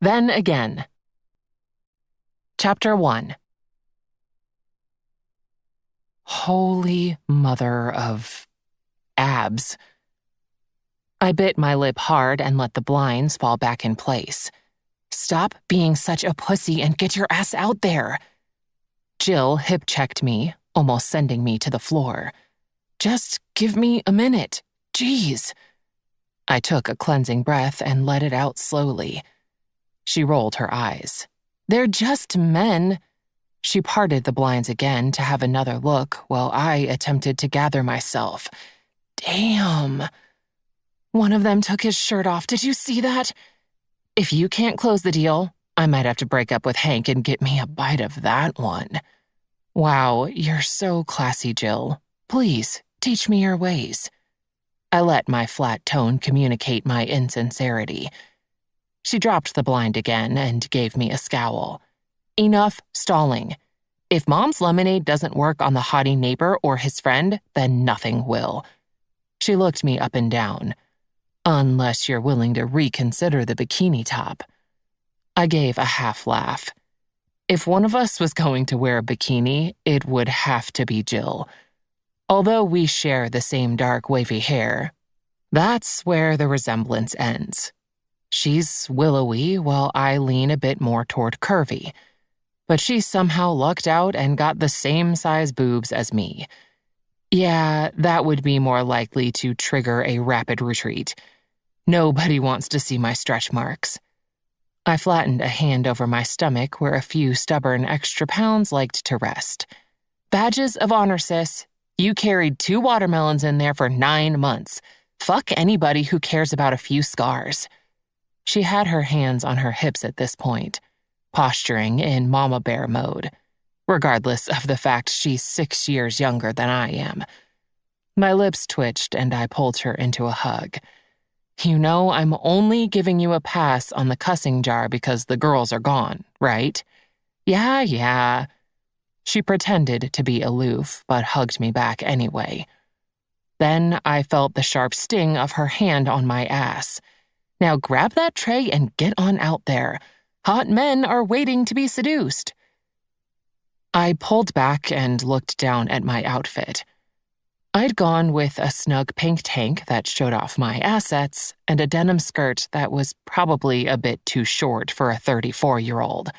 Then again. Chapter 1. Holy mother of abs. I bit my lip hard and let the blinds fall back in place. Stop being such a pussy and get your ass out there. Jill hip-checked me, almost sending me to the floor. Just give me a minute. Jeez. I took a cleansing breath and let it out slowly. She rolled her eyes. They're just men. She parted the blinds again to have another look while I attempted to gather myself. Damn. One of them took his shirt off. Did you see that? If you can't close the deal, I might have to break up with Hank and get me a bite of that one. Wow, you're so classy, Jill. Please, teach me your ways. I let my flat tone communicate my insincerity. She dropped the blind again and gave me a scowl. Enough stalling. If Mom's lemonade doesn't work on the haughty neighbor or his friend, then nothing will. She looked me up and down. Unless you're willing to reconsider the bikini top. I gave a half laugh. If one of us was going to wear a bikini, it would have to be Jill. Although we share the same dark wavy hair, that's where the resemblance ends. She's willowy while I lean a bit more toward curvy. But she somehow lucked out and got the same size boobs as me. Yeah, that would be more likely to trigger a rapid retreat. Nobody wants to see my stretch marks. I flattened a hand over my stomach where a few stubborn extra pounds liked to rest. Badges of honor, sis. You carried 2 watermelons in there for 9 months. Fuck anybody who cares about a few scars. She had her hands on her hips at this point, posturing in mama bear mode, regardless of the fact she's 6 years younger than I am. My lips twitched and I pulled her into a hug. You know I'm only giving you a pass on the cussing jar because the girls are gone, right? Yeah. She pretended to be aloof, but hugged me back anyway. Then I felt the sharp sting of her hand on my ass. Now grab that tray and get on out there. Hot men are waiting to be seduced. I pulled back and looked down at my outfit. I'd gone with a snug pink tank that showed off my assets and a denim skirt that was probably a bit too short for a 34-year-old.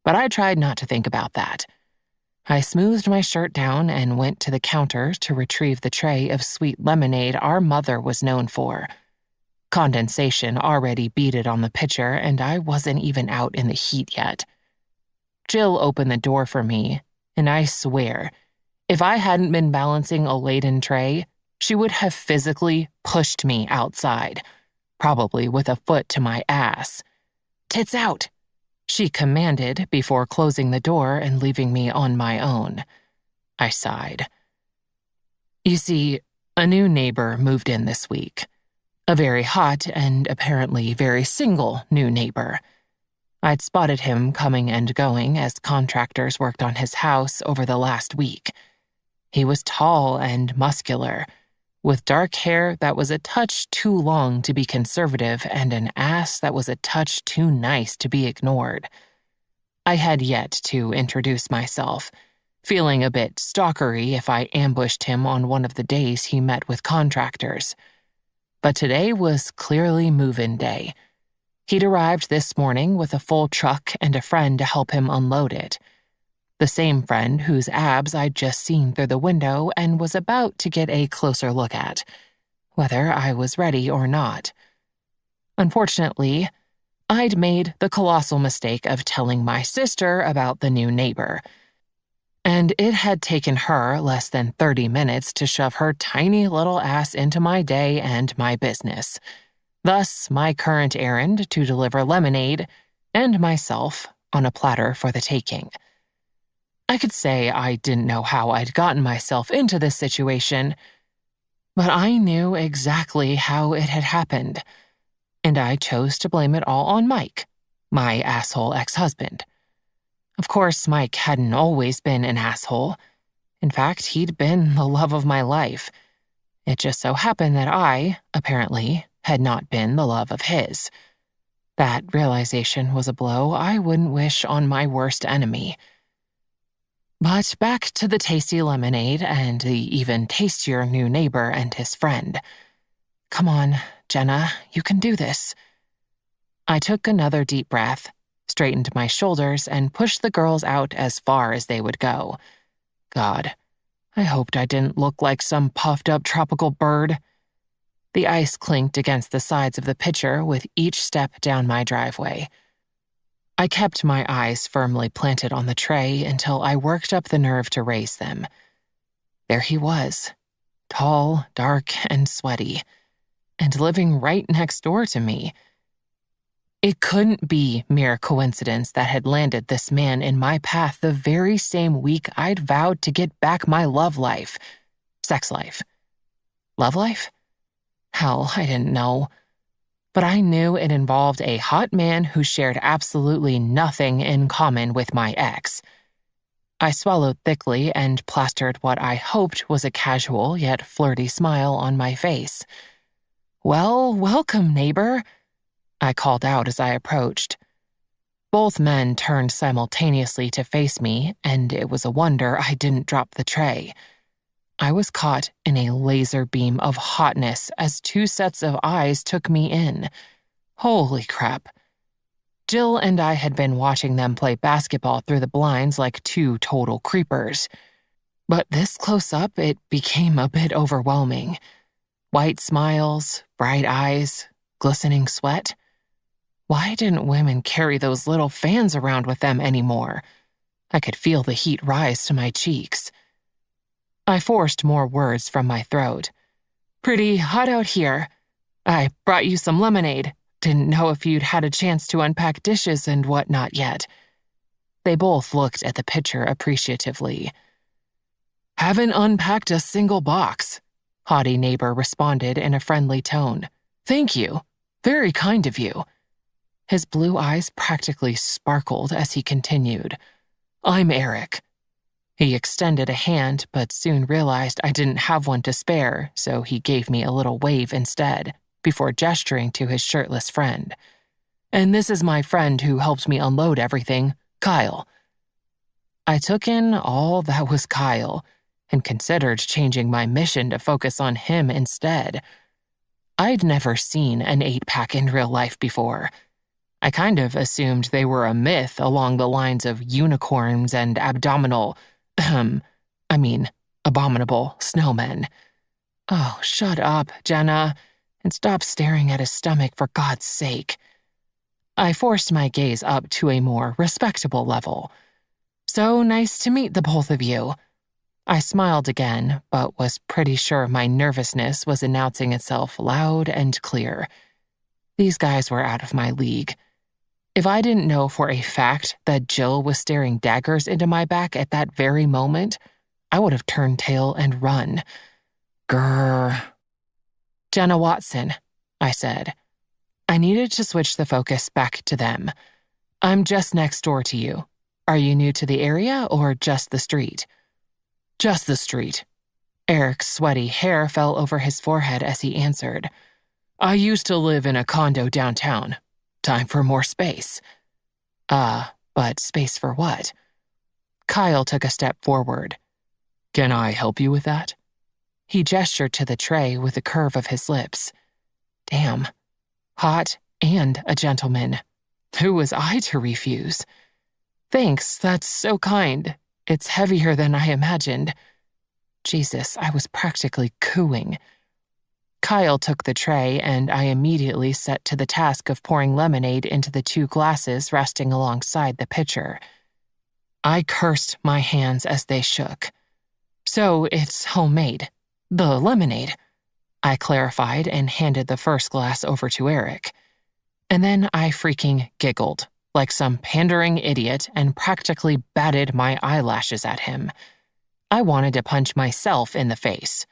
But I tried not to think about that. I smoothed my shirt down and went to the counter to retrieve the tray of sweet lemonade our mother was known for. Condensation already beaded on the pitcher, and I wasn't even out in the heat yet. Jill opened the door for me, and I swear, if I hadn't been balancing a laden tray, she would have physically pushed me outside, probably with a foot to my ass. Tits out, she commanded before closing the door and leaving me on my own. I sighed. You see, a new neighbor moved in this week. A very hot and apparently very single new neighbor. I'd spotted him coming and going as contractors worked on his house over the last week. He was tall and muscular, with dark hair that was a touch too long to be conservative and an ass that was a touch too nice to be ignored. I had yet to introduce myself, feeling a bit stalkery if I ambushed him on one of the days he met with contractors. But today was clearly move-in day. He'd arrived this morning with a full truck and a friend to help him unload it. The same friend whose abs I'd just seen through the window and was about to get a closer look at, whether I was ready or not. Unfortunately, I'd made the colossal mistake of telling my sister about the new neighbor, and it had taken her less than 30 minutes to shove her tiny little ass into my day and my business. Thus, my current errand to deliver lemonade and myself on a platter for the taking. I could say I didn't know how I'd gotten myself into this situation, but I knew exactly how it had happened, and I chose to blame it all on Mike, my asshole ex-husband. Of course, Mike hadn't always been an asshole. In fact, he'd been the love of my life. It just so happened that I, apparently, had not been the love of his. That realization was a blow I wouldn't wish on my worst enemy. But back to the tasty lemonade and the even tastier new neighbor and his friend. Come on, Jenna, you can do this. I took another deep breath, straightened my shoulders, and pushed the girls out as far as they would go. God, I hoped I didn't look like some puffed-up tropical bird. The ice clinked against the sides of the pitcher with each step down my driveway. I kept my eyes firmly planted on the tray until I worked up the nerve to raise them. There he was, tall, dark, and sweaty, and living right next door to me. It couldn't be mere coincidence that had landed this man in my path the very same week I'd vowed to get back my love life. Sex life. Love life? Hell, I didn't know. But I knew it involved a hot man who shared absolutely nothing in common with my ex. I swallowed thickly and plastered what I hoped was a casual yet flirty smile on my face. Well, welcome, neighbor, I called out as I approached. Both men turned simultaneously to face me, and it was a wonder I didn't drop the tray. I was caught in a laser beam of hotness as two sets of eyes took me in. Holy crap. Jill and I had been watching them play basketball through the blinds like two total creepers. But this close up, it became a bit overwhelming. White smiles, bright eyes, glistening sweat. Why didn't women carry those little fans around with them anymore? I could feel the heat rise to my cheeks. I forced more words from my throat. Pretty hot out here. I brought you some lemonade. Didn't know if you'd had a chance to unpack dishes and whatnot yet. They both looked at the pitcher appreciatively. Haven't unpacked a single box, haughty neighbor responded in a friendly tone. Thank you. Very kind of you. His blue eyes practically sparkled as he continued. I'm Eric. He extended a hand, but soon realized I didn't have one to spare, so he gave me a little wave instead, before gesturing to his shirtless friend. And this is my friend who helped me unload everything, Kyle. I took in all that was Kyle, and considered changing my mission to focus on him instead. I'd never seen an 8-pack in real life before. I kind of assumed they were a myth along the lines of unicorns and abominable snowmen. Oh, shut up, Jenna, and stop staring at his stomach for God's sake. I forced my gaze up to a more respectable level. So nice to meet the both of you. I smiled again, but was pretty sure my nervousness was announcing itself loud and clear. These guys were out of my league. If I didn't know for a fact that Jill was staring daggers into my back at that very moment, I would have turned tail and run. Grrr. Jenna Watson, I said. I needed to switch the focus back to them. I'm just next door to you. Are you new to the area or just the street? Just the street. Eric's sweaty hair fell over his forehead as he answered. I used to live in a condo downtown. Time for more space. But space for what? Kyle took a step forward. Can I help you with that? He gestured to the tray with a curve of his lips. Damn. Hot and a gentleman. Who was I to refuse? Thanks, that's so kind. It's heavier than I imagined. Jesus, I was practically cooing. Kyle took the tray, and I immediately set to the task of pouring lemonade into the 2 glasses resting alongside the pitcher. I cursed my hands as they shook. So it's homemade. The lemonade. I clarified and handed the first glass over to Eric. And then I freaking giggled, like some pandering idiot, and practically batted my eyelashes at him. I wanted to punch myself in the face.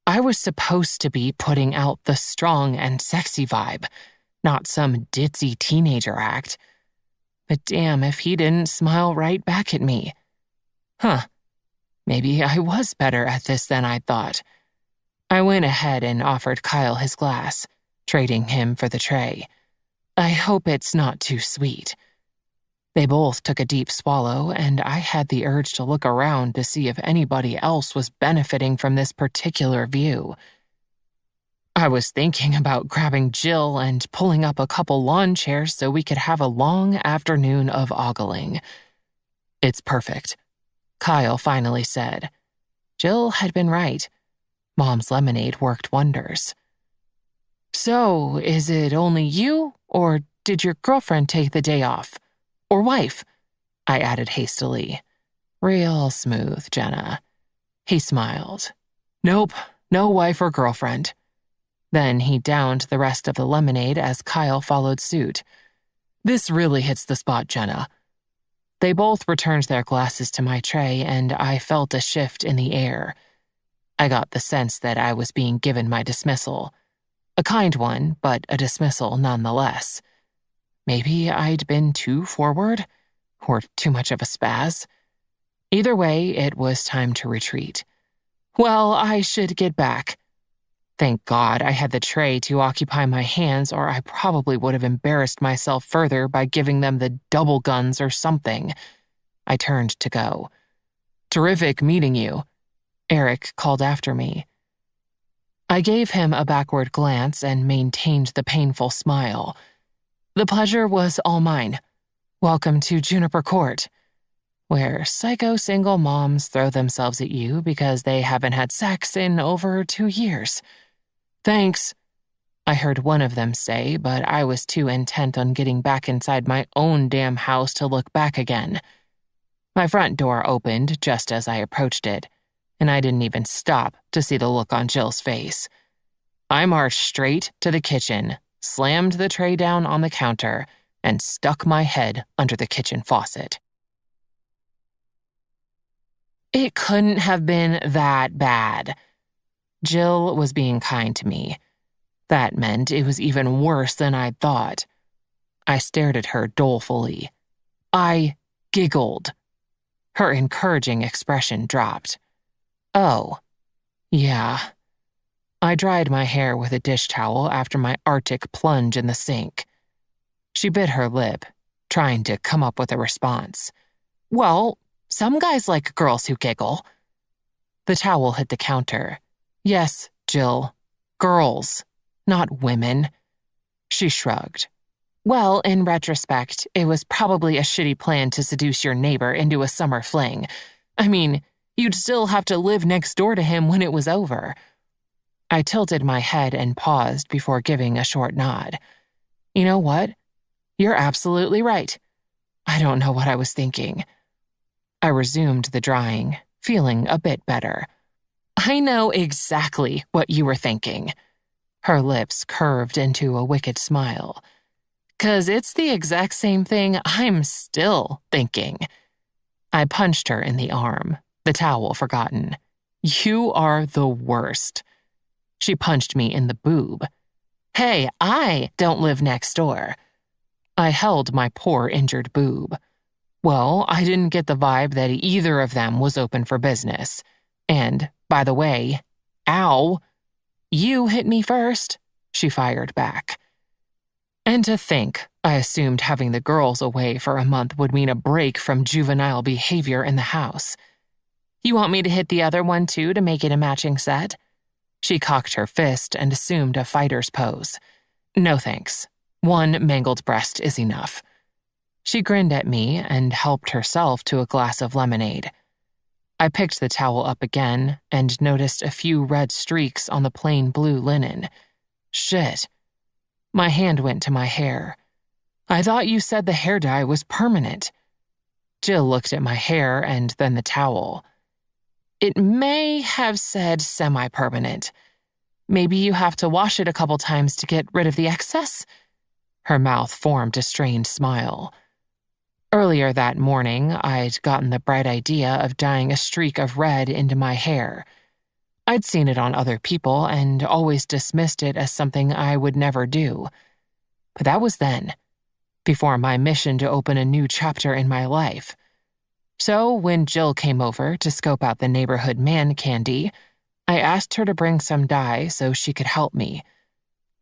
I was supposed to be putting out the strong and sexy vibe, not some ditzy teenager act. But damn if he didn't smile right back at me. Maybe I was better at this than I thought. I went ahead and offered Kyle his glass, trading him for the tray. I hope it's not too sweet." They both took a deep swallow, and I had the urge to look around to see if anybody else was benefiting from this particular view. I was thinking about grabbing Jill and pulling up a couple lawn chairs so we could have a long afternoon of ogling. "It's perfect," Kyle finally said. Jill had been right. Mom's lemonade worked wonders. "So, is it only you, or did your girlfriend take the day off? Or wife?" I added hastily. "Real smooth, Jenna." He smiled. "Nope, no wife or girlfriend." Then he downed the rest of the lemonade as Kyle followed suit. "This really hits the spot, Jenna." They both returned their glasses to my tray, and I felt a shift in the air. I got the sense that I was being given my dismissal. A kind one, but a dismissal nonetheless. Maybe I'd been too forward, or too much of a spaz. Either way, it was time to retreat. Well, I should get back. Thank God I had the tray to occupy my hands, or I probably would have embarrassed myself further by giving them the double guns or something. I turned to go. "Terrific meeting you," Eric called after me. I gave him a backward glance and maintained the painful smile. "The pleasure was all mine. Welcome to Juniper Court, where psycho single moms throw themselves at you because they haven't had sex in over 2 years. "Thanks," I heard one of them say, but I was too intent on getting back inside my own damn house to look back again. My front door opened just as I approached it, and I didn't even stop to see the look on Jill's face. I marched straight to the kitchen, slammed the tray down on the counter, and stuck my head under the kitchen faucet. It couldn't have been that bad. Jill was being kind to me. That meant it was even worse than I'd thought. I stared at her dolefully. I giggled. Her encouraging expression dropped. "Oh, yeah." I dried my hair with a dish towel after my Arctic plunge in the sink. She bit her lip, trying to come up with a response. "Well, some guys like girls who giggle." The towel hit the counter. "Yes, Jill. Girls, not women." She shrugged. "Well, in retrospect, it was probably a shitty plan to seduce your neighbor into a summer fling. I mean, you'd still have to live next door to him when it was over." I tilted my head and paused before giving a short nod. "You know what? You're absolutely right. I don't know what I was thinking." I resumed the drying, feeling a bit better. "I know exactly what you were thinking." Her lips curved into a wicked smile. "'Cause it's the exact same thing I'm still thinking." I punched her in the arm, the towel forgotten. "You are the worst." She punched me in the boob. "Hey, I don't live next door." I held my poor injured boob. Well, I didn't get the vibe that either of them was open for business. And, by the way, ow, "You hit me first," she fired back. And to think, I assumed having the girls away for a month would mean a break from juvenile behavior in the house. "You want me to hit the other one too to make it a matching set?" She cocked her fist and assumed a fighter's pose. "No thanks. One mangled breast is enough." She grinned at me and helped herself to a glass of lemonade. I picked the towel up again and noticed a few red streaks on the plain blue linen. Shit. My hand went to my hair. "I thought you said the hair dye was permanent." Jill looked at my hair and then the towel. "It may have said semi-permanent. Maybe you have to wash it a couple times to get rid of the excess?" Her mouth formed a strained smile. Earlier that morning, I'd gotten the bright idea of dyeing a streak of red into my hair. I'd seen it on other people and always dismissed it as something I would never do. But that was then, before my mission to open a new chapter in my life. So when Jill came over to scope out the neighborhood man candy, I asked her to bring some dye so she could help me.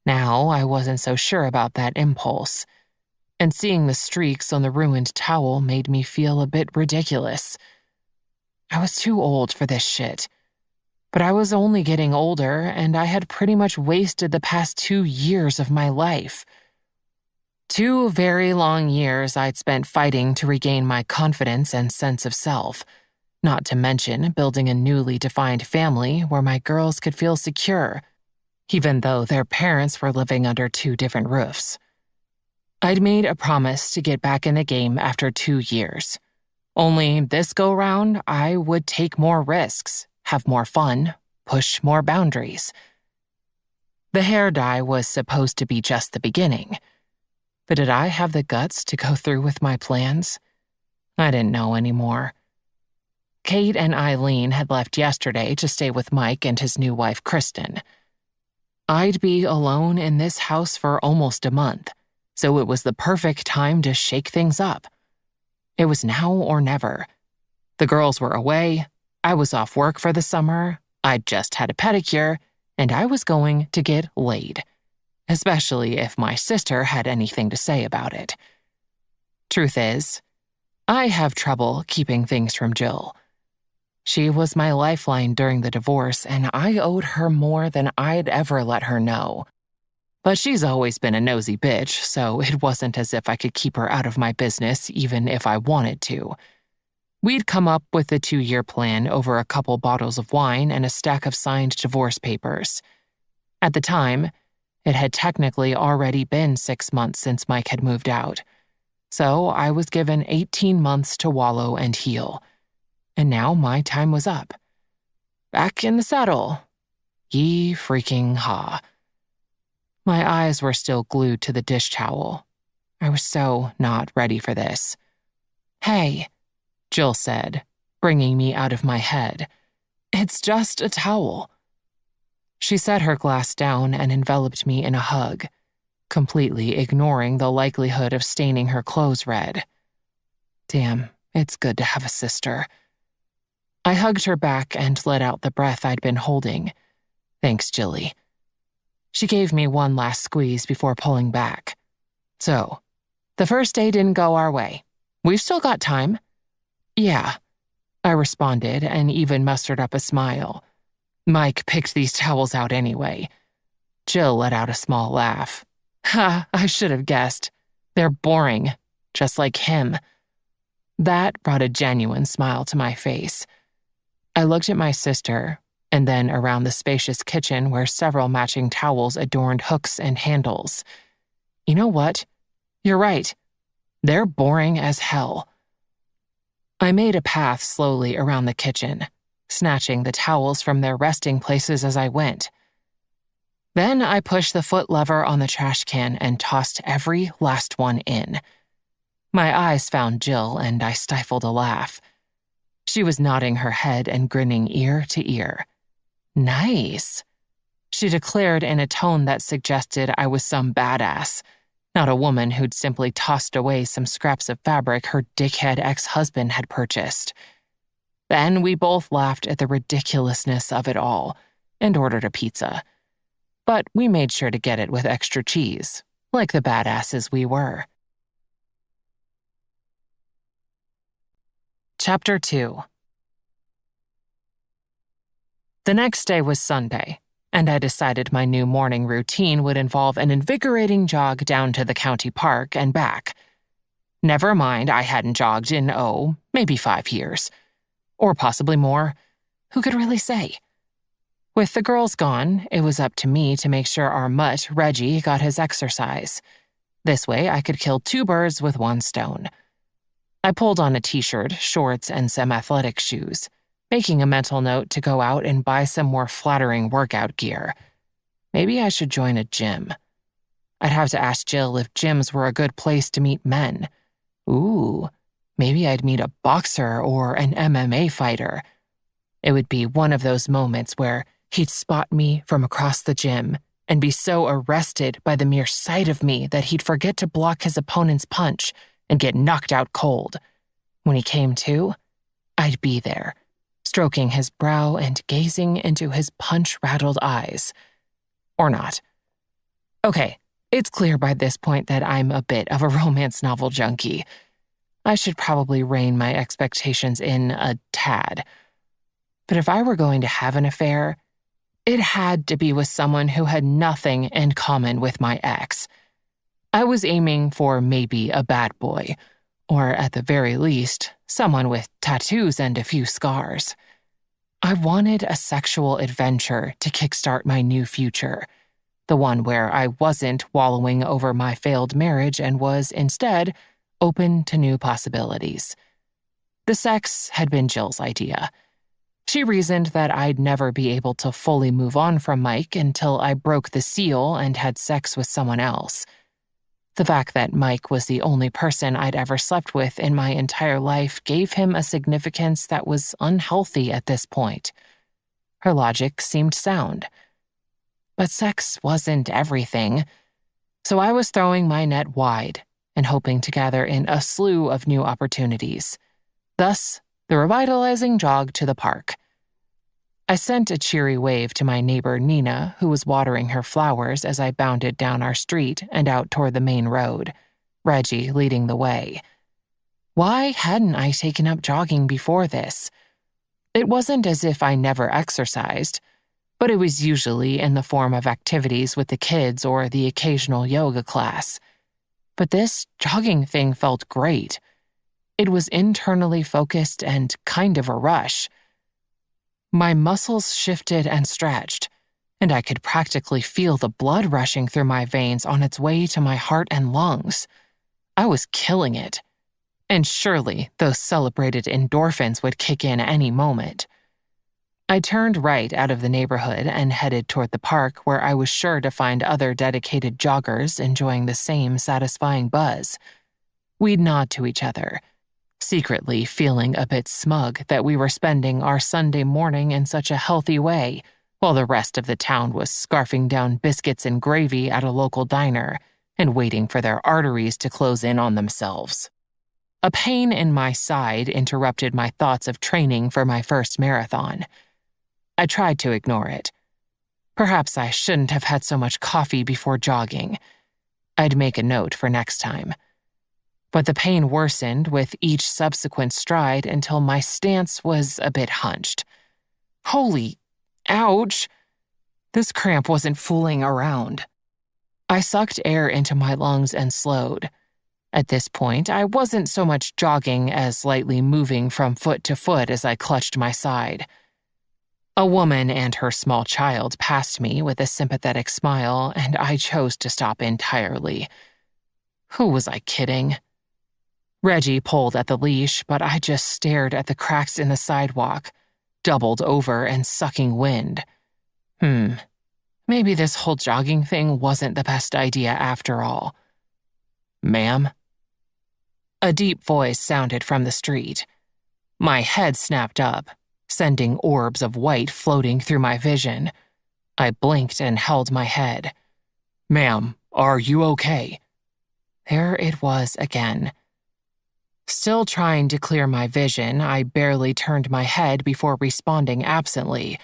Now I wasn't so sure about that impulse, and seeing the streaks on the ruined towel made me feel a bit ridiculous. I was too old for this shit. But I was only getting older, and I had pretty much wasted the past 2 years of my life. 2 very long years I'd spent fighting to regain my confidence and sense of self, not to mention building a newly defined family where my girls could feel secure, even though their parents were living under 2 different roofs. I'd made a promise to get back in the game after 2 years. Only this go-round, I would take more risks, have more fun, push more boundaries. The hair dye was supposed to be just the beginning. But did I have the guts to go through with my plans? I didn't know anymore. Kate and Eileen had left yesterday to stay with Mike and his new wife, Kristen. I'd be alone in this house for almost a month, so it was the perfect time to shake things up. It was now or never. The girls were away, I was off work for the summer, I'd just had a pedicure, and I was going to get laid, especially if my sister had anything to say about it. Truth is, I have trouble keeping things from Jill. She was my lifeline during the divorce, and I owed her more than I'd ever let her know. But she's always been a nosy bitch, so it wasn't as if I could keep her out of my business even if I wanted to. We'd come up with the 2-year plan over a couple bottles of wine and a stack of signed divorce papers. At the time, it had technically already been 6 months since Mike had moved out, so I was given 18 months to wallow and heal. And now my time was up. Back in the saddle. Ye freaking ha. My eyes were still glued to the dish towel. I was so not ready for this. "Hey," Jill said, bringing me out of my head. "It's just a towel." She set her glass down and enveloped me in a hug, completely ignoring the likelihood of staining her clothes red. Damn, it's good to have a sister. I hugged her back and let out the breath I'd been holding. Thanks, Jilly. She gave me one last squeeze before pulling back. "So, the first day didn't go our way. We've still got time." "Yeah," I responded and even mustered up a smile. "Mike picked these towels out anyway." Jill let out a small laugh. "Ha, I should have guessed. They're boring, just like him." That brought a genuine smile to my face. I looked at my sister, and then around the spacious kitchen where several matching towels adorned hooks and handles. You know what? You're right. They're boring as hell. I made a path slowly around the kitchen, snatching the towels from their resting places as I went. Then I pushed the foot lever on the trash can and tossed every last one in. My eyes found Jill, and I stifled a laugh. She was nodding her head and grinning ear to ear. "Nice," she declared in a tone that suggested I was some badass, not a woman who'd simply tossed away some scraps of fabric her dickhead ex-husband had purchased. Then we both laughed at the ridiculousness of it all and ordered a pizza. But we made sure to get it with extra cheese, like the badasses we were. Chapter 2. The next day was Sunday, and I decided my new morning routine would involve an invigorating jog down to the county park and back. Never mind, I hadn't jogged in, maybe 5 years. Or possibly more. Who could really say? With the girls gone, it was up to me to make sure our mutt, Reggie, got his exercise. This way, I could kill 2 birds with 1 stone. I pulled on a t-shirt, shorts, and some athletic shoes, making a mental note to go out and buy some more flattering workout gear. Maybe I should join a gym. I'd have to ask Jill if gyms were a good place to meet men. Ooh, maybe I'd meet a boxer or an MMA fighter. It would be one of those moments where he'd spot me from across the gym and be so arrested by the mere sight of me that he'd forget to block his opponent's punch and get knocked out cold. When he came to, I'd be there, stroking his brow and gazing into his punch-rattled eyes. Or not. Okay, it's clear by this point that I'm a bit of a romance novel junkie. I should probably rein my expectations in a tad. But if I were going to have an affair, it had to be with someone who had nothing in common with my ex. I was aiming for maybe a bad boy, or at the very least, someone with tattoos and a few scars. I wanted a sexual adventure to kickstart my new future, the one where I wasn't wallowing over my failed marriage and was, instead, open to new possibilities. The sex had been Jill's idea. She reasoned that I'd never be able to fully move on from Mike until I broke the seal and had sex with someone else. The fact that Mike was the only person I'd ever slept with in my entire life gave him a significance that was unhealthy at this point. Her logic seemed sound. But sex wasn't everything, so I was throwing my net wide and hoping to gather in a slew of new opportunities. Thus, the revitalizing jog to the park. I sent a cheery wave to my neighbor Nina, who was watering her flowers as I bounded down our street and out toward the main road, Reggie leading the way. Why hadn't I taken up jogging before this? It wasn't as if I never exercised, but it was usually in the form of activities with the kids or the occasional yoga class. But this jogging thing felt great. It was internally focused and kind of a rush. My muscles shifted and stretched, and I could practically feel the blood rushing through my veins on its way to my heart and lungs. I was killing it. And surely those celebrated endorphins would kick in any moment. I turned right out of the neighborhood and headed toward the park, where I was sure to find other dedicated joggers enjoying the same satisfying buzz. We'd nod to each other, secretly feeling a bit smug that we were spending our Sunday morning in such a healthy way, while the rest of the town was scarfing down biscuits and gravy at a local diner and waiting for their arteries to close in on themselves. A pain in my side interrupted my thoughts of training for my first marathon. I tried to ignore it. Perhaps I shouldn't have had so much coffee before jogging. I'd make a note for next time. But the pain worsened with each subsequent stride until my stance was a bit hunched. Holy, ouch! This cramp wasn't fooling around. I sucked air into my lungs and slowed. At this point, I wasn't so much jogging as lightly moving from foot to foot as I clutched my side. A woman and her small child passed me with a sympathetic smile, and I chose to stop entirely. Who was I kidding? Reggie pulled at the leash, but I just stared at the cracks in the sidewalk, doubled over and sucking wind. Maybe this whole jogging thing wasn't the best idea after all. Ma'am? A deep voice sounded from the street. My head snapped up, sending orbs of white floating through my vision. I blinked and held my head. Ma'am, are you okay? There it was again. Still trying to clear my vision, I barely turned my head before responding absently.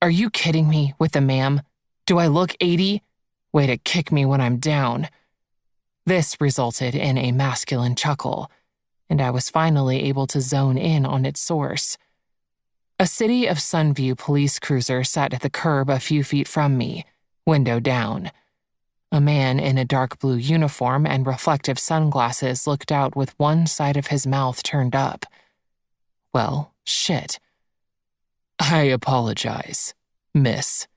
Are you kidding me with the ma'am? Do I look 80? Way to kick me when I'm down. This resulted in a masculine chuckle, and I was finally able to zone in on its source. A City of Sunview police cruiser sat at the curb a few feet from me, window down. A man in a dark blue uniform and reflective sunglasses looked out with one side of his mouth turned up. Well, shit. I apologize, miss.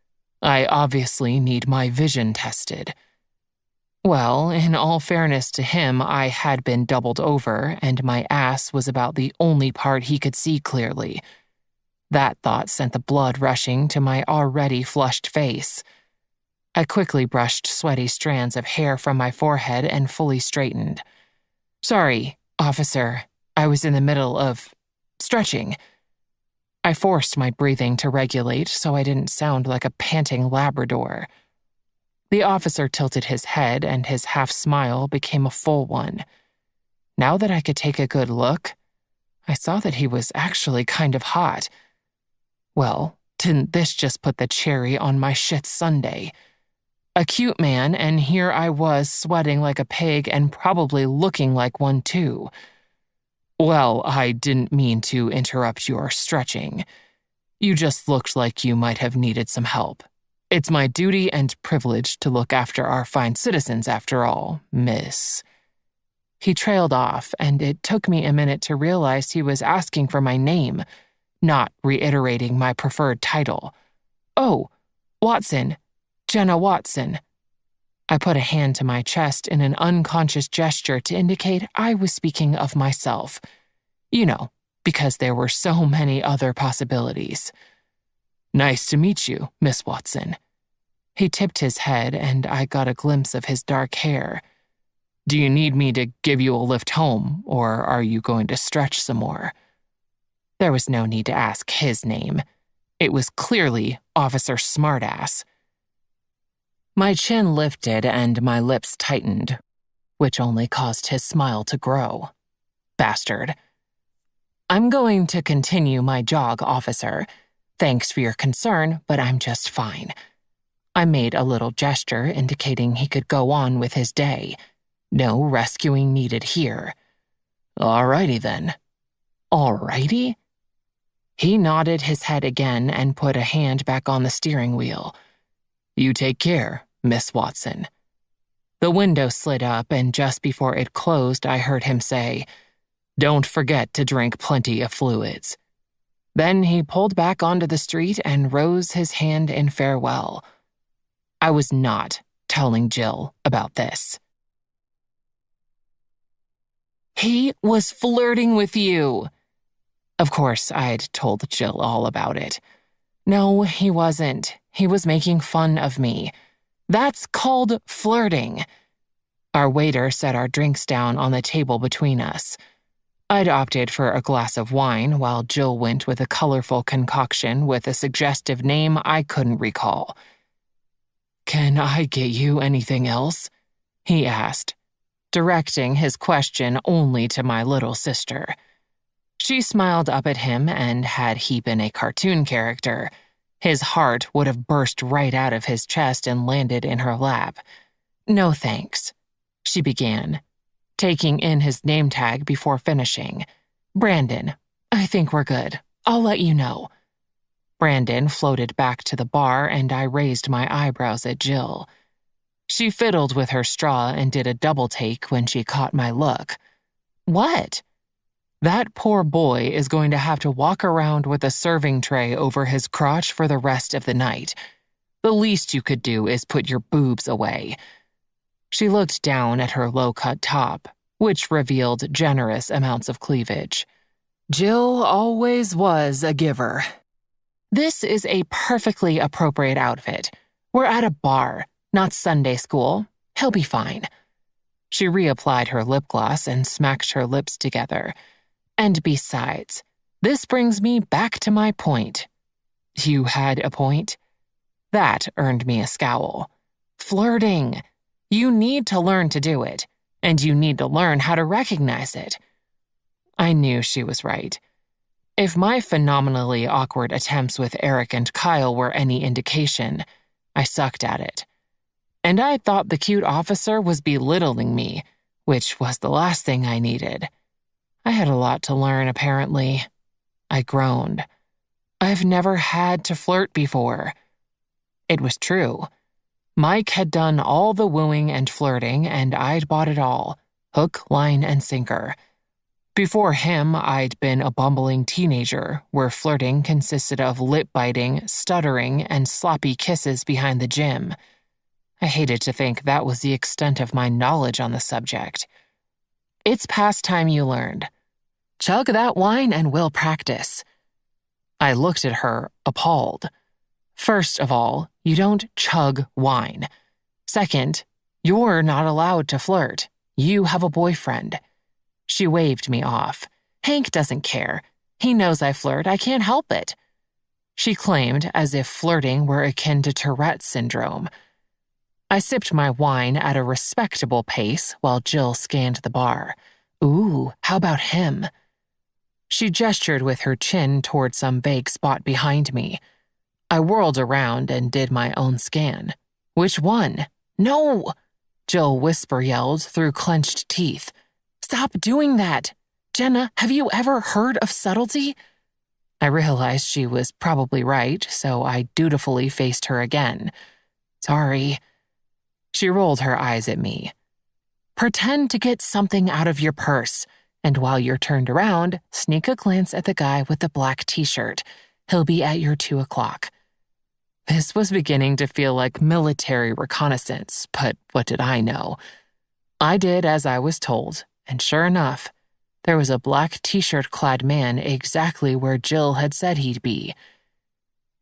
I obviously need my vision tested. Well, in all fairness to him, I had been doubled over, and my ass was about the only part he could see clearly. That thought sent the blood rushing to my already flushed face. I quickly brushed sweaty strands of hair from my forehead and fully straightened. Sorry, officer. I was in the middle of stretching. I forced my breathing to regulate so I didn't sound like a panting Labrador. The officer tilted his head, and his half-smile became a full one. Now that I could take a good look, I saw that he was actually kind of hot. Well, didn't this just put the cherry on my shit sundae? A cute man, and here I was sweating like a pig and probably looking like one too. Well, I didn't mean to interrupt your stretching. You just looked like you might have needed some help. It's my duty and privilege to look after our fine citizens, after all, miss. He trailed off, and it took me a minute to realize he was asking for my name, not reiterating my preferred title. Oh, Watson. Jenna Watson. I put a hand to my chest in an unconscious gesture to indicate I was speaking of myself. You know, because there were so many other possibilities. Nice to meet you, Miss Watson. He tipped his head, and I got a glimpse of his dark hair. Do you need me to give you a lift home, or are you going to stretch some more? There was no need to ask his name. It was clearly Officer Smartass. My chin lifted and my lips tightened, which only caused his smile to grow. Bastard. I'm going to continue my jog, officer. Thanks for your concern, but I'm just fine. I made a little gesture indicating he could go on with his day. No rescuing needed here. Alrighty then. Alrighty? He nodded his head again and put a hand back on the steering wheel. You take care, Miss Watson. The window slid up, and just before it closed, I heard him say, Don't forget to drink plenty of fluids. Then he pulled back onto the street and rose his hand in farewell. I was not telling Jill about this. He was flirting with you. Of course, I'd told Jill all about it. No, he wasn't. He was making fun of me. That's called flirting. Our waiter set our drinks down on the table between us. I'd opted for a glass of wine while Jill went with a colorful concoction with a suggestive name I couldn't recall. Can I get you anything else? He asked, directing his question only to my little sister. She smiled up at him, and had he been a cartoon character, his heart would have burst right out of his chest and landed in her lap. No thanks, she began, taking in his name tag before finishing. Brandon, I think we're good. I'll let you know. Brandon floated back to the bar, and I raised my eyebrows at Jill. She fiddled with her straw and did a double take when she caught my look. What? That poor boy is going to have to walk around with a serving tray over his crotch for the rest of the night. The least you could do is put your boobs away. She looked down at her low-cut top, which revealed generous amounts of cleavage. Jill always was a giver. This is a perfectly appropriate outfit. We're at a bar, not Sunday school. He'll be fine. She reapplied her lip gloss and smacked her lips together. And besides, this brings me back to my point. You had a point? That earned me a scowl. Flirting. You need to learn to do it, and you need to learn how to recognize it. I knew she was right. If my phenomenally awkward attempts with Eric and Kyle were any indication, I sucked at it. And I thought the cute officer was belittling me, which was the last thing I needed. I had a lot to learn, apparently. I groaned. I've never had to flirt before. It was true. Mike had done all the wooing and flirting, and I'd bought it all, hook, line, and sinker. Before him, I'd been a bumbling teenager, where flirting consisted of lip-biting, stuttering, and sloppy kisses behind the gym. I hated to think that was the extent of my knowledge on the subject. It's past time you learned. Chug that wine and we'll practice. I looked at her, appalled. First of all, you don't chug wine. Second, you're not allowed to flirt. You have a boyfriend. She waved me off. Hank doesn't care. He knows I flirt. I can't help it. She claimed as if flirting were akin to Tourette's syndrome. I sipped my wine at a respectable pace while Jill scanned the bar. Ooh, how about him? She gestured with her chin toward some vague spot behind me. I whirled around and did my own scan. Which one? No! Jill whisper yelled through clenched teeth. Stop doing that! Jenna, have you ever heard of subtlety? I realized she was probably right, so I dutifully faced her again. Sorry. She rolled her eyes at me. Pretend to get something out of your purse, and while you're turned around, sneak a glance at the guy with the black t-shirt. He'll be at your 2 o'clock. This was beginning to feel like military reconnaissance, but what did I know? I did as I was told, and sure enough, there was a black t-shirt-clad man exactly where Jill had said he'd be.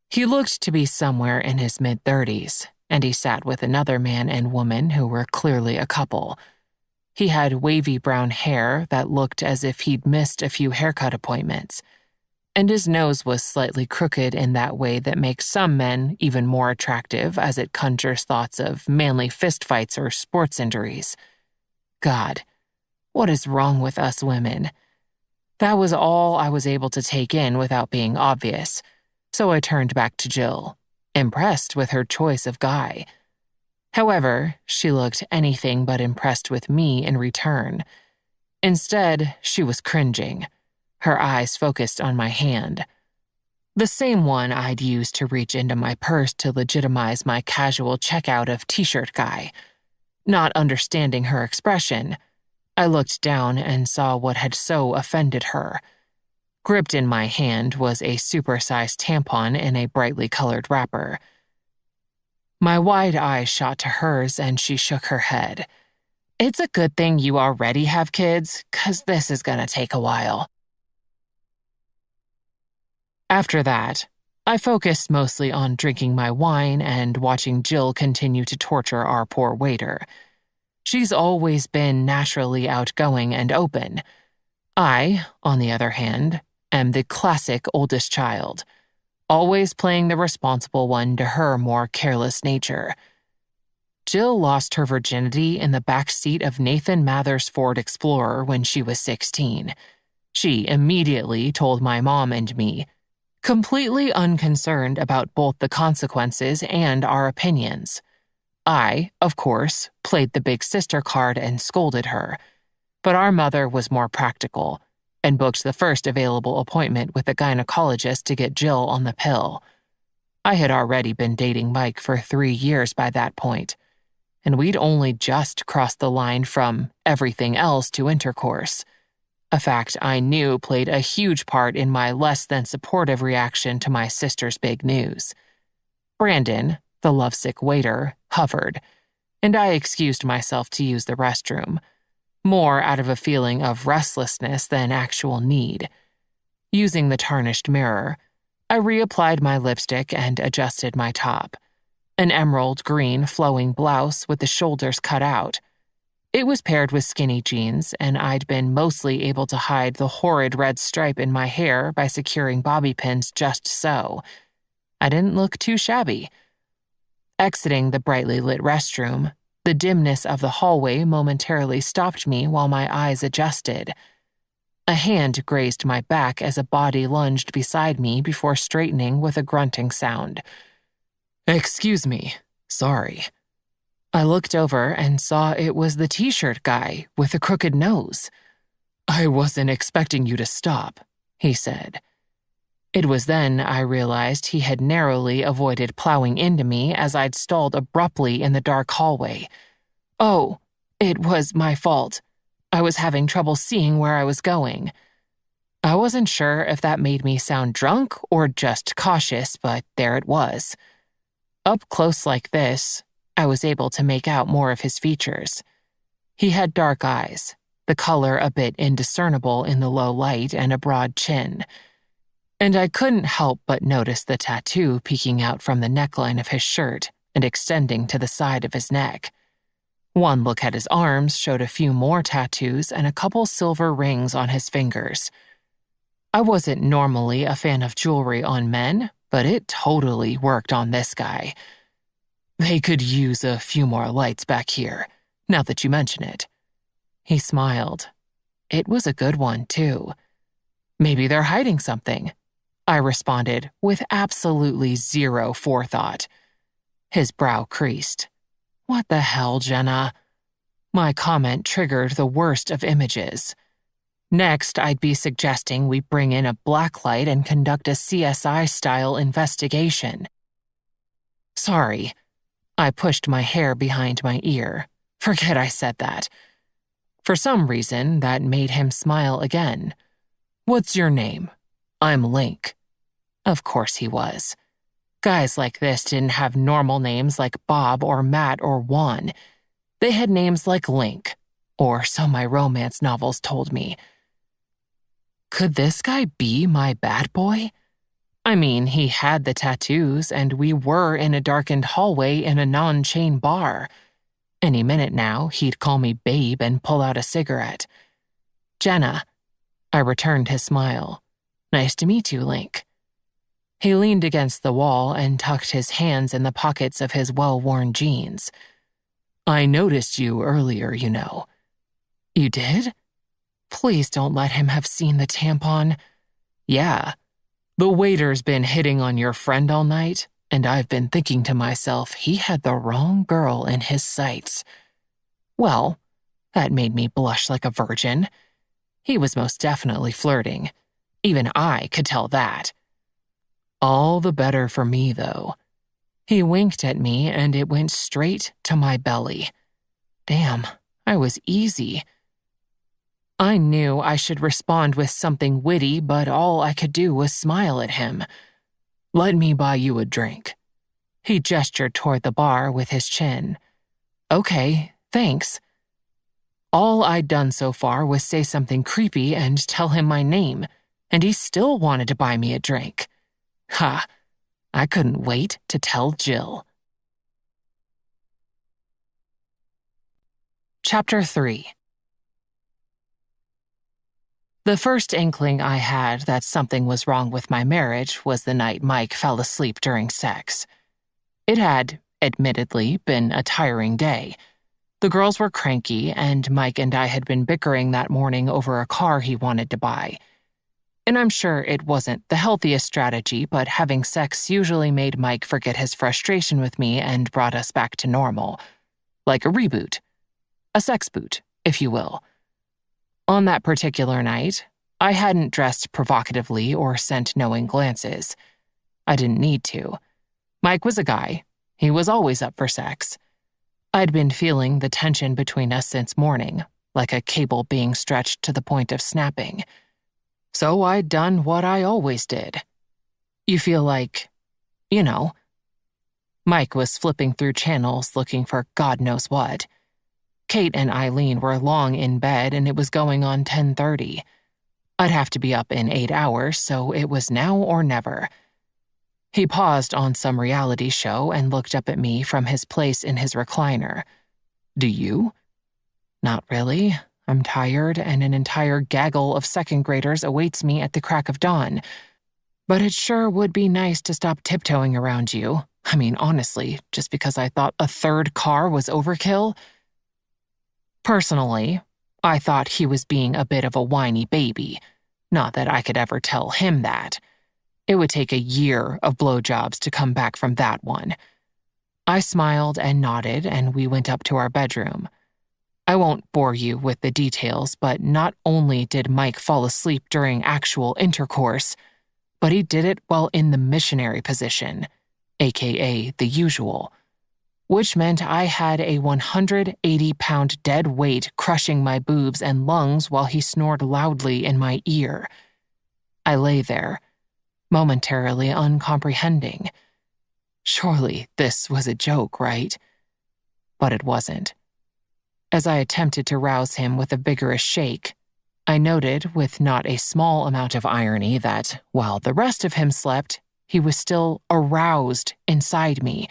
He looked to be somewhere in his mid-30s, and he sat with another man and woman who were clearly a couple. He had wavy brown hair that looked as if he'd missed a few haircut appointments, and his nose was slightly crooked in that way that makes some men even more attractive as it conjures thoughts of manly fistfights or sports injuries. God, what is wrong with us women? That was all I was able to take in without being obvious, so I turned back to Jill, impressed with her choice of guy. However, she looked anything but impressed with me in return. Instead, she was cringing, her eyes focused on my hand. The same one I'd used to reach into my purse to legitimize my casual checkout of t-shirt guy. Not understanding her expression, I looked down and saw what had so offended her. Gripped in my hand was a supersized tampon in a brightly colored wrapper. My wide eyes shot to hers and she shook her head. It's a good thing you already have kids, 'cause this is gonna take a while. After that, I focused mostly on drinking my wine and watching Jill continue to torture our poor waiter. She's always been naturally outgoing and open. I, on the other hand, am the classic oldest child, always playing the responsible one to her more careless nature. Jill lost her virginity in the back seat of Nathan Mather's Ford Explorer when she was 16. She immediately told my mom and me, completely unconcerned about both the consequences and our opinions. I, of course, played the big sister card and scolded her, but our mother was more practical and booked the first available appointment with a gynecologist to get Jill on the pill. I had already been dating Mike for 3 years by that point, and we'd only just crossed the line from everything else to intercourse, a fact I knew played a huge part in my less than supportive reaction to my sister's big news. Brandon, the lovesick waiter, hovered, and I excused myself to use the restroom, more out of a feeling of restlessness than actual need. Using the tarnished mirror, I reapplied my lipstick and adjusted my top, an emerald green flowing blouse with the shoulders cut out. It was paired with skinny jeans, and I'd been mostly able to hide the horrid red stripe in my hair by securing bobby pins just so. I didn't look too shabby. Exiting the brightly lit restroom, the dimness of the hallway momentarily stopped me while my eyes adjusted. A hand grazed my back as a body lunged beside me before straightening with a grunting sound. "Excuse me, sorry." I looked over and saw it was the t-shirt guy with the crooked nose. "I wasn't expecting you to stop," he said. It was then I realized he had narrowly avoided plowing into me as I'd stalled abruptly in the dark hallway. "Oh, it was my fault. I was having trouble seeing where I was going." I wasn't sure if that made me sound drunk or just cautious, but there it was. Up close like this, I was able to make out more of his features. He had dark eyes, the color a bit indiscernible in the low light, and a broad chin. And I couldn't help but notice the tattoo peeking out from the neckline of his shirt and extending to the side of his neck. One look at his arms showed a few more tattoos and a couple silver rings on his fingers. I wasn't normally a fan of jewelry on men, but it totally worked on this guy. "They could use a few more lights back here, now that you mention it." He smiled. It was a good one, too. "Maybe they're hiding something," I responded with absolutely zero forethought. His brow creased. What the hell, Jenna? My comment triggered the worst of images. Next, I'd be suggesting we bring in a blacklight and conduct a CSI-style investigation. Sorry. I pushed my hair behind my ear. Forget I said that. For some reason, that made him smile again. What's your name? I'm Link. Of course he was. Guys like this didn't have normal names like Bob or Matt or Juan. They had names like Link, or so my romance novels told me. Could this guy be my bad boy? I mean, he had the tattoos, and we were in a darkened hallway in a non-chain bar. Any minute now, he'd call me babe and pull out a cigarette. Jenna. I returned his smile. Nice to meet you, Link. He leaned against the wall and tucked his hands in the pockets of his well-worn jeans. I noticed you earlier, you know. You did? Please don't let him have seen the tampon. Yeah. The waiter's been hitting on your friend all night, and I've been thinking to myself he had the wrong girl in his sights. Well, that made me blush like a virgin. He was most definitely flirting. Even I could tell that. All the better for me, though. He winked at me, and it went straight to my belly. Damn, I was easy. I knew I should respond with something witty, but all I could do was smile at him. Let me buy you a drink. He gestured toward the bar with his chin. Okay, thanks. All I'd done so far was say something creepy and tell him my name, and he still wanted to buy me a drink. Ha! I couldn't wait to tell Jill. Chapter 3. The first inkling I had that something was wrong with my marriage was the night Mike fell asleep during sex. It had, admittedly, been a tiring day. The girls were cranky, and Mike and I had been bickering that morning over a car he wanted to buy. And I'm sure it wasn't the healthiest strategy, but having sex usually made Mike forget his frustration with me and brought us back to normal. Like a reboot. A sex boot, if you will. On that particular night, I hadn't dressed provocatively or sent knowing glances. I didn't need to. Mike was a guy. He was always up for sex. I'd been feeling the tension between us since morning, like a cable being stretched to the point of snapping. So I'd done what I always did. You feel like, you know. Mike was flipping through channels looking for God knows what. Kate and Eileen were long in bed and it was going on 10:30. I'd have to be up in 8 hours, so it was now or never. He paused on some reality show and looked up at me from his place in his recliner. Do you? Not really. I'm tired, and an entire gaggle of second graders awaits me at the crack of dawn. But it sure would be nice to stop tiptoeing around you. I mean, honestly, just because I thought a third car was overkill? Personally, I thought he was being a bit of a whiny baby. Not that I could ever tell him that. It would take a year of blowjobs to come back from that one. I smiled and nodded, and we went up to our bedroom. I won't bore you with the details, but not only did Mike fall asleep during actual intercourse, but he did it while in the missionary position, aka the usual, which meant I had a 180-pound dead weight crushing my boobs and lungs while he snored loudly in my ear. I lay there, momentarily uncomprehending. Surely this was a joke, right? But it wasn't. As I attempted to rouse him with a vigorous shake, I noted with not a small amount of irony that, while the rest of him slept, he was still aroused inside me.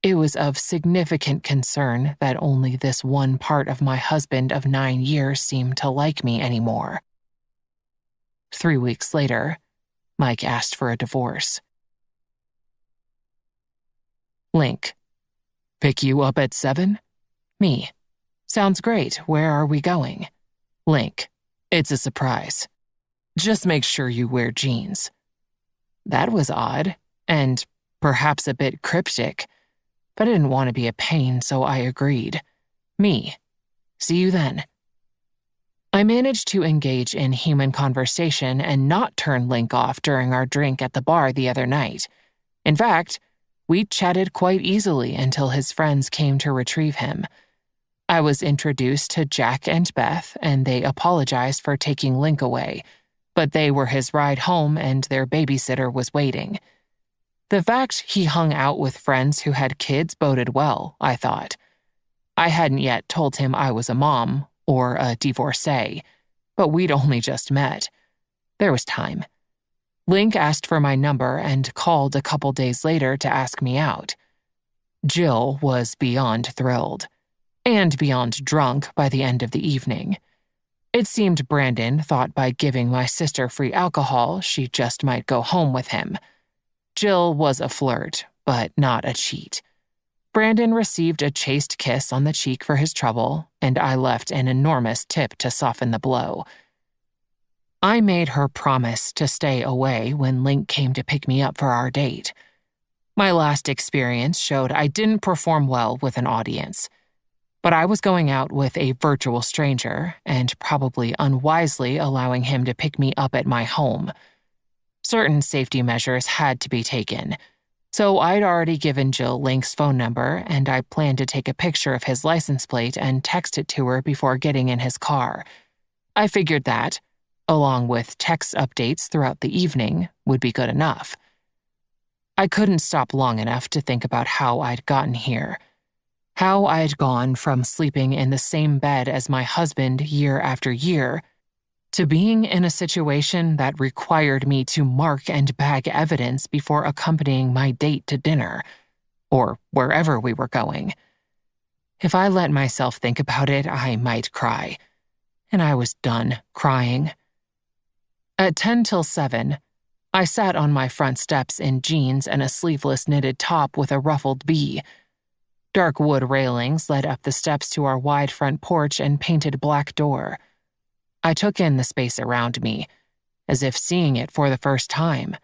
It was of significant concern that only this one part of my husband of 9 years seemed to like me anymore. 3 weeks later, Mike asked for a divorce. Link. Pick you up at 7? Me. Sounds great. Where are we going? Link. It's a surprise. Just make sure you wear jeans. That was odd, and perhaps a bit cryptic. but I didn't want to be a pain, so I agreed. Me. See you then. I managed to engage in human conversation and not turn Link off during our drink at the bar the other night. In fact, we chatted quite easily until his friends came to retrieve him. I was introduced to Jack and Beth, and they apologized for taking Link away, but they were his ride home and their babysitter was waiting. The fact he hung out with friends who had kids boded well, I thought. I hadn't yet told him I was a mom, or a divorcee, but we'd only just met. There was time. Link asked for my number and called a couple days later to ask me out. Jill was beyond thrilled, and beyond drunk by the end of the evening. It seemed Brandon thought by giving my sister free alcohol, she just might go home with him. Jill was a flirt, but not a cheat. Brandon received a chaste kiss on the cheek for his trouble, and I left an enormous tip to soften the blow. I made her promise to stay away when Link came to pick me up for our date. My last experience showed I didn't perform well with an audience, but I was going out with a virtual stranger and probably unwisely allowing him to pick me up at my home. Certain safety measures had to be taken, so I'd already given Jill Link's phone number, and I planned to take a picture of his license plate and text it to her before getting in his car. I figured that, along with text updates throughout the evening, would be good enough. I couldn't stop long enough to think about how I'd gotten here. How I'd gone from sleeping in the same bed as my husband year after year to being in a situation that required me to mark and bag evidence before accompanying my date to dinner, or wherever we were going. If I let myself think about it, I might cry. And I was done crying. At 10 till 7, I sat on my front steps in jeans and a sleeveless knitted top with a ruffled V. Dark wood railings led up the steps to our wide front porch and painted black door. I took in the space around me, as if seeing it for the first time.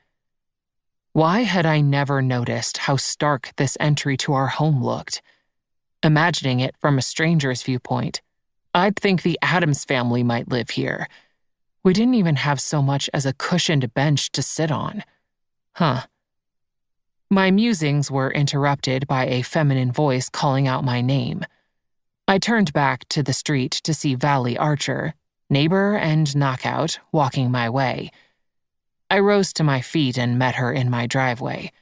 Why had I never noticed how stark this entry to our home looked? Imagining it from a stranger's viewpoint, I'd think the Addams family might live here. We didn't even have so much as a cushioned bench to sit on. My musings were interrupted by a feminine voice calling out my name. I turned back to the street to see Valley Archer, neighbor and knockout, walking my way. I rose to my feet and met her in my driveway.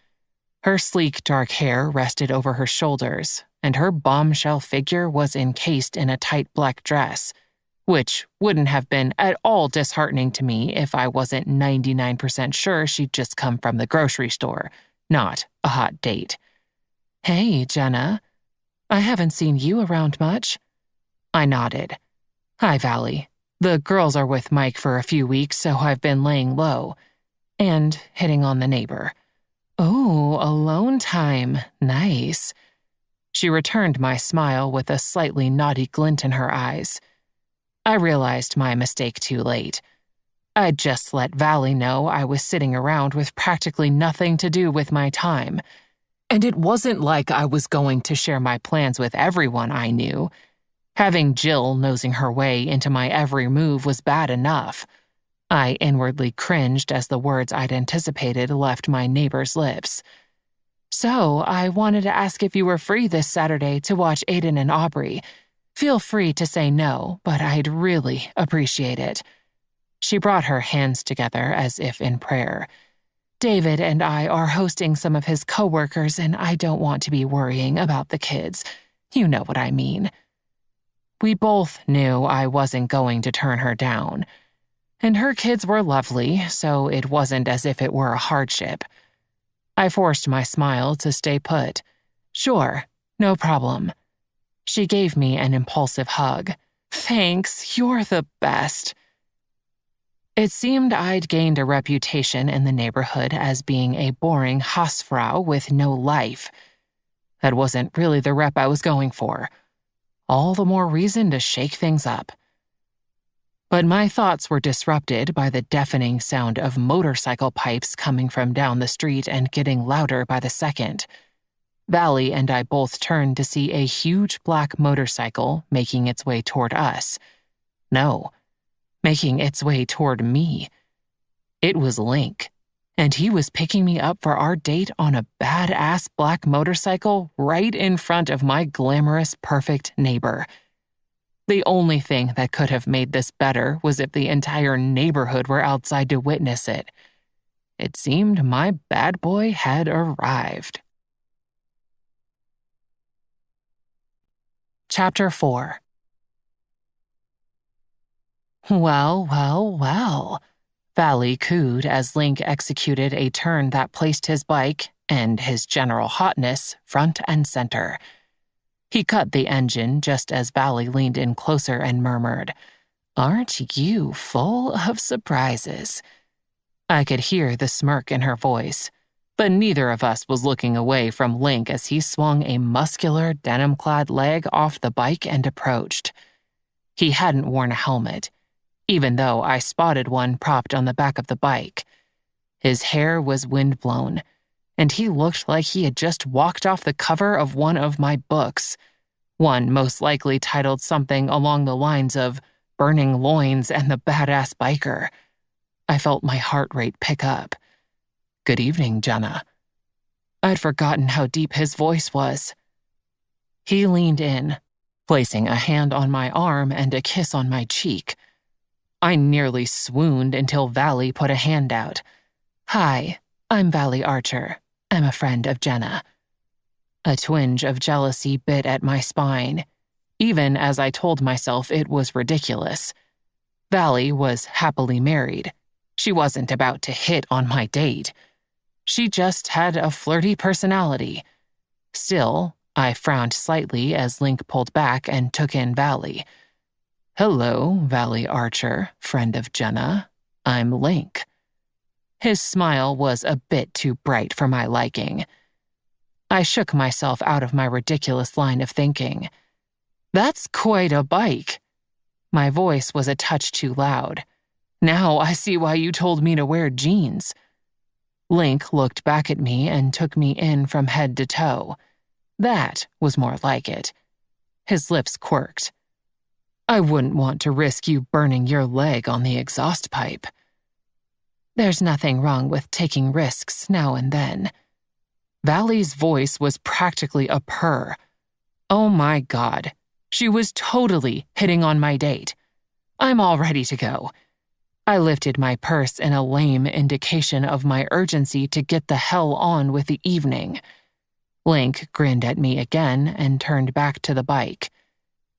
Her sleek dark hair rested over her shoulders, and her bombshell figure was encased in a tight black dress, which wouldn't have been at all disheartening to me if I wasn't 99% sure she'd just come from the grocery store, not a hot date. "Hey, Jenna. I haven't seen you around much." I nodded. "Hi, Valley. The girls are with Mike for a few weeks, so I've been laying low." And hitting on the neighbor. "Oh, alone time. Nice." She returned my smile with a slightly naughty glint in her eyes. I realized my mistake too late. I'd just let Valley know I was sitting around with practically nothing to do with my time. And it wasn't like I was going to share my plans with everyone I knew. Having Jill nosing her way into my every move was bad enough. I inwardly cringed as the words I'd anticipated left my neighbor's lips. "So, I wanted to ask if you were free this Saturday to watch Aiden and Aubrey. Feel free to say no, but I'd really appreciate it." She brought her hands together as if in prayer. "David and I are hosting some of his coworkers, and I don't want to be worrying about the kids. You know what I mean." We both knew I wasn't going to turn her down. And her kids were lovely, so it wasn't as if it were a hardship. I forced my smile to stay put. "Sure, no problem." She gave me an impulsive hug. "Thanks, you're the best." It seemed I'd gained a reputation in the neighborhood as being a boring Hausfrau with no life. That wasn't really the rep I was going for. All the more reason to shake things up. But my thoughts were disrupted by the deafening sound of motorcycle pipes coming from down the street and getting louder by the second. Valley and I both turned to see a huge black motorcycle making its way toward us. No, making its way toward me. It was Link, and he was picking me up for our date on a badass black motorcycle right in front of my glamorous, perfect neighbor. The only thing that could have made this better was if the entire neighborhood were outside to witness it. It seemed my bad boy had arrived. Chapter 4. Well, well, well, Valley cooed as Link executed a turn that placed his bike, and his general hotness, front and center. He cut the engine just as Valley leaned in closer and murmured, "Aren't you full of surprises?" I could hear the smirk in her voice, but neither of us was looking away from Link as he swung a muscular, denim-clad leg off the bike and approached. He hadn't worn a helmet, even though I spotted one propped on the back of the bike. His hair was windblown, and he looked like he had just walked off the cover of one of my books, one most likely titled something along the lines of Burning Loins and the Badass Biker. I felt my heart rate pick up. "Good evening, Jenna." I'd forgotten how deep his voice was. He leaned in, placing a hand on my arm and a kiss on my cheek. I nearly swooned until Valley put a hand out. "Hi, I'm Valley Archer. I'm a friend of Jenna." A twinge of jealousy bit at my spine, even as I told myself it was ridiculous. Valley was happily married. She wasn't about to hit on my date. She just had a flirty personality. Still, I frowned slightly as Link pulled back and took in Valley. "Hello, Valley Archer, friend of Jenna. I'm Link." His smile was a bit too bright for my liking. I shook myself out of my ridiculous line of thinking. "That's quite a bike." My voice was a touch too loud. "Now I see why you told me to wear jeans." Link looked back at me and took me in from head to toe. That was more like it. His lips quirked. "I wouldn't want to risk you burning your leg on the exhaust pipe." "There's nothing wrong with taking risks now and then." Valley's voice was practically a purr. Oh my God, she was totally hitting on my date. I'm all ready to go. I lifted my purse in a lame indication of my urgency to get the hell on with the evening. Link grinned at me again and turned back to the bike.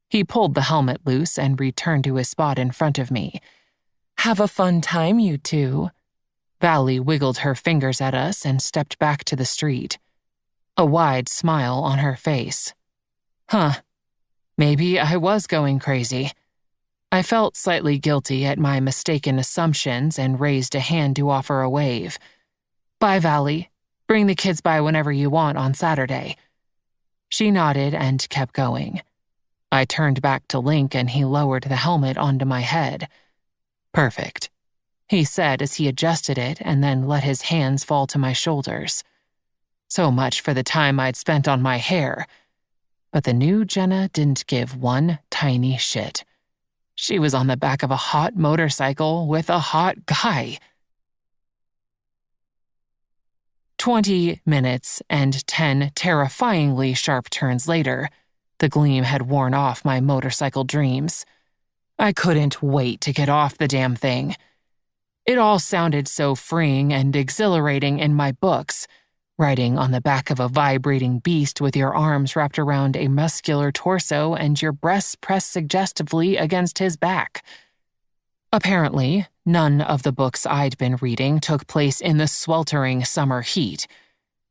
He pulled the helmet loose and returned to his spot in front of me. "Have a fun time, you two." Valley wiggled her fingers at us and stepped back to the street. A wide smile on her face. Huh, maybe I was going crazy. I felt slightly guilty at my mistaken assumptions and raised a hand to offer a wave. "Bye, Valley. Bring the kids by whenever you want on Saturday." She nodded and kept going. I turned back to Link and he lowered the helmet onto my head. "Perfect," he said as he adjusted it and then let his hands fall to my shoulders. So much for the time I'd spent on my hair. But the new Jenna didn't give one tiny shit. She was on the back of a hot motorcycle with a hot guy. 20 minutes and 10 terrifyingly sharp turns later, the gleam had worn off my motorcycle dreams. I couldn't wait to get off the damn thing. It all sounded so freeing and exhilarating in my books, riding on the back of a vibrating beast with your arms wrapped around a muscular torso and your breasts pressed suggestively against his back. Apparently, none of the books I'd been reading took place in the sweltering summer heat,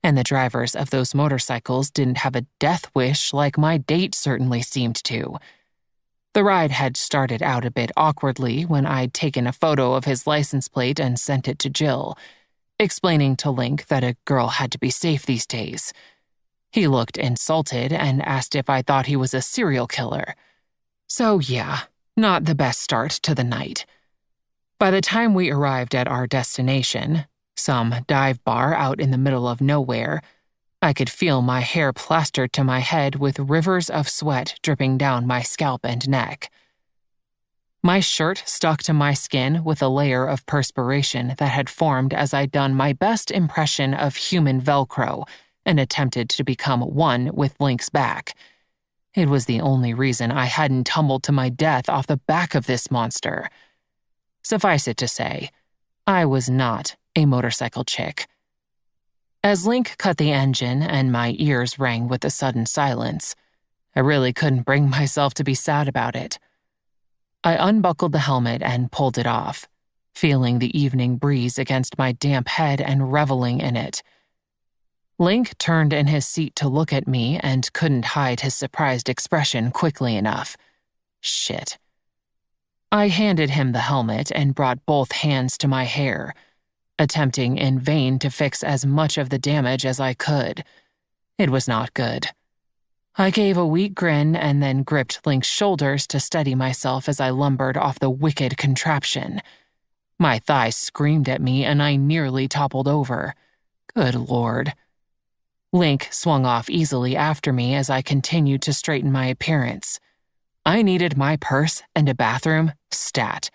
and the drivers of those motorcycles didn't have a death wish like my date certainly seemed to. The ride had started out a bit awkwardly when I'd taken a photo of his license plate and sent it to Jill, explaining to Link that a girl had to be safe these days. He looked insulted and asked if I thought he was a serial killer. So yeah, not the best start to the night. By the time we arrived at our destination, some dive bar out in the middle of nowhere, I could feel my hair plastered to my head with rivers of sweat dripping down my scalp and neck. My shirt stuck to my skin with a layer of perspiration that had formed as I'd done my best impression of human Velcro and attempted to become one with Link's back. It was the only reason I hadn't tumbled to my death off the back of this monster. Suffice it to say, I was not a motorcycle chick. As Link cut the engine and my ears rang with a sudden silence, I really couldn't bring myself to be sad about it. I unbuckled the helmet and pulled it off, feeling the evening breeze against my damp head and reveling in it. Link turned in his seat to look at me and couldn't hide his surprised expression quickly enough. Shit. I handed him the helmet and brought both hands to my hair, attempting in vain to fix as much of the damage as I could. It was not good. I gave a weak grin and then gripped Link's shoulders to steady myself as I lumbered off the wicked contraption. My thighs screamed at me and I nearly toppled over. Good Lord. Link swung off easily after me as I continued to straighten my appearance. I needed my purse and a bathroom, stat.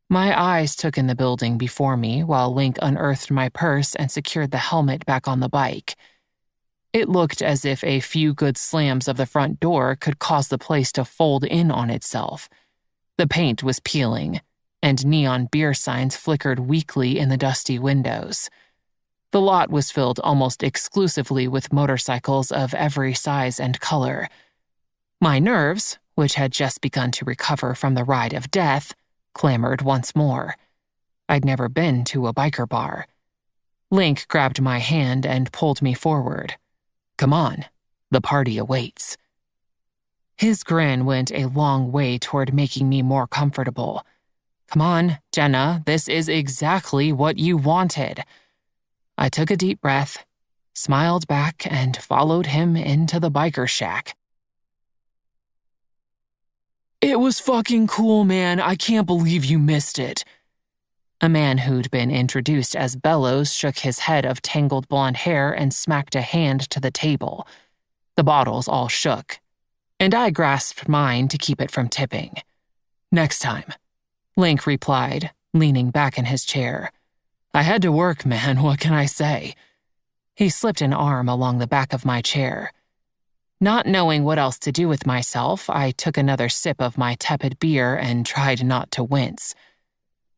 My eyes took in the building before me while Link unearthed my purse and secured the helmet back on the bike. It looked as if a few good slams of the front door could cause the place to fold in on itself. The paint was peeling, and neon beer signs flickered weakly in the dusty windows. The lot was filled almost exclusively with motorcycles of every size and color. My nerves, which had just begun to recover from the ride of death, clamored once more. I'd never been to a biker bar. Link grabbed my hand and pulled me forward. Come on, the party awaits. His grin went a long way toward making me more comfortable. Come on, Jenna, this is exactly what you wanted. I took a deep breath, smiled back, and followed him into the biker shack. It was fucking cool, man. I can't believe you missed it. A man who'd been introduced as Bellows shook his head of tangled blonde hair and smacked a hand to the table. The bottles all shook, and I grasped mine to keep it from tipping. Next time, Link replied, leaning back in his chair. I had to work, man, what can I say? He slipped an arm along the back of my chair. Not knowing what else to do with myself, I took another sip of my tepid beer and tried not to wince.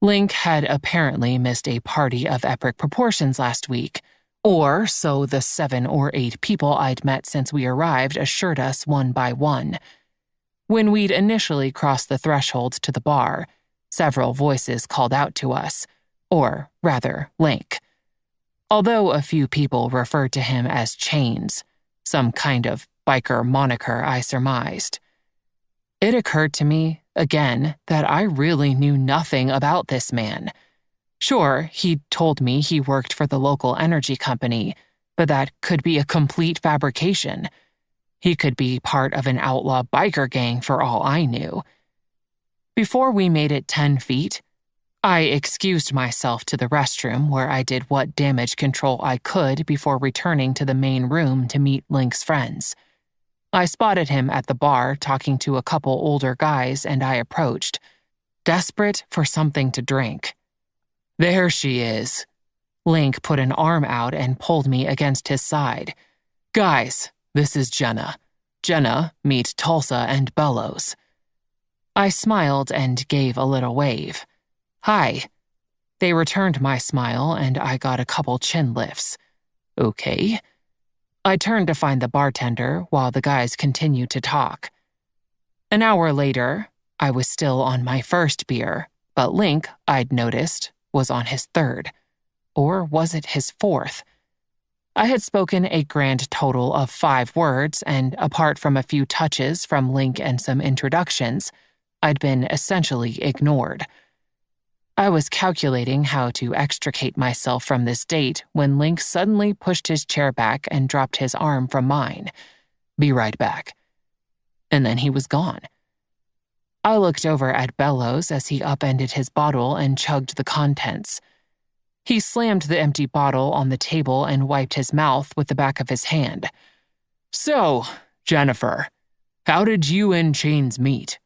Link had apparently missed a party of epic proportions last week, or so the 7 or 8 people I'd met since we arrived assured us one by one. When we'd initially crossed the threshold to the bar, several voices called out to us, or rather, Link. Although a few people referred to him as Chains, some kind of biker moniker I surmised. It occurred to me, again, that I really knew nothing about this man. Sure, he'd told me he worked for the local energy company, but that could be a complete fabrication. He could be part of an outlaw biker gang for all I knew. Before we made it 10 feet, I excused myself to the restroom where I did what damage control I could before returning to the main room to meet Link's friends. I spotted him at the bar talking to a couple older guys and I approached, desperate for something to drink. There she is. Link put an arm out and pulled me against his side. Guys, this is Jenna. Jenna, meet Tulsa and Bellows. I smiled and gave a little wave. Hi. They returned my smile and I got a couple chin lifts. Okay. I turned to find the bartender while the guys continued to talk. An hour later, I was still on my first beer, but Link, I'd noticed, was on his third. Or was it his fourth? I had spoken a grand total of 5 words, and apart from a few touches from Link and some introductions, I'd been essentially ignored. I was calculating how to extricate myself from this date when Link suddenly pushed his chair back and dropped his arm from mine. Be right back. And then he was gone. I looked over at Bellows as he upended his bottle and chugged the contents. He slammed the empty bottle on the table and wiped his mouth with the back of his hand. So, Jennifer, how did you and Chains meet?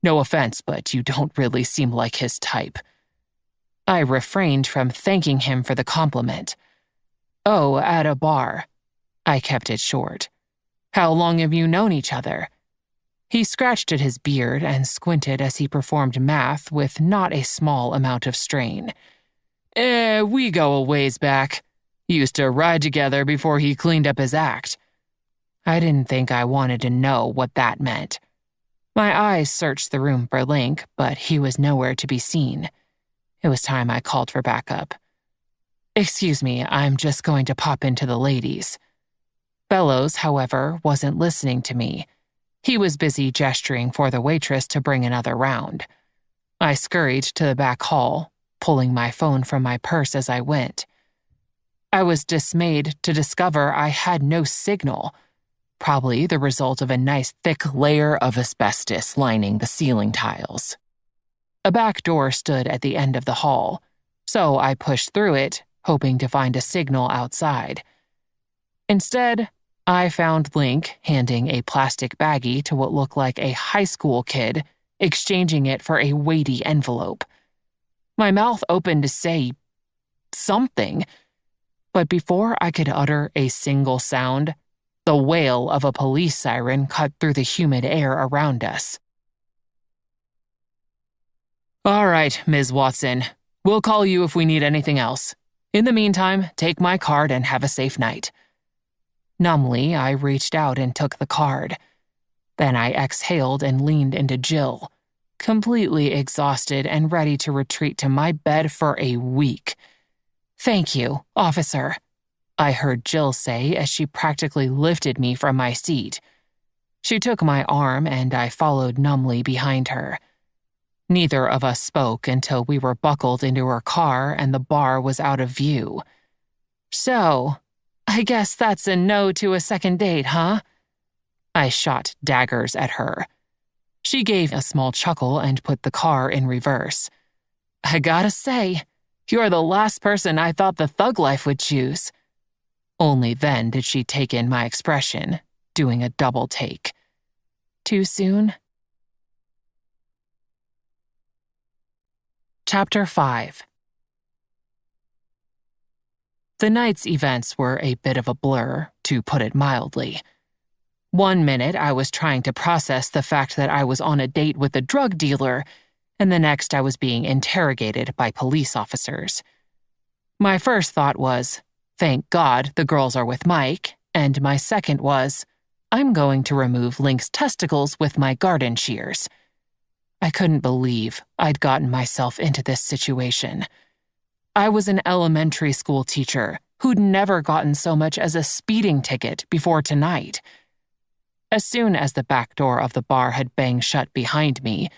No offense, but you don't really seem like his type. I refrained from thanking him for the compliment. Oh, at a bar. I kept it short. How long have you known each other? He scratched at his beard and squinted as he performed math with not a small amount of strain. We go a ways back. Used to ride together before he cleaned up his act. I didn't think I wanted to know what that meant. My eyes searched the room for Link, but he was nowhere to be seen. It was time I called for backup. Excuse me, I'm just going to pop into the ladies. Bellows, however, wasn't listening to me. He was busy gesturing for the waitress to bring another round. I scurried to the back hall, pulling my phone from my purse as I went. I was dismayed to discover I had no signal, probably the result of a nice thick layer of asbestos lining the ceiling tiles. A back door stood at the end of the hall, so I pushed through it, hoping to find a signal outside. Instead, I found Link handing a plastic baggie to what looked like a high school kid, exchanging it for a weighty envelope. My mouth opened to say something, but before I could utter a single sound, the wail of a police siren cut through the humid air around us. All right, Ms. Watson. We'll call you if we need anything else. In the meantime, take my card and have a safe night. Numbly, I reached out and took the card. Then I exhaled and leaned into Jill, completely exhausted and ready to retreat to my bed for a week. Thank you, officer, I heard Jill say as she practically lifted me from my seat. She took my arm and I followed numbly behind her. Neither of us spoke until we were buckled into her car and the bar was out of view. So, I guess that's a no to a second date, huh? I shot daggers at her. She gave a small chuckle and put the car in reverse. I gotta say, you're the last person I thought the thug life would choose. Only then did she take in my expression, doing a double take. Too soon? Chapter 5. The night's events were a bit of a blur, to put it mildly. One minute I was trying to process the fact that I was on a date with a drug dealer, and the next I was being interrogated by police officers. My first thought was, thank God the girls are with Mike, and my second was, I'm going to remove Link's testicles with my garden shears. I couldn't believe I'd gotten myself into this situation. I was an elementary school teacher who'd never gotten so much as a speeding ticket before tonight. As soon as the back door of the bar had banged shut behind me,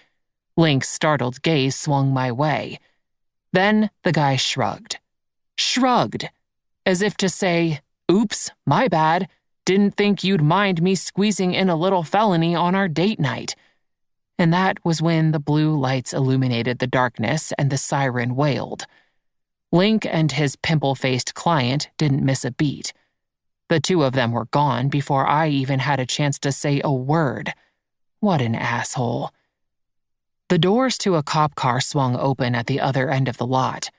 Link's startled gaze swung my way. Then the guy shrugged. Shrugged, as if to say, oops, my bad, didn't think you'd mind me squeezing in a little felony on our date night. And that was when the blue lights illuminated the darkness and the siren wailed. Link and his pimple-faced client didn't miss a beat. The two of them were gone before I even had a chance to say a word. What an asshole. The doors to a cop car swung open at the other end of the lot.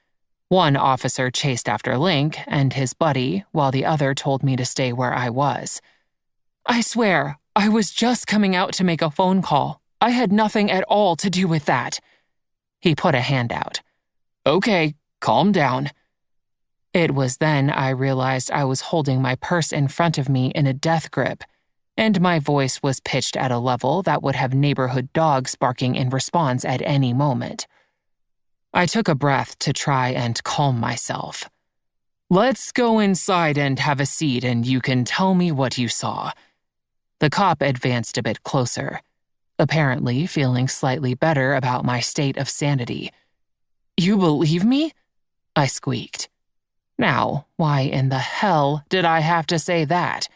One officer chased after Link and his buddy, while the other told me to stay where I was. I swear, I was just coming out to make a phone call. I had nothing at all to do with that. He put a hand out. Okay, calm down. It was then I realized I was holding my purse in front of me in a death grip, and my voice was pitched at a level that would have neighborhood dogs barking in response at any moment. I took a breath to try and calm myself. Let's go inside and have a seat and you can tell me what you saw. The cop advanced a bit closer, apparently feeling slightly better about my state of sanity. You believe me? I squeaked. Now, why in the hell did I have to say that?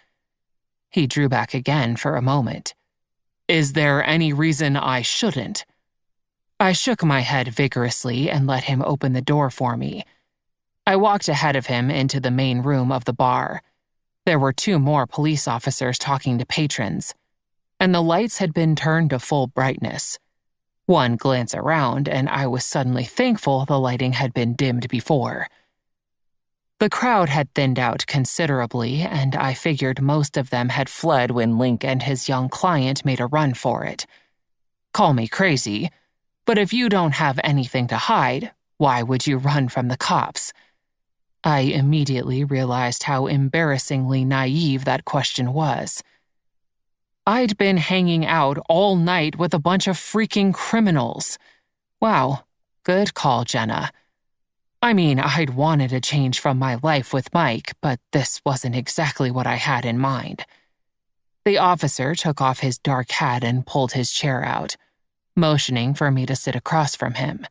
He drew back again for a moment. Is there any reason I shouldn't? I shook my head vigorously and let him open the door for me. I walked ahead of him into the main room of the bar. There were 2 more police officers talking to patrons, and the lights had been turned to full brightness. One glance around, and I was suddenly thankful the lighting had been dimmed before. The crowd had thinned out considerably, and I figured most of them had fled when Link and his young client made a run for it. Call me crazy, but if you don't have anything to hide, why would you run from the cops? I immediately realized how embarrassingly naive that question was. I'd been hanging out all night with a bunch of freaking criminals. Wow, good call, Jenna. I mean, I'd wanted a change from my life with Mike, but this wasn't exactly what I had in mind. The officer took off his dark hat and pulled his chair out, motioning for me to sit across from him.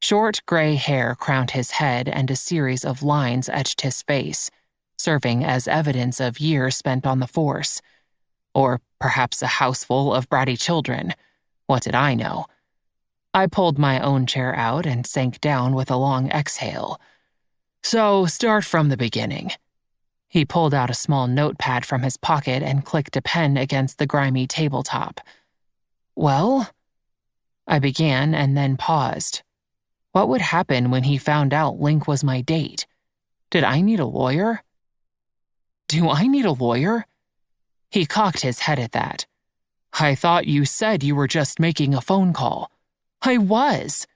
Short gray hair crowned his head and a series of lines etched his face, serving as evidence of years spent on the force. Or perhaps a house full of bratty children. What did I know? I pulled my own chair out and sank down with a long exhale. So, start from the beginning. He pulled out a small notepad from his pocket and clicked a pen against the grimy tabletop. Well? I began and then paused. What would happen when he found out Link was my date? Did I need a lawyer? Do I need a lawyer? He cocked his head at that. I thought you said you were just making a phone call. I was.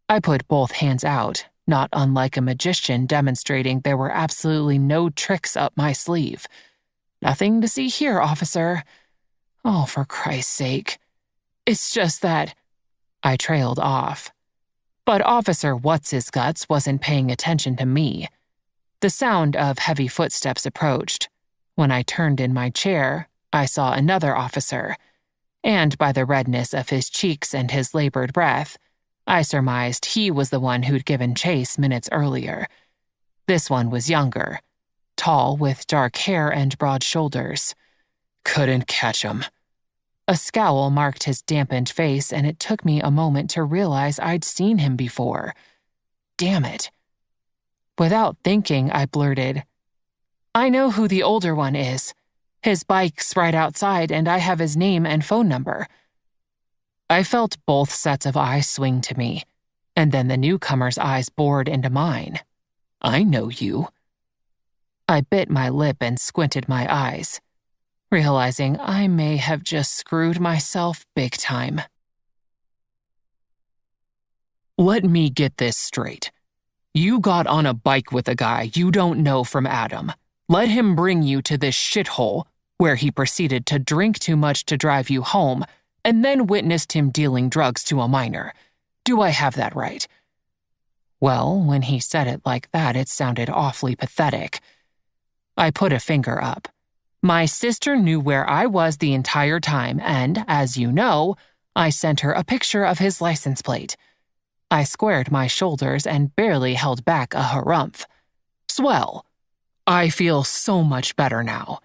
I put both hands out, not unlike a magician demonstrating there were absolutely no tricks up my sleeve. Nothing to see here, officer. Oh, for Christ's sake. It's just that... I trailed off. But Officer What's-His-Guts wasn't paying attention to me. The sound of heavy footsteps approached. When I turned in my chair, I saw another officer, and by the redness of his cheeks and his labored breath, I surmised he was the one who'd given chase minutes earlier. This one was younger, tall with dark hair and broad shoulders. Couldn't catch him. A scowl marked his dampened face, and it took me a moment to realize I'd seen him before. Damn it. Without thinking, I blurted, I know who the older one is. His bike's right outside, and I have his name and phone number. I felt both sets of eyes swing to me, and then the newcomer's eyes bored into mine. I know you. I bit my lip and squinted my eyes, realizing I may have just screwed myself big time. Let me get this straight. You got on a bike with a guy you don't know from Adam. Let him bring you to this shithole, where he proceeded to drink too much to drive you home, and then witnessed him dealing drugs to a minor. Do I have that right? Well, when he said it like that, it sounded awfully pathetic. I put a finger up. My sister knew where I was the entire time, and, as you know, I sent her a picture of his license plate. I squared my shoulders and barely held back a harumph. Swell. I feel so much better now.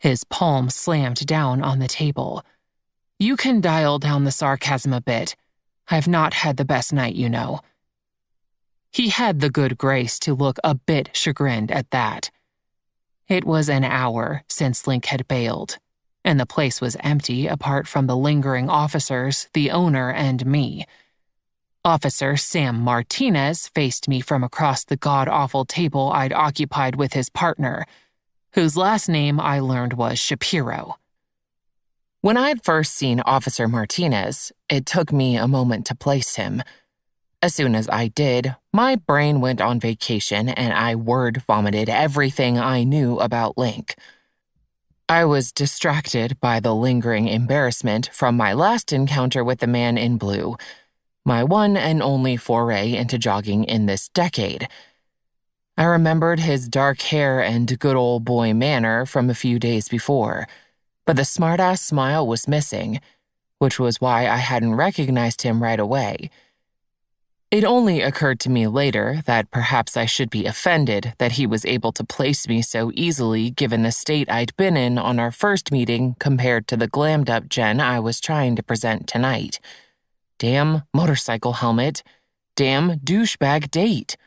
His palm slammed down on the table. You can dial down the sarcasm a bit. I've not had the best night, you know. He had the good grace to look a bit chagrined at that. It was an hour since Link had bailed, and the place was empty apart from the lingering officers, the owner, and me. Officer Sam Martinez faced me from across the god-awful table I'd occupied with his partner, whose last name I learned was Shapiro. When I'd first seen Officer Martinez, it took me a moment to place him. As soon as I did, my brain went on vacation and I word-vomited everything I knew about Link. I was distracted by the lingering embarrassment from my last encounter with the man in blue, my one and only foray into jogging in this decade. I remembered his dark hair and good old boy manner from a few days before, but the smart-ass smile was missing, which was why I hadn't recognized him right away. It only occurred to me later that perhaps I should be offended that he was able to place me so easily given the state I'd been in on our first meeting compared to the glammed-up Jen I was trying to present tonight. Damn motorcycle helmet. Damn douchebag date.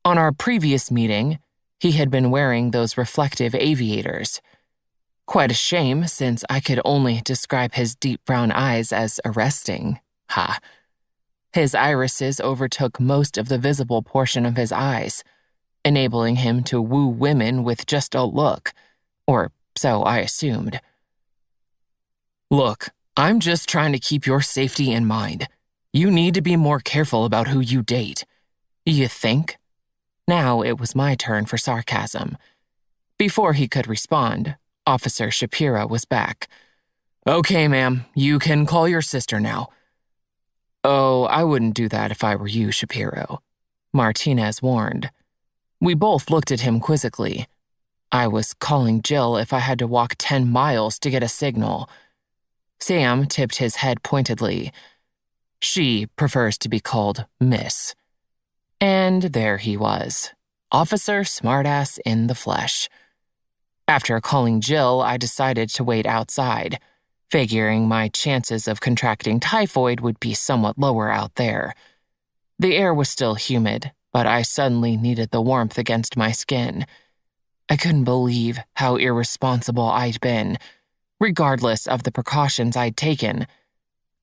On our previous meeting, he had been wearing those reflective aviators. Quite a shame, since I could only describe his deep brown eyes as arresting. Ha. His irises overtook most of the visible portion of his eyes, enabling him to woo women with just a look, or so I assumed. Look, I'm just trying to keep your safety in mind. You need to be more careful about who you date. You think? Now it was my turn for sarcasm. Before he could respond, Officer Shapiro was back. Okay, ma'am, you can call your sister now. Oh, I wouldn't do that if I were you, Shapiro, Martinez warned. We both looked at him quizzically. I was calling Jill if I had to walk 10 miles to get a signal. Sam tipped his head pointedly. She prefers to be called Miss. And there he was, Officer Smartass in the flesh. After calling Jill, I decided to wait outside, figuring my chances of contracting typhoid would be somewhat lower out there. The air was still humid, but I suddenly needed the warmth against my skin. I couldn't believe how irresponsible I'd been, regardless of the precautions I'd taken.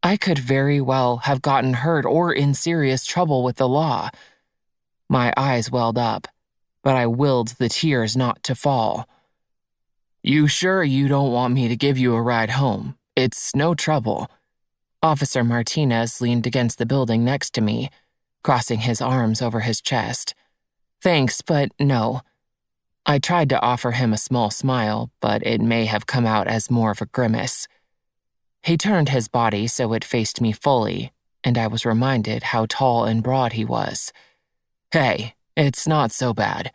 I could very well have gotten hurt or in serious trouble with the law. My eyes welled up, but I willed the tears not to fall. You sure you don't want me to give you a ride home? It's no trouble. Officer Martinez leaned against the building next to me, crossing his arms over his chest. Thanks, but no. I tried to offer him a small smile, but it may have come out as more of a grimace. He turned his body so it faced me fully, and I was reminded how tall and broad he was. Hey, it's not so bad.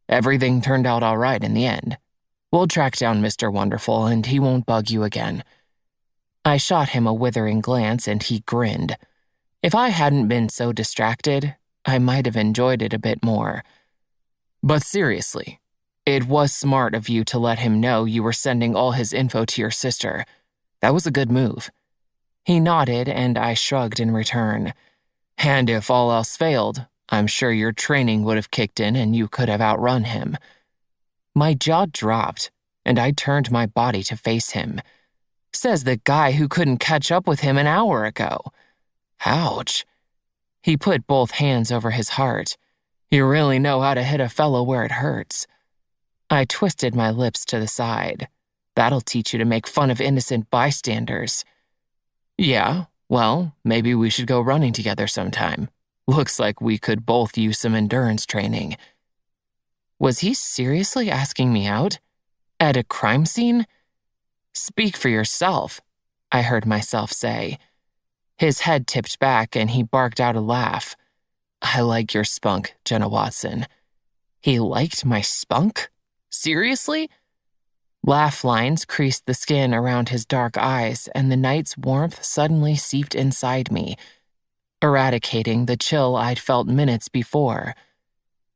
Everything turned out all right in the end. We'll track down Mr. Wonderful, and he won't bug you again. I shot him a withering glance, and he grinned. If I hadn't been so distracted, I might have enjoyed it a bit more. But seriously, it was smart of you to let him know you were sending all his info to your sister. That was a good move. He nodded, and I shrugged in return. And if all else failed, I'm sure your training would have kicked in and you could have outrun him. My jaw dropped, and I turned my body to face him. Says the guy who couldn't catch up with him an hour ago. Ouch. He put both hands over his heart. You really know how to hit a fellow where it hurts. I twisted my lips to the side. That'll teach you to make fun of innocent bystanders. Yeah, well, maybe we should go running together sometime. Looks like we could both use some endurance training. Was he seriously asking me out? At a crime scene? Speak for yourself, I heard myself say. His head tipped back and he barked out a laugh. I like your spunk, Jenna Watson. He liked my spunk? Seriously? Laugh lines creased the skin around his dark eyes, and the night's warmth suddenly seeped inside me, eradicating the chill I'd felt minutes before.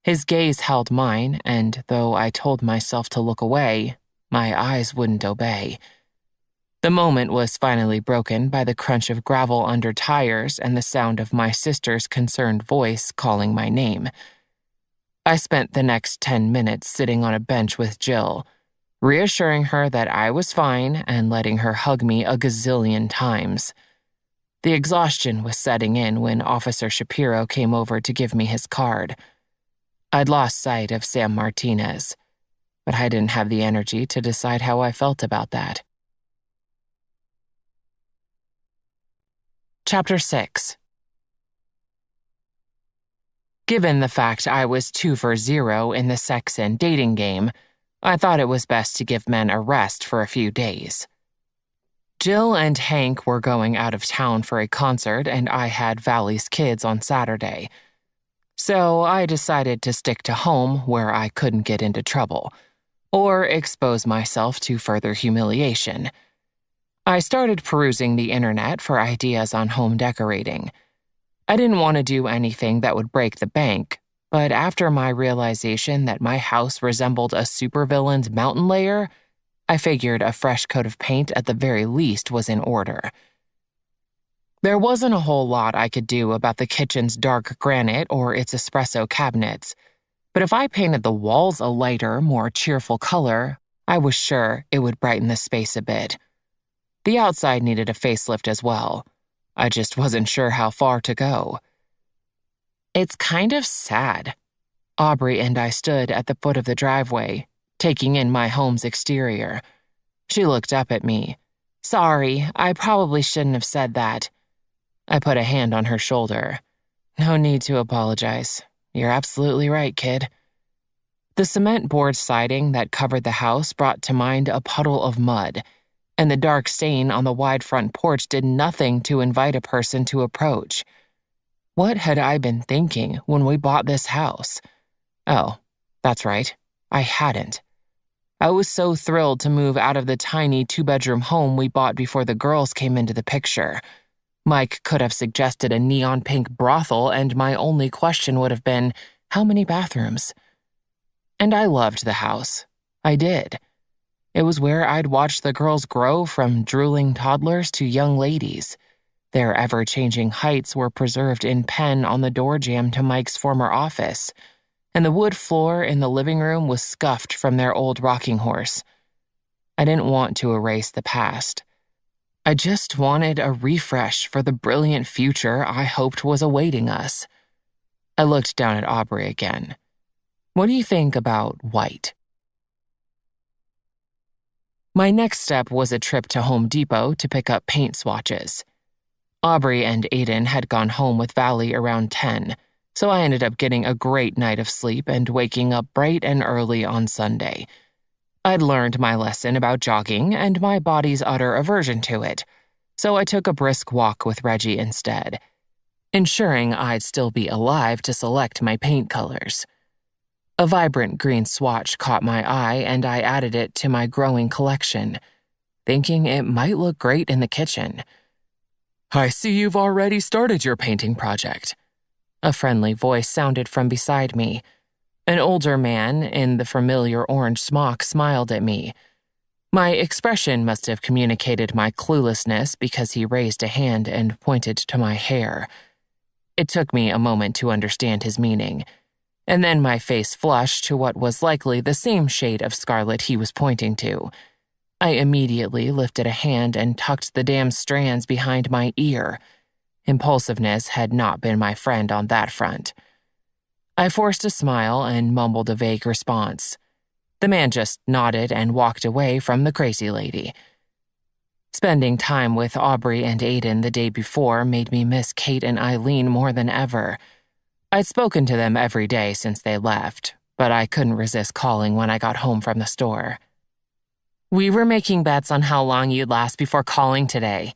His gaze held mine, and though I told myself to look away, my eyes wouldn't obey. The moment was finally broken by the crunch of gravel under tires and the sound of my sister's concerned voice calling my name. I spent the next 10 minutes sitting on a bench with Jill, reassuring her that I was fine and letting her hug me a gazillion times. The exhaustion was setting in when Officer Shapiro came over to give me his card. I'd lost sight of Sam Martinez, but I didn't have the energy to decide how I felt about that. Chapter 6. Given the fact I was 2 for 0 in the sex and dating game, I thought it was best to give men a rest for a few days. Jill and Hank were going out of town for a concert, and I had Valley's kids on Saturday. So I decided to stick to home where I couldn't get into trouble, or expose myself to further humiliation. I started perusing the internet for ideas on home decorating. I didn't want to do anything that would break the bank, but after my realization that my house resembled a supervillain's mountain lair, I figured a fresh coat of paint at the very least was in order. There wasn't a whole lot I could do about the kitchen's dark granite or its espresso cabinets, but if I painted the walls a lighter, more cheerful color, I was sure it would brighten the space a bit. The outside needed a facelift as well. I just wasn't sure how far to go. It's kind of sad. Aubrey and I stood at the foot of the driveway, taking in my home's exterior. She looked up at me. Sorry, I probably shouldn't have said that. I put a hand on her shoulder. No need to apologize. You're absolutely right, kid. The cement board siding that covered the house brought to mind a puddle of mud, and the dark stain on the wide front porch did nothing to invite a person to approach. What had I been thinking when we bought this house? Oh, that's right. I hadn't. I was so thrilled to move out of the tiny two-bedroom home we bought before the girls came into the picture. Mike could have suggested a neon pink brothel, and my only question would have been, how many bathrooms? And I loved the house. I did. It was where I'd watched the girls grow from drooling toddlers to young ladies. Their ever-changing heights were preserved in pen on the door jamb to Mike's former office, and the wood floor in the living room was scuffed from their old rocking horse. I didn't want to erase the past. I just wanted a refresh for the brilliant future I hoped was awaiting us. I looked down at Aubrey again. What do you think about white? My next step was a trip to Home Depot to pick up paint swatches. Aubrey and Aiden had gone home with Valley around 10, so I ended up getting a great night of sleep and waking up bright and early on Sunday. I'd learned my lesson about jogging and my body's utter aversion to it, so I took a brisk walk with Reggie instead, ensuring I'd still be alive to select my paint colors. A vibrant green swatch caught my eye and I added it to my growing collection, thinking it might look great in the kitchen. I see you've already started your painting project. A friendly voice sounded from beside me. An older man in the familiar orange smock smiled at me. My expression must have communicated my cluelessness because he raised a hand and pointed to my hair. It took me a moment to understand his meaning, and then my face flushed to what was likely the same shade of scarlet he was pointing to. I immediately lifted a hand and tucked the damn strands behind my ear. Impulsiveness had not been my friend on that front. I forced a smile and mumbled a vague response. The man just nodded and walked away from the crazy lady. Spending time with Aubrey and Aiden the day before made me miss Kate and Eileen more than ever. I'd spoken to them every day since they left, but I couldn't resist calling when I got home from the store. We were making bets on how long you'd last before calling today,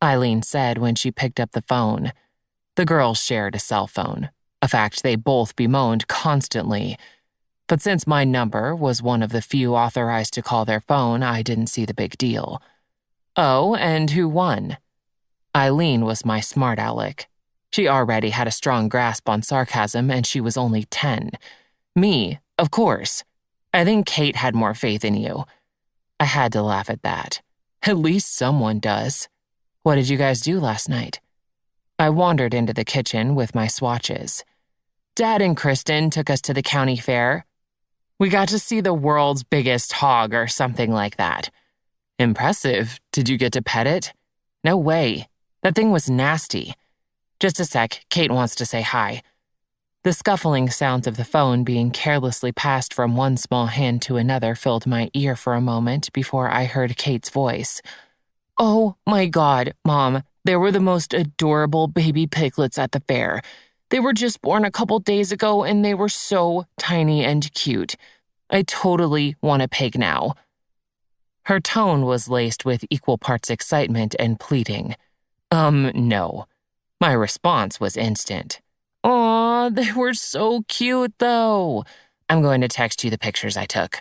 Eileen said when she picked up the phone. The girls shared a cell phone, a fact they both bemoaned constantly. But since my number was one of the few authorized to call their phone, I didn't see the big deal. Oh, and who won? Eileen was my smart aleck. She already had a strong grasp on sarcasm, and she was only 10. Me, of course. I think Kate had more faith in you. I had to laugh at that. At least someone does. What did you guys do last night? I wandered into the kitchen with my swatches. Dad and Kristen took us to the county fair. We got to see the world's biggest hog or something like that. Impressive. Did you get to pet it? No way. That thing was nasty. Just a sec, Kate wants to say hi. The scuffling sounds of the phone being carelessly passed from one small hand to another filled my ear for a moment before I heard Kate's voice. Oh my God, Mom, there were the most adorable baby piglets at the fair. They were just born a couple days ago and they were so tiny and cute. I totally want a pig now. Her tone was laced with equal parts excitement and pleading. No. My response was instant. Aw, they were so cute, though. I'm going to text you the pictures I took.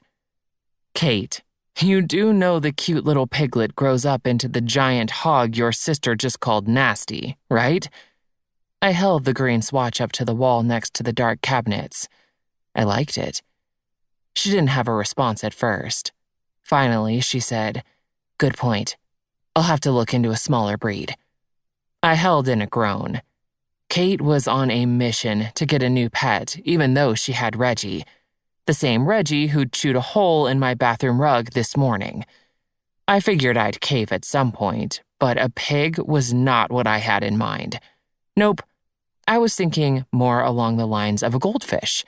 Kate, you do know the cute little piglet grows up into the giant hog your sister just called nasty, right? I held the green swatch up to the wall next to the dark cabinets. I liked it. She didn't have a response at first. Finally, she said, Good point. I'll have to look into a smaller breed. I held in a groan. Kate was on a mission to get a new pet, even though she had Reggie. The same Reggie who'd chewed a hole in my bathroom rug this morning. I figured I'd cave at some point, but a pig was not what I had in mind. Nope, I was thinking more along the lines of a goldfish.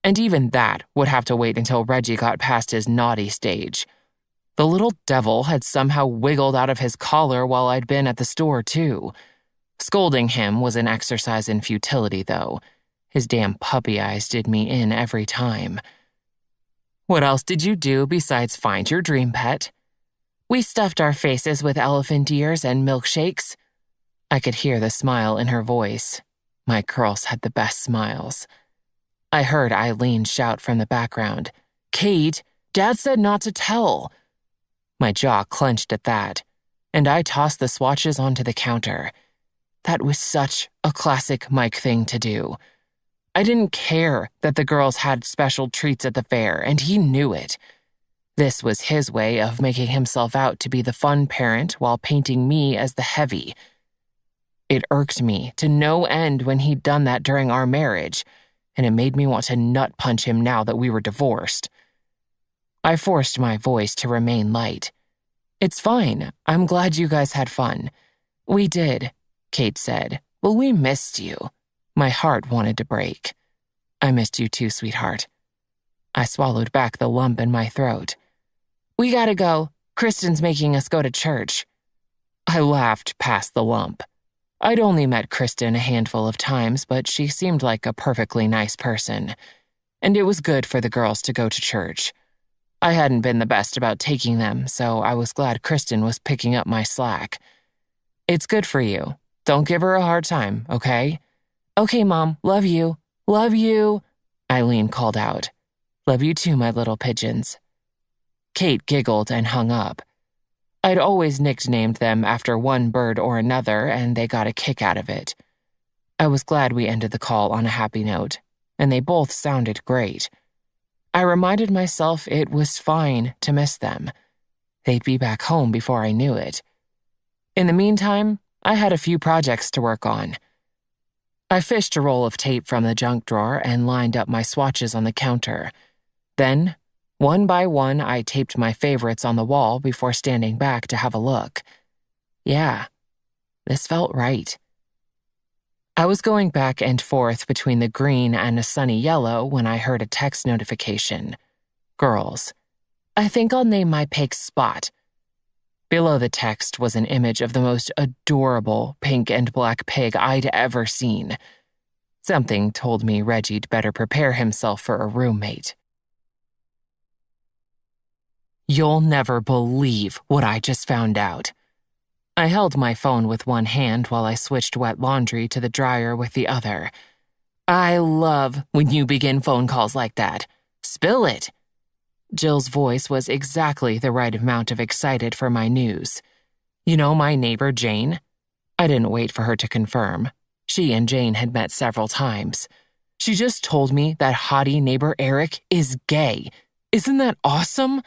And even that would have to wait until Reggie got past his naughty stage. The little devil had somehow wiggled out of his collar while I'd been at the store, too. Scolding him was an exercise in futility, though. His damn puppy eyes did me in every time. What else did you do besides find your dream pet? We stuffed our faces with elephant ears and milkshakes. I could hear the smile in her voice. My girls had the best smiles. I heard Eileen shout from the background, "Kate, Dad said not to tell." My jaw clenched at that, and I tossed the swatches onto the counter. That was such a classic Mike thing to do. I didn't care that the girls had special treats at the fair, and he knew it. This was his way of making himself out to be the fun parent while painting me as the heavy. It irked me to no end when he'd done that during our marriage, and it made me want to nut punch him now that we were divorced. I forced my voice to remain light. "It's fine. I'm glad you guys had fun." "We did," Kate said, "but we missed you." My heart wanted to break. "I missed you too, sweetheart." I swallowed back the lump in my throat. "We gotta go. Kristen's making us go to church." I laughed past the lump. I'd only met Kristen a handful of times, but she seemed like a perfectly nice person. And it was good for the girls to go to church. I hadn't been the best about taking them, so I was glad Kristen was picking up my slack. "It's good for you. Don't give her a hard time, okay?" "Okay, Mom. Love you. Love you," Eileen called out. "Love you too, my little pigeons." Kate giggled and hung up. I'd always nicknamed them after one bird or another, and they got a kick out of it. I was glad we ended the call on a happy note, and they both sounded great. I reminded myself it was fine to miss them. They'd be back home before I knew it. In the meantime, I had a few projects to work on. I fished a roll of tape from the junk drawer and lined up my swatches on the counter. Then, one by one, I taped my favorites on the wall before standing back to have a look. Yeah, this felt right. I was going back and forth between the green and a sunny yellow when I heard a text notification. "Girls, I think I'll name my pig Spot." Below the text was an image of the most adorable pink and black pig I'd ever seen. Something told me Reggie'd better prepare himself for a roommate. You'll never believe what I just found out. I held my phone with one hand while I switched wet laundry to the dryer with the other. I love when you begin phone calls like that. Spill it. Jill's voice was exactly the right amount of excited for my news. "You know my neighbor Jane?" I didn't wait for her to confirm. She and Jane had met several times. "She just told me that hottie neighbor Eric is gay. Isn't that awesome?"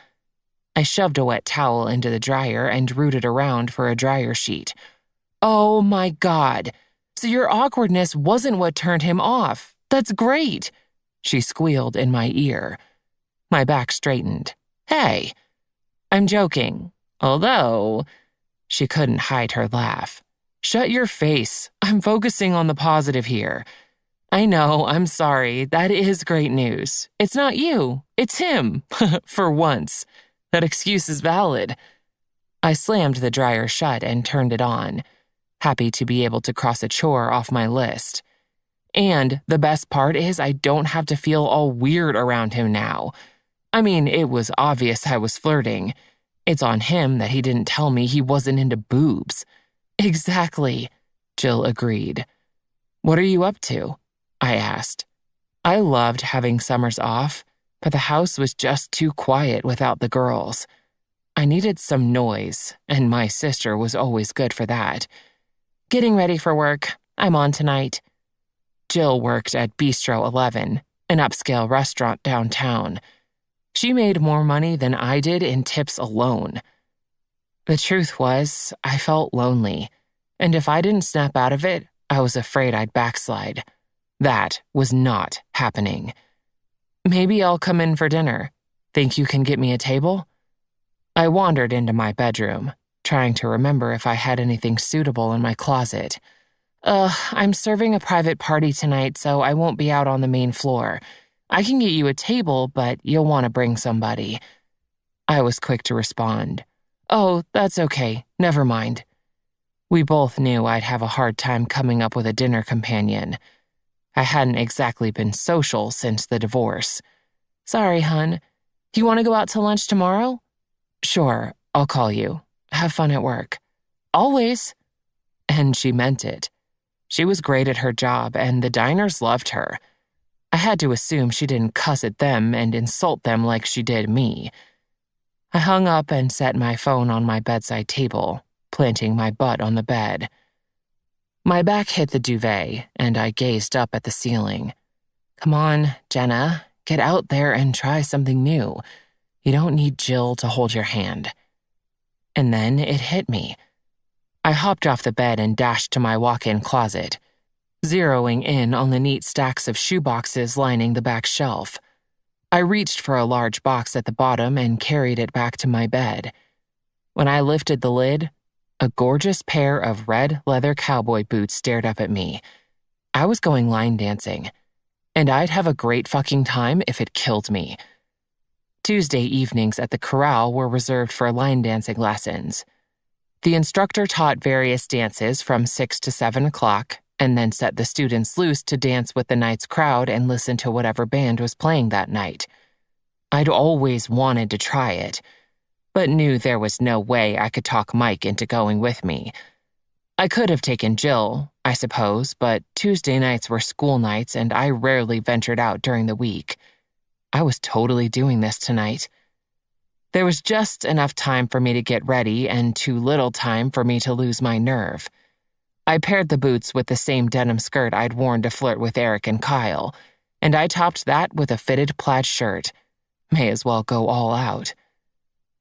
I shoved a wet towel into the dryer and rooted around for a dryer sheet. "Oh my God. So your awkwardness wasn't what turned him off. That's great," she squealed in my ear. My back straightened. "Hey, I'm joking. Although," she couldn't hide her laugh. "Shut your face. I'm focusing on the positive here. I know, I'm sorry. That is great news. It's not you. It's him. For once. That excuse is valid." I slammed the dryer shut and turned it on, happy to be able to cross a chore off my list. And the best part is I don't have to feel all weird around him now. I mean, it was obvious I was flirting. It's on him that he didn't tell me he wasn't into boobs. "Exactly," Jill agreed. "What are you up to?" I asked. I loved having summers off, but the house was just too quiet without the girls. I needed some noise, and my sister was always good for that. "Getting ready for work. I'm on tonight." Jill worked at Bistro 11, an upscale restaurant downtown. She made more money than I did in tips alone. The truth was, I felt lonely. and if I didn't snap out of it, I was afraid I'd backslide. That was not happening. Maybe I'll come in for dinner. Think you can get me a table? I wandered into my bedroom, trying to remember if I had anything suitable in my closet. I'm serving a private party tonight, so I won't be out on the main floor. I can get you a table, but you'll want to bring somebody. I was quick to respond. Oh, that's okay. Never mind. We both knew I'd have a hard time coming up with a dinner companion. I hadn't exactly been social since the divorce. Sorry, hun. You want to go out to lunch tomorrow? Sure, I'll call you. Have fun at work. Always. And she meant it. She was great at her job, and the diners loved her. I had to assume she didn't cuss at them and insult them like she did me. I hung up and set my phone on my bedside table, planting my butt on the bed. My back hit the duvet, and I gazed up at the ceiling. Come on, Jenna, get out there and try something new. You don't need Jill to hold your hand. And then it hit me. I hopped off the bed and dashed to my walk-in closet, zeroing in on the neat stacks of shoeboxes lining the back shelf. I reached for a large box at the bottom and carried it back to my bed. When I lifted the lid, a gorgeous pair of red leather cowboy boots stared up at me. I was going line dancing, and I'd have a great fucking time if it killed me. Tuesday evenings at the corral were reserved for line dancing lessons. The instructor taught various dances from 6 to 7 o'clock, and then set the students loose to dance with the night's crowd and listen to whatever band was playing that night. I'd always wanted to try it, but knew there was no way I could talk Mike into going with me. I could have taken Jill, I suppose, but Tuesday nights were school nights and I rarely ventured out during the week. I was totally doing this tonight. There was just enough time for me to get ready and too little time for me to lose my nerve. I paired the boots with the same denim skirt I'd worn to flirt with Eric and Kyle, and I topped that with a fitted plaid shirt. May as well go all out.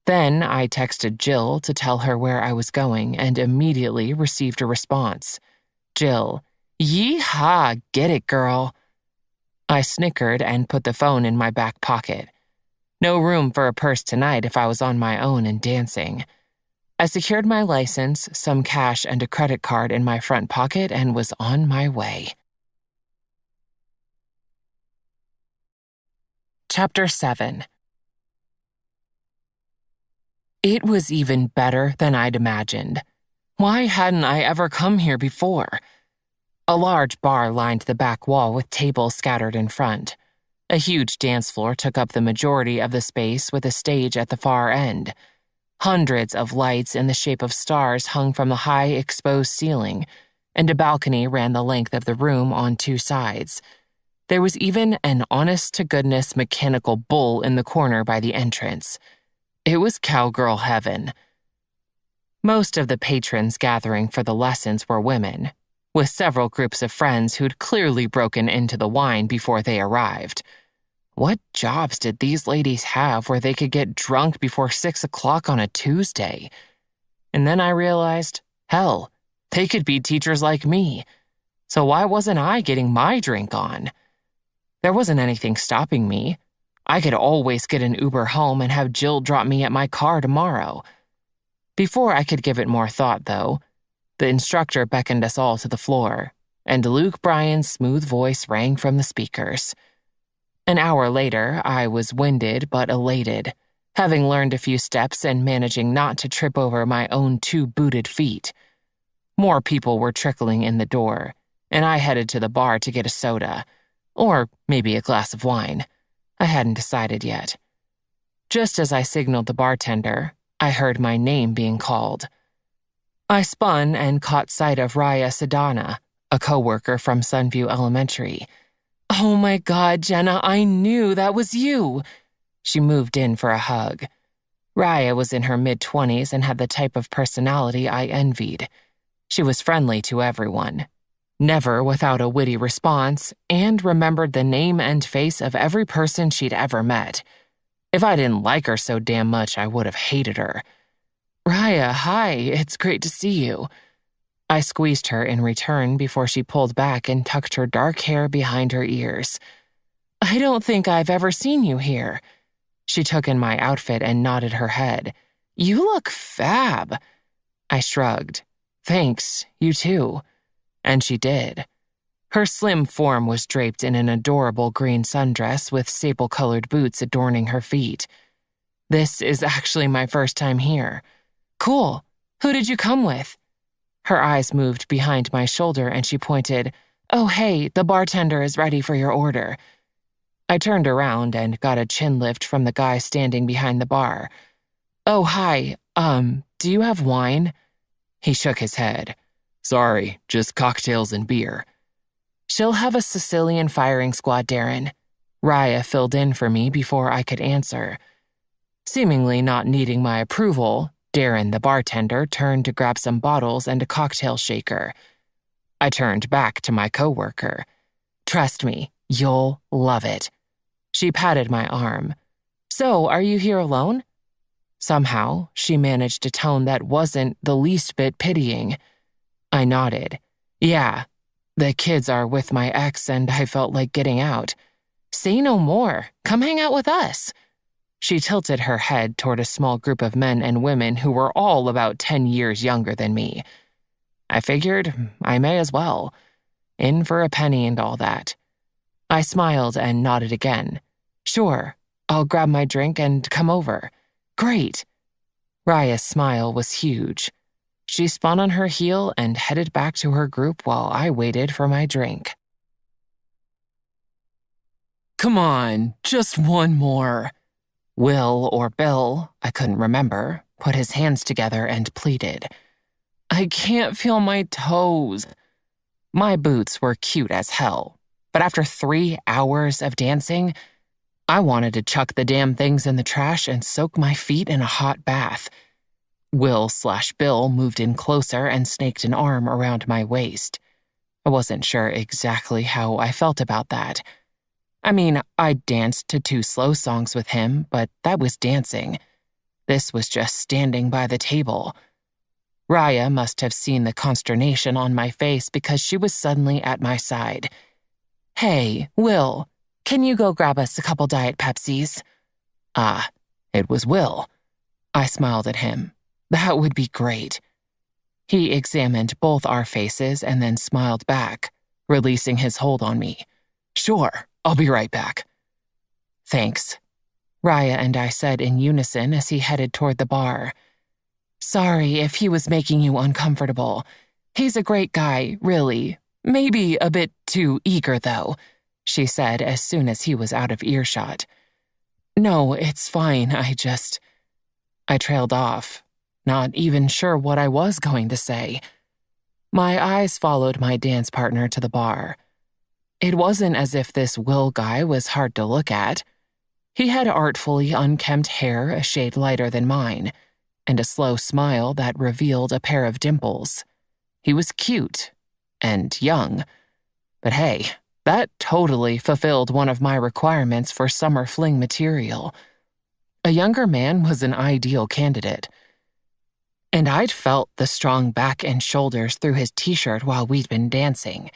Then I texted Jill to tell her where I was going and immediately received a response. Jill, yee-haw, get it, girl. I snickered and put the phone in my back pocket. No room for a purse tonight if I was on my own and dancing. I secured my license, some cash, and a credit card in my front pocket and was on my way. Chapter 7. It was even better than I'd imagined. Why hadn't I ever come here before? A large bar lined the back wall with tables scattered in front. A huge dance floor took up the majority of the space with a stage at the far end. Hundreds of lights in the shape of stars hung from the high exposed ceiling, and a balcony ran the length of the room on two sides. There was even an honest-to-goodness mechanical bull in the corner by the entrance. It was cowgirl heaven. Most of the patrons gathering for the lessons were women, with several groups of friends who'd clearly broken into the wine before they arrived. What jobs did these ladies have where they could get drunk before 6 o'clock on a Tuesday? And then I realized, hell, they could be teachers like me. So why wasn't I getting my drink on? There wasn't anything stopping me. I could always get an Uber home and have Jill drop me at my car tomorrow. Before I could give it more thought, though, the instructor beckoned us all to the floor, and Luke Bryan's smooth voice rang from the speakers. An hour later, I was winded but elated, having learned a few steps and managing not to trip over my own two booted feet. More people were trickling in the door, and I headed to the bar to get a soda, or maybe a glass of wine. I hadn't decided yet. Just as I signaled the bartender, I heard my name being called. I spun and caught sight of Raya Sadana, a coworker from Sunview Elementary. Oh my God, Jenna, I knew that was you. She moved in for a hug. Raya was in her mid-20s and had the type of personality I envied. She was friendly to everyone, never without a witty response, and remembered the name and face of every person she'd ever met. If I didn't like her so damn much, I would have hated her. Raya, hi, it's great to see you. I squeezed her in return before she pulled back and tucked her dark hair behind her ears. I don't think I've ever seen you here. She took in my outfit and nodded her head. You look fab. I shrugged. Thanks, you too. And she did. Her slim form was draped in an adorable green sundress with sable-colored boots adorning her feet. This is actually my first time here. Cool. Who did you come with? Her eyes moved behind my shoulder and she pointed, Oh, hey, the bartender is ready for your order. I turned around and got a chin lift from the guy standing behind the bar. Oh, hi, do you have wine? He shook his head. Sorry, just cocktails and beer. She'll have a Sicilian firing squad, Darren. Raya filled in for me before I could answer. Seemingly not needing my approval, Darren, the bartender, turned to grab some bottles and a cocktail shaker. I turned back to my coworker. Trust me, you'll love it. She patted my arm. So, are you here alone? Somehow, she managed a tone that wasn't the least bit pitying. I nodded. Yeah, the kids are with my ex and I felt like getting out. Say no more. Come hang out with us. She tilted her head toward a small group of men and women who were all about 10 years younger than me. I figured I may as well. In for a penny and all that. I smiled and nodded again. Sure, I'll grab my drink and come over. Great. Raya's smile was huge. She spun on her heel and headed back to her group while I waited for my drink. Come on, just one more. Will or Bill, I couldn't remember, put his hands together and pleaded. I can't feel my toes. My boots were cute as hell, but after 3 hours of dancing, I wanted to chuck the damn things in the trash and soak my feet in a hot bath. Will/Bill moved in closer and snaked an arm around my waist. I wasn't sure exactly how I felt about that. I mean, I danced to 2 slow songs with him, but that was dancing. This was just standing by the table. Raya must have seen the consternation on my face because she was suddenly at my side. Hey, Will, can you go grab us a couple Diet Pepsis? Ah, it was Will. I smiled at him. That would be great. He examined both our faces and then smiled back, releasing his hold on me. Sure, I'll be right back. Thanks, Raya and I said in unison as he headed toward the bar. Sorry if he was making you uncomfortable. He's a great guy, really. Maybe a bit too eager, though, she said as soon as he was out of earshot. No, it's fine, I trailed off, not even sure what I was going to say. My eyes followed my dance partner to the bar. It wasn't as if this Will guy was hard to look at. He had artfully unkempt hair a shade lighter than mine, and a slow smile that revealed a pair of dimples. He was cute and young, but hey, that totally fulfilled one of my requirements for summer fling material. A younger man was an ideal candidate. And I'd felt the strong back and shoulders through his t-shirt while we'd been dancing.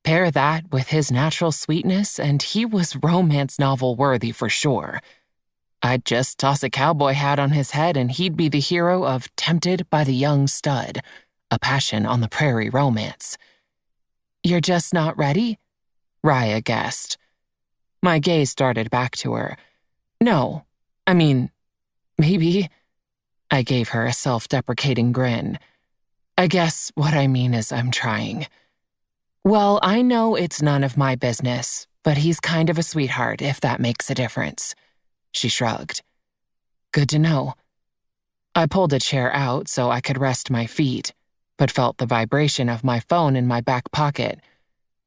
Pair that with his natural sweetness, and he was romance novel worthy for sure. I'd just toss a cowboy hat on his head and he'd be the hero of Tempted by the Young Stud, a Passion on the Prairie romance. You're just not ready? Raya guessed. My gaze darted back to her. No, I mean, maybe. I gave her a self-deprecating grin. I guess what I mean is I'm trying. Well, I know it's none of my business, but he's kind of a sweetheart if that makes a difference. She shrugged. Good to know. I pulled a chair out so I could rest my feet, but felt the vibration of my phone in my back pocket.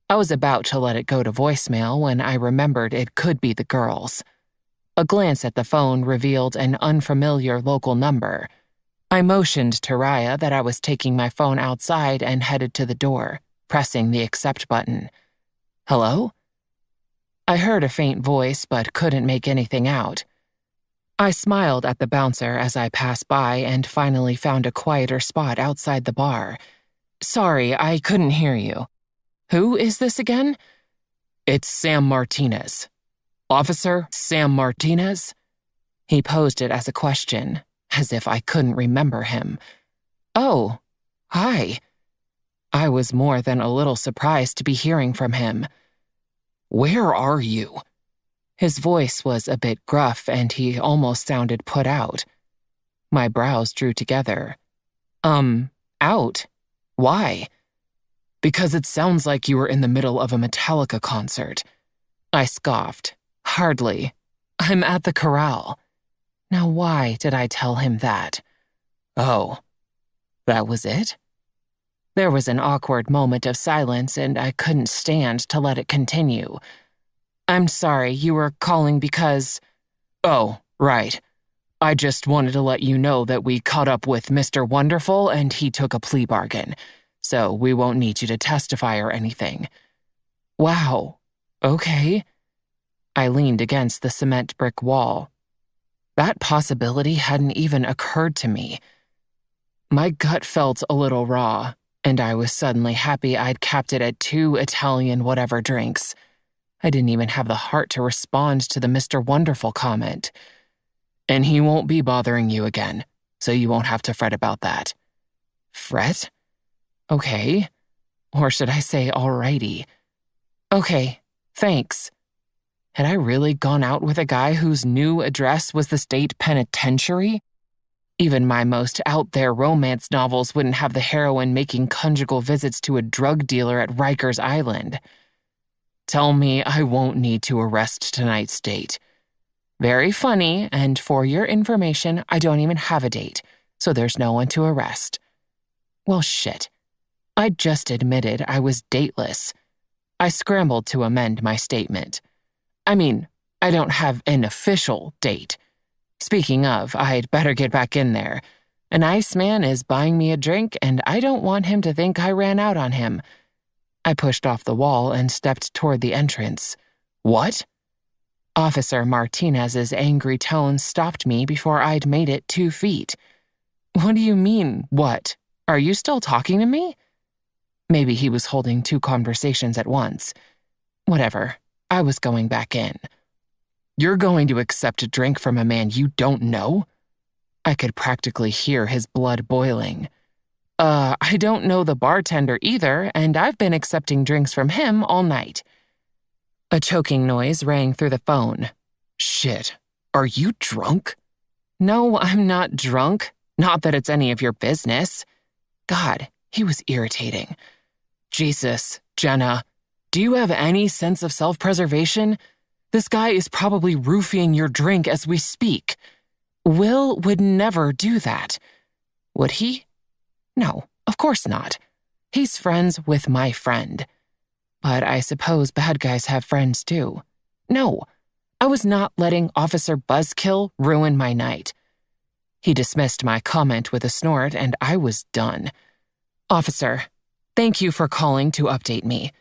I was about to let it go to voicemail when I remembered it could be the girls. A glance at the phone revealed an unfamiliar local number. I motioned to Raya that I was taking my phone outside and headed to the door, pressing the accept button. Hello? I heard a faint voice but couldn't make anything out. I smiled at the bouncer as I passed by and finally found a quieter spot outside the bar. Sorry, I couldn't hear you. Who is this again? It's Sam Martinez. Officer Sam Martinez? He posed it as a question, as if I couldn't remember him. Oh, hi. I was more than a little surprised to be hearing from him. Where are you? His voice was a bit gruff and he almost sounded put out. My brows drew together. Out? Why? Because it sounds like you were in the middle of a Metallica concert. I scoffed. Hardly. I'm at the corral. Now why did I tell him that? Oh, that was it? There was an awkward moment of silence and I couldn't stand to let it continue. I'm sorry, you were calling because… Oh, right. I just wanted to let you know that we caught up with Mr. Wonderful and he took a plea bargain, so we won't need you to testify or anything. Wow. Okay. I leaned against the cement brick wall. That possibility hadn't even occurred to me. My gut felt a little raw, and I was suddenly happy I'd capped it at 2 Italian whatever drinks. I didn't even have the heart to respond to the Mr. Wonderful comment. And he won't be bothering you again, so you won't have to fret about that. Fret? Okay. Or should I say alrighty? Okay, thanks. Had I really gone out with a guy whose new address was the state penitentiary? Even my most out-there romance novels wouldn't have the heroine making conjugal visits to a drug dealer at Rikers Island. Tell me I won't need to arrest tonight's date. Very funny, and for your information, I don't even have a date, so there's no one to arrest. Well, shit. I just admitted I was dateless. I scrambled to amend my statement. I mean, I don't have an official date. Speaking of, I'd better get back in there. An Iceman is buying me a drink, and I don't want him to think I ran out on him. I pushed off the wall and stepped toward the entrance. What? Officer Martinez's angry tone stopped me before I'd made it 2 feet. What do you mean, what? Are you still talking to me? Maybe he was holding 2 conversations at once. Whatever, I was going back in. You're going to accept a drink from a man you don't know? I could practically hear his blood boiling. I don't know the bartender either, and I've been accepting drinks from him all night. A choking noise rang through the phone. Shit, are you drunk? No, I'm not drunk. Not that it's any of your business. God, he was irritating. Jesus, Jenna, do you have any sense of self-preservation? This guy is probably roofing your drink as we speak. Will would never do that. Would he? No, of course not. He's friends with my friend. But I suppose bad guys have friends too. No, I was not letting Officer Buzzkill ruin my night. He dismissed my comment with a snort, and I was done. Officer, thank you for calling to update me.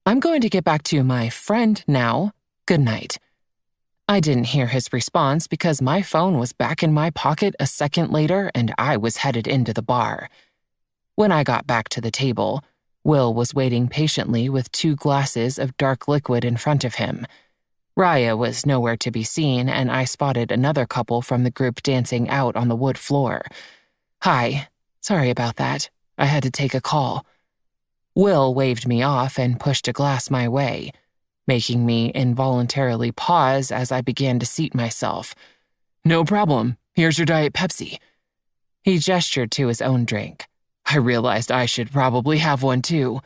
I'm going to get back to my friend now. Good night. I didn't hear his response because my phone was back in my pocket a second later and I was headed into the bar. When I got back to the table, Will was waiting patiently with 2 glasses of dark liquid in front of him. Raya was nowhere to be seen, and I spotted another couple from the group dancing out on the wood floor. Hi, sorry about that. I had to take a call. Will waved me off and pushed a glass my way, making me involuntarily pause as I began to seat myself. No problem. Here's your Diet Pepsi. He gestured to his own drink. I realized I should probably have one too.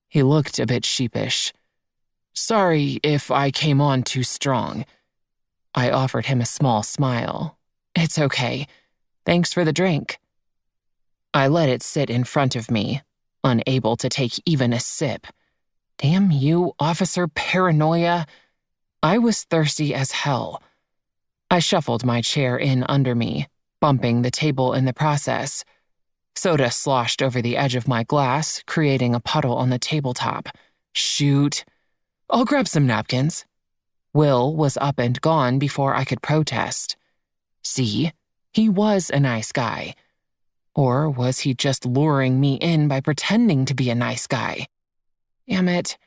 He looked a bit sheepish. Sorry if I came on too strong. I offered him a small smile. It's okay. Thanks for the drink. I let it sit in front of me, unable to take even a sip. Damn you, Officer Paranoia. I was thirsty as hell. I shuffled my chair in under me, bumping the table in the process. Soda sloshed over the edge of my glass, creating a puddle on the tabletop. Shoot. I'll grab some napkins. Will was up and gone before I could protest. See, he was a nice guy. Or was he just luring me in by pretending to be a nice guy? Damn it.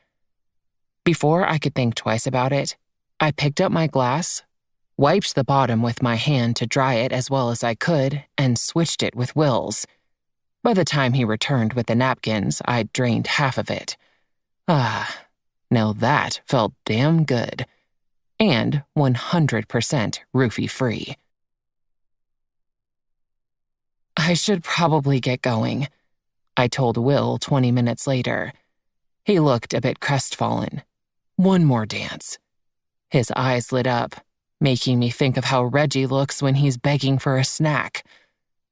Before I could think twice about it, I picked up my glass, wiped the bottom with my hand to dry it as well as I could, and switched it with Will's. By the time he returned with the napkins, I'd drained half of it. Now that felt damn good. And 100% roofie-free. I should probably get going, I told Will 20 minutes later. He looked a bit crestfallen. One more dance. His eyes lit up, making me think of how Reggie looks when he's begging for a snack.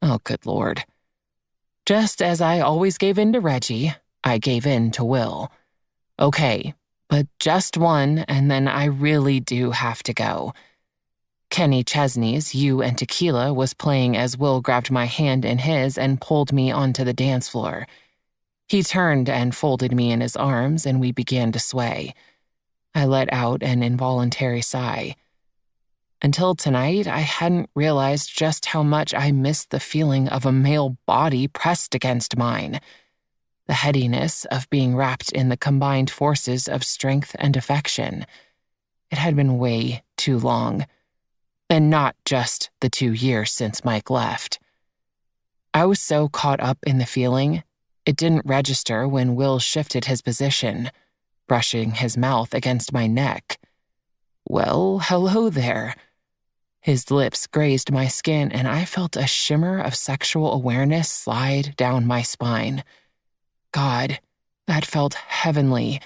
Oh, good Lord. Just as I always gave in to Reggie, I gave in to Will. Okay, but just one, and then I really do have to go. Kenny Chesney's You and Tequila was playing as Will grabbed my hand in his and pulled me onto the dance floor. He turned and folded me in his arms, and we began to sway. I let out an involuntary sigh. Until tonight, I hadn't realized just how much I missed the feeling of a male body pressed against mine. The headiness of being wrapped in the combined forces of strength and affection. It had been way too long. And not just the 2 years since Mike left. I was so caught up in the feeling, it didn't register when Will shifted his position, brushing his mouth against my neck. Well, hello there. His lips grazed my skin, and I felt a shimmer of sexual awareness slide down my spine. God, that felt heavenly.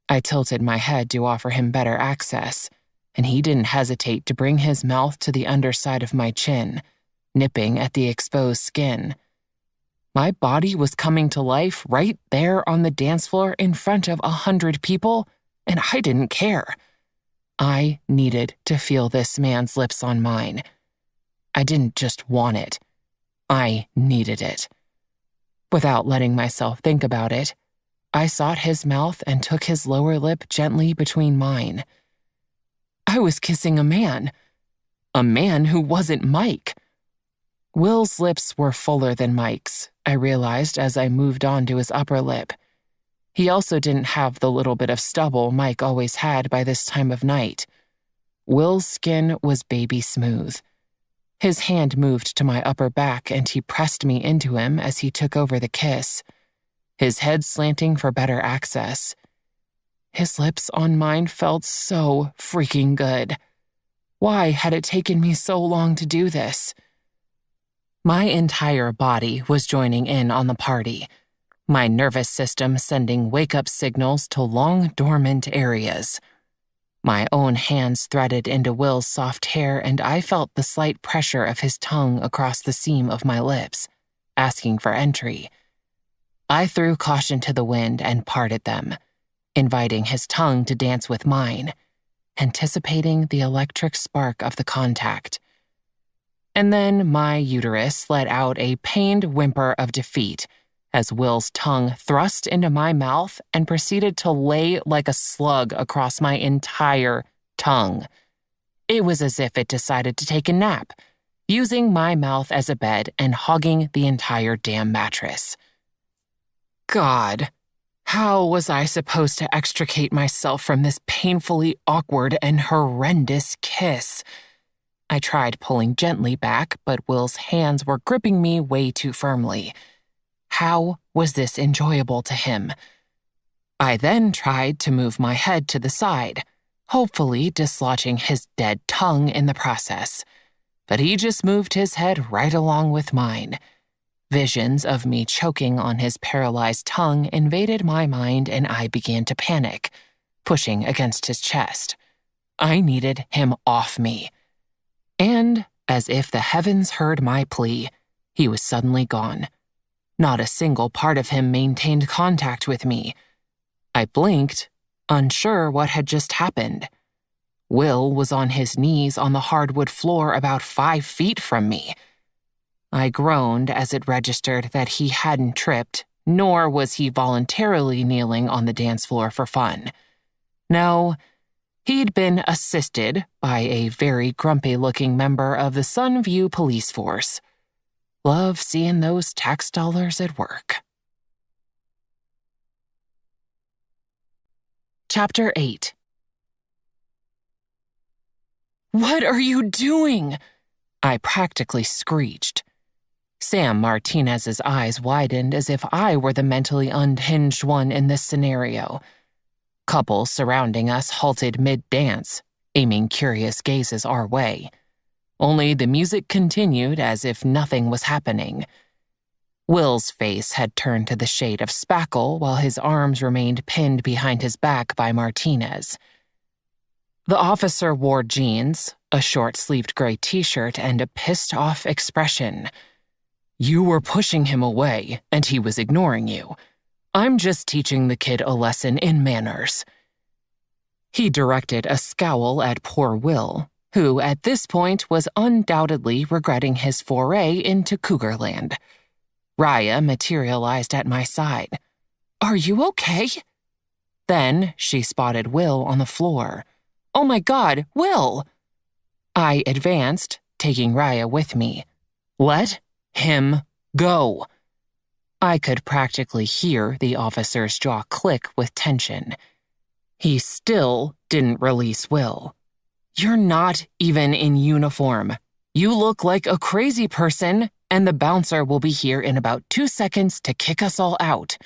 I tilted my head to offer him better access, and he didn't hesitate to bring his mouth to the underside of my chin, nipping at the exposed skin. My body was coming to life right there on the dance floor in front of 100 people, and I didn't care. I needed to feel this man's lips on mine. I didn't just want it. I needed it. Without letting myself think about it, I sought his mouth and took his lower lip gently between mine. I was kissing a man who wasn't Mike. Will's lips were fuller than Mike's, I realized as I moved on to his upper lip. He also didn't have the little bit of stubble Mike always had by this time of night. Will's skin was baby smooth. His hand moved to my upper back and he pressed me into him as he took over the kiss, his head slanting for better access. His lips on mine felt so freaking good. Why had it taken me so long to do this? My entire body was joining in on the party, my nervous system sending wake-up signals to long dormant areas. My own hands threaded into Will's soft hair, and I felt the slight pressure of his tongue across the seam of my lips, asking for entry. I threw caution to the wind and parted them, inviting his tongue to dance with mine, anticipating the electric spark of the contact. And then my uterus let out a pained whimper of defeat as Will's tongue thrust into my mouth and proceeded to lay like a slug across my entire tongue. It was as if it decided to take a nap, using my mouth as a bed and hogging the entire damn mattress. God, how was I supposed to extricate myself from this painfully awkward and horrendous kiss? I tried pulling gently back, but Will's hands were gripping me way too firmly. How was this enjoyable to him? I then tried to move my head to the side, hopefully dislodging his dead tongue in the process. But he just moved his head right along with mine. Visions of me choking on his paralyzed tongue invaded my mind, and I began to panic, pushing against his chest. I needed him off me. And, as if the heavens heard my plea, he was suddenly gone. Not a single part of him maintained contact with me. I blinked, unsure what had just happened. Will was on his knees on the hardwood floor about 5 feet from me. I groaned as it registered that he hadn't tripped, nor was he voluntarily kneeling on the dance floor for fun. No, he'd been assisted by a very grumpy-looking member of the Sunview police force. Love seeing those tax dollars at work. Chapter 8. "What are you doing?" I practically screeched. Sam Martinez's eyes widened as if I were the mentally unhinged one in this scenario. Couples surrounding us halted mid-dance, aiming curious gazes our way. Only the music continued as if nothing was happening. Will's face had turned to the shade of spackle while his arms remained pinned behind his back by Martinez. The officer wore jeans, a short-sleeved gray t-shirt, and a pissed-off expression. "You were pushing him away, and he was ignoring you. I'm just teaching the kid a lesson in manners." He directed a scowl at poor Will, who at this point was undoubtedly regretting his foray into Cougarland. Raya materialized at my side. "Are you okay?" Then she spotted Will on the floor. "Oh my God, Will!" I advanced, taking Raya with me. "Let him go." I could practically hear the officer's jaw click with tension. He still didn't release Will. "You're not even in uniform. You look like a crazy person, and the bouncer will be here in about 2 seconds to kick us all out."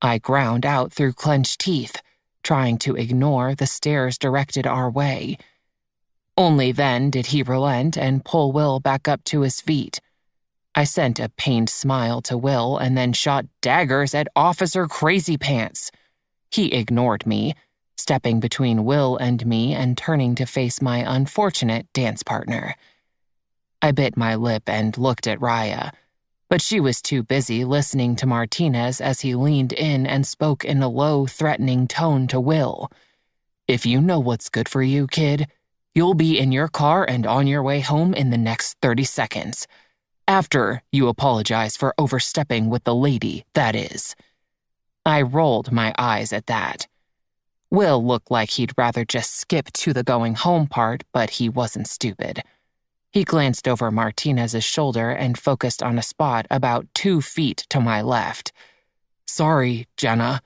I ground out through clenched teeth, trying to ignore the stares directed our way. Only then did he relent and pull Will back up to his feet. I sent a pained smile to Will and then shot daggers at Officer Crazy Pants. He ignored me, stepping between Will and me and turning to face my unfortunate dance partner. I bit my lip and looked at Raya, but she was too busy listening to Martinez as he leaned in and spoke in a low, threatening tone to Will. "If you know what's good for you, kid, you'll be in your car and on your way home in the next 30 seconds. After you apologize for overstepping with the lady, that is." I rolled my eyes at that. Will looked like he'd rather just skip to the going home part, but he wasn't stupid. He glanced over Martinez's shoulder and focused on a spot about 2 feet to my left. "Sorry, Jenna,"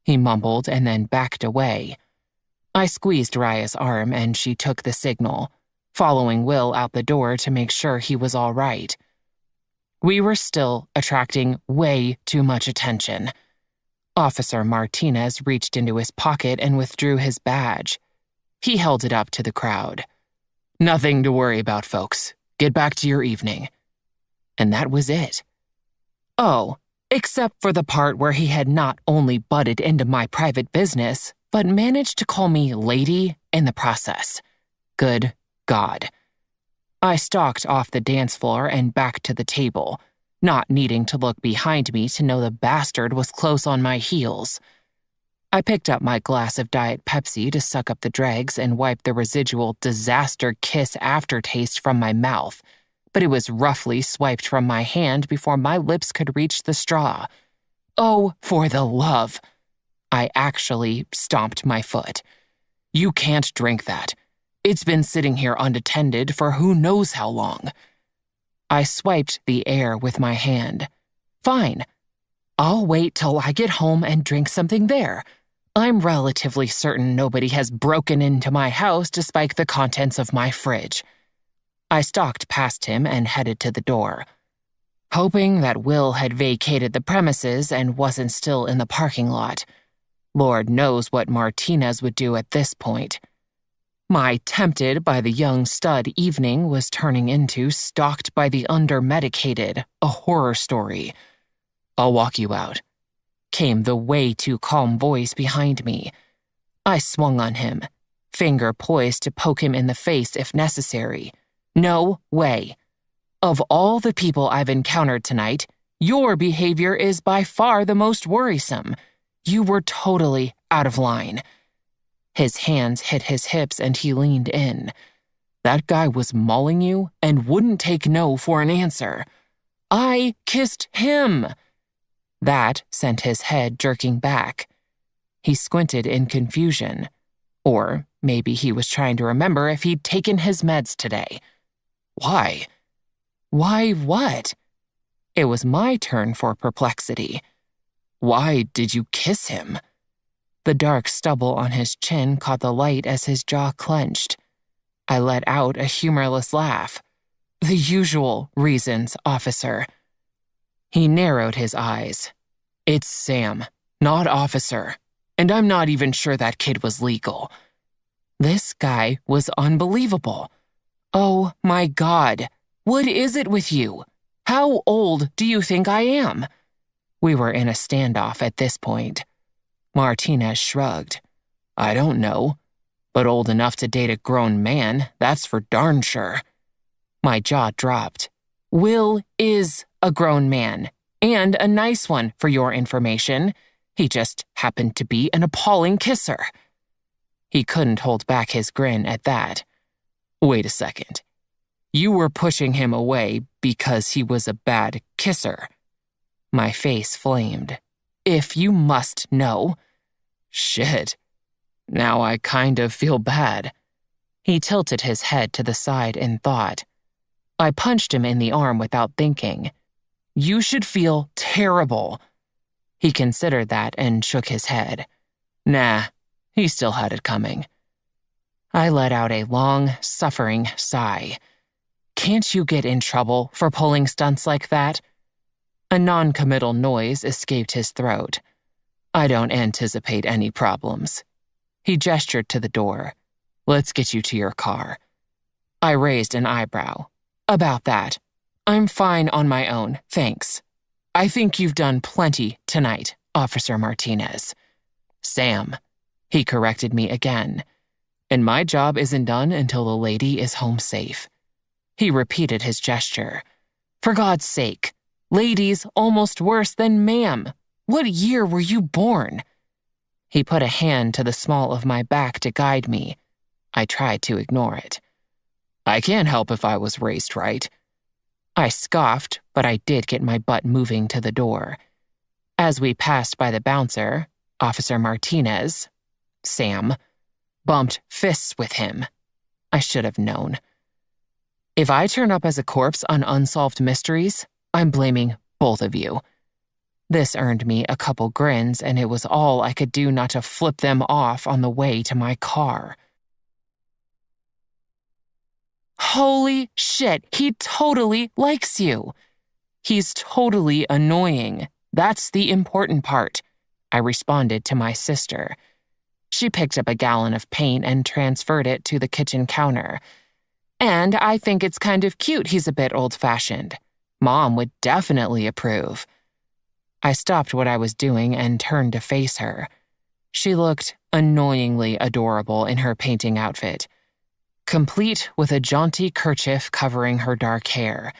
he mumbled and then backed away. I squeezed Raya's arm and she took the signal, following Will out the door to make sure he was all right. We were still attracting way too much attention. Officer Martinez reached into his pocket and withdrew his badge. He held it up to the crowd. "Nothing to worry about, folks. Get back to your evening." And that was it. Oh, except for the part where he had not only butted into my private business, but managed to call me lady in the process. Good God. I stalked off the dance floor and back to the table, not needing to look behind me to know the bastard was close on my heels. I picked up my glass of Diet Pepsi to suck up the dregs and wipe the residual disaster kiss aftertaste from my mouth, but it was roughly swiped from my hand before my lips could reach the straw. Oh, for the love! I actually stomped my foot. "You can't drink that. It's been sitting here unattended for who knows how long." I swiped the air with my hand. "Fine. I'll wait till I get home and drink something there. I'm relatively certain nobody has broken into my house to spike the contents of my fridge." I stalked past him and headed to the door, hoping that Will had vacated the premises and wasn't still in the parking lot. Lord knows what Martinez would do at this point. My tempted by the young stud evening was turning into stalked by the under-medicated, a horror story. "I'll walk you out," came the way too calm voice behind me. I swung on him, finger poised to poke him in the face if necessary. No way. Of all the people I've encountered tonight, your behavior is by far the most worrisome. You were totally out of line. His hands hit his hips and he leaned in. That guy was mauling you and wouldn't take no for an answer. I kissed him. That sent his head jerking back. He squinted in confusion. Or maybe he was trying to remember if he'd taken his meds today. Why? Why what? It was my turn for perplexity. Why did you kiss him? The dark stubble on his chin caught the light as his jaw clenched. I let out a humorless laugh. The usual reasons, officer. He narrowed his eyes. It's Sam, not officer, and I'm not even sure that kid was legal. This guy was unbelievable. Oh my God, what is it with you? How old do you think I am? We were in a standoff at this point. Martinez shrugged. I don't know, but old enough to date a grown man, that's for darn sure. My jaw dropped. Will is a grown man, and a nice one for your information. He just happened to be an appalling kisser. He couldn't hold back his grin at that. Wait a second. You were pushing him away because he was a bad kisser. My face flamed. If you must know. Shit. Now I kind of feel bad. He tilted his head to the side in thought. I punched him in the arm without thinking. You should feel terrible. He considered that and shook his head. Nah, he still had it coming. I let out a long, suffering sigh. Can't you get in trouble for pulling stunts like that? A non-committal noise escaped his throat. I don't anticipate any problems. He gestured to the door. Let's get you to your car. I raised an eyebrow. About that. I'm fine on my own, thanks. I think you've done plenty tonight, Officer Martinez. Sam. He corrected me again. And my job isn't done until the lady is home safe. He repeated his gesture. For God's sake, ladies almost worse than ma'am. What year were you born? He put a hand to the small of my back to guide me. I tried to ignore it. I can't help if I was raised right. I scoffed, but I did get my butt moving to the door. As we passed by the bouncer, Officer Martinez, Sam, bumped fists with him. I should have known. If I turn up as a corpse on Unsolved Mysteries, I'm blaming both of you. This earned me a couple grins, and it was all I could do not to flip them off on the way to my car. Holy shit, he totally likes you. He's totally annoying. That's the important part, I responded to my sister. She picked up a gallon of paint and transferred it to the kitchen counter. And I think it's kind of cute he's a bit old-fashioned. Mom would definitely approve. I stopped what I was doing and turned to face her. She looked annoyingly adorable in her painting outfit, complete with a jaunty kerchief covering her dark hair.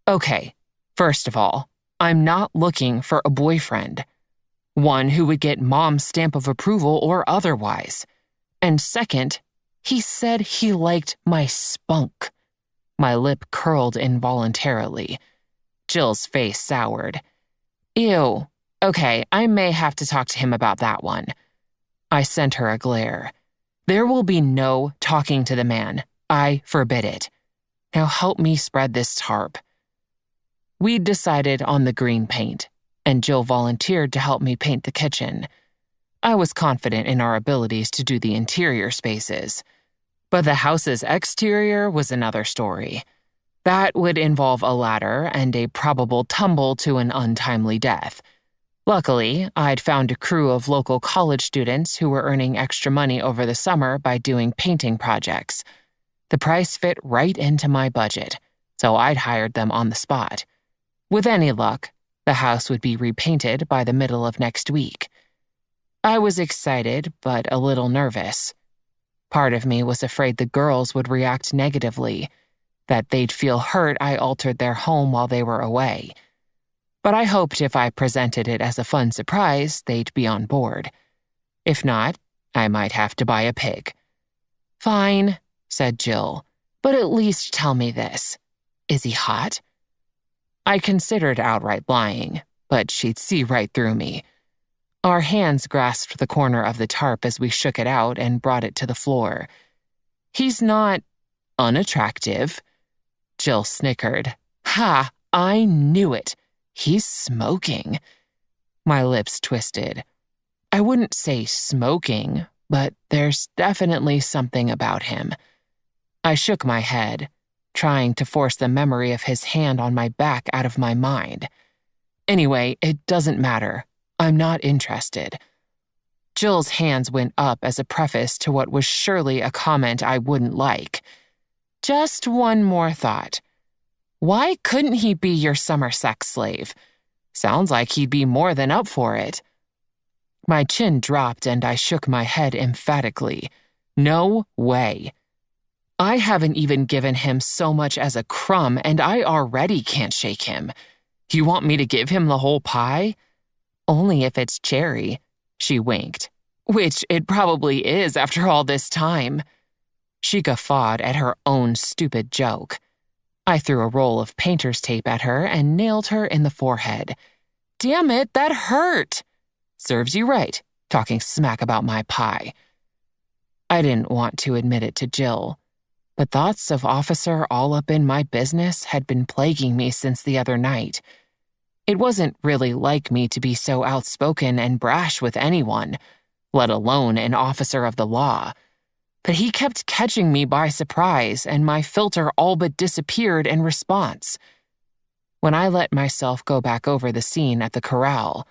Okay, first of all, I'm not looking for a boyfriend. One who would get Mom's stamp of approval or otherwise. And second, he said he liked my spunk. My lip curled involuntarily. Jill's face soured. Ew. Okay, I may have to talk to him about that one. I sent her a glare. There will be no talking to the man. I forbid it. Now help me spread this tarp. We'd decided on the green paint, and Jill volunteered to help me paint the kitchen. I was confident in our abilities to do the interior spaces. But the house's exterior was another story. That would involve a ladder and a probable tumble to an untimely death. Luckily, I'd found a crew of local college students who were earning extra money over the summer by doing painting projects. The price fit right into my budget, so I'd hired them on the spot. With any luck, the house would be repainted by the middle of next week. I was excited, but a little nervous. Part of me was afraid the girls would react negatively, that they'd feel hurt I altered their home while they were away. But I hoped if I presented it as a fun surprise, they'd be on board. If not, I might have to buy a pig. Fine, said Jill, but at least tell me this. Is he hot? I considered outright lying, but she'd see right through me. Our hands grasped the corner of the tarp as we shook it out and brought it to the floor. He's not unattractive. Jill snickered. Ha, I knew it. He's smoking. My lips twisted. I wouldn't say smoking, but there's definitely something about him. I shook my head, trying to force the memory of his hand on my back out of my mind. Anyway, it doesn't matter. I'm not interested. Jill's hands went up as a preface to what was surely a comment I wouldn't like. Just one more thought. Why couldn't he be your summer sex slave? Sounds like he'd be more than up for it. My chin dropped and I shook my head emphatically. No way. I haven't even given him so much as a crumb and I already can't shake him. You want me to give him the whole pie? Only if it's cherry, she winked. Which it probably is after all this time. She guffawed at her own stupid joke. I threw a roll of painter's tape at her and nailed her in the forehead. Damn it, that hurt! Serves you right, talking smack about my pie. I didn't want to admit it to Jill, but thoughts of Officer all up in my business had been plaguing me since the other night. It wasn't really like me to be so outspoken and brash with anyone, let alone an officer of the law. But he kept catching me by surprise, and my filter all but disappeared in response. When I let myself go back over the scene at the corral,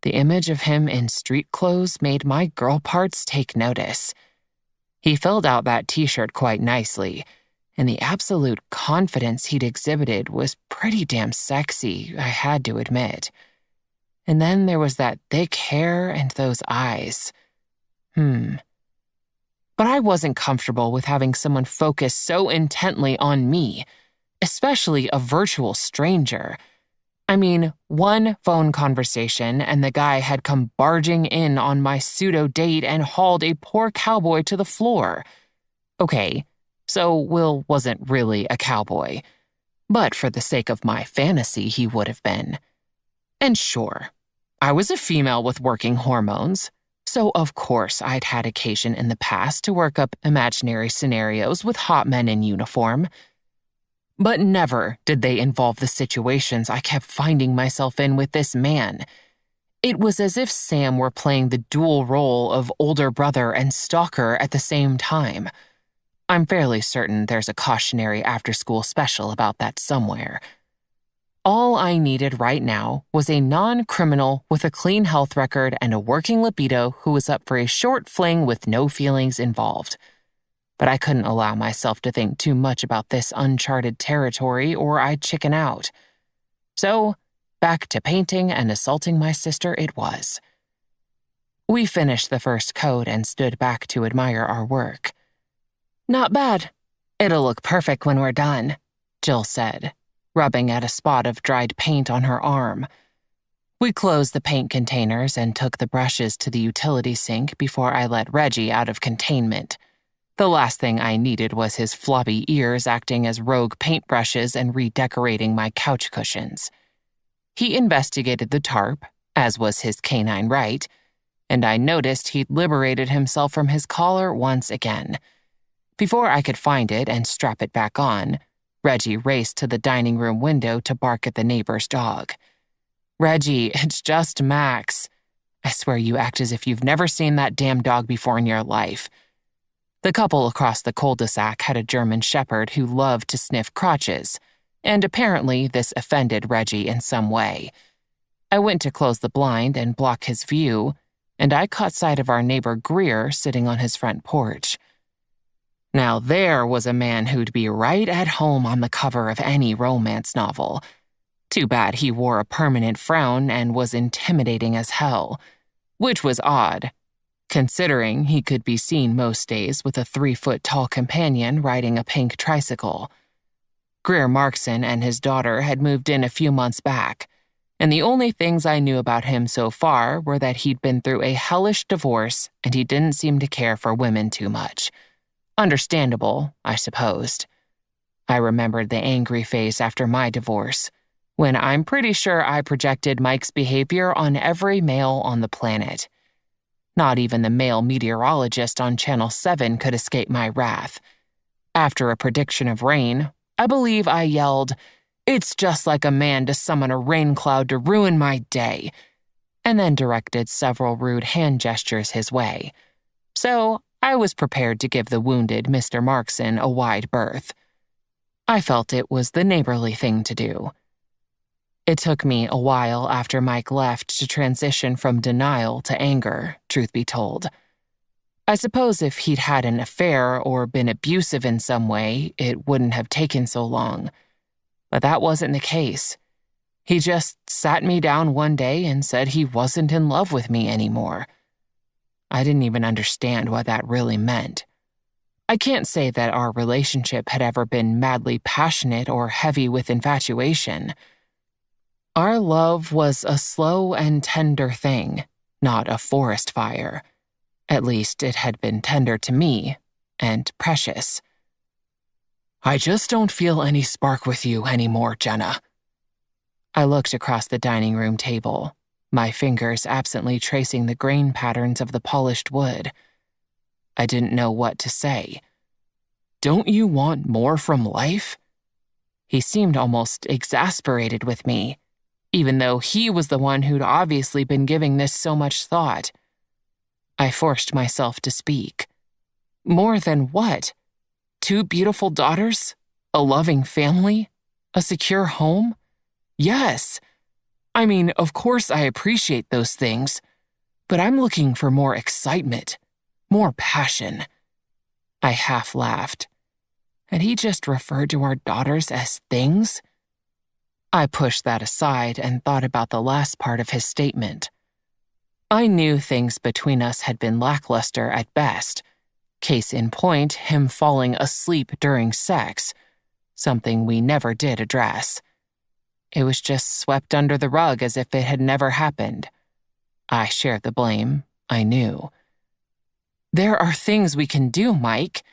the image of him in street clothes made my girl parts take notice. He filled out that t-shirt quite nicely, and the absolute confidence he'd exhibited was pretty damn sexy, I had to admit. And then there was that thick hair and those eyes. But I wasn't comfortable with having someone focus so intently on me, especially a virtual stranger. I mean, one phone conversation and the guy had come barging in on my pseudo-date and hauled a poor cowboy to the floor. Okay, so Will wasn't really a cowboy, but for the sake of my fantasy, he would have been. And sure, I was a female with working hormones, so of course I'd had occasion in the past to work up imaginary scenarios with hot men in uniform. But never did they involve the situations I kept finding myself in with this man. It was as if Sam were playing the dual role of older brother and stalker at the same time. I'm fairly certain there's a cautionary after-school special about that somewhere. All I needed right now was a non-criminal with a clean health record and a working libido who was up for a short fling with no feelings involved. But I couldn't allow myself to think too much about this uncharted territory or I'd chicken out. So, back to painting and assaulting my sister it was. We finished the first coat and stood back to admire our work. Not bad. It'll look perfect when we're done, Jill said, rubbing at a spot of dried paint on her arm. We closed the paint containers and took the brushes to the utility sink before I let Reggie out of containment. The last thing I needed was his floppy ears acting as rogue paintbrushes and redecorating my couch cushions. He investigated the tarp, as was his canine right, and I noticed he'd liberated himself from his collar once again. Before I could find it and strap it back on, Reggie raced to the dining room window to bark at the neighbor's dog. Reggie, it's just Max. I swear you act as if you've never seen that damn dog before in your life. The couple across the cul-de-sac had a German shepherd who loved to sniff crotches, and apparently this offended Reggie in some way. I went to close the blind and block his view, and I caught sight of our neighbor Greer sitting on his front porch. Now there was a man who'd be right at home on the cover of any romance novel. Too bad he wore a permanent frown and was intimidating as hell, which was odd, considering he could be seen most days with a 3-foot-tall companion riding a pink tricycle. Greer Markson and his daughter had moved in a few months back, and the only things I knew about him so far were that he'd been through a hellish divorce and he didn't seem to care for women too much. Understandable, I supposed. I remembered the angry face after my divorce, when I'm pretty sure I projected Mike's behavior on every male on the planet. Not even the male meteorologist on Channel 7 could escape my wrath. After a prediction of rain, I believe I yelled, It's just like a man to summon a rain cloud to ruin my day," and then directed several rude hand gestures his way. So I was prepared to give the wounded Mr. Markson a wide berth. I felt it was the neighborly thing to do. It took me a while after Mike left to transition from denial to anger, truth be told. I suppose if he'd had an affair or been abusive in some way, it wouldn't have taken so long. But that wasn't the case. He just sat me down one day and said he wasn't in love with me anymore. I didn't even understand what that really meant. I can't say that our relationship had ever been madly passionate or heavy with infatuation. Our love was a slow and tender thing, not a forest fire. At least it had been tender to me, and precious. "I just don't feel any spark with you anymore, Jenna." I looked across the dining room table, my fingers absently tracing the grain patterns of the polished wood. I didn't know what to say. "Don't you want more from life?" He seemed almost exasperated with me, even though he was the one who'd obviously been giving this so much thought. I forced myself to speak. "More than what? 2 beautiful daughters? A loving family? A secure home? Yes. I mean, of course I appreciate those things, but I'm looking for more excitement, more passion." I half laughed. Had he just referred to our daughters as things? I pushed that aside and thought about the last part of his statement. I knew things between us had been lackluster at best. Case in point, him falling asleep during sex, something we never did address. It was just swept under the rug as if it had never happened. I shared the blame, I knew. "There are things we can do, Mike.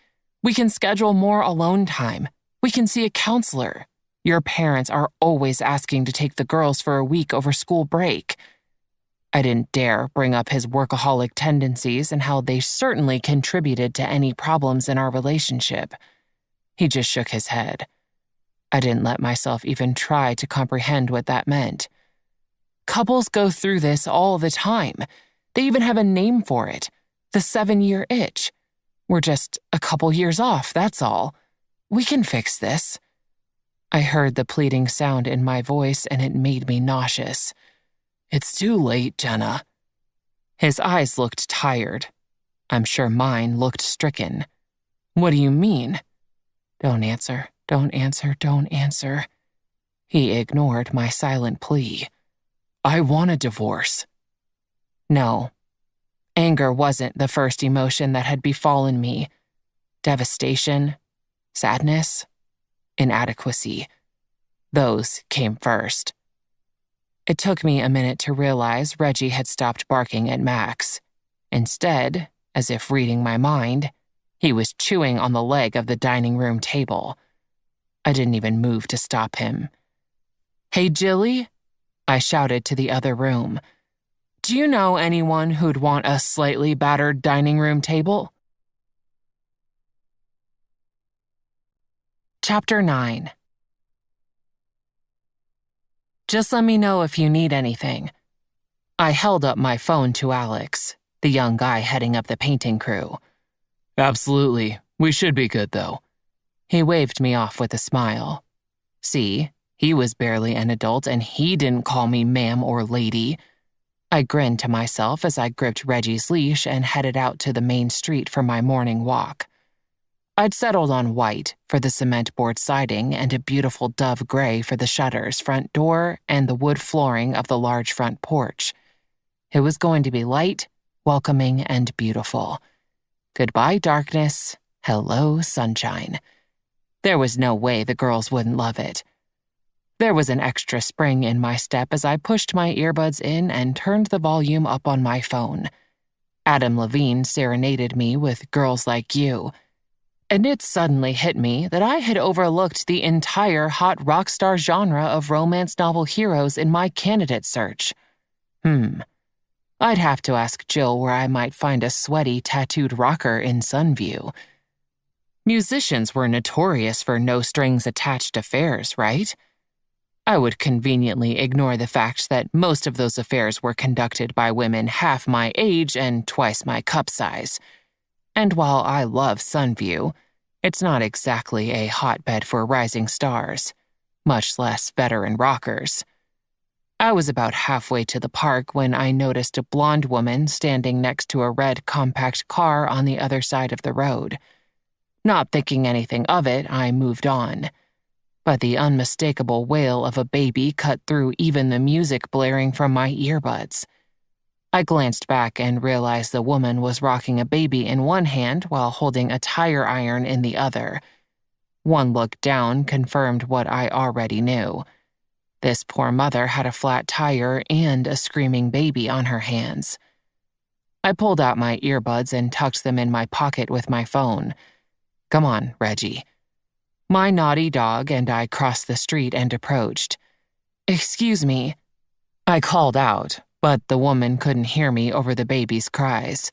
We can schedule more alone time. We can see a counselor. Your parents are always asking to take the girls for a week over school break." I didn't dare bring up his workaholic tendencies and how they certainly contributed to any problems in our relationship. He just shook his head. I didn't let myself even try to comprehend what that meant. "Couples go through this all the time. They even have a name for it, the 7-year itch. We're just a couple years off, that's all. We can fix this." I heard the pleading sound in my voice and it made me nauseous. "It's too late, Jenna." His eyes looked tired. I'm sure mine looked stricken. "What do you mean?" "Don't answer, don't answer, don't answer." He ignored my silent plea. "I want a divorce." No. Anger wasn't the first emotion that had befallen me. Devastation, sadness, inadequacy. Those came first. It took me a minute to realize Reggie had stopped barking at Max. Instead, as if reading my mind, he was chewing on the leg of the dining room table. I didn't even move to stop him. "Hey, Jilly," I shouted to the other room. "Do you know anyone who'd want a slightly battered dining room table?" Chapter 9. "Just let me know if you need anything." I held up my phone to Alex, the young guy heading up the painting crew. "Absolutely. We should be good, though." He waved me off with a smile. See, he was barely an adult and he didn't call me ma'am or lady. I grinned to myself as I gripped Reggie's leash and headed out to the main street for my morning walk. I'd settled on white for the cement board siding and a beautiful dove gray for the shutters, front door, and the wood flooring of the large front porch. It was going to be light, welcoming, and beautiful. Goodbye, darkness. Hello, sunshine. There was no way the girls wouldn't love it. There was an extra spring in my step as I pushed my earbuds in and turned the volume up on my phone. Adam Levine serenaded me with Girls Like You. And it suddenly hit me that I had overlooked the entire hot rock star genre of romance novel heroes in my candidate search. I'd have to ask Jill where I might find a sweaty, tattooed rocker in Sunview. Musicians were notorious for no-strings-attached affairs, right? I would conveniently ignore the fact that most of those affairs were conducted by women half my age and twice my cup size. And while I love Sunview, it's not exactly a hotbed for rising stars, much less veteran rockers. I was about halfway to the park when I noticed a blonde woman standing next to a red compact car on the other side of the road. Not thinking anything of it, I moved on. But the unmistakable wail of a baby cut through even the music blaring from my earbuds. I glanced back and realized the woman was rocking a baby in one hand while holding a tire iron in the other. One look down confirmed what I already knew. This poor mother had a flat tire and a screaming baby on her hands. I pulled out my earbuds and tucked them in my pocket with my phone. "Come on, Reggie." My naughty dog and I crossed the street and approached. "Excuse me," I called out, but the woman couldn't hear me over the baby's cries.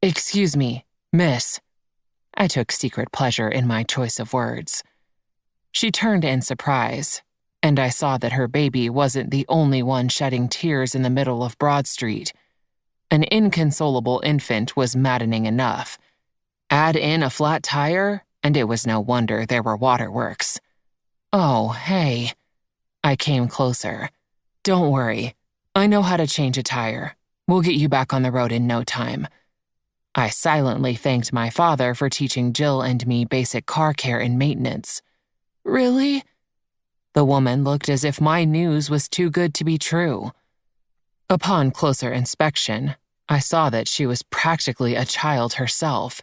"Excuse me, miss." I took secret pleasure in my choice of words. She turned in surprise, and I saw that her baby wasn't the only one shedding tears in the middle of Broad Street. An inconsolable infant was maddening enough. Add in a flat tire, and it was no wonder there were waterworks. "Oh, hey." I came closer. "Don't worry. I know how to change a tire. We'll get you back on the road in no time." I silently thanked my father for teaching Jill and me basic car care and maintenance. "Really?" The woman looked as if my news was too good to be true. Upon closer inspection, I saw that she was practically a child herself.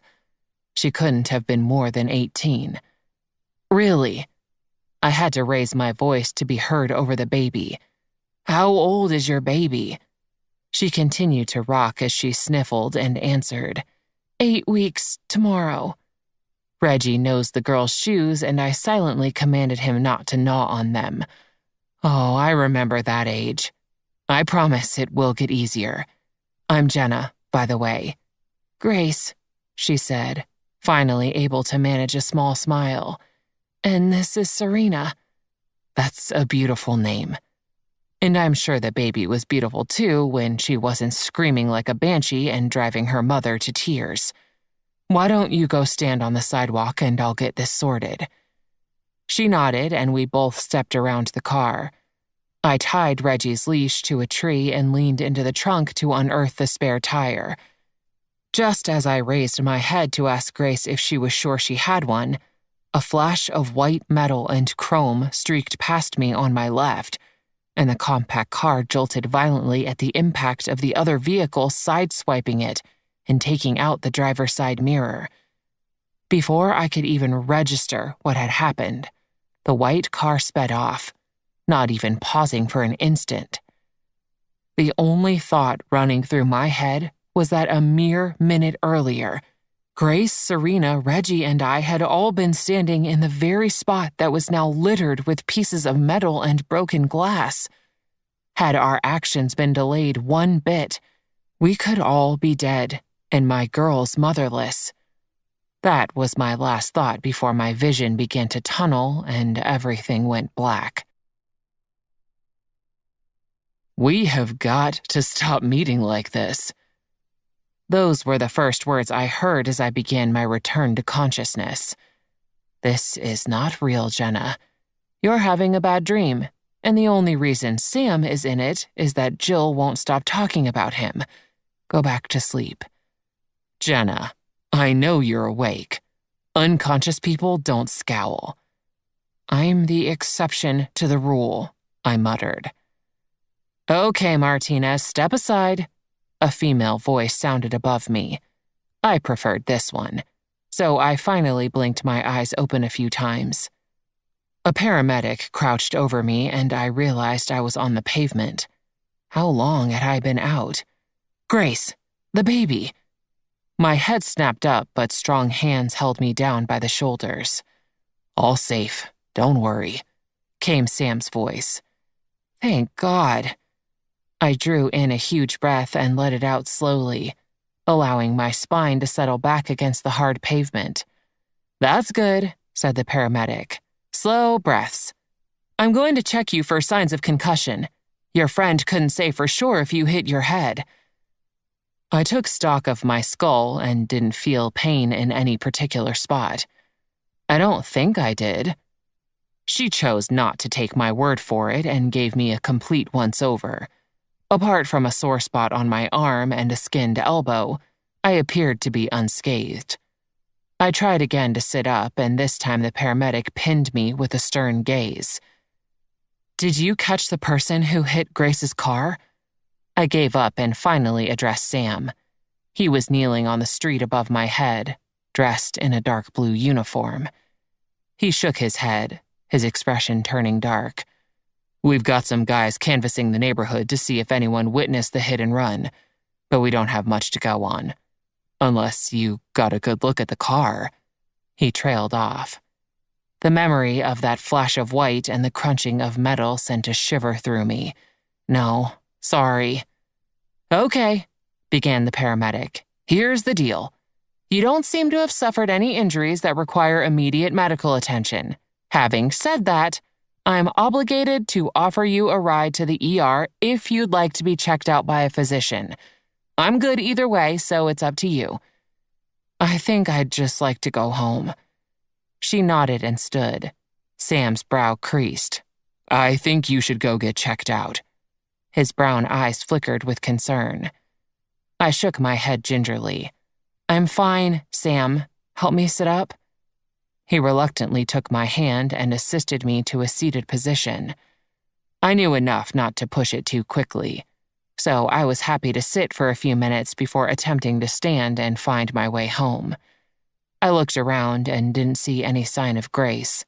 She couldn't have been more than 18. "Really?" I had to raise my voice to be heard over the baby. "How old is your baby?" She continued to rock as she sniffled and answered, 8 weeks tomorrow." Reggie nosed the girl's shoes, and I silently commanded him not to gnaw on them. "Oh, I remember that age. I promise it will get easier. I'm Jenna, by the way." "Grace," she said, finally able to manage a small smile. "And this is Serena." "That's a beautiful name." And I'm sure the baby was beautiful too when she wasn't screaming like a banshee and driving her mother to tears. "Why don't you go stand on the sidewalk and I'll get this sorted?" She nodded and we both stepped around the car. I tied Reggie's leash to a tree and leaned into the trunk to unearth the spare tire. Just as I raised my head to ask Grace if she was sure she had one, a flash of white metal and chrome streaked past me on my left, and the compact car jolted violently at the impact of the other vehicle sideswiping it and taking out the driver's side mirror. Before I could even register what had happened, the white car sped off, not even pausing for an instant. The only thought running through my head was that a mere minute earlier, Grace, Serena, Reggie, and I had all been standing in the very spot that was now littered with pieces of metal and broken glass. Had our actions been delayed one bit, we could all be dead, and my girls motherless. That was my last thought before my vision began to tunnel and everything went black. "We have got to stop meeting like this." Those were the first words I heard as I began my return to consciousness. "This is not real, Jenna. You're having a bad dream, and the only reason Sam is in it is that Jill won't stop talking about him. Go back to sleep." "Jenna, I know you're awake. Unconscious people don't scowl." "I'm the exception to the rule," I muttered. "Okay, Martina, step aside." A female voice sounded above me. I preferred this one, so I finally blinked my eyes open a few times. A paramedic crouched over me and I realized I was on the pavement. How long had I been out? "Grace, the baby." My head snapped up, but strong hands held me down by the shoulders. "All safe, don't worry," came Sam's voice. Thank God. I drew in a huge breath and let it out slowly, allowing my spine to settle back against the hard pavement. "That's good," said the paramedic. "Slow breaths." I'm going to check you for signs of concussion. Your friend couldn't say for sure if you hit your head. I took stock of my skull and didn't feel pain in any particular spot. I don't think I did. She chose not to take my word for it and gave me a complete once-over. Apart from a sore spot on my arm and a skinned elbow, I appeared to be unscathed. I tried again to sit up, and this time the paramedic pinned me with a stern gaze. Did you catch the person who hit Grace's car? I gave up and finally addressed Sam. He was kneeling on the street above my head, dressed in a dark blue uniform. He shook his head, his expression turning dark. We've got some guys canvassing the neighborhood to see if anyone witnessed the hit and run, but we don't have much to go on. Unless you got a good look at the car. He trailed off. The memory of that flash of white and the crunching of metal sent a shiver through me. No, sorry. Okay, began the paramedic. Here's the deal. You don't seem to have suffered any injuries that require immediate medical attention. Having said that, I'm obligated to offer you a ride to the ER if you'd like to be checked out by a physician. I'm good either way, so it's up to you. I think I'd just like to go home. She nodded and stood. Sam's brow creased. I think you should go get checked out. His brown eyes flickered with concern. I shook my head gingerly. I'm fine, Sam. Help me sit up. He reluctantly took my hand and assisted me to a seated position. I knew enough not to push it too quickly, so I was happy to sit for a few minutes before attempting to stand and find my way home. I looked around and didn't see any sign of Grace.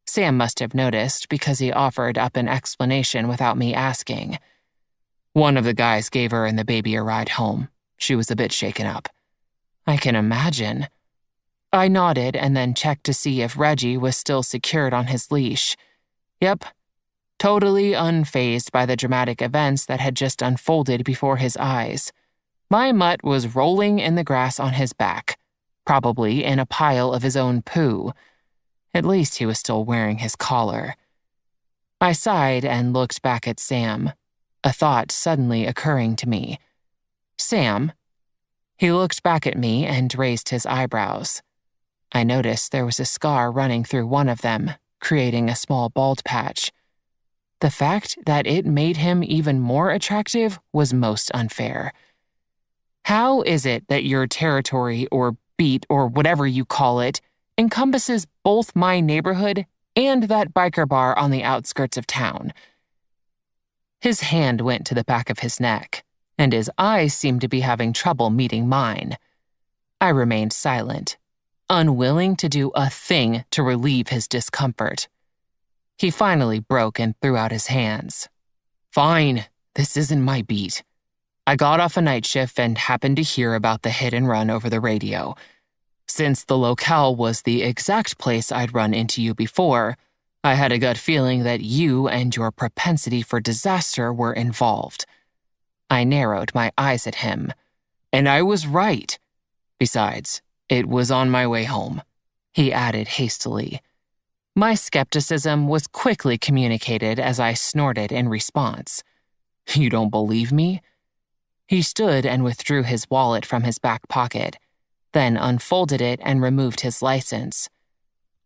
Sam must have noticed because he offered up an explanation without me asking. One of the guys gave her and the baby a ride home. She was a bit shaken up. I can imagine. I nodded and then checked to see if Reggie was still secured on his leash. Yep, totally unfazed by the dramatic events that had just unfolded before his eyes. My mutt was rolling in the grass on his back, probably in a pile of his own poo. At least he was still wearing his collar. I sighed and looked back at Sam, a thought suddenly occurring to me. Sam? He looked back at me and raised his eyebrows. I noticed there was a scar running through one of them, creating a small bald patch. The fact that it made him even more attractive was most unfair. How is it that your territory or beat or whatever you call it encompasses both my neighborhood and that biker bar on the outskirts of town? His hand went to the back of his neck, and his eyes seemed to be having trouble meeting mine. I remained silent, unwilling to do a thing to relieve his discomfort. He finally broke and threw out his hands. Fine, this isn't my beat. I got off a night shift and happened to hear about the hit and run over the radio. Since the locale was the exact place I'd run into you before, I had a gut feeling that you and your propensity for disaster were involved. I narrowed my eyes at him, and I was right. Besides, it was on my way home, he added hastily. My skepticism was quickly communicated as I snorted in response. You don't believe me? He stood and withdrew his wallet from his back pocket, then unfolded it and removed his license.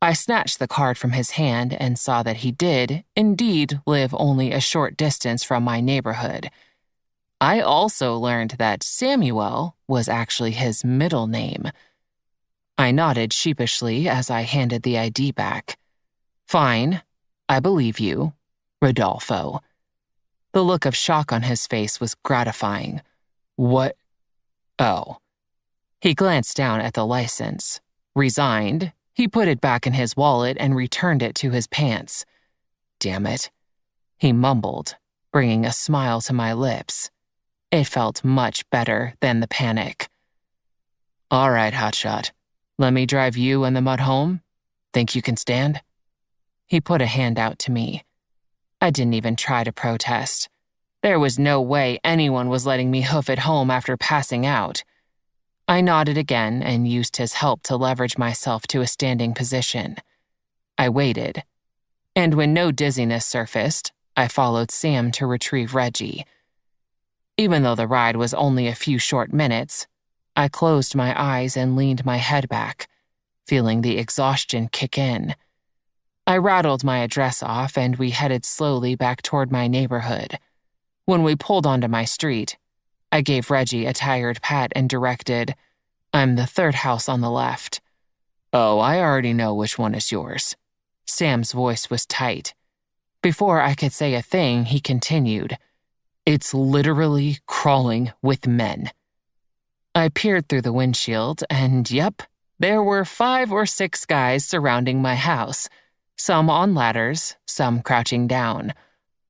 I snatched the card from his hand and saw that he did, indeed, live only a short distance from my neighborhood. I also learned that Samuel was actually his middle name. I nodded sheepishly as I handed the ID back. Fine, I believe you, Rodolfo. The look of shock on his face was gratifying. What? Oh. He glanced down at the license. Resigned, he put it back in his wallet and returned it to his pants. Damn it. He mumbled, bringing a smile to my lips. It felt much better than the panic. All right, hotshot. Let me drive you and the mutt home? Think you can stand? He put a hand out to me. I didn't even try to protest. There was no way anyone was letting me hoof it home after passing out. I nodded again and used his help to leverage myself to a standing position. I waited. And when no dizziness surfaced, I followed Sam to retrieve Reggie. Even though the ride was only a few short minutes, I closed my eyes and leaned my head back, feeling the exhaustion kick in. I rattled my address off and we headed slowly back toward my neighborhood. When we pulled onto my street, I gave Reggie a tired pat and directed, "I'm the third house on the left." "Oh, I already know which one is yours." Sam's voice was tight. Before I could say a thing, he continued, "It's literally crawling with men." I peered through the windshield, and yep, there were 5 or 6 guys surrounding my house, some on ladders, some crouching down,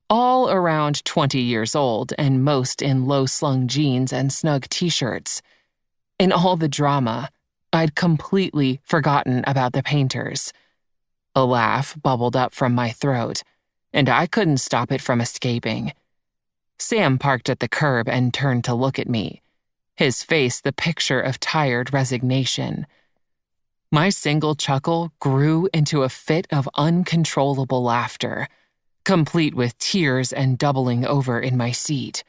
all around 20 years old and most in low-slung jeans and snug t-shirts. In all the drama, I'd completely forgotten about the painters. A laugh bubbled up from my throat, and I couldn't stop it from escaping. Sam parked at the curb and turned to look at me, his face the picture of tired resignation. My single chuckle grew into a fit of uncontrollable laughter, complete with tears and doubling over in my seat.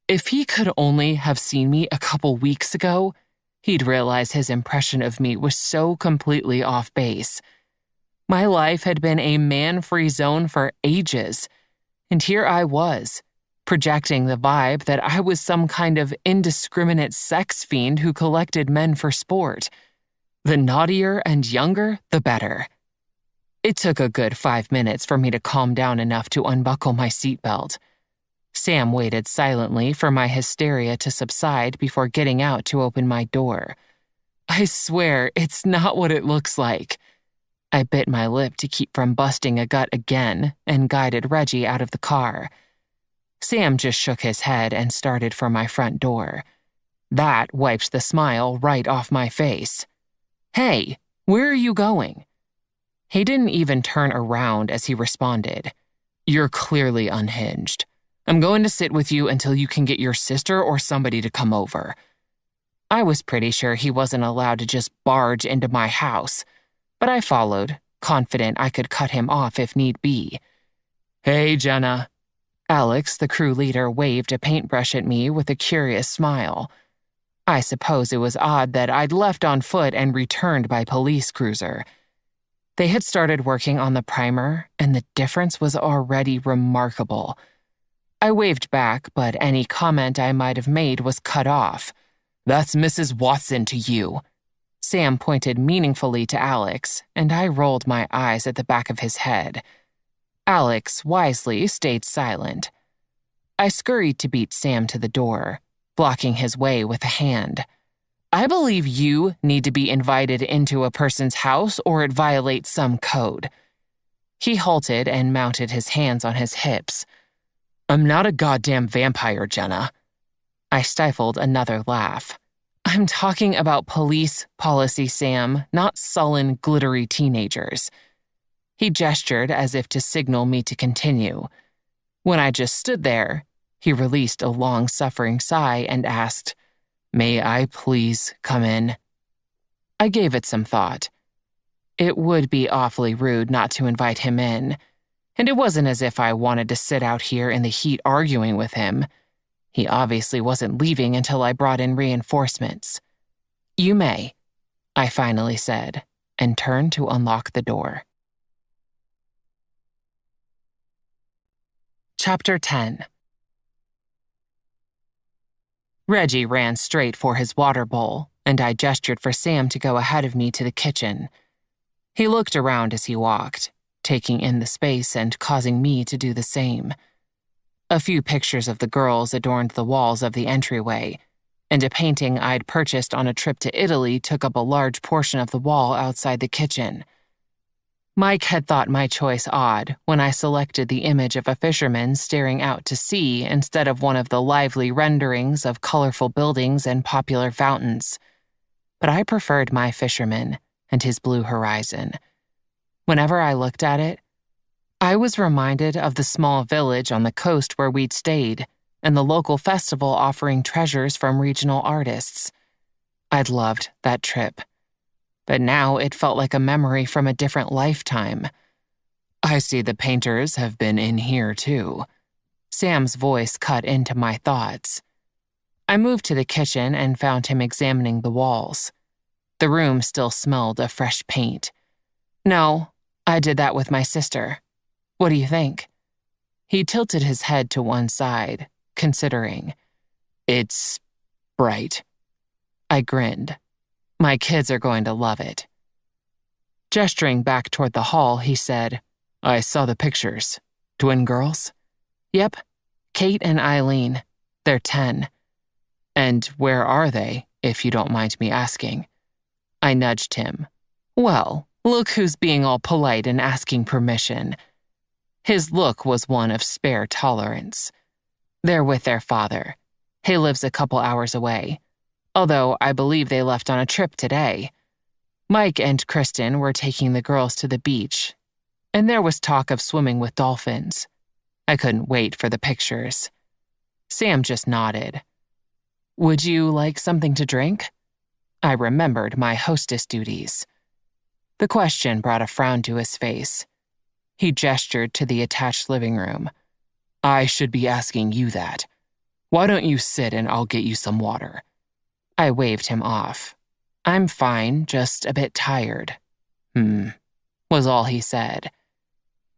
If he could only have seen me a couple weeks ago, he'd realize his impression of me was so completely off base. My life had been a man-free zone for ages, and here I was, projecting the vibe that I was some kind of indiscriminate sex fiend who collected men for sport. The naughtier and younger, the better. It took a good 5 minutes for me to calm down enough to unbuckle my seatbelt. Sam waited silently for my hysteria to subside before getting out to open my door. I swear, it's not what it looks like. I bit my lip to keep from busting a gut again and guided Reggie out of the car. Sam just shook his head and started for my front door. That wiped the smile right off my face. "Hey, where are you going?" He didn't even turn around as he responded. "You're clearly unhinged. I'm going to sit with you until you can get your sister or somebody to come over." I was pretty sure he wasn't allowed to just barge into my house, but I followed, confident I could cut him off if need be. "Hey, Jenna." Alex, the crew leader, waved a paintbrush at me with a curious smile. I suppose it was odd that I'd left on foot and returned by police cruiser. They had started working on the primer, and the difference was already remarkable. I waved back, but any comment I might have made was cut off. "That's Mrs. Watson to you." Sam pointed meaningfully to Alex, and I rolled my eyes at the back of his head. Alex wisely stayed silent. I scurried to beat Sam to the door, blocking his way with a hand. "I believe you need to be invited into a person's house or it violates some code." He halted and mounted his hands on his hips. "I'm not a goddamn vampire, Jenna." I stifled another laugh. "I'm talking about police policy, Sam, not sullen, glittery teenagers." He gestured as if to signal me to continue. When I just stood there, he released a long-suffering sigh and asked, "May I please come in?" I gave it some thought. It would be awfully rude not to invite him in, and it wasn't as if I wanted to sit out here in the heat arguing with him. He obviously wasn't leaving until I brought in reinforcements. "You may," I finally said, and turned to unlock the door. Chapter 10. Reggie ran straight for his water bowl, and I gestured for Sam to go ahead of me to the kitchen. He looked around as he walked, taking in the space and causing me to do the same. A few pictures of the girls adorned the walls of the entryway, and a painting I'd purchased on a trip to Italy took up a large portion of the wall outside the kitchen. Mike had thought my choice odd when I selected the image of a fisherman staring out to sea instead of one of the lively renderings of colorful buildings and popular fountains. But I preferred my fisherman and his blue horizon. Whenever I looked at it, I was reminded of the small village on the coast where we'd stayed and the local festival offering treasures from regional artists. I'd loved that trip. But now it felt like a memory from a different lifetime. I see the painters have been in here too. Sam's voice cut into my thoughts. I moved to the kitchen and found him examining the walls. The room still smelled of fresh paint. No, I did that with my sister. What do you think? He tilted his head to one side, considering. It's bright. I grinned. My kids are going to love it. Gesturing back toward the hall, he said, I saw the pictures. Twin girls? Yep, Kate and Eileen. They're 10. And where are they, if you don't mind me asking? I nudged him. Well, look who's being all polite and asking permission. His look was one of spare tolerance. They're with their father. He lives a couple hours away, although I believe they left on a trip today. Mike and Kristen were taking the girls to the beach, and there was talk of swimming with dolphins. I couldn't wait for the pictures. Sam just nodded. Would you like something to drink? I remembered my hostess duties. The question brought a frown to his face. He gestured to the attached living room. I should be asking you that. Why don't you sit and I'll get you some water? I waved him off. I'm fine, just a bit tired. Was all he said.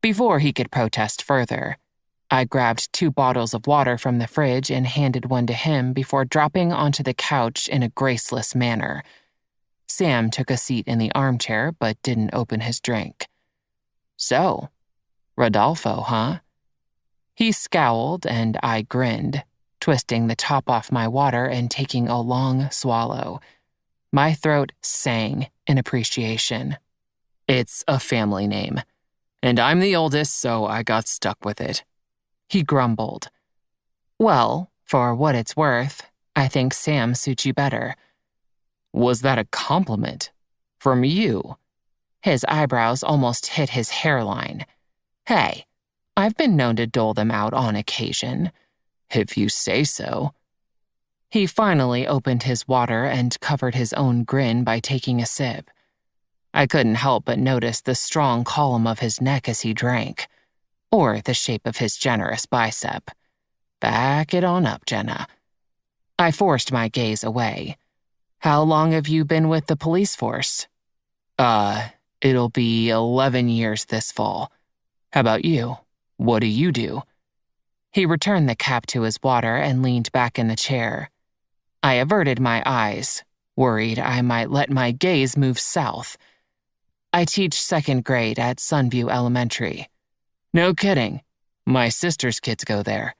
Before he could protest further, I grabbed 2 bottles of water from the fridge and handed one to him before dropping onto the couch in a graceless manner. Sam took a seat in the armchair but didn't open his drink. So, Rodolfo, huh? He scowled and I grinned, twisting the top off my water and taking a long swallow. My throat sang in appreciation. It's a family name, and I'm the oldest, so I got stuck with it. He grumbled. Well, for what it's worth, I think Sam suits you better. Was that a compliment? From you? His eyebrows almost hit his hairline. Hey, I've been known to dole them out on occasion. If you say so. He finally opened his water and covered his own grin by taking a sip. I couldn't help but notice the strong column of his neck as he drank, or the shape of his generous bicep. Back it on up, Jenna. I forced my gaze away. How long have you been with the police force? It'll be 11 years this fall. How about you? What do you do? He returned the cap to his water and leaned back in the chair. I averted my eyes, worried I might let my gaze move south. I teach 2nd grade at Sunview Elementary. No kidding. My sister's kids go there.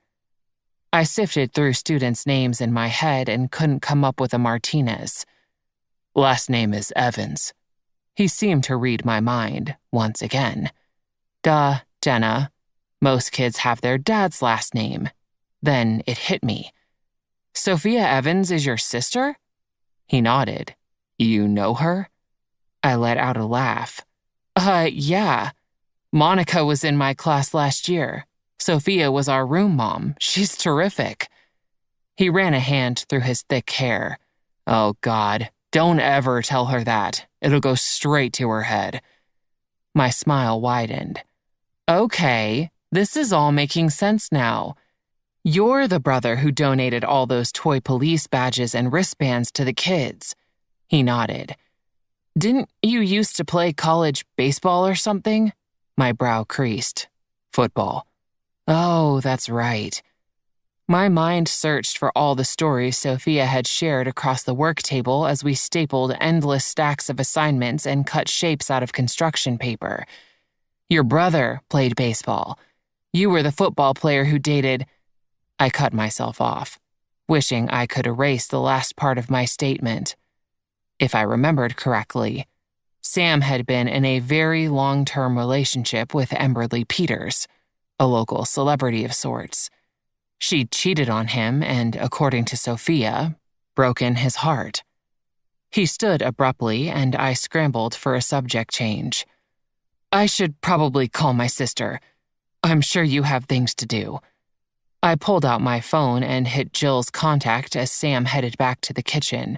I sifted through students' names in my head and couldn't come up with a Martinez. Last name is Evans. He seemed to read my mind, once again. Duh, Jenna. Most kids have their dad's last name. Then it hit me. Sophia Evans is your sister? He nodded. You know her? I let out a laugh. Yeah. Monica was in my class last year. Sophia was our room mom. She's terrific. He ran a hand through his thick hair. Oh, God, don't ever tell her that. It'll go straight to her head. My smile widened. Okay, this is all making sense now. You're the brother who donated all those toy police badges and wristbands to the kids. He nodded. Didn't you used to play college baseball or something? My brow creased. Football. Oh, that's right. My mind searched for all the stories Sophia had shared across the work table as we stapled endless stacks of assignments and cut shapes out of construction paper. Your brother played baseball. You were the football player who dated... I cut myself off, wishing I could erase the last part of my statement. If I remembered correctly, Sam had been in a very long-term relationship with Emberly Peters, a local celebrity of sorts. She'd cheated on him and, according to Sophia, broken his heart. He stood abruptly, and I scrambled for a subject change. I should probably call my sister. I'm sure you have things to do. I pulled out my phone and hit Jill's contact as Sam headed back to the kitchen.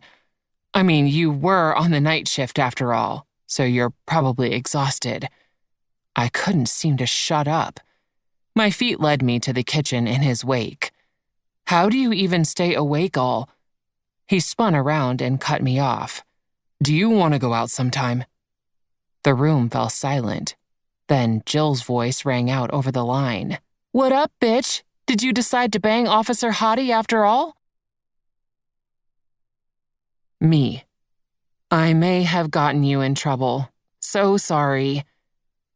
I mean, you were on the night shift after all, so you're probably exhausted. I couldn't seem to shut up. My feet led me to the kitchen in his wake. How do you even stay awake all? He spun around and cut me off. Do you want to go out sometime? The room fell silent. Then Jill's voice rang out over the line. What up, bitch? Did you decide to bang Officer Hottie after all? Me. I may have gotten you in trouble. So sorry.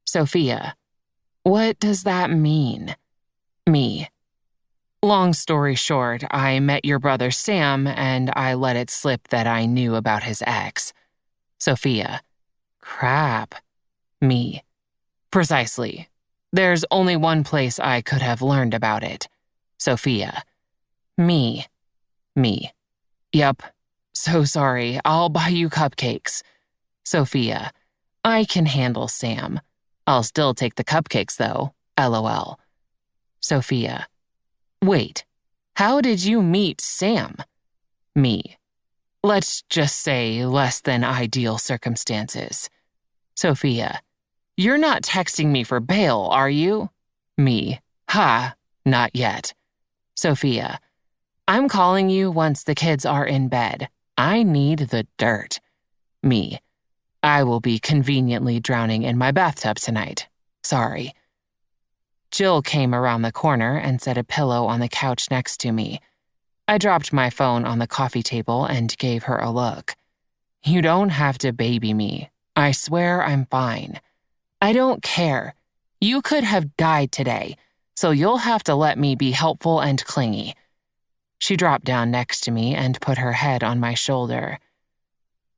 Sophia. What does that mean? Me. Long story short, I met your brother Sam and I let it slip that I knew about his ex. Sophia. Crap. Me. Precisely. There's only one place I could have learned about it. Sophia. Me. Yup. So sorry. I'll buy you cupcakes. Sophia. I can handle Sam. I'll still take the cupcakes though. LOL. Sophia. Wait. How did you meet Sam? Me. Let's just say less than ideal circumstances. Sophia. You're not texting me for bail, are you? Me. Ha, not yet. Sophia. I'm calling you once the kids are in bed. I need the dirt. Me. I will be conveniently drowning in my bathtub tonight. Sorry. Jill came around the corner and set a pillow on the couch next to me. I dropped my phone on the coffee table and gave her a look. You don't have to baby me. I swear I'm fine. I don't care. You could have died today, so you'll have to let me be helpful and clingy. She dropped down next to me and put her head on my shoulder.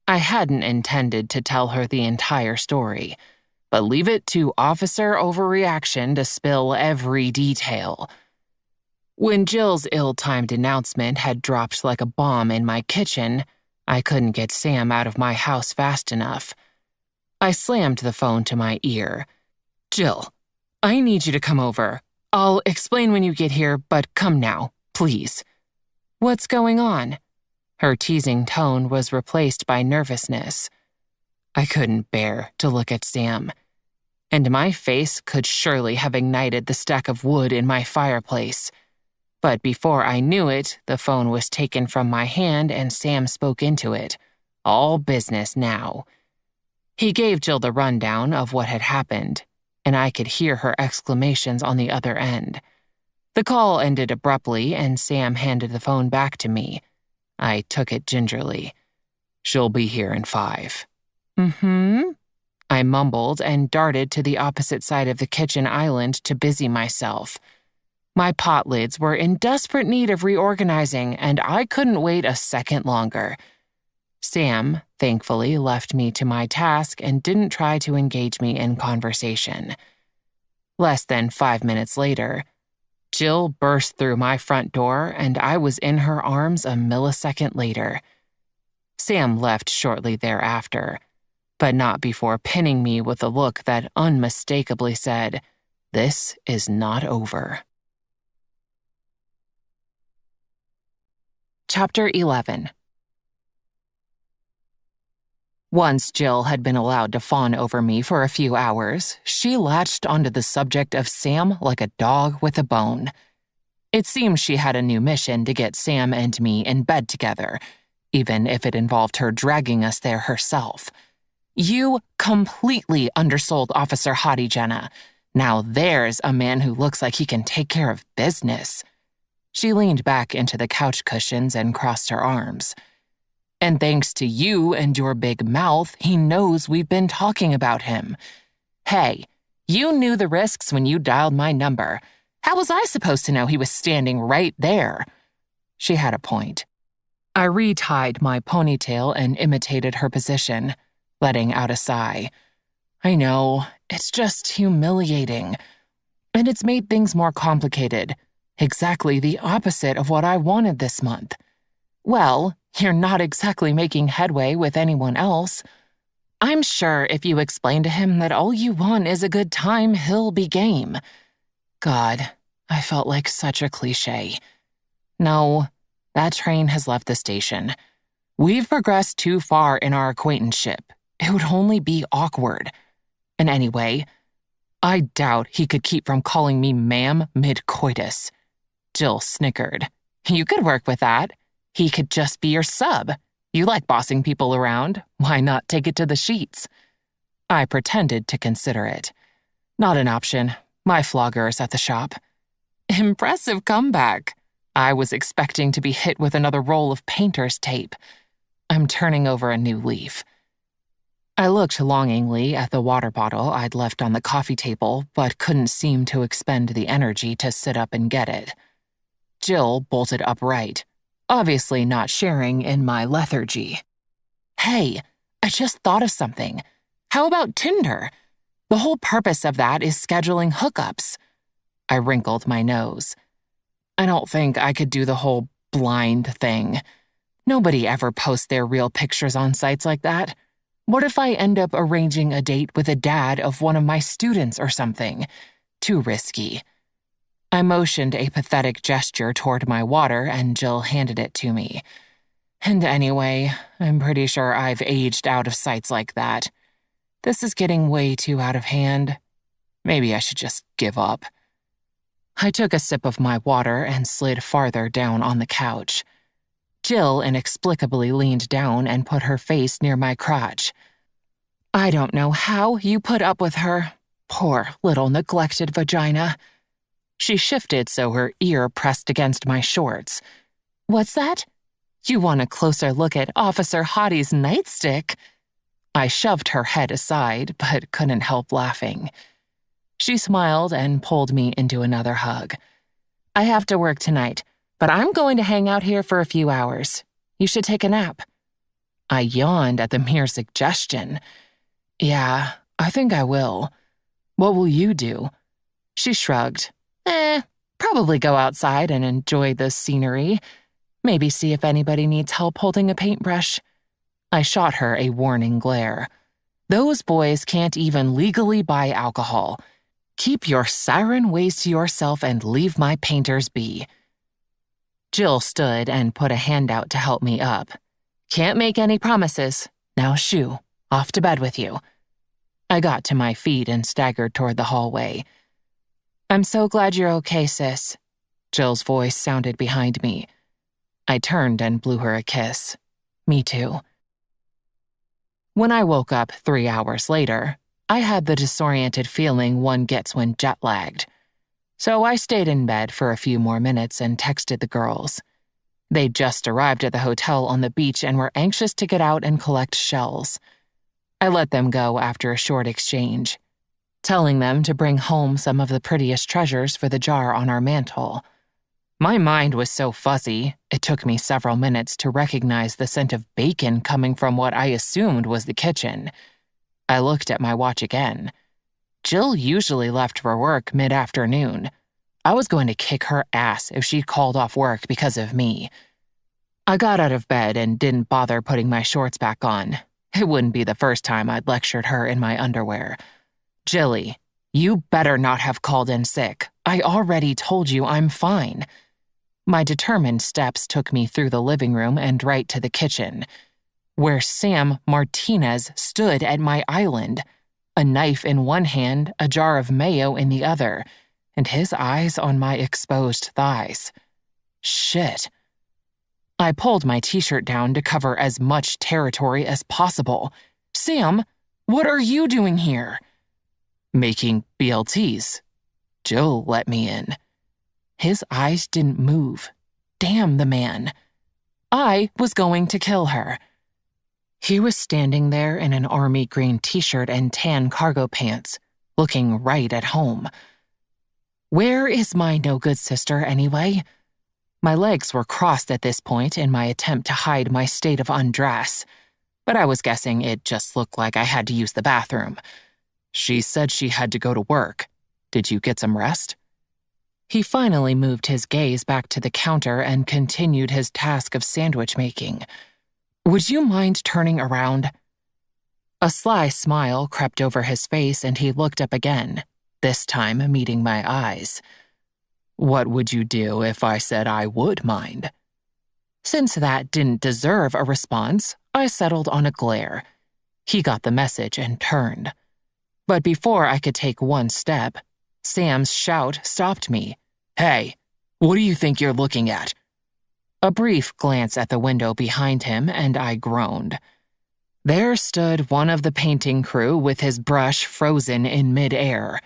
I hadn't intended to tell her the entire story, but leave it to officer overreaction to spill every detail. When Jill's ill-timed announcement had dropped like a bomb in my kitchen, I couldn't get Sam out of my house fast enough. I slammed the phone to my ear. Jill, I need you to come over. I'll explain when you get here, but come now, please. What's going on? Her teasing tone was replaced by nervousness. I couldn't bear to look at Sam, and my face could surely have ignited the stack of wood in my fireplace. But before I knew it, the phone was taken from my hand and Sam spoke into it. All business now. He gave Jill the rundown of what had happened, and I could hear her exclamations on the other end. The call ended abruptly and Sam handed the phone back to me. I took it gingerly. She'll be here in 5. I mumbled and darted to the opposite side of the kitchen island to busy myself. My pot lids were in desperate need of reorganizing, and I couldn't wait a second longer. Sam, thankfully, left me to my task and didn't try to engage me in conversation. Less than 5 minutes later, Jill burst through my front door, and I was in her arms a millisecond later. Sam left shortly thereafter, but not before pinning me with a look that unmistakably said, "This is not over." Chapter 11. Once Jill had been allowed to fawn over me for a few hours, she latched onto the subject of Sam like a dog with a bone. It seemed she had a new mission to get Sam and me in bed together, even if it involved her dragging us there herself. You completely undersold Officer Hottie, Jenna. Now there's a man who looks like he can take care of business. She leaned back into the couch cushions and crossed her arms. And thanks to you and your big mouth, he knows we've been talking about him. Hey, you knew the risks when you dialed my number. How was I supposed to know he was standing right there? She had a point. I retied my ponytail and imitated her position, letting out a sigh. I know, it's just humiliating. And it's made things more complicated. Exactly the opposite of what I wanted this month. Well, you're not exactly making headway with anyone else. I'm sure if you explain to him that all you want is a good time, he'll be game. God, I felt like such a cliche. No, that train has left the station. We've progressed too far in our acquaintanceship. It would only be awkward. And anyway, I doubt he could keep from calling me ma'am mid-coitus. Jill snickered. You could work with that. He could just be your sub. You like bossing people around. Why not take it to the sheets? I pretended to consider it. Not an option. My flogger's at the shop. Impressive comeback. I was expecting to be hit with another roll of painter's tape. I'm turning over a new leaf. I looked longingly at the water bottle I'd left on the coffee table, but couldn't seem to expend the energy to sit up and get it. Jill bolted upright, obviously not sharing in my lethargy. Hey, I just thought of something. How about Tinder? The whole purpose of that is scheduling hookups. I wrinkled my nose. I don't think I could do the whole blind thing. Nobody ever posts their real pictures on sites like that. What if I end up arranging a date with a dad of one of my students or something? Too risky. I motioned a pathetic gesture toward my water and Jill handed it to me. And anyway, I'm pretty sure I've aged out of sites like that. This is getting way too out of hand. Maybe I should just give up. I took a sip of my water and slid farther down on the couch. Jill inexplicably leaned down and put her face near my crotch. I don't know how you put up with her. Poor little neglected vagina. She shifted so her ear pressed against my shorts. What's that? You want a closer look at Officer Hottie's nightstick? I shoved her head aside, but couldn't help laughing. She smiled and pulled me into another hug. I have to work tonight, but I'm going to hang out here for a few hours. You should take a nap. I yawned at the mere suggestion. Yeah, I think I will. What will you do? She shrugged. Probably go outside and enjoy the scenery. Maybe see if anybody needs help holding a paintbrush. I shot her a warning glare. Those boys can't even legally buy alcohol. Keep your siren ways to yourself and leave my painters be. Jill stood and put a hand out to help me up. Can't make any promises. Now shoo, off to bed with you. I got to my feet and staggered toward the hallway. I'm so glad you're okay, sis. Jill's voice sounded behind me. I turned and blew her a kiss. Me too. When I woke up 3 hours later, I had the disoriented feeling one gets when jet-lagged. So I stayed in bed for a few more minutes and texted the girls. They'd just arrived at the hotel on the beach and were anxious to get out and collect shells. I let them go after a short exchange, telling them to bring home some of the prettiest treasures for the jar on our mantel. My mind was so fuzzy, it took me several minutes to recognize the scent of bacon coming from what I assumed was the kitchen. I looked at my watch again. Jill usually left for work mid-afternoon. I was going to kick her ass if she called off work because of me. I got out of bed and didn't bother putting my shorts back on. It wouldn't be the first time I'd lectured her in my underwear. Jilly, you better not have called in sick. I already told you I'm fine. My determined steps took me through the living room and right to the kitchen, where Sam Martinez stood at my island, a knife in one hand, a jar of mayo in the other, and his eyes on my exposed thighs. Shit. I pulled my t-shirt down to cover as much territory as possible. Sam, what are you doing here? Making BLTs. Jill let me in. His eyes didn't move. Damn the man. I was going to kill her. He was standing there in an army green t-shirt and tan cargo pants, looking right at home. Where is my no-good sister, anyway? My legs were crossed at this point in my attempt to hide my state of undress, but I was guessing it just looked like I had to use the bathroom. She said she had to go to work. Did you get some rest? He finally moved his gaze back to the counter and continued his task of sandwich making. Would you mind turning around? A sly smile crept over his face and he looked up again, this time meeting my eyes. What would you do if I said I would mind? Since that didn't deserve a response, I settled on a glare. He got the message and turned. But before I could take one step, Sam's shout stopped me. "Hey, what do you think you're looking at?" A brief glance at the window behind him, and I groaned. There stood one of the painting crew with his brush frozen in midair.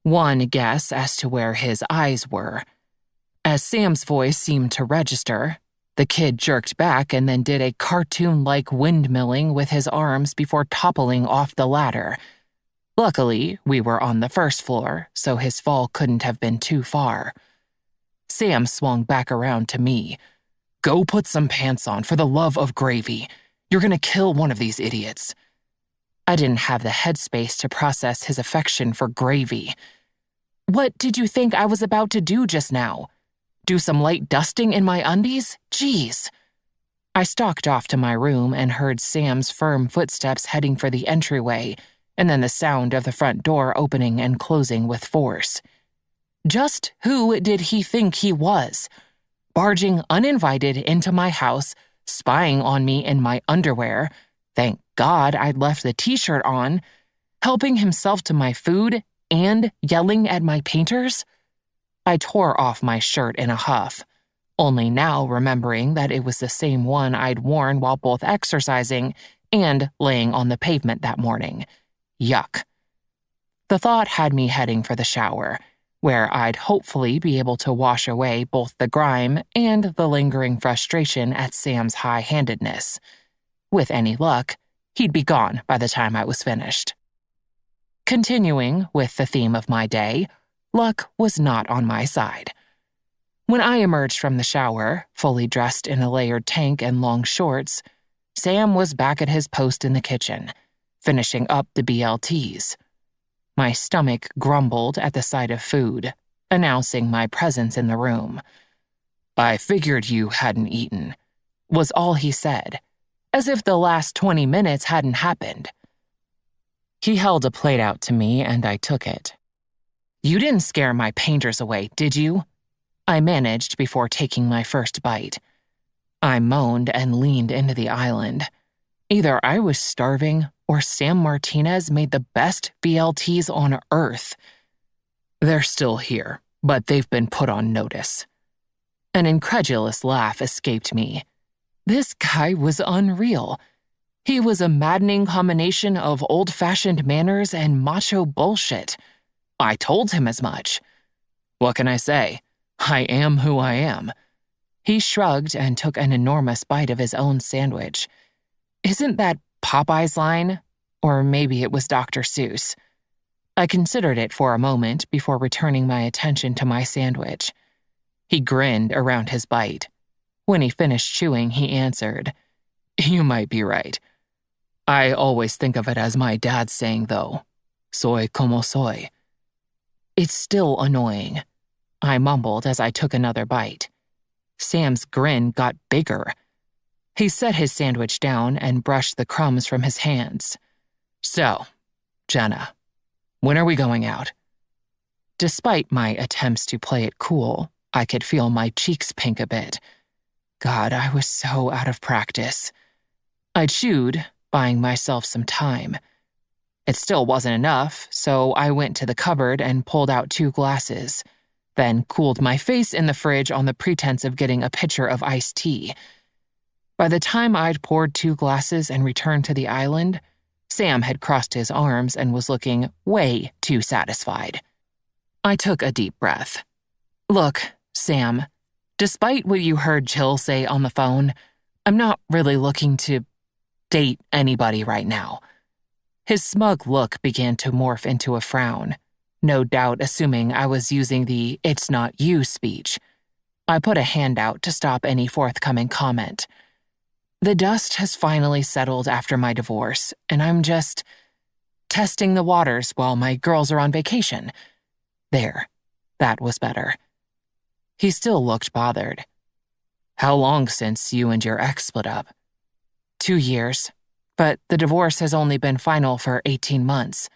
One guess as to where his eyes were. As Sam's voice seemed to register, the kid jerked back and then did a cartoon-like windmilling with his arms before toppling off the ladder. Luckily, we were on the first floor, so his fall couldn't have been too far. Sam swung back around to me. "Go put some pants on, for the love of gravy. You're gonna kill one of these idiots." I didn't have the headspace to process his affection for gravy. "What did you think I was about to do just now? Do some light dusting in my undies? Jeez." I stalked off to my room and heard Sam's firm footsteps heading for the entryway, and then the sound of the front door opening and closing with force. Just who did he think he was? Barging uninvited into my house, spying on me in my underwear, thank God I'd left the t-shirt on, helping himself to my food, and yelling at my painters? I tore off my shirt in a huff, only now remembering that it was the same one I'd worn while both exercising and laying on the pavement that morning. Yuck. The thought had me heading for the shower, where I'd hopefully be able to wash away both the grime and the lingering frustration at Sam's high-handedness. With any luck, he'd be gone by the time I was finished. Continuing with the theme of my day, luck was not on my side. When I emerged from the shower, fully dressed in a layered tank and long shorts, Sam was back at his post in the kitchen, finishing up the BLTs. My stomach grumbled at the sight of food, announcing my presence in the room. "I figured you hadn't eaten," was all he said, as if the last 20 minutes hadn't happened. He held a plate out to me and I took it. "You didn't scare my painters away, did you?" I managed before taking my first bite. I moaned and leaned into the island. Either I was starving or Sam Martinez made the best BLTs on Earth. "They're still here, but they've been put on notice." An incredulous laugh escaped me. This guy was unreal. He was a maddening combination of old-fashioned manners and macho bullshit. I told him as much. What can I say? I am who I am. He shrugged and took an enormous bite of his own sandwich. Isn't that Popeye's line? Or maybe it was Dr. Seuss. I considered it for a moment before returning my attention to my sandwich. He grinned around his bite. When he finished chewing, he answered, "You might be right. I always think of it as my dad's saying, though. Soy como soy." It's still annoying, I mumbled as I took another bite. Sam's grin got bigger. He set his sandwich down and brushed the crumbs from his hands. "So, Jenna, when are we going out?" Despite my attempts to play it cool, I could feel my cheeks pink a bit. God, I was so out of practice. I chewed, buying myself some time. It still wasn't enough, so I went to the cupboard and pulled out 2 glasses, then cooled my face in the fridge on the pretense of getting a pitcher of iced tea. By the time I'd poured 2 glasses and returned to the island, Sam had crossed his arms and was looking way too satisfied. I took a deep breath. "Look, Sam, despite what you heard Jill say on the phone, I'm not really looking to date anybody right now." His smug look began to morph into a frown, no doubt assuming I was using the "it's not you" speech. I put a hand out to stop any forthcoming comment. The dust has finally settled after my divorce, and I'm just testing the waters while my girls are on vacation. There, that was better. He still looked bothered. "How long since you and your ex split up?" 2 years, but the divorce has only been final for 18 months.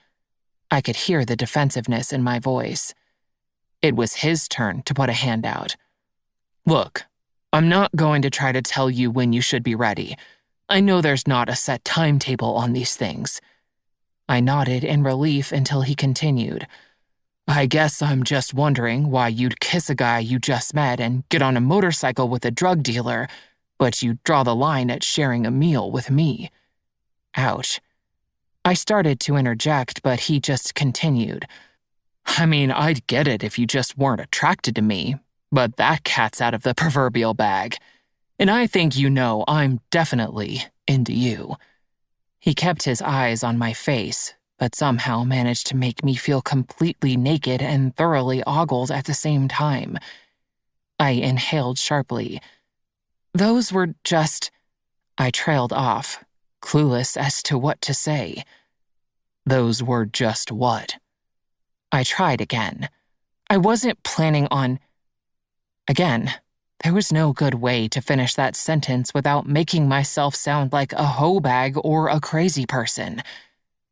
I could hear the defensiveness in my voice. It was his turn to put a hand out. "Look, I'm not going to try to tell you when you should be ready. I know there's not a set timetable on these things. I nodded in relief until he continued. I guess I'm just wondering why you'd kiss a guy you just met and get on a motorcycle with a drug dealer, but you draw the line at sharing a meal with me. Ouch. I started to interject, but he just continued. I mean, I'd get it if you just weren't attracted to me, but that cat's out of the proverbial bag. And I think you know I'm definitely into you. He kept his eyes on my face, but somehow managed to make me feel completely naked and thoroughly ogled at the same time. I inhaled sharply. Those were just... I trailed off, clueless as to what to say. Those were just what? I tried again. I wasn't planning on... Again, there was no good way to finish that sentence without making myself sound like a hoe bag or a crazy person.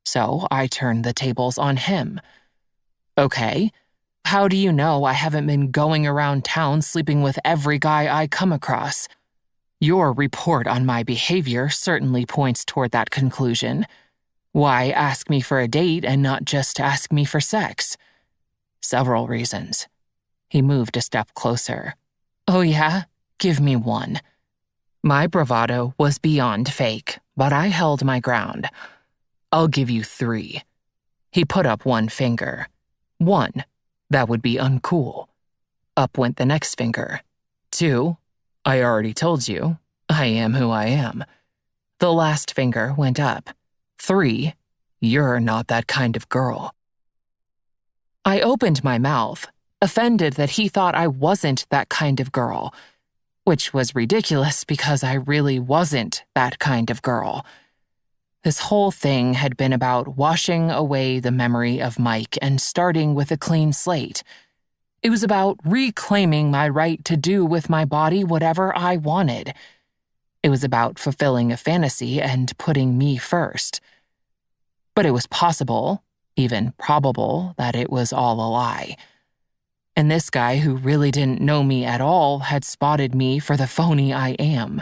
So I turned the tables on him. Okay, how do you know I haven't been going around town sleeping with every guy I come across? Your report on my behavior certainly points toward that conclusion. Why ask me for a date and not just ask me for sex? Several reasons. He moved a step closer. Oh yeah? Give me one. My bravado was beyond fake, but I held my ground. I'll give you 3. He put up one finger. 1. That would be uncool. Up went the next finger. 2. I already told you. I am who I am. The last finger went up. 3. You're not that kind of girl. I opened my mouth, offended that he thought I wasn't that kind of girl, which was ridiculous because I really wasn't that kind of girl. This whole thing had been about washing away the memory of Mike and starting with a clean slate. It was about reclaiming my right to do with my body whatever I wanted. It was about fulfilling a fantasy and putting me first. But it was possible, even probable, that it was all a lie. And this guy who really didn't know me at all had spotted me for the phony I am.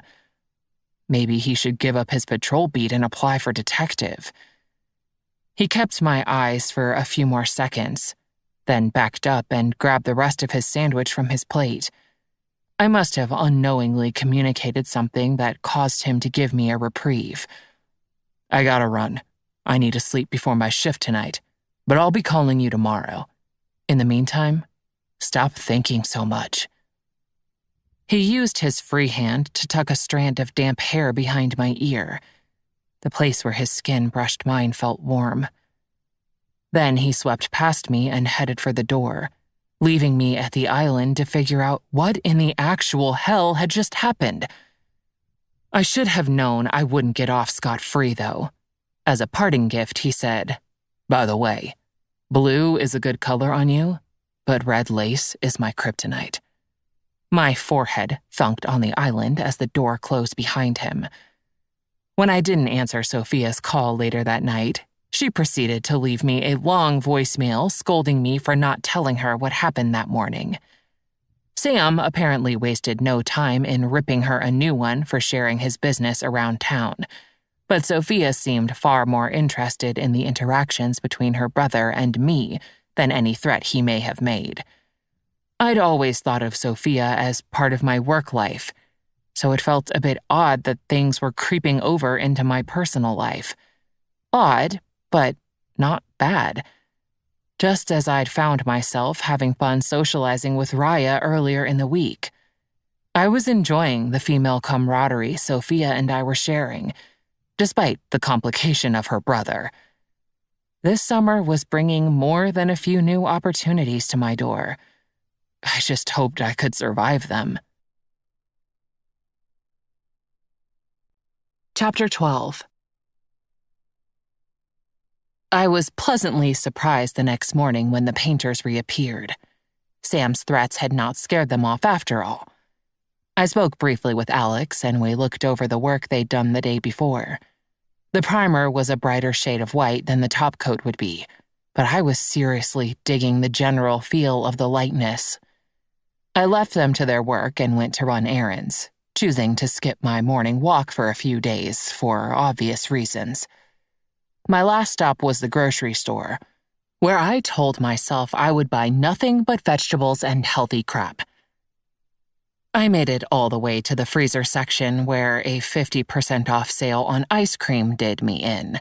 Maybe he should give up his patrol beat and apply for detective. He kept my eyes for a few more seconds, then backed up and grabbed the rest of his sandwich from his plate. I must have unknowingly communicated something that caused him to give me a reprieve. I gotta run. I need to sleep before my shift tonight, but I'll be calling you tomorrow. In the meantime, stop thinking so much. He used his free hand to tuck a strand of damp hair behind my ear. The place where his skin brushed mine felt warm. Then he swept past me and headed for the door, leaving me at the island to figure out what in the actual hell had just happened. I should have known I wouldn't get off scot-free, though. As a parting gift, he said, "By the way, blue is a good color on you, but red lace is my kryptonite." My forehead thunked on the island as the door closed behind him. When I didn't answer Sophia's call later that night, she proceeded to leave me a long voicemail scolding me for not telling her what happened that morning. Sam apparently wasted no time in ripping her a new one for sharing his business around town, but Sophia seemed far more interested in the interactions between her brother and me than any threat he may have made. I'd always thought of Sophia as part of my work life, so it felt a bit odd that things were creeping over into my personal life. Odd, but not bad. Just as I'd found myself having fun socializing with Raya earlier in the week. I was enjoying the female camaraderie Sophia and I were sharing, despite the complication of her brother. This summer was bringing more than a few new opportunities to my door. I just hoped I could survive them. Chapter 12. I was pleasantly surprised the next morning when the painters reappeared. Sam's threats had not scared them off after all. I spoke briefly with Alex, and we looked over the work they'd done the day before. The primer was a brighter shade of white than the top coat would be, but I was seriously digging the general feel of the lightness. I left them to their work and went to run errands, choosing to skip my morning walk for a few days for obvious reasons. My last stop was the grocery store, where I told myself I would buy nothing but vegetables and healthy crap. I made it all the way to the freezer section where a 50% off sale on ice cream did me in.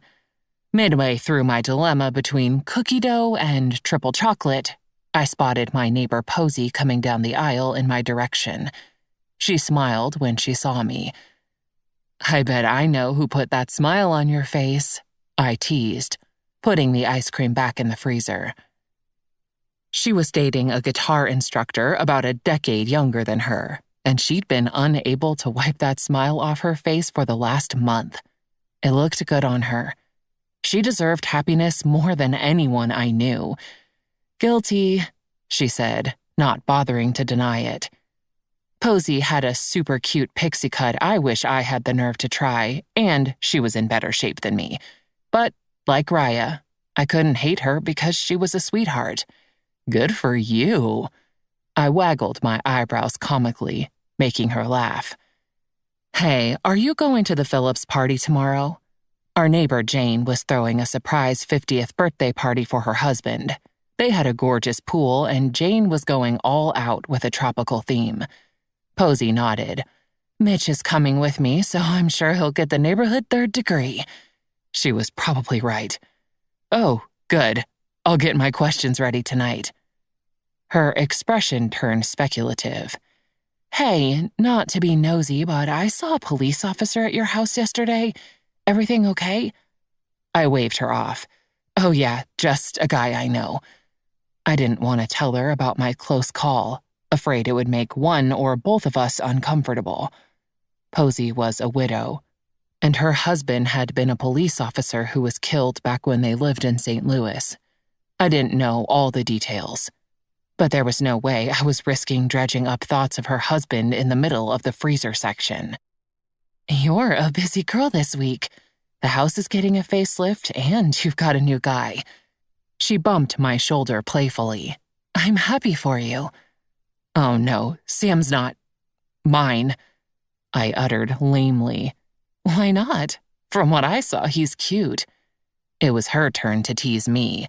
Midway through my dilemma between cookie dough and triple chocolate, I spotted my neighbor Posey coming down the aisle in my direction. She smiled when she saw me. "I bet I know who put that smile on your face," I teased, putting the ice cream back in the freezer. She was dating a guitar instructor about a decade younger than her, and she'd been unable to wipe that smile off her face for the last month. It looked good on her. She deserved happiness more than anyone I knew. "Guilty," she said, not bothering to deny it. Posey had a super cute pixie cut I wish I had the nerve to try, and she was in better shape than me. But, like Raya, I couldn't hate her because she was a sweetheart. "Good for you." I waggled my eyebrows comically, making her laugh. "Hey, are you going to the Phillips party tomorrow?" Our neighbor Jane was throwing a surprise 50th birthday party for her husband. They had a gorgeous pool, and Jane was going all out with a tropical theme. Posey nodded. "Mitch is coming with me, so I'm sure he'll get the neighborhood third degree." She was probably right. "Oh, good. I'll get my questions ready tonight." Her expression turned speculative. "Hey, not to be nosy, but I saw a police officer at your house yesterday. Everything okay?" I waved her off. "Oh yeah, just a guy I know." I didn't want to tell her about my close call, afraid it would make one or both of us uncomfortable. Posey was a widow, and her husband had been a police officer who was killed back when they lived in St. Louis. I didn't know all the details, but there was no way I was risking dredging up thoughts of her husband in the middle of the freezer section. "You're a busy girl this week. The house is getting a facelift, and you've got a new guy." She bumped my shoulder playfully. "I'm happy for you." "Oh no, Sam's not mine," I uttered lamely. "Why not? From what I saw, he's cute." It was her turn to tease me.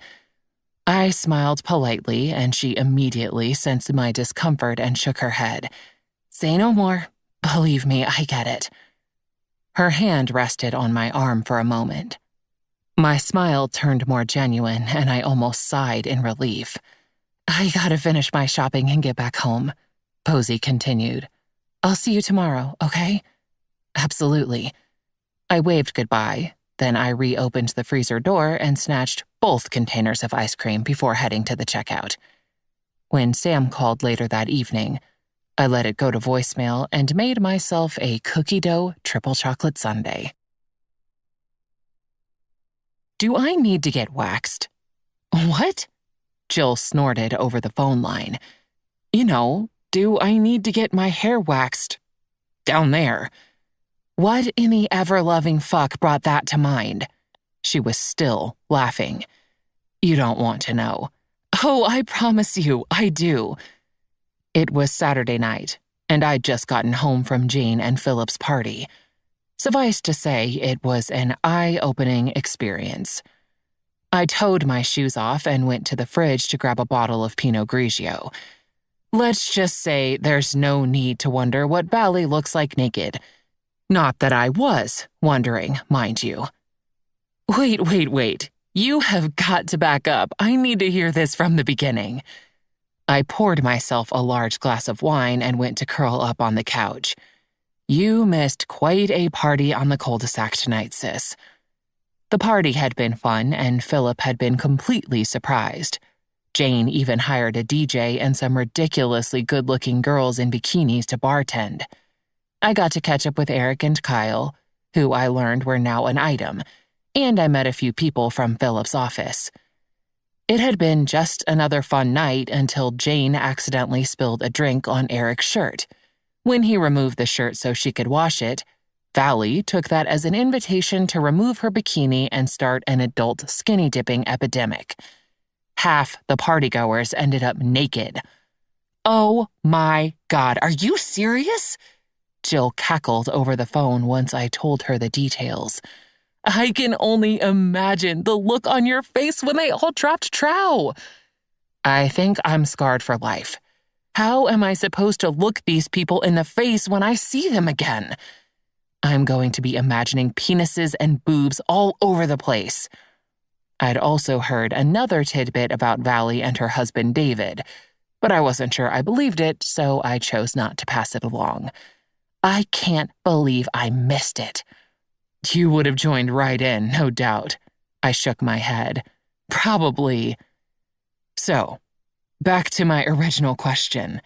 I smiled politely, and she immediately sensed my discomfort and shook her head. "Say no more. Believe me, I get it." Her hand rested on my arm for a moment. My smile turned more genuine, and I almost sighed in relief. "I gotta finish my shopping and get back home," Posey continued. "I'll see you tomorrow, okay?" "Absolutely." I waved goodbye, then I reopened the freezer door and snatched both containers of ice cream before heading to the checkout. When Sam called later that evening, I let it go to voicemail and made myself a cookie dough triple chocolate sundae. "Do I need to get waxed?" "What?" Jill snorted over the phone line. "You know, do I need to get my hair waxed down there?" What in the ever-loving fuck brought that to mind? She was still laughing. "You don't want to know." "Oh, I promise you, I do." It was Saturday night, and I'd just gotten home from Jane and Philip's party. Suffice to say, it was an eye-opening experience. I towed my shoes off and went to the fridge to grab a bottle of Pinot Grigio. Let's just say there's no need to wonder what Bally looks like naked. Not that I was wondering, mind you. Wait. You have got to back up. I need to hear this from the beginning." I poured myself a large glass of wine and went to curl up on the couch. "You missed quite a party on the cul-de-sac tonight, sis." The party had been fun, and Philip had been completely surprised. Jane even hired a DJ and some ridiculously good-looking girls in bikinis to bartend. I got to catch up with Eric and Kyle, who I learned were now an item, and I met a few people from Philip's office. It had been just another fun night until Jane accidentally spilled a drink on Eric's shirt. When he removed the shirt so she could wash it, Valley took that as an invitation to remove her bikini and start an adult skinny dipping epidemic. Half the partygoers ended up naked. "Oh my God, are you serious?" Jill cackled over the phone once I told her the details. I can only imagine the look on your face when they all dropped trow. I think I'm scarred for life. How am I supposed to look these people in the face when I see them again? I'm going to be imagining penises and boobs all over the place. I'd also heard another tidbit about Valley and her husband David, but I wasn't sure I believed it, so I chose not to pass it along. I can't believe I missed it. You would have joined right in, no doubt. I shook my head. Probably. So, back to my original question.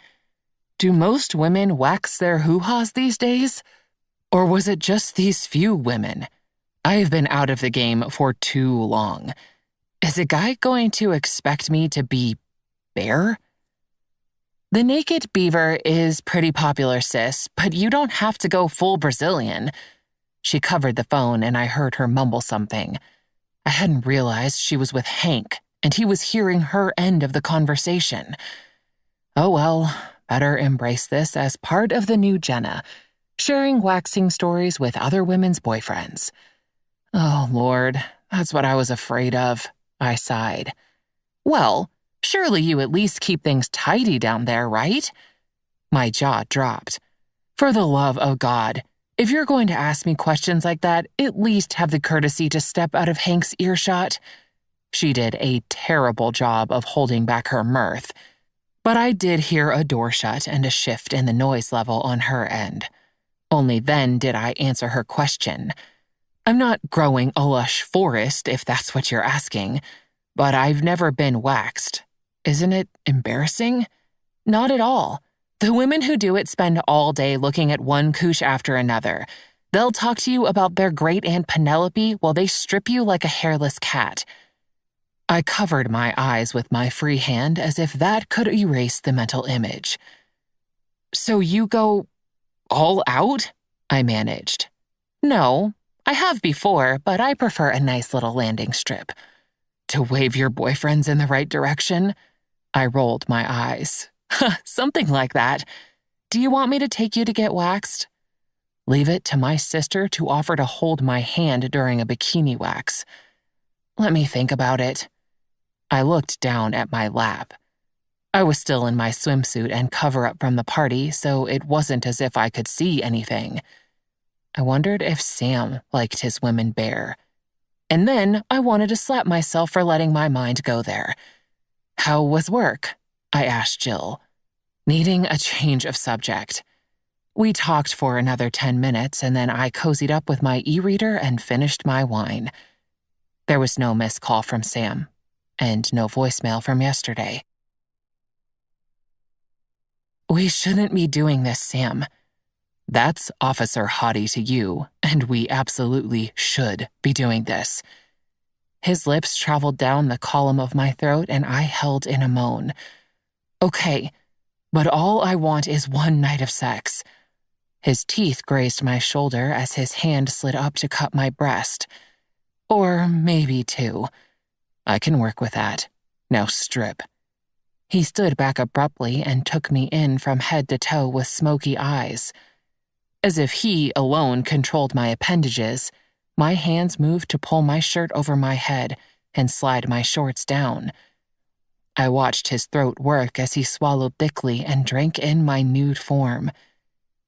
Do most women wax their hoo-has these days? Or was it just these few women? I've been out of the game for too long. Is a guy going to expect me to be bare? The naked beaver is pretty popular, sis, but you don't have to go full Brazilian. She covered the phone and I heard her mumble something. I hadn't realized she was with Hank, and he was hearing her end of the conversation. Oh well, better embrace this as part of the new Jenna, sharing waxing stories with other women's boyfriends. Oh, Lord, that's what I was afraid of, I sighed. Well, surely you at least keep things tidy down there, right? My jaw dropped. For the love of God, if you're going to ask me questions like that, at least have the courtesy to step out of Hank's earshot. She did a terrible job of holding back her mirth, but I did hear a door shut and a shift in the noise level on her end. Only then did I answer her question. I'm not growing a lush forest, if that's what you're asking, but I've never been waxed. Isn't it embarrassing? Not at all. The women who do it spend all day looking at one couche after another. They'll talk to you about their great-aunt Penelope while they strip you like a hairless cat. I covered my eyes with my free hand as if that could erase the mental image. So you go all out? I managed. No, I have before, but I prefer a nice little landing strip. To wave your boyfriends in the right direction? I rolled my eyes. Something like that. Do you want me to take you to get waxed? Leave it to my sister to offer to hold my hand during a bikini wax. Let me think about it. I looked down at my lap. I was still in my swimsuit and cover-up from the party, so it wasn't as if I could see anything. I wondered if Sam liked his women bare. And then I wanted to slap myself for letting my mind go there. How was work? I asked Jill, needing a change of subject. We talked for another 10 minutes, and then I cozied up with my e-reader and finished my wine. There was no missed call from Sam, and no voicemail from yesterday. We shouldn't be doing this, Sam. That's Officer Hottie to you, and we absolutely should be doing this. His lips traveled down the column of my throat, and I held in a moan. Okay, but all I want is one night of sex. His teeth grazed my shoulder as his hand slid up to cut my breast. Or maybe two. I can work with that. Now strip. He stood back abruptly and took me in from head to toe with smoky eyes. As if he alone controlled my appendages, my hands moved to pull my shirt over my head and slide my shorts down. I watched his throat work as he swallowed thickly and drank in my nude form.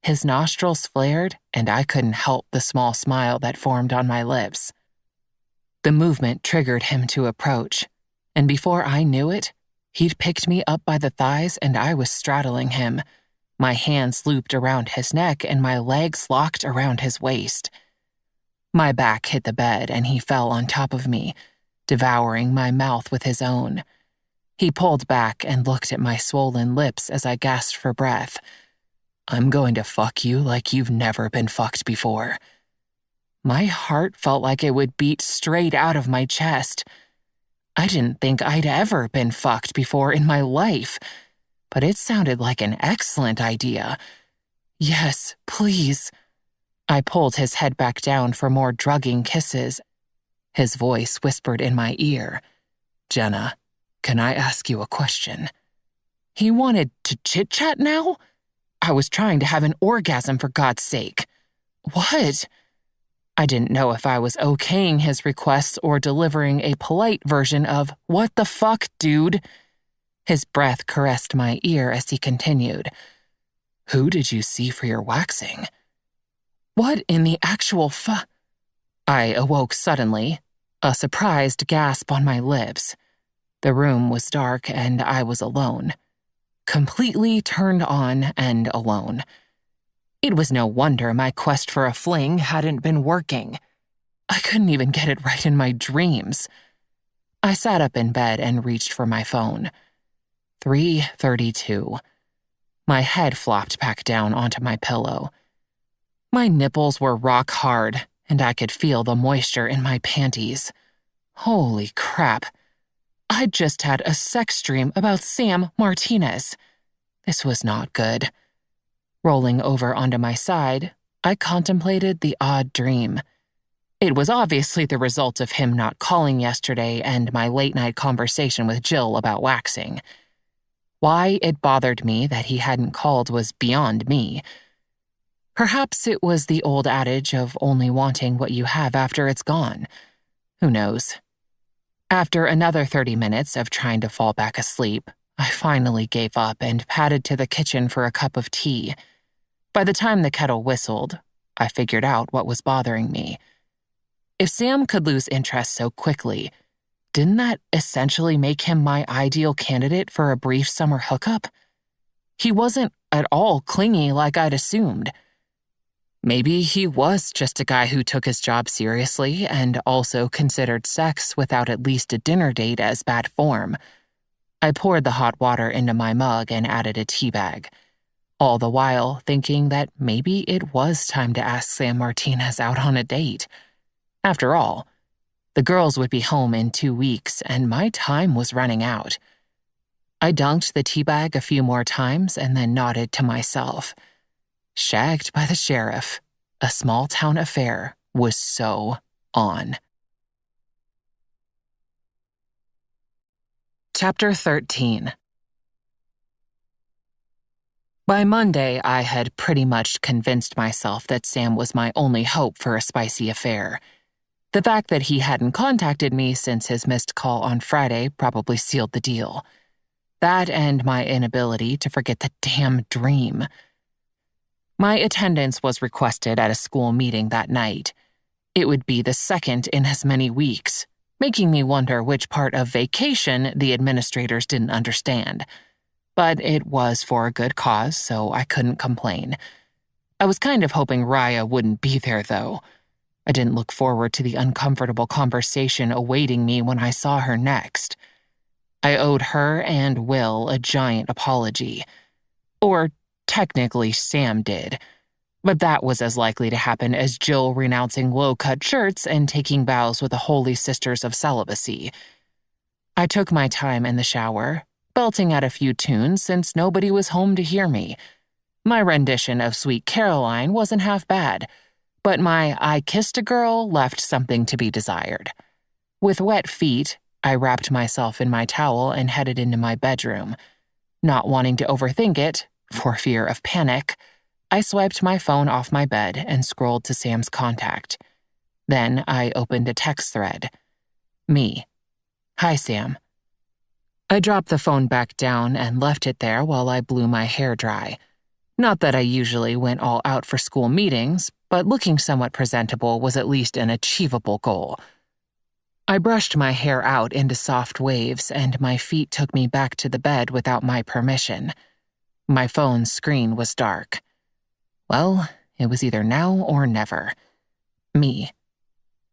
His nostrils flared, and I couldn't help the small smile that formed on my lips. The movement triggered him to approach, and before I knew it, he'd picked me up by the thighs and I was straddling him. My hands looped around his neck and my legs locked around his waist. My back hit the bed and he fell on top of me, devouring my mouth with his own. He pulled back and looked at my swollen lips as I gasped for breath. I'm going to fuck you like you've never been fucked before. My heart felt like it would beat straight out of my chest. I didn't think I'd ever been fucked before in my life, but it sounded like an excellent idea. Yes, please. I pulled his head back down for more drugging kisses. His voice whispered in my ear, Jenna, can I ask you a question? He wanted to chit-chat now? I was trying to have an orgasm, for God's sake. What? I didn't know if I was okaying his requests or delivering a polite version of, "What the fuck, dude?" His breath caressed my ear as he continued. "Who did you see for your waxing?" What in the actual I awoke suddenly, a surprised gasp on my lips. The room was dark and I was alone. Completely turned on and alone. It was no wonder my quest for a fling hadn't been working. I couldn't even get it right in my dreams. I sat up in bed and reached for my phone. 3:32. My head flopped back down onto my pillow. My nipples were rock hard, and I could feel the moisture in my panties. Holy crap. I'd just had a sex dream about Sam Martinez. This was not good. Rolling over onto my side, I contemplated the odd dream. It was obviously the result of him not calling yesterday and my late-night conversation with Jill about waxing. Why it bothered me that he hadn't called was beyond me. Perhaps it was the old adage of only wanting what you have after it's gone. Who knows? After another 30 minutes of trying to fall back asleep, I finally gave up and padded to the kitchen for a cup of tea. By the time the kettle whistled, I figured out what was bothering me. If Sam could lose interest so quickly, didn't that essentially make him my ideal candidate for a brief summer hookup? He wasn't at all clingy like I'd assumed. Maybe he was just a guy who took his job seriously and also considered sex without at least a dinner date as bad form. I poured the hot water into my mug and added a tea bag, all the while thinking that maybe it was time to ask Sam Martinez out on a date. After all, the girls would be home in 2 weeks and my time was running out. I dunked the tea bag a few more times and then nodded to myself. Shagged by the sheriff, a small-town affair was so on. Chapter 13. By Monday, I had pretty much convinced myself that Sam was my only hope for a spicy affair. The fact that he hadn't contacted me since his missed call on Friday probably sealed the deal. That and my inability to forget the damn dream. My attendance was requested at a school meeting that night. It would be the second in as many weeks, making me wonder which part of vacation the administrators didn't understand. But it was for a good cause, so I couldn't complain. I was kind of hoping Raya wouldn't be there, though. I didn't look forward to the uncomfortable conversation awaiting me when I saw her next. I owed her and Will a giant apology. Or technically, Sam did. But that was as likely to happen as Jill renouncing low-cut shirts and taking vows with the Holy Sisters of Celibacy. I took my time in the shower, belting out a few tunes since nobody was home to hear me. My rendition of Sweet Caroline wasn't half bad, but my I Kissed a Girl left something to be desired. With wet feet, I wrapped myself in my towel and headed into my bedroom. Not wanting to overthink it, for fear of panic, I swiped my phone off my bed and scrolled to Sam's contact. Then I opened a text thread. Me. Hi, Sam. I dropped the phone back down and left it there while I blew my hair dry. Not that I usually went all out for school meetings, but looking somewhat presentable was at least an achievable goal. I brushed my hair out into soft waves and my feet took me back to the bed without my permission. My phone's screen was dark. Well, it was either now or never. Me.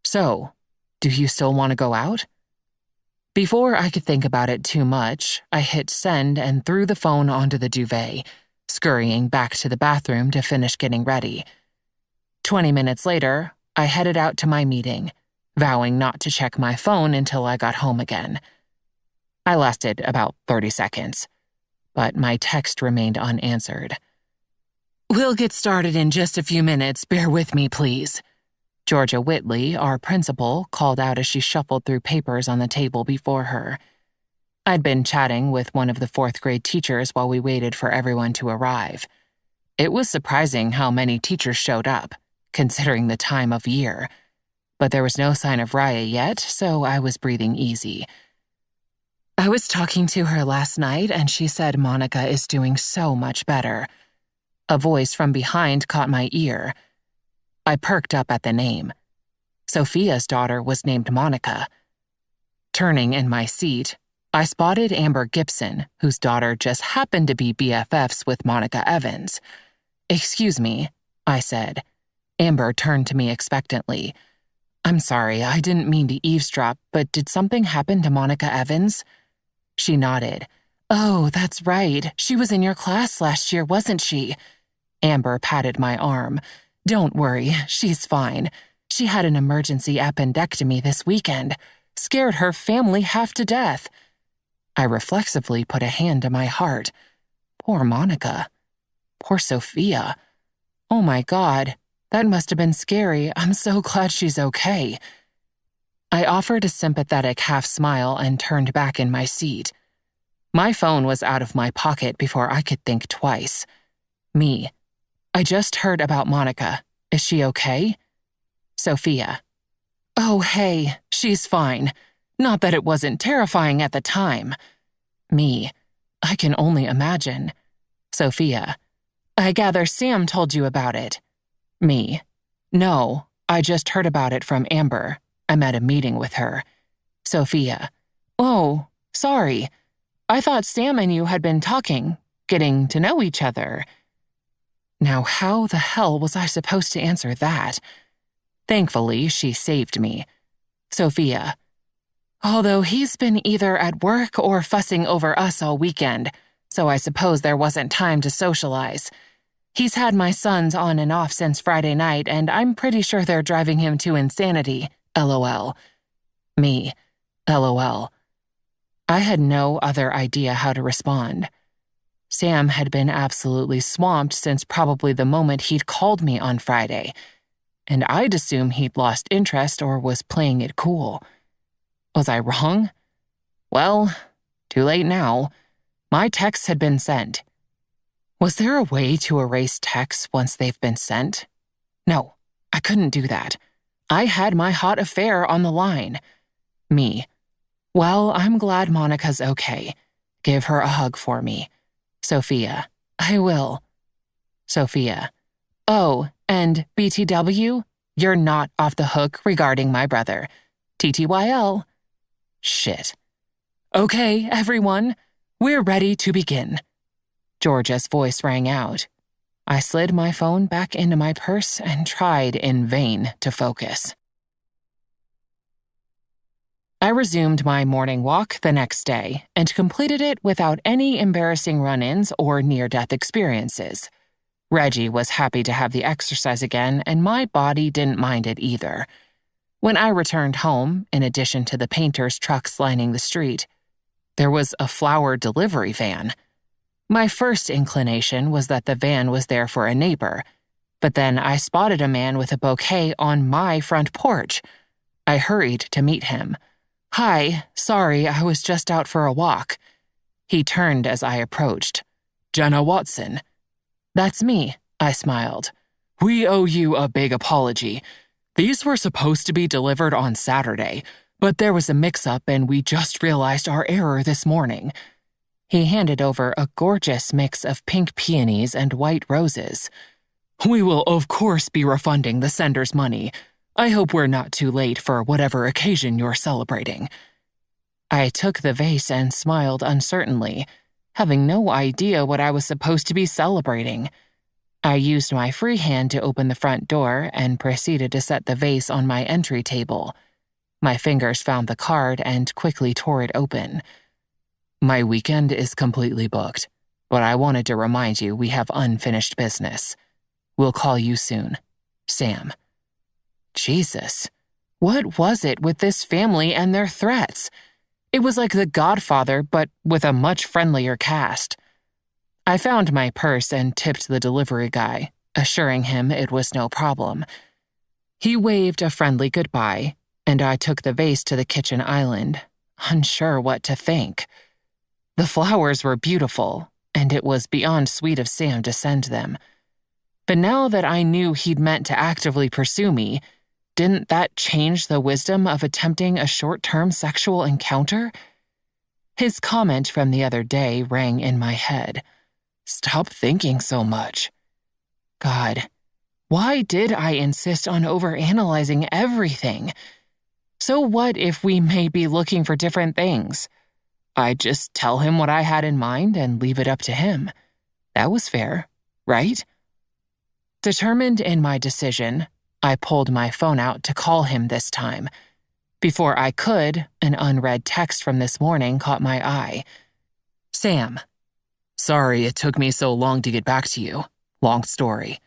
So, do you still want to go out? Before I could think about it too much, I hit send and threw the phone onto the duvet, scurrying back to the bathroom to finish getting ready. 20 minutes later, I headed out to my meeting, vowing not to check my phone until I got home again. I lasted about 30 seconds, but my text remained unanswered. "We'll get started in just a few minutes, bear with me, please." Georgia Whitley, our principal, called out as she shuffled through papers on the table before her. I'd been chatting with one of the fourth-grade teachers while we waited for everyone to arrive. It was surprising how many teachers showed up, considering the time of year. But there was no sign of Raya yet, so I was breathing easy. I was talking to her last night, and she said Monica is doing so much better. A voice from behind caught my ear. I perked up at the name. Sophia's daughter was named Monica. Turning in my seat, I spotted Amber Gibson, whose daughter just happened to be BFFs with Monica Evans. "Excuse me," I said. Amber turned to me expectantly. "I'm sorry, I didn't mean to eavesdrop, but did something happen to Monica Evans?" She nodded. "Oh, that's right. She was in your class last year, wasn't she?" Amber patted my arm. "Don't worry, she's fine. She had an emergency appendectomy this weekend. Scared her family half to death." I reflexively put a hand to my heart. Poor Monica. Poor Sophia. Oh my God, that must have been scary. I'm so glad she's okay. I offered a sympathetic half smile and turned back in my seat. My phone was out of my pocket before I could think twice. Me. "I just heard about Monica. Is she okay?" Sophia. "Oh, hey, she's fine. Not that it wasn't terrifying at the time." Me. "I can only imagine." Sophia. "I gather Sam told you about it." Me. "No, I just heard about it from Amber. I'm at a meeting with her." Sophia. "Oh, sorry. I thought Sam and you had been talking, getting to know each other." Now, how the hell was I supposed to answer that? Thankfully, she saved me. Sophia. "Although he's been either at work or fussing over us all weekend, so I suppose there wasn't time to socialize. He's had my sons on and off since Friday night, and I'm pretty sure they're driving him to insanity. LOL. Me. LOL. I had no other idea how to respond. Sam had been absolutely swamped since probably the moment he'd called me on Friday, and I'd assume he'd lost interest or was playing it cool. Was I wrong? Well, too late now. My texts had been sent. Was there a way to erase texts once they've been sent? No, I couldn't do that. I had my hot affair on the line. Me. "Well, I'm glad Monica's okay. Give her a hug for me." Sophia. "I will." Sophia. "Oh, and BTW, you're not off the hook regarding my brother. TTYL. Shit. "Okay, everyone, we're ready to begin." Georgia's voice rang out. I slid my phone back into my purse and tried in vain to focus. I resumed my morning walk the next day and completed it without any embarrassing run-ins or near-death experiences. Reggie was happy to have the exercise again, and my body didn't mind it either. When I returned home, in addition to the painters' trucks lining the street, there was a flower delivery van. My first inclination was that the van was there for a neighbor, but then I spotted a man with a bouquet on my front porch. I hurried to meet him. "Hi, sorry, I was just out for a walk." He turned as I approached. "Jenna Watson." "That's me," I smiled. "We owe you a big apology. These were supposed to be delivered on Saturday, but there was a mix-up and we just realized our error this morning." He handed over a gorgeous mix of pink peonies and white roses. "We will of course be refunding the sender's money. I hope we're not too late for whatever occasion you're celebrating." I took the vase and smiled uncertainly, having no idea what I was supposed to be celebrating. I used my free hand to open the front door and proceeded to set the vase on my entry table. My fingers found the card and quickly tore it open. "My weekend is completely booked, but I wanted to remind you we have unfinished business. We'll call you soon. Sam." Jesus, what was it with this family and their threats? It was like The Godfather, but with a much friendlier cast. I found my purse and tipped the delivery guy, assuring him it was no problem. He waved a friendly goodbye, and I took the vase to the kitchen island, unsure what to think. The flowers were beautiful, and it was beyond sweet of Sam to send them. But now that I knew he'd meant to actively pursue me, didn't that change the wisdom of attempting a short-term sexual encounter? His comment from the other day rang in my head. Stop thinking so much. God, why did I insist on overanalyzing everything? So what if we may be looking for different things? I'd just tell him what I had in mind and leave it up to him. That was fair, right? Determined in my decision, I pulled my phone out to call him this time. Before I could, an unread text from this morning caught my eye. Sam, sorry it took me so long to get back to you. Long story.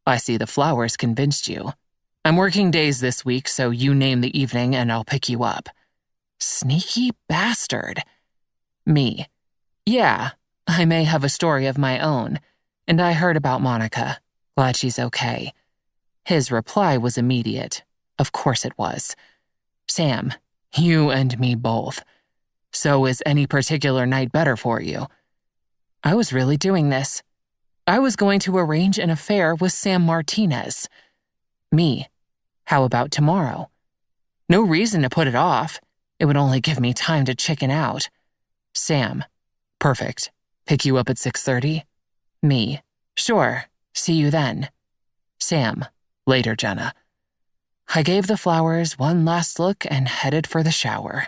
I see the flowers convinced you. I'm working days this week, so you name the evening and I'll pick you up. Sneaky bastard. Me. Yeah, I may have a story of my own, and I heard about Monica. Glad she's okay. His reply was immediate. Of course it was. Sam, you and me both. So is any particular night better for you? I was really doing this. I was going to arrange an affair with Sam Martinez. Me. How about tomorrow? No reason to put it off. It would only give me time to chicken out. Sam. Perfect. Pick you up at 6:30? Me. Sure. See you then. Sam. Later, Jenna. I gave the flowers one last look and headed for the shower.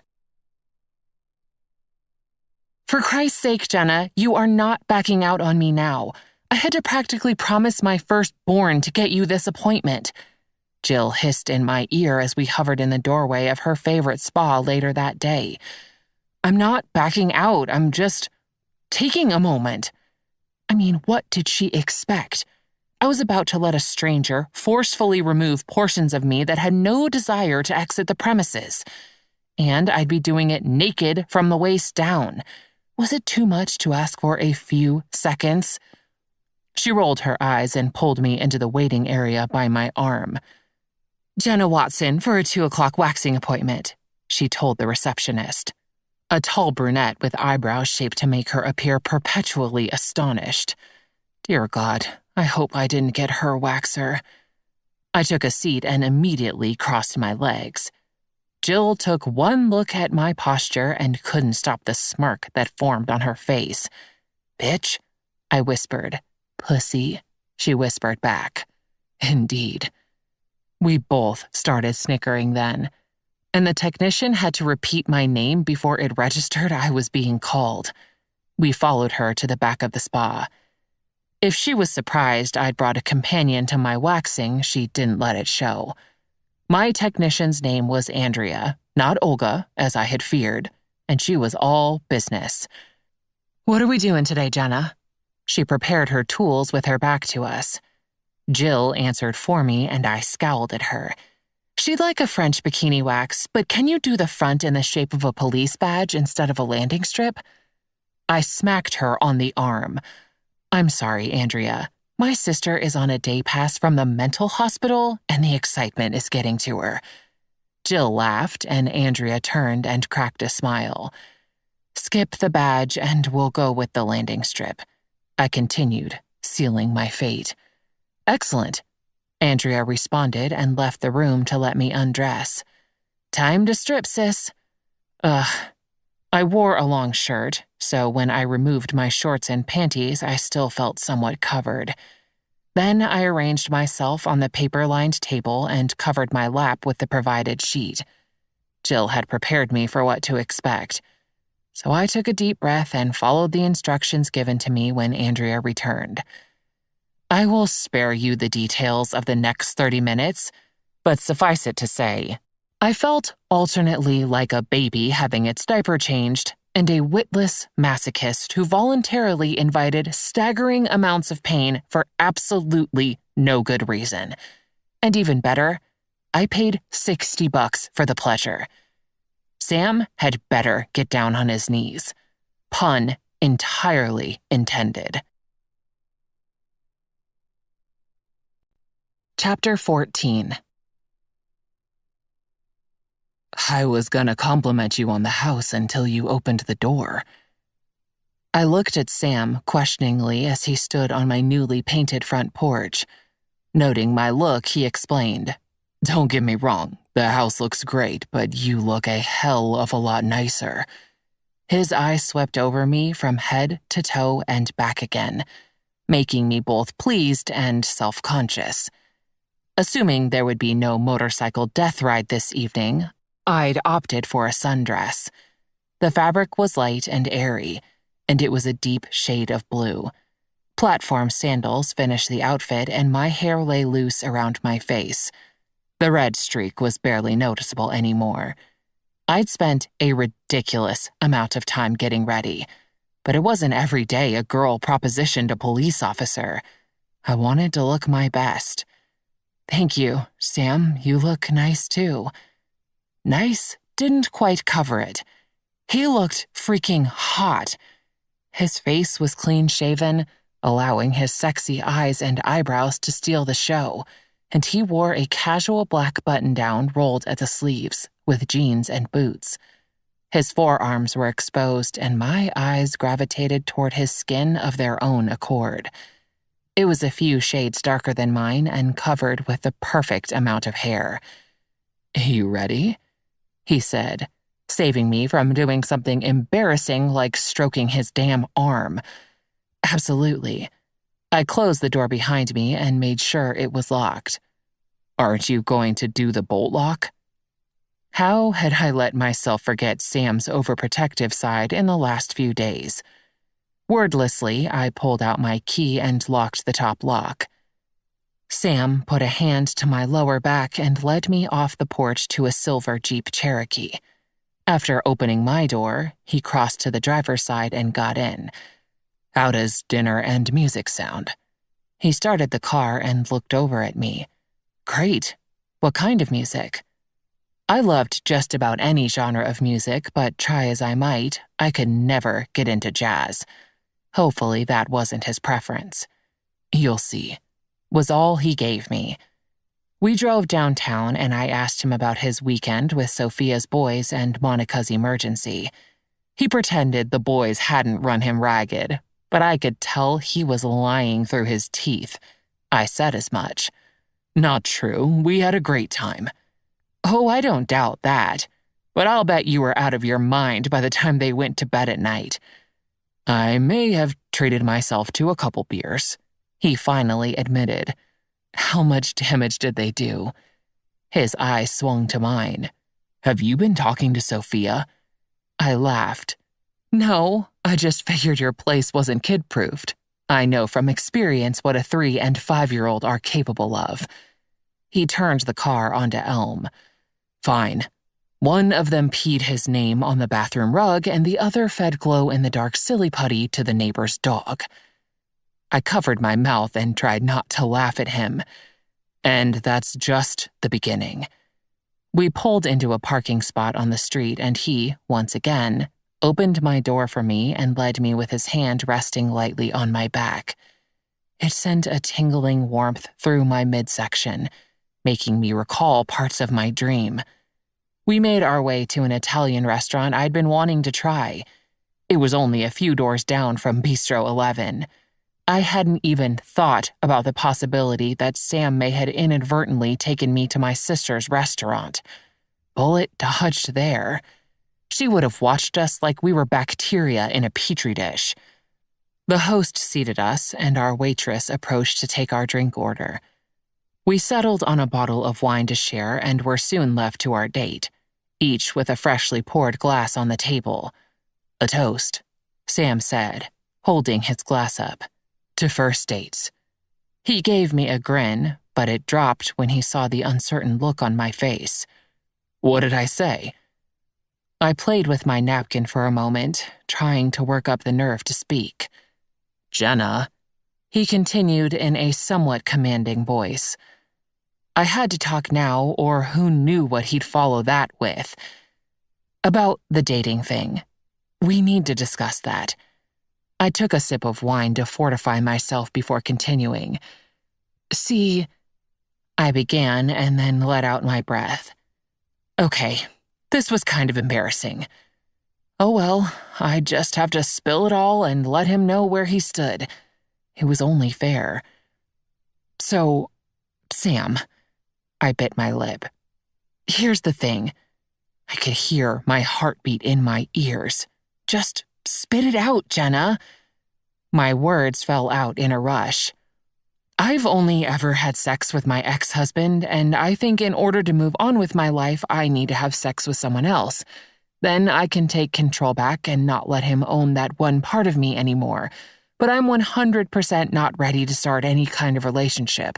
For Christ's sake, Jenna, you are not backing out on me now. I had to practically promise my firstborn to get you this appointment. Jill hissed in my ear as we hovered in the doorway of her favorite spa later that day. I'm not backing out, I'm just taking a moment. I mean, what did she expect? I was about to let a stranger forcefully remove portions of me that had no desire to exit the premises. And I'd be doing it naked from the waist down. Was it too much to ask for a few seconds? She rolled her eyes and pulled me into the waiting area by my arm. Jenna Watson for a 2:00 waxing appointment, she told the receptionist. A tall brunette with eyebrows shaped to make her appear perpetually astonished. Dear God, I hope I didn't get her waxer. I took a seat and immediately crossed my legs. Jill took one look at my posture and couldn't stop the smirk that formed on her face. Bitch, I whispered. Pussy, she whispered back. Indeed. We both started snickering then, and the technician had to repeat my name before it registered I was being called. We followed her to the back of the spa. If she was surprised I'd brought a companion to my waxing, she didn't let it show. My technician's name was Andrea, not Olga, as I had feared, and she was all business. What are we doing today, Jenna? She prepared her tools with her back to us. Jill answered for me, and I scowled at her. She'd like a French bikini wax, but can you do the front in the shape of a police badge instead of a landing strip? I smacked her on the arm. I'm sorry, Andrea. My sister is on a day pass from the mental hospital, and the excitement is getting to her. Jill laughed, and Andrea turned and cracked a smile. Skip the badge, and we'll go with the landing strip. I continued, sealing my fate. Excellent. Andrea responded and left the room to let me undress. Time to strip, sis. I wore a long shirt, so when I removed my shorts and panties, I still felt somewhat covered. Then I arranged myself on the paper-lined table and covered my lap with the provided sheet. Jill had prepared me for what to expect, so I took a deep breath and followed the instructions given to me when Andrea returned. I will spare you the details of the next 30 minutes, but suffice it to say, I felt alternately like a baby having its diaper changed and a witless masochist who voluntarily invited staggering amounts of pain for absolutely no good reason. And even better, I paid $60 for the pleasure. Sam had better get down on his knees. Pun entirely intended. Chapter 14. I was gonna compliment you on the house until you opened the door. I looked at Sam questioningly as he stood on my newly painted front porch. Noting my look, he explained, "Don't get me wrong, the house looks great, but you look a hell of a lot nicer." His eyes swept over me from head to toe and back again, making me both pleased and self-conscious. Assuming there would be no motorcycle death ride this evening, I'd opted for a sundress. The fabric was light and airy, and it was a deep shade of blue. Platform sandals finished the outfit, and my hair lay loose around my face. The red streak was barely noticeable anymore. I'd spent a ridiculous amount of time getting ready, but it wasn't every day a girl propositioned a police officer. I wanted to look my best. "Thank you, Sam, you look nice too." Nice didn't quite cover it. He looked freaking hot. His face was clean-shaven, allowing his sexy eyes and eyebrows to steal the show, and he wore a casual black button-down rolled at the sleeves, with jeans and boots. His forearms were exposed, and my eyes gravitated toward his skin of their own accord. It was a few shades darker than mine and covered with the perfect amount of hair. "You ready?" he said, saving me from doing something embarrassing like stroking his damn arm. Absolutely. I closed the door behind me and made sure it was locked. "Aren't you going to do the bolt lock?" How had I let myself forget Sam's overprotective side in the last few days? Wordlessly, I pulled out my key and locked the top lock. Sam put a hand to my lower back and led me off the porch to a silver Jeep Cherokee. After opening my door, he crossed to the driver's side and got in. "How does dinner and music sound?" He started the car and looked over at me. "Great. What kind of music?" I loved just about any genre of music, but try as I might, I could never get into jazz. Hopefully that wasn't his preference. "You'll see," was all he gave me. We drove downtown and I asked him about his weekend with Sophia's boys and Monica's emergency. He pretended the boys hadn't run him ragged, but I could tell he was lying through his teeth. I said as much. "Not true. We had a great time." "Oh, I don't doubt that. But I'll bet you were out of your mind by the time they went to bed at night." "I may have treated myself to a couple beers," he finally admitted. How much damage did they do? His eyes swung to mine. "Have you been talking to Sophia?" I laughed. "No, I just figured your place wasn't kid-proofed. I know from experience what a 3- and 5-year-old are capable of." He turned the car onto Elm. "Fine. One of them peed his name on the bathroom rug and the other fed glow-in-the-dark silly putty to the neighbor's dog." I covered my mouth and tried not to laugh at him. And that's just the beginning. We pulled into a parking spot on the street and he, once again, opened my door for me and led me with his hand resting lightly on my back. It sent a tingling warmth through my midsection, making me recall parts of my dream. We made our way to an Italian restaurant I'd been wanting to try. It was only a few doors down from Bistro 11. I hadn't even thought about the possibility that Sam may had inadvertently taken me to my sister's restaurant. Bullet dodged there. She would have watched us like we were bacteria in a petri dish. The host seated us, and our waitress approached to take our drink order. We settled on a bottle of wine to share and were soon left to our date, each with a freshly poured glass on the table. "A toast," Sam said, holding his glass up. "To first dates." He gave me a grin, but it dropped when he saw the uncertain look on my face. "What did I say?" I played with my napkin for a moment, trying to work up the nerve to speak. "Jenna," he continued in a somewhat commanding voice. I had to talk now, or who knew what he'd follow that with. "About the dating thing. We need to discuss that." I took a sip of wine to fortify myself before continuing. "See," I began and then let out my breath. "Okay, this was kind of embarrassing. Oh well, I'd just have to spill it all and let him know where he stood. It was only fair. So, Sam, I bit my lip. Here's the thing. I could hear my heartbeat in my ears. Just spit it out, Jenna. My words fell out in a rush. I've only ever had sex with my ex-husband, and I think in order to move on with my life, I need to have sex with someone else. Then I can take control back and not let him own that one part of me anymore. But I'm 100% not ready to start any kind of relationship.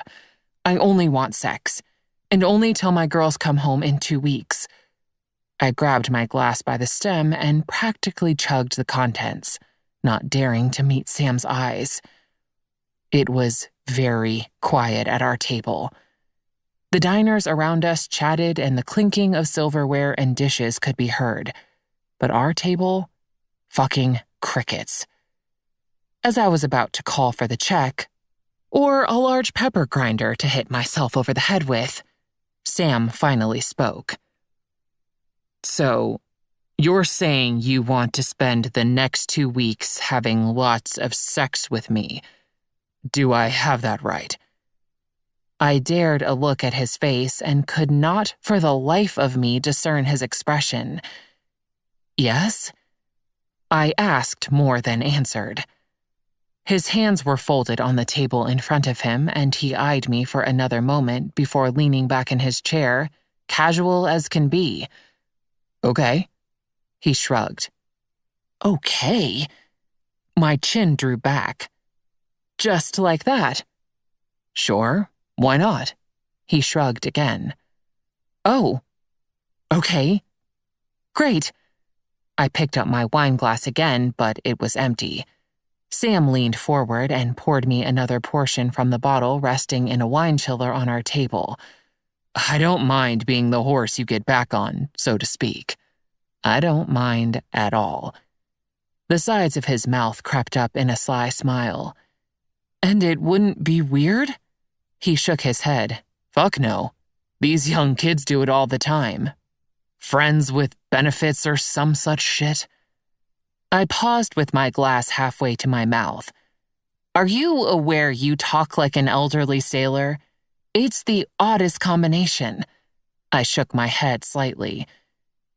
I only want sex, and only till my girls come home in 2 weeks. I grabbed my glass by the stem and practically chugged the contents, not daring to meet Sam's eyes. It was very quiet at our table. The diners around us chatted and the clinking of silverware and dishes could be heard. But our table? Fucking crickets. As I was about to call for the check, or a large pepper grinder to hit myself over the head with, Sam finally spoke. So, you're saying you want to spend the next 2 weeks having lots of sex with me. Do I have that right? I dared a look at his face and could not for the life of me discern his expression. Yes? I asked more than answered. His hands were folded on the table in front of him, and he eyed me for another moment before leaning back in his chair, casual as can be. Okay. He shrugged. Okay? My chin drew back. Just like that? Sure, why not? He shrugged again. Oh, okay. Great. I picked up my wine glass again, but it was empty. Sam leaned forward and poured me another portion from the bottle resting in a wine chiller on our table. I don't mind being the horse you get back on, so to speak. I don't mind at all. The sides of his mouth crept up in a sly smile. And it wouldn't be weird? He shook his head. Fuck no. These young kids do it all the time. Friends with benefits or some such shit. I paused with my glass halfway to my mouth. Are you aware you talk like an elderly sailor? It's the oddest combination. I shook my head slightly.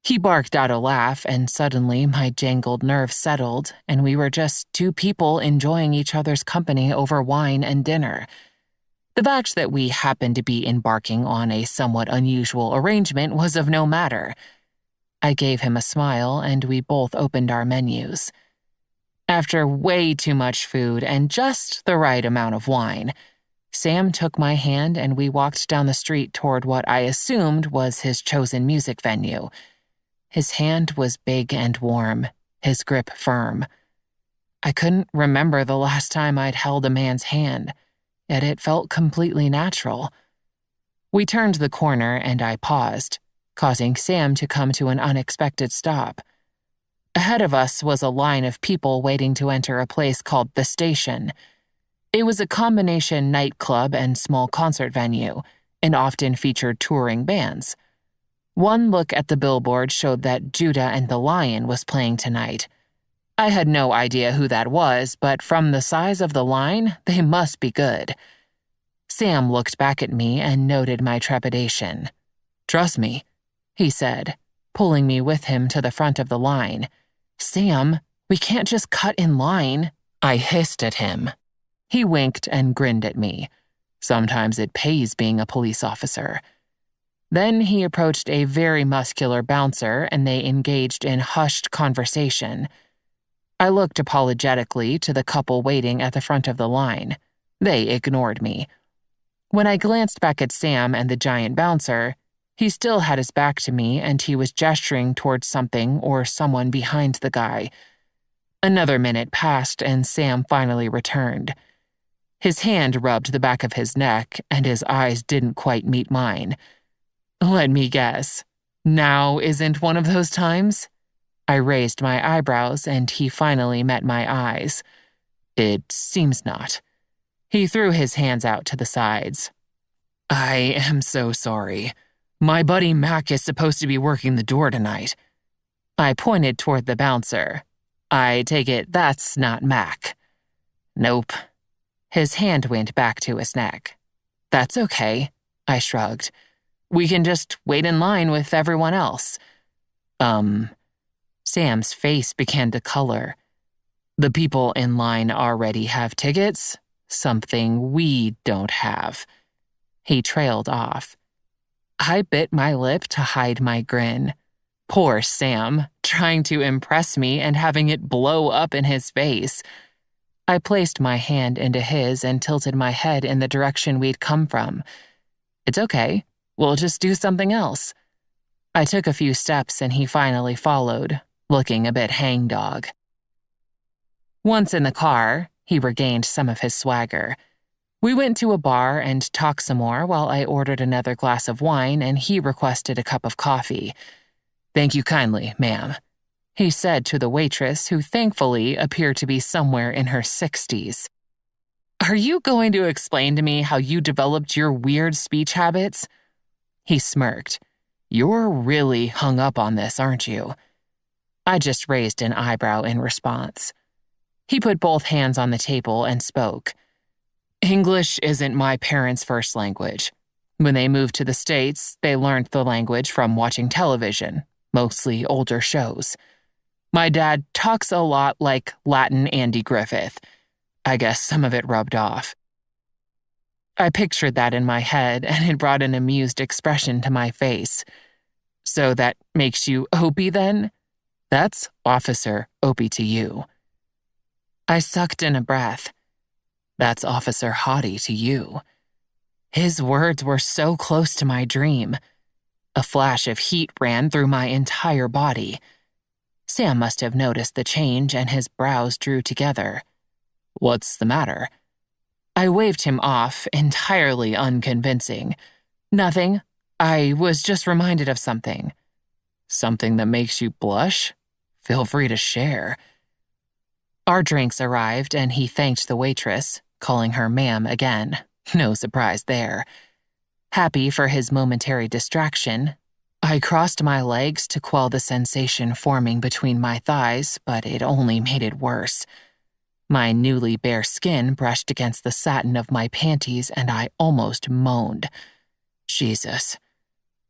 He barked out a laugh, and suddenly my jangled nerves settled, and we were just 2 people enjoying each other's company over wine and dinner. The fact that we happened to be embarking on a somewhat unusual arrangement was of no matter. I gave him a smile, and we both opened our menus. After way too much food and just the right amount of wine, Sam took my hand and we walked down the street toward what I assumed was his chosen music venue. His hand was big and warm, his grip firm. I couldn't remember the last time I'd held a man's hand, yet it felt completely natural. We turned the corner and I paused, causing Sam to come to an unexpected stop. Ahead of us was a line of people waiting to enter a place called The Station. It was a combination nightclub and small concert venue, and often featured touring bands. One look at the billboard showed that Judah and the Lion was playing tonight. I had no idea who that was, but from the size of the line, they must be good. Sam looked back at me and noted my trepidation. Trust me, he said, pulling me with him to the front of the line. Sam, we can't just cut in line. I hissed at him. He winked and grinned at me. Sometimes it pays being a police officer. Then he approached a very muscular bouncer and they engaged in hushed conversation. I looked apologetically to the couple waiting at the front of the line. They ignored me. When I glanced back at Sam and the giant bouncer, he still had his back to me and he was gesturing towards something or someone behind the guy. Another minute passed and Sam finally returned. His hand rubbed the back of his neck and his eyes didn't quite meet mine. Let me guess. Now isn't one of those times? I raised my eyebrows and he finally met my eyes. It seems not. He threw his hands out to the sides. I am so sorry. My buddy Mac is supposed to be working the door tonight. I pointed toward the bouncer. I take it that's not Mac. Nope. His hand went back to his neck. That's okay, I shrugged. We can just wait in line with everyone else. Sam's face began to color. The people in line already have tickets, something we don't have. He trailed off. I bit my lip to hide my grin. Poor Sam, trying to impress me and having it blow up in his face. I placed my hand into his and tilted my head in the direction we'd come from. It's okay. We'll just do something else. I took a few steps and he finally followed, looking a bit hangdog. Once in the car, he regained some of his swagger. We went to a bar and talked some more while I ordered another glass of wine and he requested a cup of coffee. Thank you kindly, ma'am, he said to the waitress, who thankfully appeared to be somewhere in her 60s. Are you going to explain to me how you developed your weird speech habits? He smirked. You're really hung up on this, aren't you? I just raised an eyebrow in response. He put both hands on the table and spoke. English isn't my parents' first language. When they moved to the States, they learned the language from watching television, mostly older shows. My dad talks a lot like Latin Andy Griffith. I guess some of it rubbed off. I pictured that in my head, and it brought an amused expression to my face. So that makes you Opie, then? That's Officer Opie to you. I sucked in a breath. That's Officer Hottie to you. His words were so close to my dream. A flash of heat ran through my entire body. Sam must have noticed the change, and his brows drew together. What's the matter? I waved him off, entirely unconvincing. Nothing. I was just reminded of something. Something that makes you blush? Feel free to share. Our drinks arrived, and he thanked the waitress, calling her ma'am again. No surprise there. Happy for his momentary distraction, I crossed my legs to quell the sensation forming between my thighs, but it only made it worse. My newly bare skin brushed against the satin of my panties, and I almost moaned. Jesus.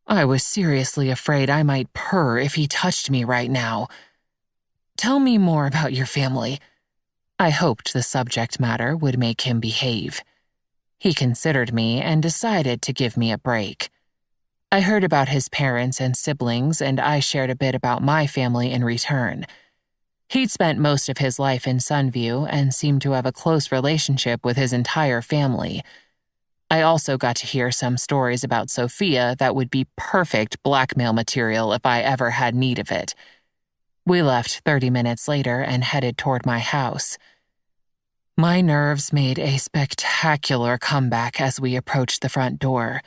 I was seriously afraid I might purr if he touched me right now. Tell me more about your family. I hoped the subject matter would make him behave. He considered me and decided to give me a break. I heard about his parents and siblings, and I shared a bit about my family in return. He'd spent most of his life in Sunview and seemed to have a close relationship with his entire family. I also got to hear some stories about Sophia that would be perfect blackmail material if I ever had need of it. We left 30 minutes later and headed toward my house. My nerves made a spectacular comeback as we approached the front door.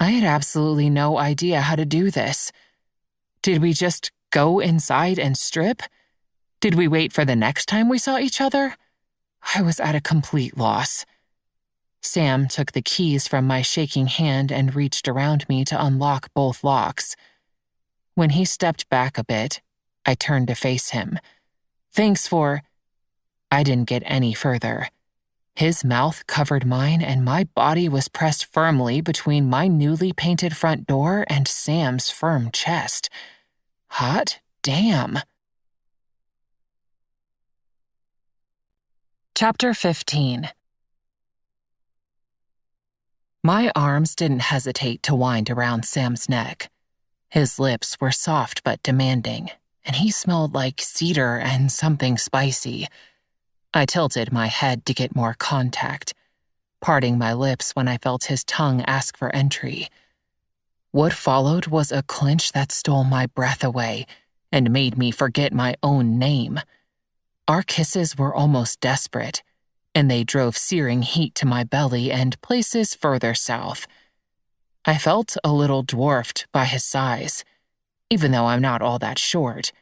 I had absolutely no idea how to do this. Did we just go inside and strip? Did we wait for the next time we saw each other? I was at a complete loss. Sam took the keys from my shaking hand and reached around me to unlock both locks. When he stepped back a bit, I turned to face him. Thanks for... I didn't get any further. His mouth covered mine, and my body was pressed firmly between my newly painted front door and Sam's firm chest. Hot damn. Chapter 15. My arms didn't hesitate to wind around Sam's neck. His lips were soft but demanding, and he smelled like cedar and something spicy. I tilted my head to get more contact, parting my lips when I felt his tongue ask for entry. What followed was a clinch that stole my breath away and made me forget my own name. Our kisses were almost desperate, and they drove searing heat to my belly and places further south. I felt a little dwarfed by his size. Even though I'm not all that short,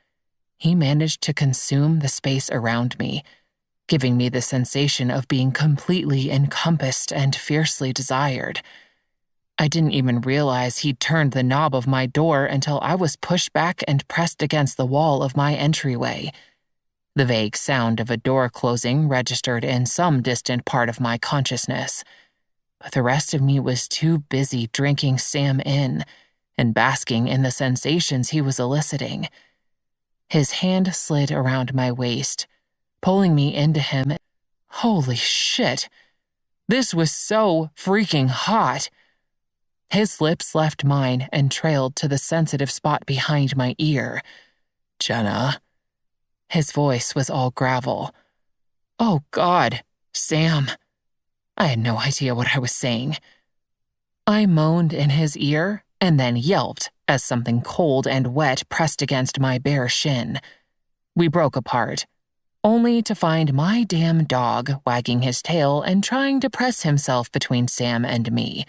he managed to consume the space around me, giving me the sensation of being completely encompassed and fiercely desired. I didn't even realize he'd turned the knob of my door until I was pushed back and pressed against the wall of my entryway. The vague sound of a door closing registered in some distant part of my consciousness, but the rest of me was too busy drinking Sam in and basking in the sensations he was eliciting. His hand slid around my waist, pulling me into him. Holy shit! This was so freaking hot! His lips left mine and trailed to the sensitive spot behind my ear. "Jenna." His voice was all gravel. Oh God, Sam. I had no idea what I was saying. I moaned in his ear and then yelped as something cold and wet pressed against my bare shin. We broke apart, only to find my damn dog wagging his tail and trying to press himself between Sam and me.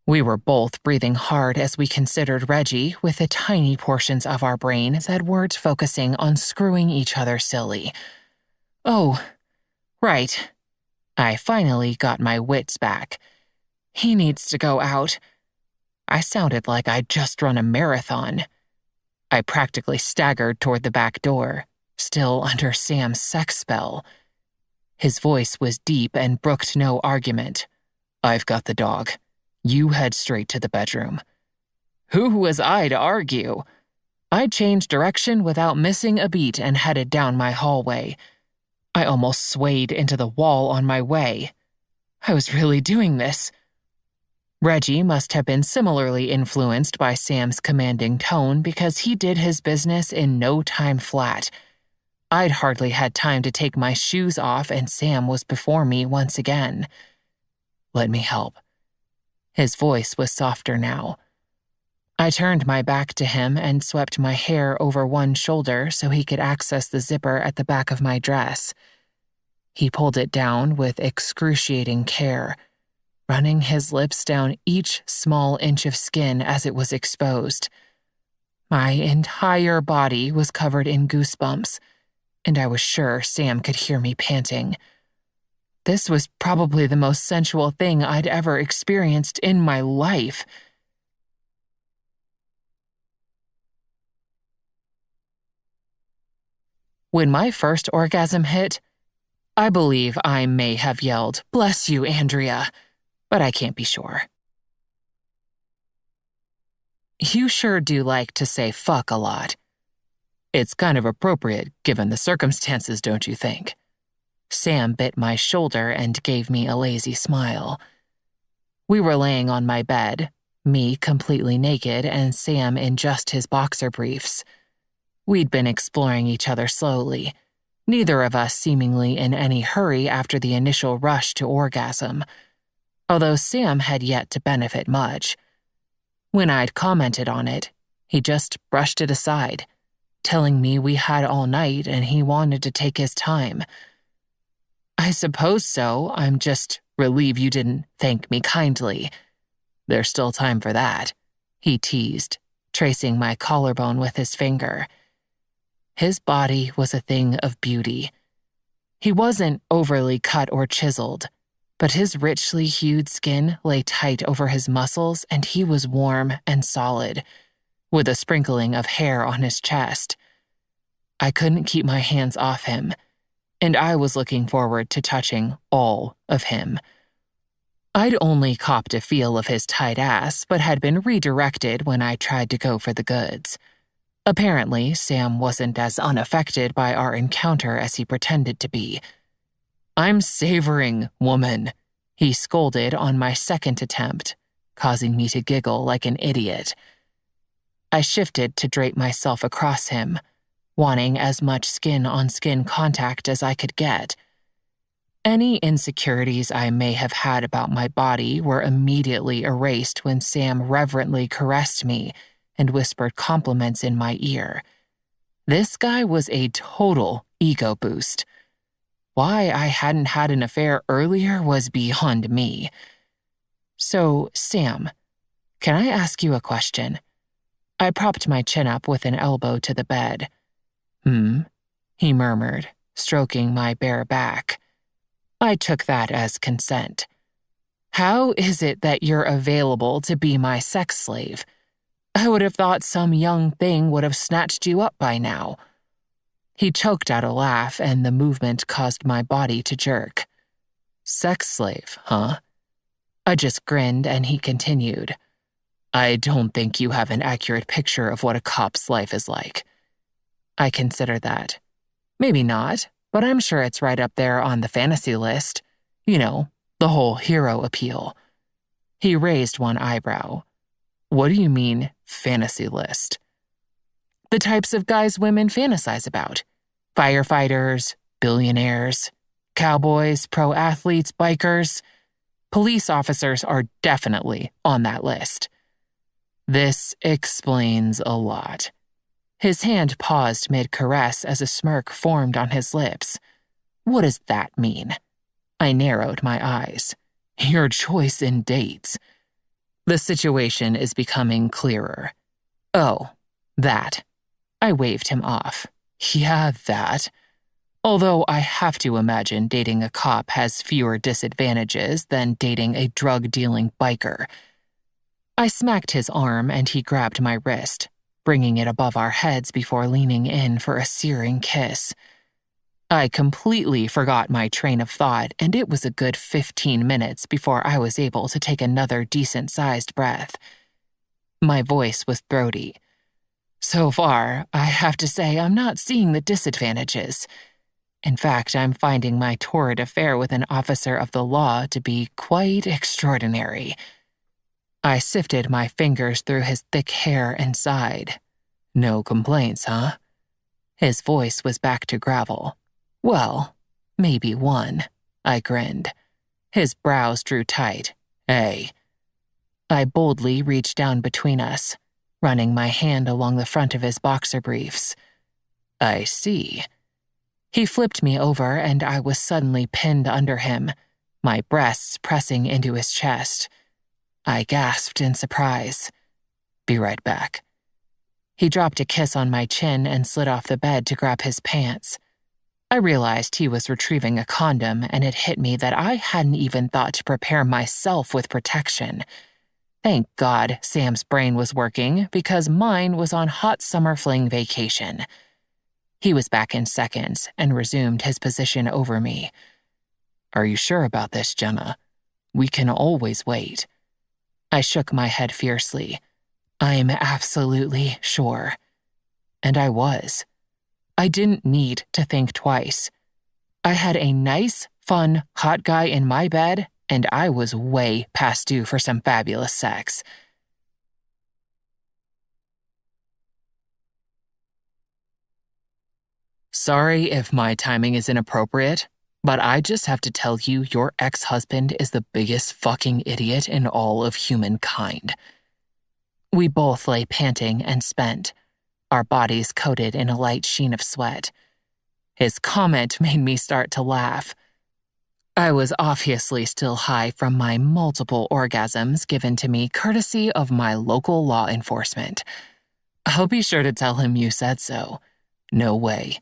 We were both breathing hard as we considered Reggie, with the tiny portions of our brains at words focusing on screwing each other silly. Oh, right. I finally got my wits back. He needs to go out. I sounded like I'd just run a marathon. I practically staggered toward the back door, still under Sam's sex spell. His voice was deep and brooked no argument. "I've got the dog. You head straight to the bedroom." Who was I to argue? I changed direction without missing a beat and headed down my hallway. I almost swayed into the wall on my way. I was really doing this. Reggie must have been similarly influenced by Sam's commanding tone because he did his business in no time flat. I'd hardly had time to take my shoes off and Sam was before me once again. "Let me help." His voice was softer now. I turned my back to him and swept my hair over one shoulder so he could access the zipper at the back of my dress. He pulled it down with excruciating care, running his lips down each small inch of skin as it was exposed. My entire body was covered in goosebumps, and I was sure Sam could hear me panting. This was probably the most sensual thing I'd ever experienced in my life. When my first orgasm hit, I believe I may have yelled, "Bless you, Andrea," but I can't be sure. You sure do like to say fuck a lot. It's kind of appropriate given the circumstances, don't you think? Sam bit my shoulder and gave me a lazy smile. We were laying on my bed, me completely naked and Sam in just his boxer briefs. We'd been exploring each other slowly, neither of us seemingly in any hurry after the initial rush to orgasm, although Sam had yet to benefit much. When I'd commented on it, he just brushed it aside, telling me we had all night and he wanted to take his time. "I suppose so. I'm just relieved you didn't thank me kindly. There's still time for that," he teased, tracing my collarbone with his finger. His body was a thing of beauty. He wasn't overly cut or chiseled, but his richly hued skin lay tight over his muscles and he was warm and solid, with a sprinkling of hair on his chest. I couldn't keep my hands off him, and I was looking forward to touching all of him. I'd only copped a feel of his tight ass, but had been redirected when I tried to go for the goods. Apparently, Sam wasn't as unaffected by our encounter as he pretended to be. "I'm savoring, woman," he scolded on my second attempt, causing me to giggle like an idiot. I shifted to drape myself across him, wanting as much skin-on-skin contact as I could get. Any insecurities I may have had about my body were immediately erased when Sam reverently caressed me and whispered compliments in my ear. This guy was a total ego boost. Why I hadn't had an affair earlier was beyond me. "So, Sam, can I ask you a question?" I propped my chin up with an elbow to the bed. He murmured, stroking my bare back. I took that as consent. How is it that you're available to be my sex slave? I would have thought some young thing would have snatched you up by now." He choked out a laugh, and the movement caused my body to jerk. "Sex slave, huh?" I just grinned, and he continued. "I don't think you have an accurate picture of what a cop's life is like." I considered that. Maybe not, but I'm sure it's right up there on the fantasy list. You know, the whole hero appeal. He raised one eyebrow. "What do you mean, fantasy list?" "The types of guys women fantasize about. Firefighters, billionaires, cowboys, pro athletes, bikers. Police officers are definitely on that list." This explains a lot. His hand paused mid-caress as a smirk formed on his lips. "What does that mean?" I narrowed my eyes. "Your choice in dates." The situation is becoming clearer. "Oh, that." I waved him off. "Yeah, that. Although I have to imagine dating a cop has fewer disadvantages than dating a drug-dealing biker." I smacked his arm and he grabbed my wrist, bringing it above our heads before leaning in for a searing kiss. I completely forgot my train of thought, and it was a good 15 minutes before I was able to take another decent-sized breath. My voice was throaty. So far, I have to say I'm not seeing the disadvantages. In fact, I'm finding my torrid affair with an officer of the law to be quite extraordinary. I sifted my fingers through his thick hair and sighed. "No complaints, huh?" His voice was back to gravel. "Well, maybe one," I grinned. His brows drew tight. "Hey." I boldly reached down between us, running my hand along the front of his boxer briefs. "I see." He flipped me over and I was suddenly pinned under him, my breasts pressing into his chest. I gasped in surprise. "Be right back." He dropped a kiss on my chin and slid off the bed to grab his pants. I realized he was retrieving a condom, and it hit me that I hadn't even thought to prepare myself with protection. Thank God Sam's brain was working, because mine was on hot summer fling vacation. He was back in seconds and resumed his position over me. "Are you sure about this, Gemma? We can always wait." I shook my head fiercely. "I'm absolutely sure." And I was. I didn't need to think twice. I had a nice, fun, hot guy in my bed, and I was way past due for some fabulous sex. Sorry if my timing is inappropriate, but I just have to tell you your ex-husband is the biggest fucking idiot in all of humankind. We both lay panting and spent, our bodies coated in a light sheen of sweat. His comment made me start to laugh. I was obviously still high from my multiple orgasms given to me courtesy of my local law enforcement. I'll be sure to tell him you said so. No way.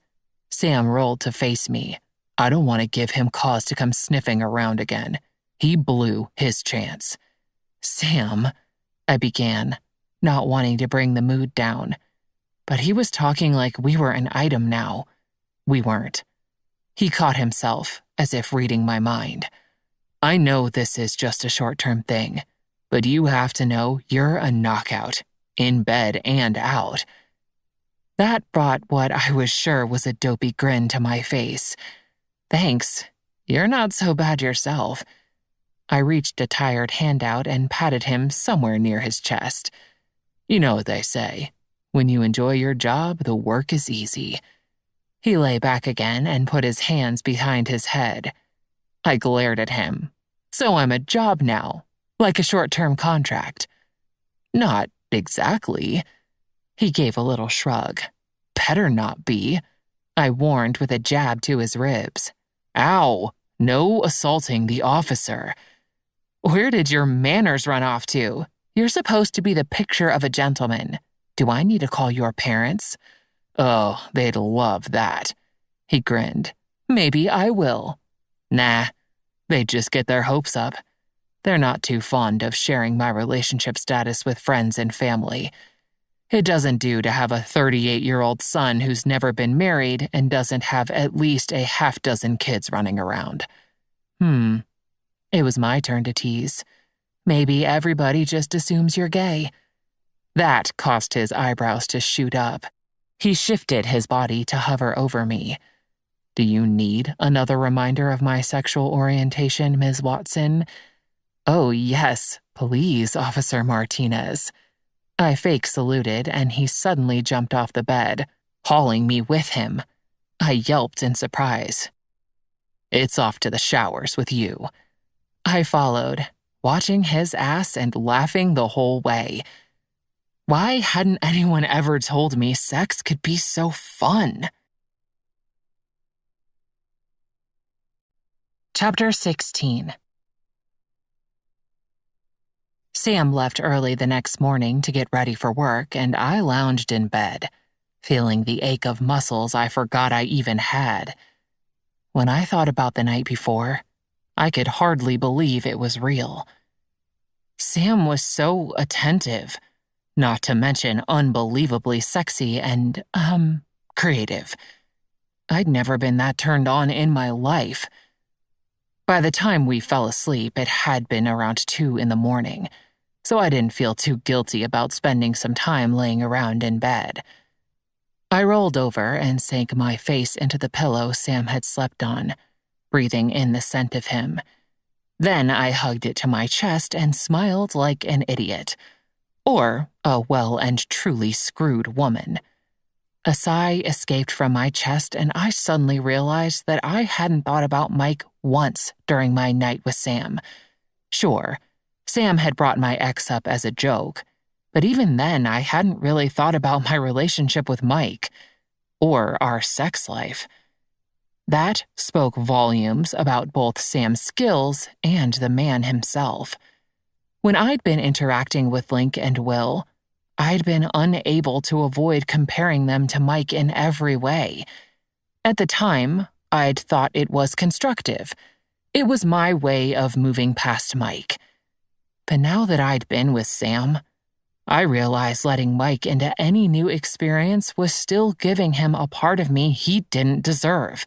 Sam rolled to face me. I don't want to give him cause to come sniffing around again. He blew his chance. "Sam," I began, not wanting to bring the mood down. But he was talking like we were an item now. We weren't. He caught himself, as if reading my mind. "I know this is just a short-term thing, but you have to know you're a knockout, in bed and out." That brought what I was sure was a dopey grin to my face. "Thanks. You're not so bad yourself." I reached a tired hand out and patted him somewhere near his chest. "You know what they say. When you enjoy your job, the work is easy." He lay back again and put his hands behind his head. I glared at him. "So I'm a job now, like a short-term contract." "Not exactly." He gave a little shrug. "Better not be." I warned with a jab to his ribs. "Ow, no assaulting the officer." "Where did your manners run off to? You're supposed to be the picture of a gentleman. Do I need to call your parents?" "Oh, they'd love that." He grinned. "Maybe I will." "Nah, they'd just get their hopes up." They're not too fond of sharing my relationship status with friends and family. It doesn't do to have a 38-year-old son who's never been married and doesn't have at least a half-dozen kids running around. It was my turn to tease. Maybe everybody just assumes you're gay. That caused his eyebrows to shoot up. He shifted his body to hover over me. Do you need another reminder of my sexual orientation, Ms. Watson? Oh, yes, please, Officer Martinez. I fake saluted, and he suddenly jumped off the bed, hauling me with him. I yelped in surprise. It's off to the showers with you. I followed, watching his ass and laughing the whole way. Why hadn't anyone ever told me sex could be so fun? Chapter 16. Sam left early the next morning to get ready for work, and I lounged in bed, feeling the ache of muscles I forgot I even had. When I thought about the night before, I could hardly believe it was real. Sam was so attentive, not to mention unbelievably sexy and, creative. I'd never been that turned on in my life. By the time we fell asleep, it had been around 2 a.m, so I didn't feel too guilty about spending some time laying around in bed. I rolled over and sank my face into the pillow Sam had slept on, breathing in the scent of him. Then I hugged it to my chest and smiled like an idiot. Or a well and truly screwed woman. A sigh escaped from my chest, and I suddenly realized that I hadn't thought about Mike once during my night with Sam. Sure, Sam had brought my ex up as a joke, but even then I hadn't really thought about my relationship with Mike, or our sex life. That spoke volumes about both Sam's skills and the man himself. When I'd been interacting with Link and Will, I'd been unable to avoid comparing them to Mike in every way. At the time, I'd thought it was constructive. It was my way of moving past Mike. But now that I'd been with Sam, I realized letting Mike into any new experience was still giving him a part of me he didn't deserve.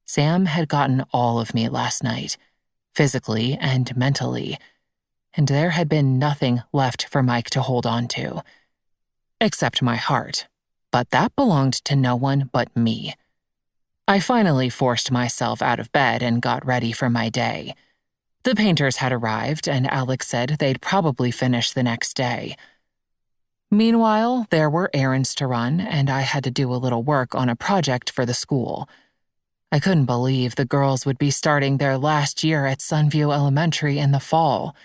Sam had gotten all of me last night, physically and mentally, and there had been nothing left for Mike to hold on to. Except my heart, but that belonged to no one but me. I finally forced myself out of bed and got ready for my day. The painters had arrived, and Alex said they'd probably finish the next day. Meanwhile, there were errands to run, and I had to do a little work on a project for the school. I couldn't believe the girls would be starting their last year at Sunview Elementary in the fall.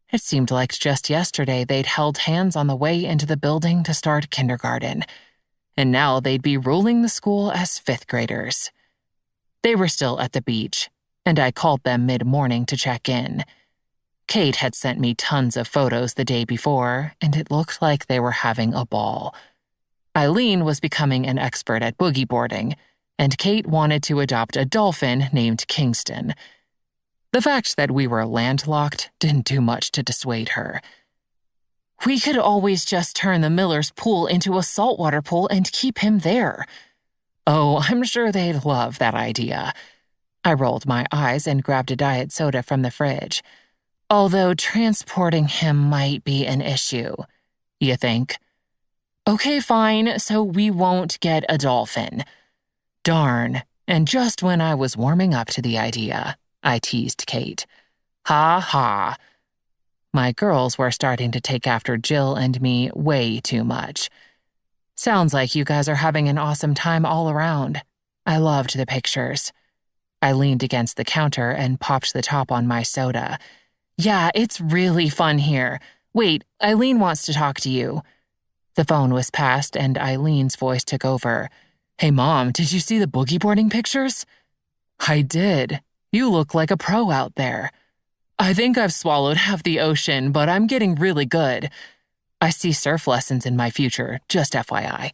It seemed like just yesterday they'd held hands on the way into the building to start kindergarten, and now they'd be ruling the school as 5th graders. They were still at the beach, and I called them mid-morning to check in. Kate had sent me tons of photos the day before, and it looked like they were having a ball. Eileen was becoming an expert at boogie boarding, and Kate wanted to adopt a dolphin named Kingston. The fact that we were landlocked didn't do much to dissuade her. We could always just turn the Miller's pool into a saltwater pool and keep him there. Oh, I'm sure they'd love that idea. I rolled my eyes and grabbed a diet soda from the fridge. Although transporting him might be an issue. You think? Okay, fine, so we won't get a dolphin. Darn, and just when I was warming up to the idea, I teased Kate. Ha ha. My girls were starting to take after Jill and me way too much. Sounds like you guys are having an awesome time all around. I loved the pictures. I leaned against the counter and popped the top on my soda. Yeah, it's really fun here. Wait, Eileen wants to talk to you. The phone was passed and Eileen's voice took over. Hey, Mom, did you see the boogie boarding pictures? I did. You look like a pro out there. I think I've swallowed half the ocean, but I'm getting really good. I see surf lessons in my future, just FYI.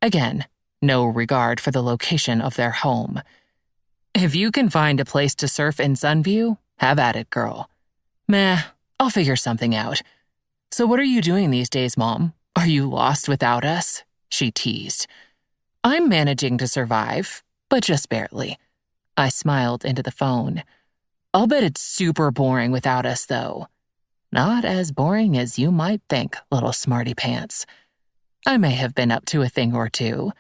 Again, no regard for the location of their home. If you can find a place to surf in Sunview, have at it, girl. Meh, I'll figure something out. So what are you doing these days, Mom? Are you lost without us? She teased. I'm managing to survive, but just barely. I smiled into the phone. I'll bet it's super boring without us, though. Not as boring as you might think, little smarty pants. I may have been up to a thing or two.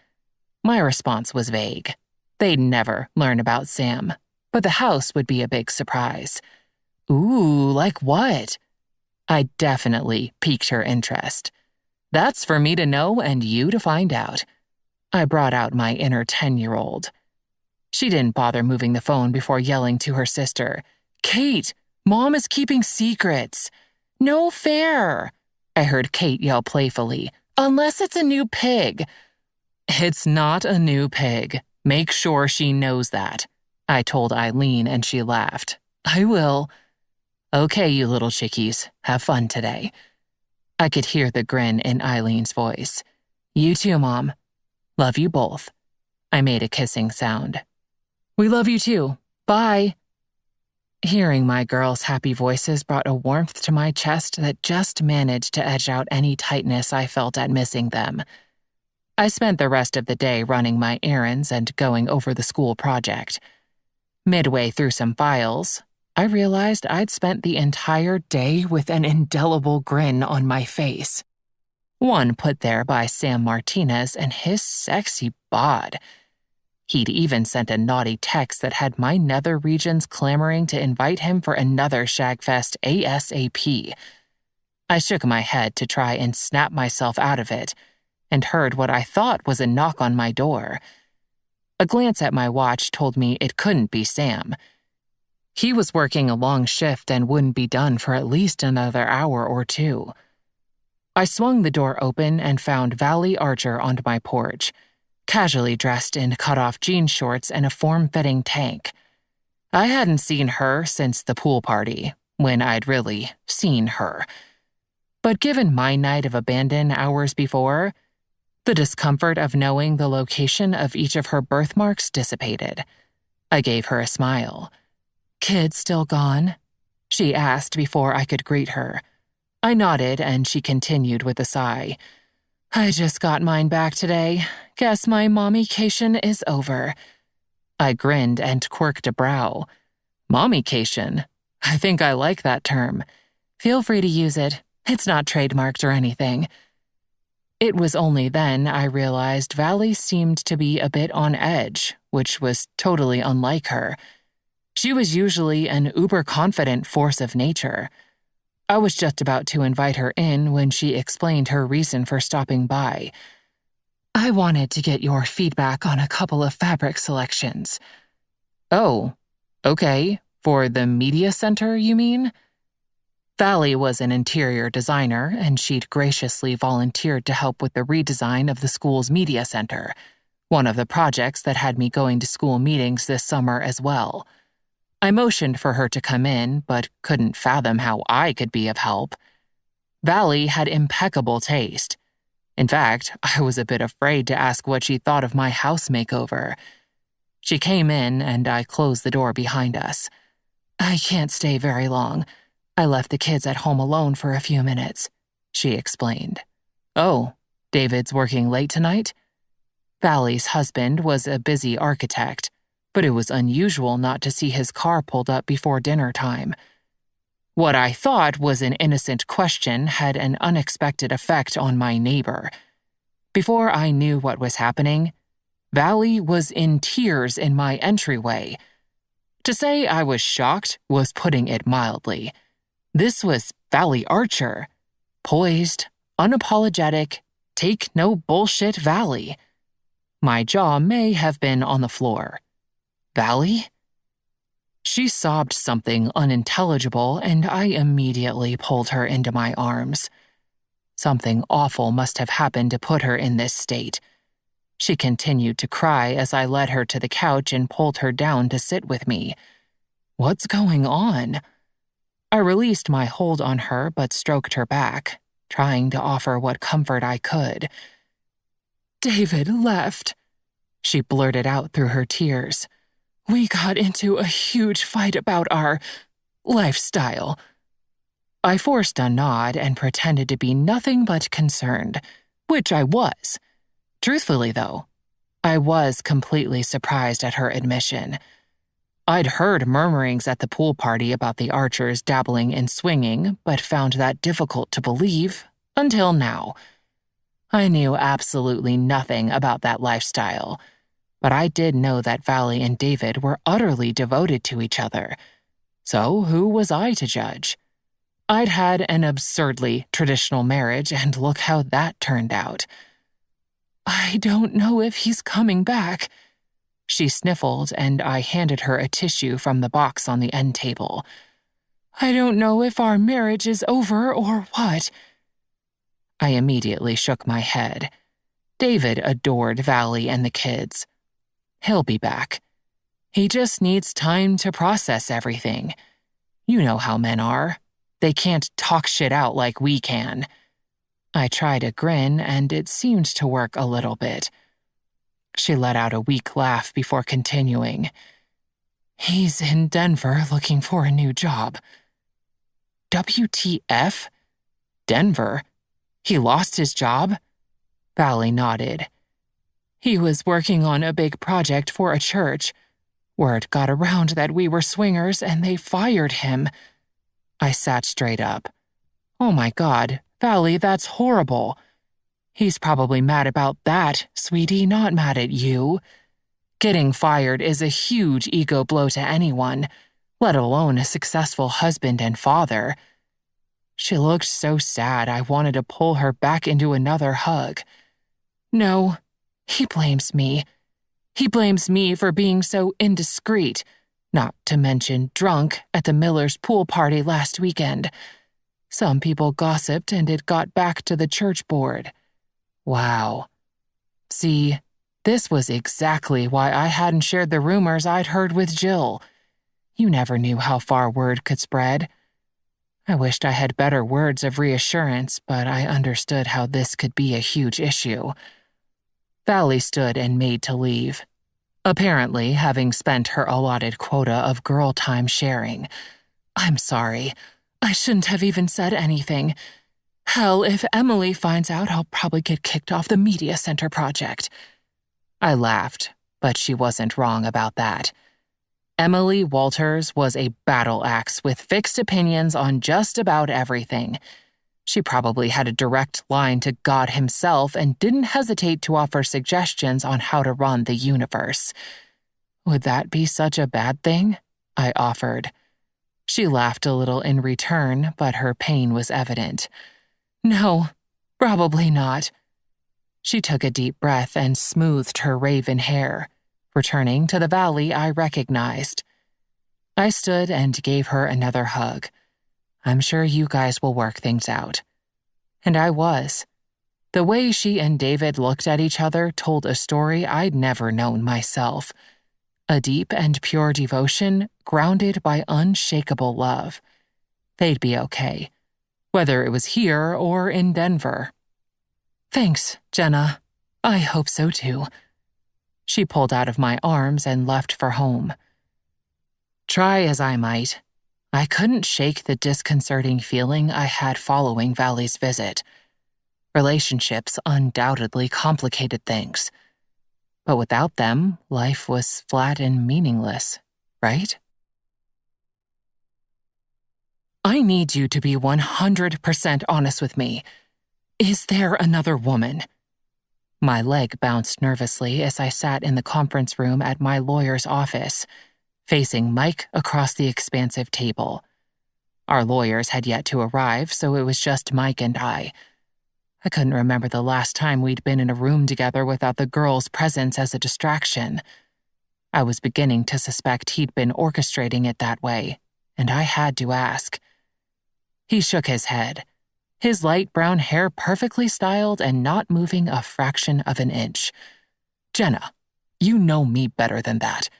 My response was vague. They'd never learn about Sam, but the house would be a big surprise. Ooh, like what? I definitely piqued her interest. That's for me to know and you to find out. I brought out my inner 10-year-old. She didn't bother moving the phone before yelling to her sister, Kate, Mom is keeping secrets. No fair. I heard Kate yell playfully, unless it's a new pig. It's not a new pig. Make sure she knows that. I told Eileen and she laughed. I will. Okay, you little chickies, have fun today. I could hear the grin in Eileen's voice. You too, Mom. Love you both. I made a kissing sound. We love you too. Bye. Hearing my girls' happy voices brought a warmth to my chest that just managed to edge out any tightness I felt at missing them. I spent the rest of the day running my errands and going over the school project. Midway through some files, I realized I'd spent the entire day with an indelible grin on my face. One put there by Sam Martinez and his sexy bod. He'd even sent a naughty text that had my nether regions clamoring to invite him for another Shagfest ASAP. I shook my head to try and snap myself out of it, and heard what I thought was a knock on my door. A glance at my watch told me it couldn't be Sam. He was working a long shift and wouldn't be done for at least another hour or two. I swung the door open and found Valley Archer on my porch, casually dressed in cut-off jean shorts and a form-fitting tank. I hadn't seen her since the pool party, when I'd really seen her. But given my night of abandon hours before, the discomfort of knowing the location of each of her birthmarks dissipated. I gave her a smile. Kid still gone? She asked before I could greet her. I nodded and she continued with a sigh. I just got mine back today. Guess my mommy-cation is over. I grinned and quirked a brow. Mommy-cation? I think I like that term. Feel free to use it. It's not trademarked or anything. It was only then I realized Valley seemed to be a bit on edge, which was totally unlike her. She was usually an uber-confident force of nature. I was just about to invite her in when she explained her reason for stopping by. I wanted to get your feedback on a couple of fabric selections. Oh, okay. For the media center, you mean? Valley was an interior designer, and she'd graciously volunteered to help with the redesign of the school's media center, one of the projects that had me going to school meetings this summer as well. I motioned for her to come in, but couldn't fathom how I could be of help. Valley had impeccable taste. In fact, I was a bit afraid to ask what she thought of my house makeover. She came in, and I closed the door behind us. I can't stay very long. I left the kids at home alone for a few minutes, she explained. Oh, David's working late tonight? Valley's husband was a busy architect, but it was unusual not to see his car pulled up before dinner time. What I thought was an innocent question had an unexpected effect on my neighbor. Before I knew what was happening, Valley was in tears in my entryway. To say I was shocked was putting it mildly. This was Valley Archer. Poised, unapologetic, take no bullshit Valley. My jaw may have been on the floor. Valley? She sobbed something unintelligible, and I immediately pulled her into my arms. Something awful must have happened to put her in this state. She continued to cry as I led her to the couch and pulled her down to sit with me. What's going on? I released my hold on her but stroked her back, trying to offer what comfort I could. David left, she blurted out through her tears. We got into a huge fight about our lifestyle. I forced a nod and pretended to be nothing but concerned, which I was. Truthfully, though, I was completely surprised at her admission. I'd heard murmurings at the pool party about the Archers dabbling in swinging, but found that difficult to believe until now. I knew absolutely nothing about that lifestyle, but I did know that Valley and David were utterly devoted to each other. So who was I to judge? I'd had an absurdly traditional marriage, and look how that turned out. "I don't know if he's coming back," she sniffled, and I handed her a tissue from the box on the end table. "I don't know if our marriage is over or what." I immediately shook my head. David adored Valley and the kids. He'll be back. He just needs time to process everything. You know how men are. They can't talk shit out like we can. I tried a grin, and it seemed to work a little bit. She let out a weak laugh before continuing. "He's in Denver looking for a new job." "WTF? Denver? He lost his job?" Valley nodded. "He was working on a big project for a church. Word got around that we were swingers, and they fired him." I sat straight up. "Oh my God, Valley, that's horrible. He's probably mad about that, sweetie, not mad at you. Getting fired is a huge ego blow to anyone, let alone a successful husband and father." She looked so sad I wanted to pull her back into another hug. "No, he blames me. He blames me for being so indiscreet, not to mention drunk at the Millers' pool party last weekend. Some people gossiped and it got back to the church board." Wow. See, this was exactly why I hadn't shared the rumors I'd heard with Jill. You never knew how far word could spread. I wished I had better words of reassurance, but I understood how this could be a huge issue. Valley stood and made to leave, apparently having spent her allotted quota of girl time sharing. "I'm sorry. I shouldn't have even said anything. Hell, if Emily finds out, I'll probably get kicked off the media center project." I laughed, but she wasn't wrong about that. Emily Walters was a battle axe with fixed opinions on just about everything. She probably had a direct line to God himself and didn't hesitate to offer suggestions on how to run the universe. "Would that be such a bad thing?" I offered. She laughed a little in return, but her pain was evident. "No, probably not." She took a deep breath and smoothed her raven hair, returning to the Valley I recognized. I stood and gave her another hug. "I'm sure you guys will work things out." And I was. The way she and David looked at each other told a story I'd never known myself. A deep and pure devotion grounded by unshakable love. They'd be okay, whether it was here or in Denver. "Thanks, Jenna. I hope so too." She pulled out of my arms and left for home. Try as I might, I couldn't shake the disconcerting feeling I had following Valley's visit. Relationships undoubtedly complicated things. But without them, life was flat and meaningless, right? "I need you to be 100% honest with me. Is there another woman?" My leg bounced nervously as I sat in the conference room at my lawyer's office, facing Mike across the expansive table. Our lawyers had yet to arrive, so it was just Mike and I. I couldn't remember the last time we'd been in a room together without the girl's presence as a distraction. I was beginning to suspect he'd been orchestrating it that way, and I had to ask. He shook his head, his light brown hair perfectly styled and not moving a fraction of an inch. "Jenna, you know me better than that."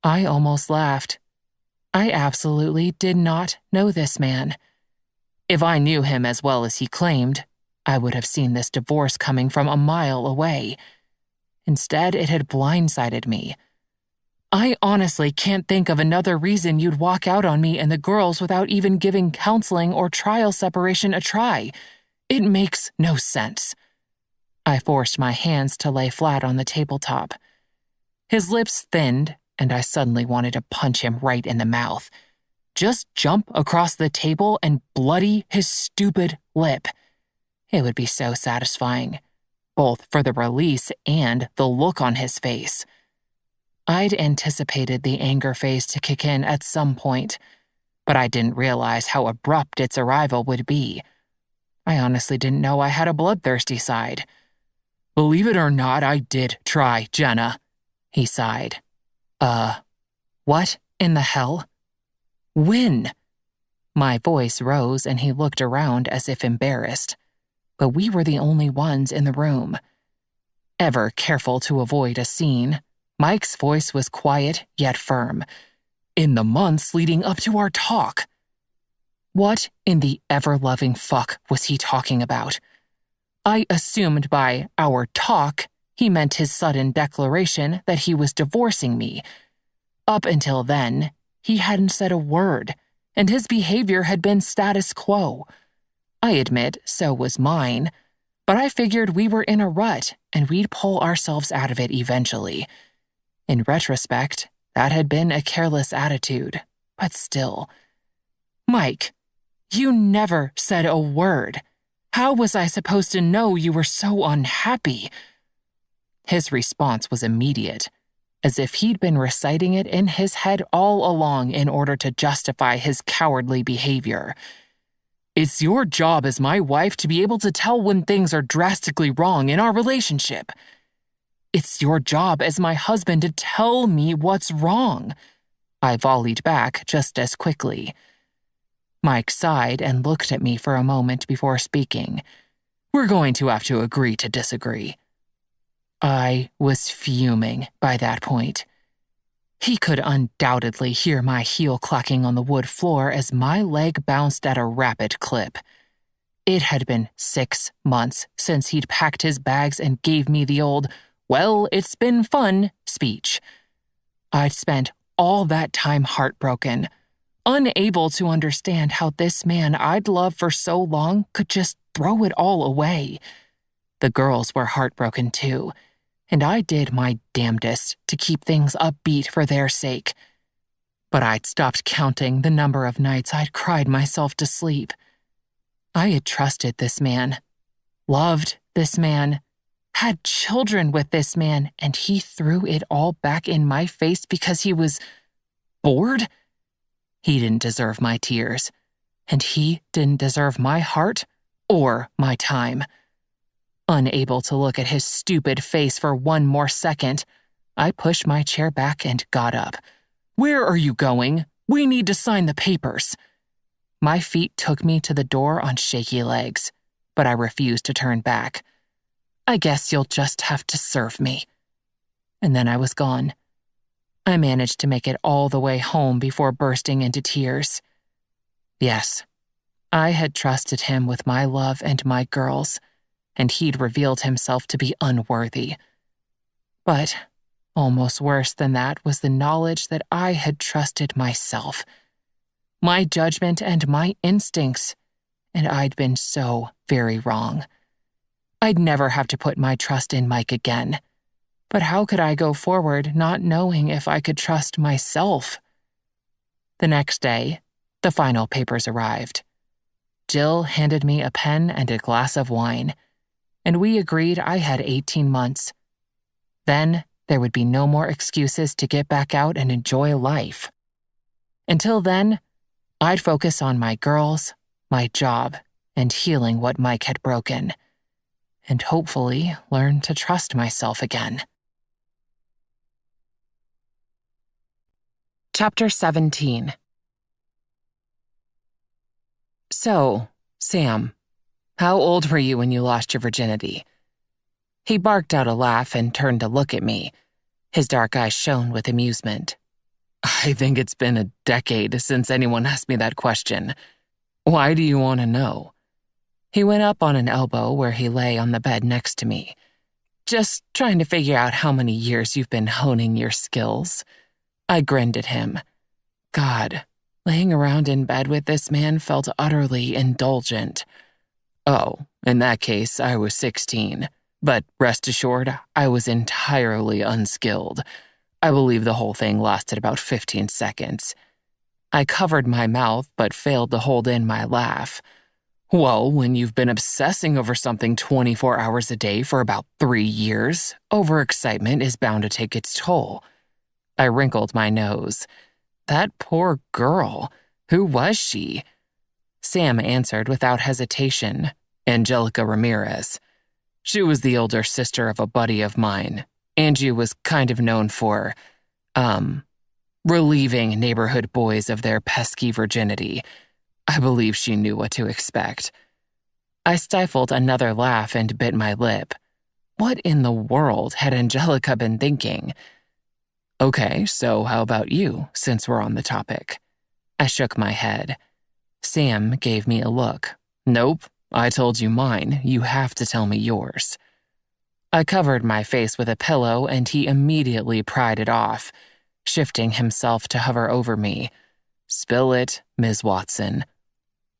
I almost laughed. I absolutely did not know this man. If I knew him as well as he claimed, I would have seen this divorce coming from a mile away. Instead, it had blindsided me. I honestly can't think of another reason you'd walk out on me and the girls without even giving counseling or trial separation a try. It makes no sense. I forced my hands to lay flat on the tabletop. His lips thinned, and I suddenly wanted to punch him right in the mouth. Just jump across the table and bloody his stupid lip. It would be so satisfying, both for the release and the look on his face. I'd anticipated the anger phase to kick in at some point, but I didn't realize how abrupt its arrival would be. I honestly didn't know I had a bloodthirsty side. Believe it or not, I did try, Jenna, he sighed. What in the hell? When? My voice rose and he looked around as if embarrassed, but we were the only ones in the room. Ever careful to avoid a scene, Mike's voice was quiet yet firm. In the months leading up to our talk. What in the ever-loving fuck was he talking about? I assumed by our talk, he meant his sudden declaration that he was divorcing me. Up until then, he hadn't said a word, and his behavior had been status quo. I admit so was mine, but I figured we were in a rut and we'd pull ourselves out of it eventually. In retrospect, that had been a careless attitude, but still. Mike, you never said a word. How was I supposed to know you were so unhappy? His response was immediate, as if he'd been reciting it in his head all along in order to justify his cowardly behavior. It's your job as my wife to be able to tell when things are drastically wrong in our relationship. It's your job as my husband to tell me what's wrong, I volleyed back just as quickly. Mike sighed and looked at me for a moment before speaking. We're going to have to agree to disagree. I was fuming by that point. He could undoubtedly hear my heel clacking on the wood floor as my leg bounced at a rapid clip. It had been 6 months since he'd packed his bags and gave me the old, "Well, it's been fun" speech. I'd spent all that time heartbroken, unable to understand how this man I'd loved for so long could just throw it all away. The girls were heartbroken too, and I did my damnedest to keep things upbeat for their sake. But I'd stopped counting the number of nights I'd cried myself to sleep. I had trusted this man, loved this man, had children with this man, and he threw it all back in my face because he was bored? He didn't deserve my tears, and he didn't deserve my heart or my time. Unable to look at his stupid face for one more second, I pushed my chair back and got up. Where are you going? We need to sign the papers. My feet took me to the door on shaky legs, but I refused to turn back. I guess you'll just have to serve me. And then I was gone. I managed to make it all the way home before bursting into tears. Yes, I had trusted him with my love and my girls, and he'd revealed himself to be unworthy. But almost worse than that was the knowledge that I had trusted myself, my judgment and my instincts, and I'd been so very wrong. I'd never have to put my trust in Mike again. But how could I go forward not knowing if I could trust myself? The next day, the final papers arrived. Jill handed me a pen and a glass of wine, and we agreed I had 18 months. Then there would be no more excuses to get back out and enjoy life. Until then, I'd focus on my girls, my job, and healing what Mike had broken, and hopefully learn to trust myself again. Chapter 17. So, Sam, how old were you when you lost your virginity? He barked out a laugh and turned to look at me. His dark eyes shone with amusement. I think it's been a decade since anyone asked me that question. Why do you want to know? He went up on an elbow where he lay on the bed next to me. Just trying to figure out how many years you've been honing your skills. I grinned at him. God, laying around in bed with this man felt utterly indulgent. Oh, in that case, I was 16. But rest assured, I was entirely unskilled. I believe the whole thing lasted about 15 seconds. I covered my mouth but failed to hold in my laugh. Well, when you've been obsessing over something 24 hours a day for about 3 years, overexcitement is bound to take its toll. I wrinkled my nose. That poor girl. Who was she? Sam answered without hesitation. Angelica Ramirez. She was the older sister of a buddy of mine. Angie was kind of known for, relieving neighborhood boys of their pesky virginity. I believe she knew what to expect. I stifled another laugh and bit my lip. What in the world had Angelica been thinking? Okay, so how about you, since we're on the topic? I shook my head. Sam gave me a look. Nope, I told you mine. You have to tell me yours. I covered my face with a pillow and he immediately pried it off, shifting himself to hover over me. Spill it, Ms. Watson.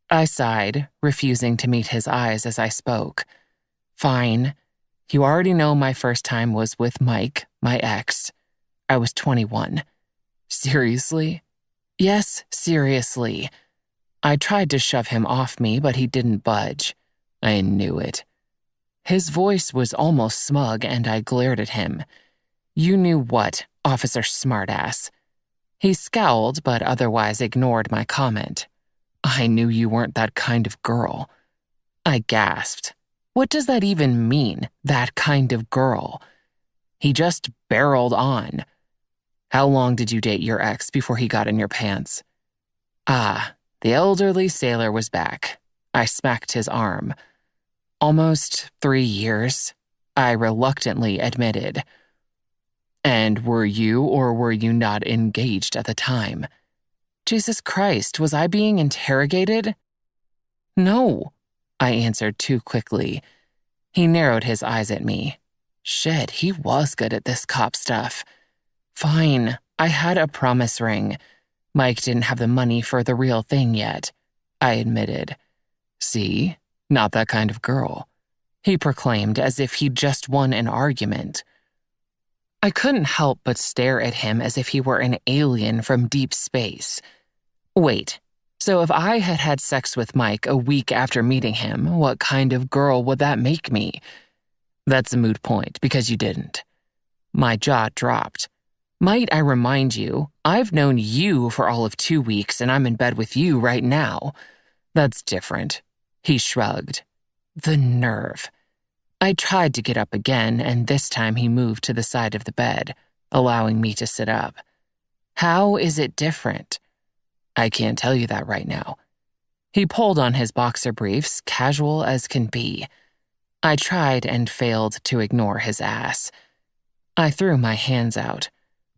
I sighed, refusing to meet his eyes as I spoke. Fine. You already know my first time was with Mike, my ex. I was 21. Seriously? Yes, seriously. I tried to shove him off me, but he didn't budge. I knew it. His voice was almost smug, and I glared at him. You knew what, Officer Smartass? He scowled, but otherwise ignored my comment. I knew you weren't that kind of girl. I gasped. What does that even mean, that kind of girl? He just barreled on. How long did you date your ex before he got in your pants? Ah, the elderly sailor was back. I smacked his arm. Almost 3 years, I reluctantly admitted. And were you or were you not engaged at the time? Jesus Christ, was I being interrogated? No, I answered too quickly. He narrowed his eyes at me. Shit, he was good at this cop stuff. Fine, I had a promise ring. Mike didn't have the money for the real thing yet, I admitted. See, not that kind of girl, he proclaimed as if he'd just won an argument. I couldn't help but stare at him as if he were an alien from deep space. Wait, so if I had had sex with Mike a week after meeting him, what kind of girl would that make me? That's a moot point, because you didn't. My jaw dropped. Might I remind you, I've known you for all of 2 weeks and I'm in bed with you right now. That's different. He shrugged. The nerve. I tried to get up again, and this time he moved to the side of the bed, allowing me to sit up. How is it different? I can't tell you that right now. He pulled on his boxer briefs, casual as can be. I tried and failed to ignore his ass. I threw my hands out.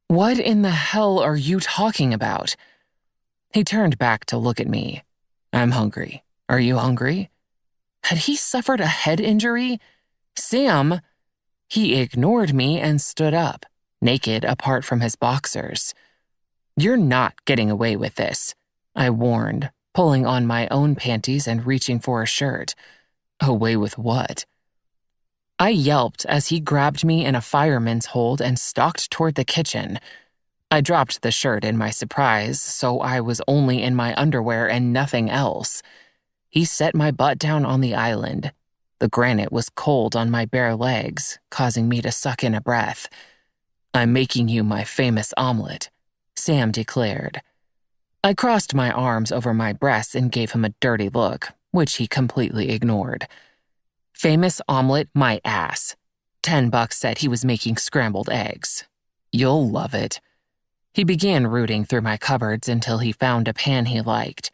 What in the hell are you talking about? He turned back to look at me. I'm hungry. Are you hungry? Had he suffered a head injury? Sam! He ignored me and stood up, naked apart from his boxers. You're not getting away with this, I warned, pulling on my own panties and reaching for a shirt. Away with what? I yelped as he grabbed me in a fireman's hold and stalked toward the kitchen. I dropped the shirt in my surprise, so I was only in my underwear and nothing else. He set my butt down on the island. The granite was cold on my bare legs, causing me to suck in a breath. I'm making you my famous omelet, Sam declared. I crossed my arms over my breasts and gave him a dirty look, which he completely ignored. Famous omelet, my ass. $10 said he was making scrambled eggs. You'll love it. He began rooting through my cupboards until he found a pan he liked.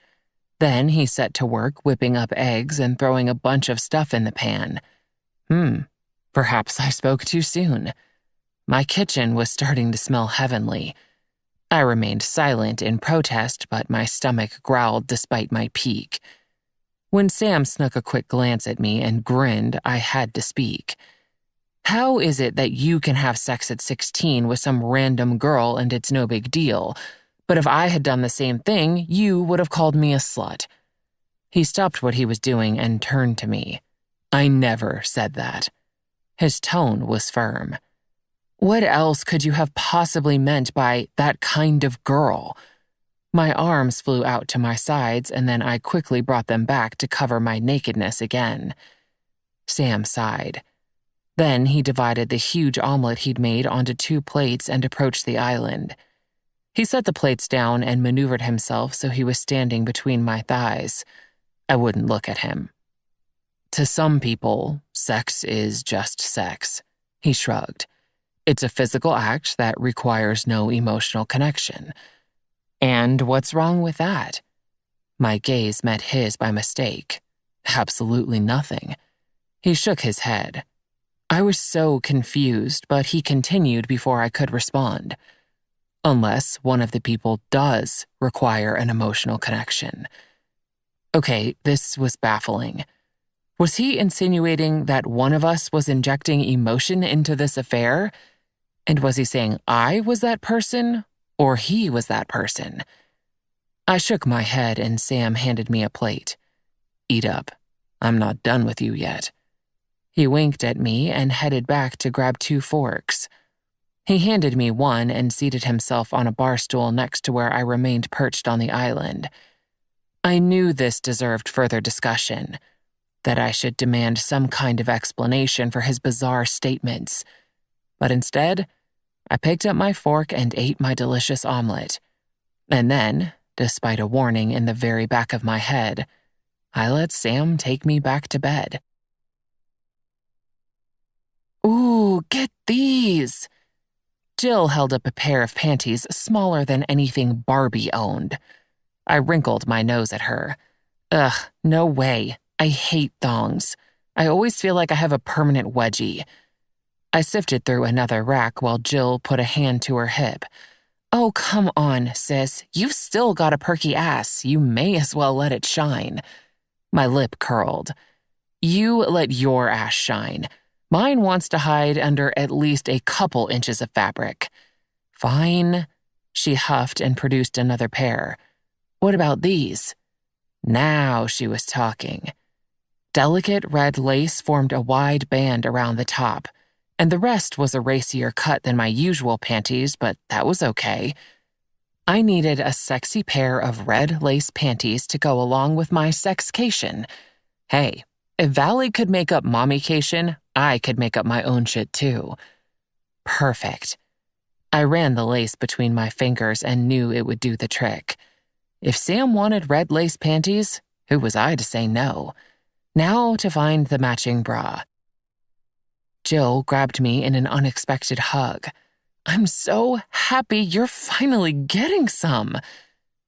Then he set to work whipping up eggs and throwing a bunch of stuff in the pan. Perhaps I spoke too soon. My kitchen was starting to smell heavenly. I remained silent in protest, but my stomach growled despite my peak. When Sam snuck a quick glance at me and grinned, I had to speak. How is it that you can have sex at 16 with some random girl and it's no big deal, but if I had done the same thing, you would have called me a slut? He stopped what he was doing and turned to me. I never said that. His tone was firm. What else could you have possibly meant by that kind of girl? My arms flew out to my sides, and then I quickly brought them back to cover my nakedness again. Sam sighed. Then he divided the huge omelet he'd made onto 2 plates and approached the island. He set the plates down and maneuvered himself so he was standing between my thighs. I wouldn't look at him. To some people, sex is just sex, he shrugged. It's a physical act that requires no emotional connection. And what's wrong with that? My gaze met his by mistake. Absolutely nothing. He shook his head. I was so confused, but he continued before I could respond. Unless one of the people does require an emotional connection. Okay, this was baffling. Was he insinuating that one of us was injecting emotion into this affair? And was he saying I was that person, or he was that person? I shook my head and Sam handed me a plate. Eat up. I'm not done with you yet. He winked at me and headed back to grab 2 forks. He handed me one and seated himself on a bar stool next to where I remained perched on the island. I knew this deserved further discussion, that I should demand some kind of explanation for his bizarre statements. But instead, I picked up my fork and ate my delicious omelet. And then, despite a warning in the very back of my head, I let Sam take me back to bed. Ooh, get these! Jill held up a pair of panties smaller than anything Barbie owned. I wrinkled my nose at her. Ugh, no way. I hate thongs. I always feel like I have a permanent wedgie. I sifted through another rack while Jill put a hand to her hip. Oh, come on, sis. You've still got a perky ass. You may as well let it shine. My lip curled. You let your ass shine. Mine wants to hide under at least a couple inches of fabric. Fine. She huffed and produced another pair. What about these? Now she was talking. Delicate red lace formed a wide band around the top, and the rest was a racier cut than my usual panties, but that was okay. I needed a sexy pair of red lace panties to go along with my sexcation. Hey, if Valley could make up mommycation, I could make up my own shit too. Perfect. I ran the lace between my fingers and knew it would do the trick. If Sam wanted red lace panties, who was I to say no? Now to find the matching bra. Jill grabbed me in an unexpected hug. I'm so happy you're finally getting some.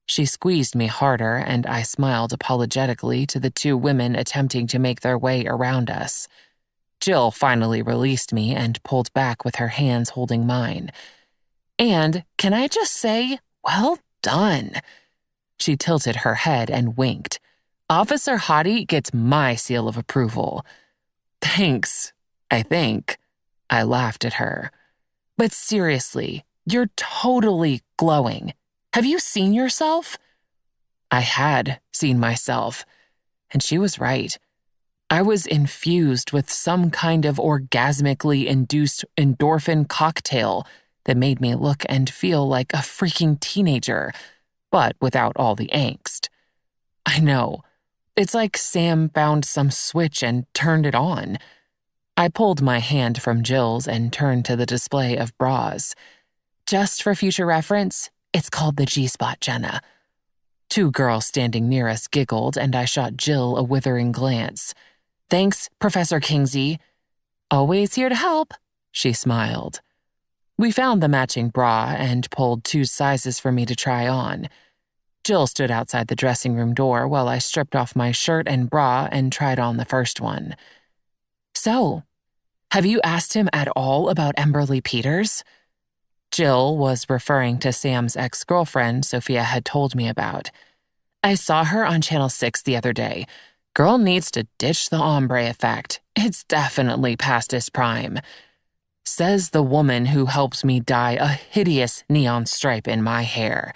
She squeezed me harder, and I smiled apologetically to the 2 women attempting to make their way around us. Jill finally released me and pulled back with her hands holding mine. And, can I just say, well done. She tilted her head and winked. Officer Hottie gets my seal of approval. Thanks, I think. I laughed at her. But seriously, you're totally glowing. Have you seen yourself? I had seen myself, and she was right. I was infused with some kind of orgasmically induced endorphin cocktail that made me look and feel like a freaking teenager, but without all the angst. I know. It's like Sam found some switch and turned it on. I pulled my hand from Jill's and turned to the display of bras. Just for future reference, it's called the G-spot, Jenna. 2 girls standing near us giggled, and I shot Jill a withering glance. Thanks, Professor Kingsey. Always here to help, she smiled. We found the matching bra and pulled 2 sizes for me to try on. Jill stood outside the dressing room door while I stripped off my shirt and bra and tried on the first one. So, have you asked him at all about Emberly Peters? Jill was referring to Sam's ex-girlfriend Sophia had told me about. I saw her on Channel 6 the other day. Girl needs to ditch the ombre effect. It's definitely past its prime. Says the woman who helped me dye a hideous neon stripe in my hair.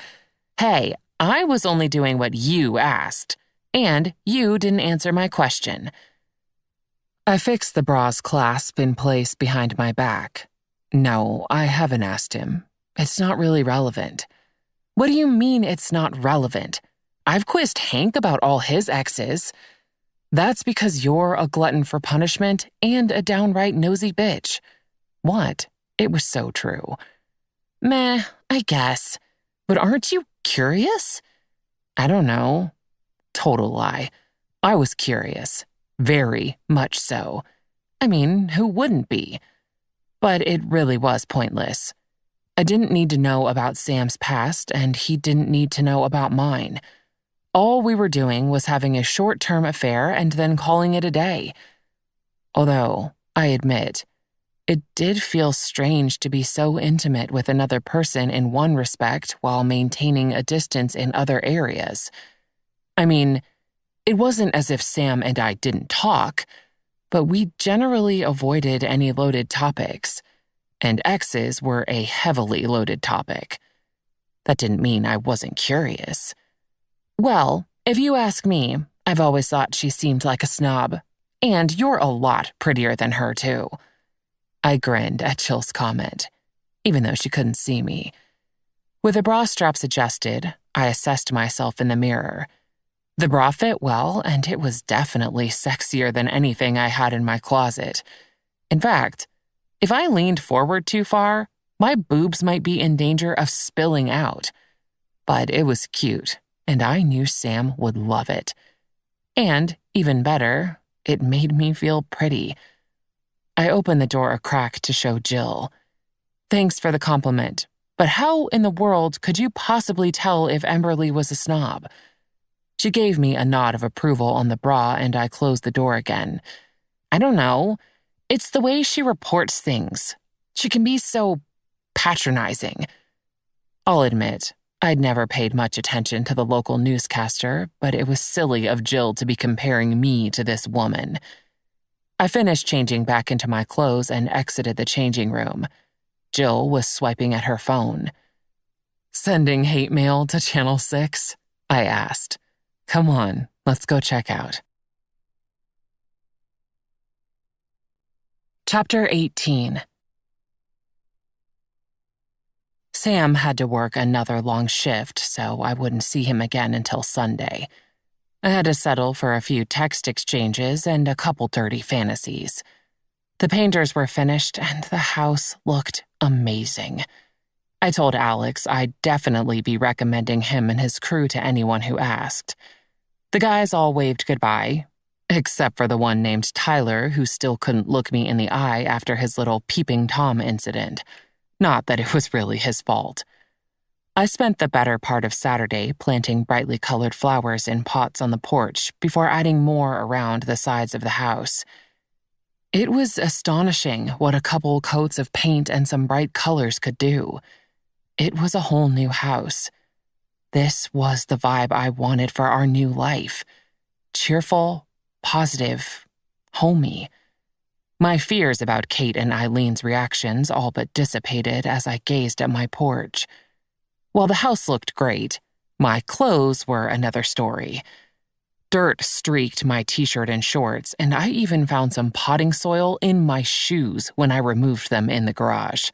Hey, I was only doing what you asked, and you didn't answer my question. I fixed the bra's clasp in place behind my back. No, I haven't asked him. It's not really relevant. What do you mean it's not relevant? I've quizzed Hank about all his exes. That's because you're a glutton for punishment and a downright nosy bitch. What? It was so true. Meh, I guess. But aren't you curious? I don't know. Total lie. I was curious. Very much so. I mean, who wouldn't be? But it really was pointless. I didn't need to know about Sam's past, and he didn't need to know about mine. All we were doing was having a short-term affair and then calling it a day. Although, I admit, it did feel strange to be so intimate with another person in one respect while maintaining a distance in other areas. I mean, it wasn't as if Sam and I didn't talk, but we generally avoided any loaded topics, and exes were a heavily loaded topic. That didn't mean I wasn't curious. Well, if you ask me, I've always thought she seemed like a snob, and you're a lot prettier than her, too. I grinned at Jill's comment, even though she couldn't see me. With the bra straps adjusted, I assessed myself in the mirror. The bra fit well, and it was definitely sexier than anything I had in my closet. In fact, if I leaned forward too far, my boobs might be in danger of spilling out. But it was cute, and I knew Sam would love it. And, even better, it made me feel pretty. I opened the door a crack to show Jill. Thanks for the compliment, but how in the world could you possibly tell if Emberly was a snob? She gave me a nod of approval on the bra, and I closed the door again. I don't know. It's the way she reports things. She can be so patronizing. I'll admit, I'd never paid much attention to the local newscaster, but it was silly of Jill to be comparing me to this woman. I finished changing back into my clothes and exited the changing room. Jill was swiping at her phone. Sending hate mail to Channel 6? I asked. Come on, let's go check out. Chapter 18. Sam had to work another long shift, so I wouldn't see him again until Sunday. I had to settle for a few text exchanges and a couple dirty fantasies. The painters were finished, and the house looked amazing. I told Alex I'd definitely be recommending him and his crew to anyone who asked. The guys all waved goodbye, except for the one named Tyler, who still couldn't look me in the eye after his little peeping Tom incident. Not that it was really his fault. I spent the better part of Saturday planting brightly colored flowers in pots on the porch before adding more around the sides of the house. It was astonishing what a couple coats of paint and some bright colors could do. It was a whole new house. This was the vibe I wanted for our new life. Cheerful, positive, homey. My fears about Kate and Eileen's reactions all but dissipated as I gazed at my porch. While the house looked great, my clothes were another story. Dirt streaked my t-shirt and shorts, and I even found some potting soil in my shoes when I removed them in the garage.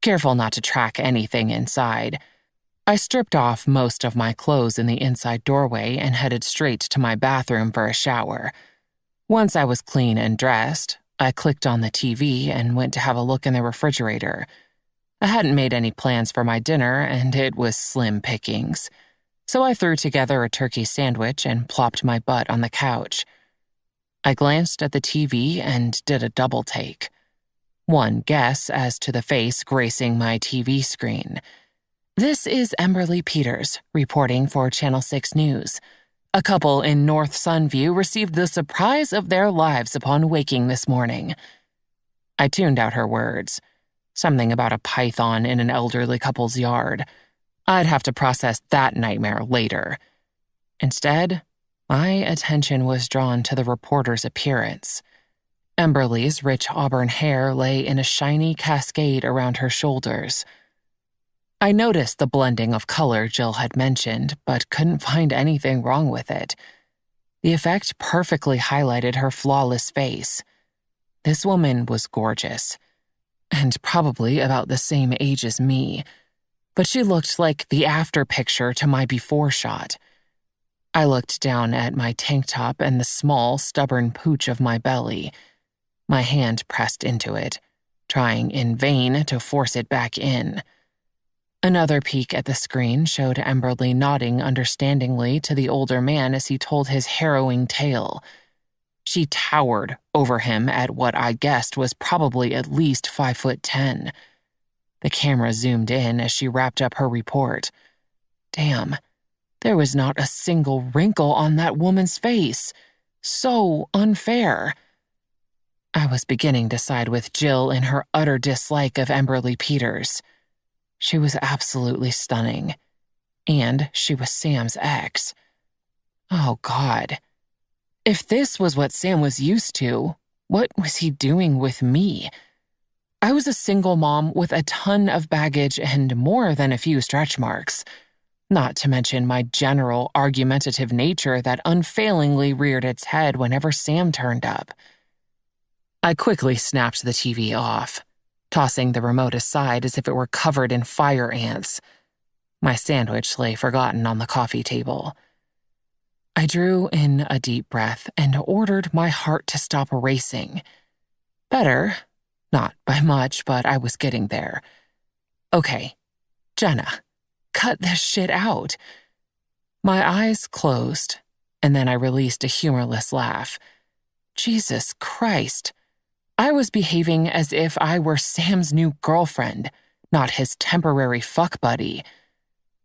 Careful not to track anything inside, I stripped off most of my clothes in the inside doorway and headed straight to my bathroom for a shower. Once I was clean and dressed, I clicked on the TV and went to have a look in the refrigerator. I hadn't made any plans for my dinner, and it was slim pickings. So I threw together a turkey sandwich and plopped my butt on the couch. I glanced at the TV and did a double take. One guess as to the face gracing my TV screen. This is Emberly Peters, reporting for Channel 6 News. A couple in North Sunview received the surprise of their lives upon waking this morning. I tuned out her words. Something about a python in an elderly couple's yard. I'd have to process that nightmare later. Instead, my attention was drawn to the reporter's appearance. Emberly's rich auburn hair lay in a shiny cascade around her shoulders. I noticed the blending of color Jill had mentioned, but couldn't find anything wrong with it. The effect perfectly highlighted her flawless face. This woman was gorgeous, and probably about the same age as me, but she looked like the after picture to my before shot. I looked down at my tank top and the small, stubborn pooch of my belly. My hand pressed into it, trying in vain to force it back in. Another peek at the screen showed Emberly nodding understandingly to the older man as he told his harrowing tale. She towered over him at what I guessed was probably at least 5'10". The camera zoomed in as she wrapped up her report. Damn, there was not a single wrinkle on that woman's face. So unfair. I was beginning to side with Jill in her utter dislike of Emberly Peters. She was absolutely stunning. And she was Sam's ex. Oh, God. If this was what Sam was used to, what was he doing with me? I was a single mom with a ton of baggage and more than a few stretch marks, not to mention my general argumentative nature that unfailingly reared its head whenever Sam turned up. I quickly snapped the TV off, tossing the remote aside as if it were covered in fire ants. My sandwich lay forgotten on the coffee table. I drew in a deep breath and ordered my heart to stop racing. Better, not by much, but I was getting there. Okay, Jenna, cut this shit out. My eyes closed, and then I released a humorless laugh. Jesus Christ. I was behaving as if I were Sam's new girlfriend, not his temporary fuck buddy.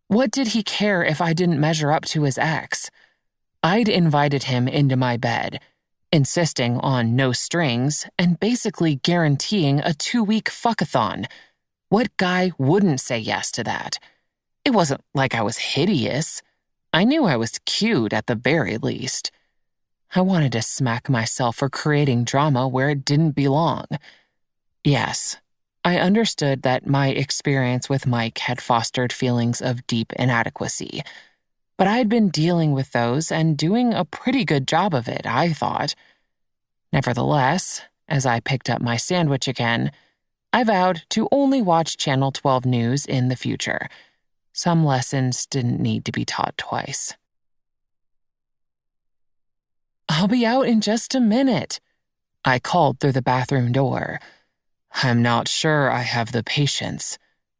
What did he care if I didn't measure up to his ex? I'd invited him into my bed, insisting on no strings and basically guaranteeing a 2-week fuckathon. What guy wouldn't say yes to that? It wasn't like I was hideous. I knew I was cute at the very least. I wanted to smack myself for creating drama where it didn't belong. Yes, I understood that my experience with Mike had fostered feelings of deep inadequacy, but I'd been dealing with those and doing a pretty good job of it, I thought. Nevertheless, as I picked up my sandwich again, I vowed to only watch Channel 12 News in the future. Some lessons didn't need to be taught twice. I'll be out in just a minute, I called through the bathroom door. I'm not sure I have the patience.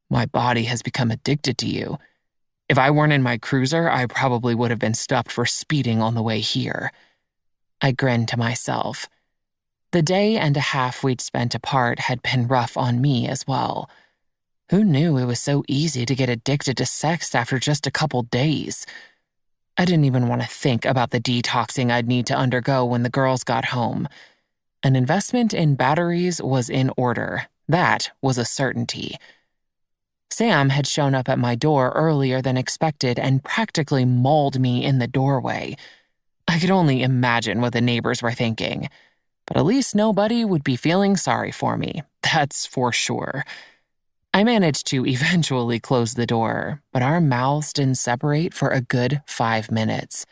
My body has become addicted to you. If I weren't in my cruiser, I probably would have been stopped for speeding on the way here. I grinned to myself. The day and a half we'd spent apart had been rough on me as well. Who knew it was so easy to get addicted to sex after just a couple days? I didn't even want to think about the detoxing I'd need to undergo when the girls got home. An investment in batteries was in order. That was a certainty. Sam had shown up at my door earlier than expected and practically mauled me in the doorway. I could only imagine what the neighbors were thinking. But at least nobody would be feeling sorry for me, that's for sure. I managed to eventually close the door, but our mouths didn't separate for a good 5 minutes.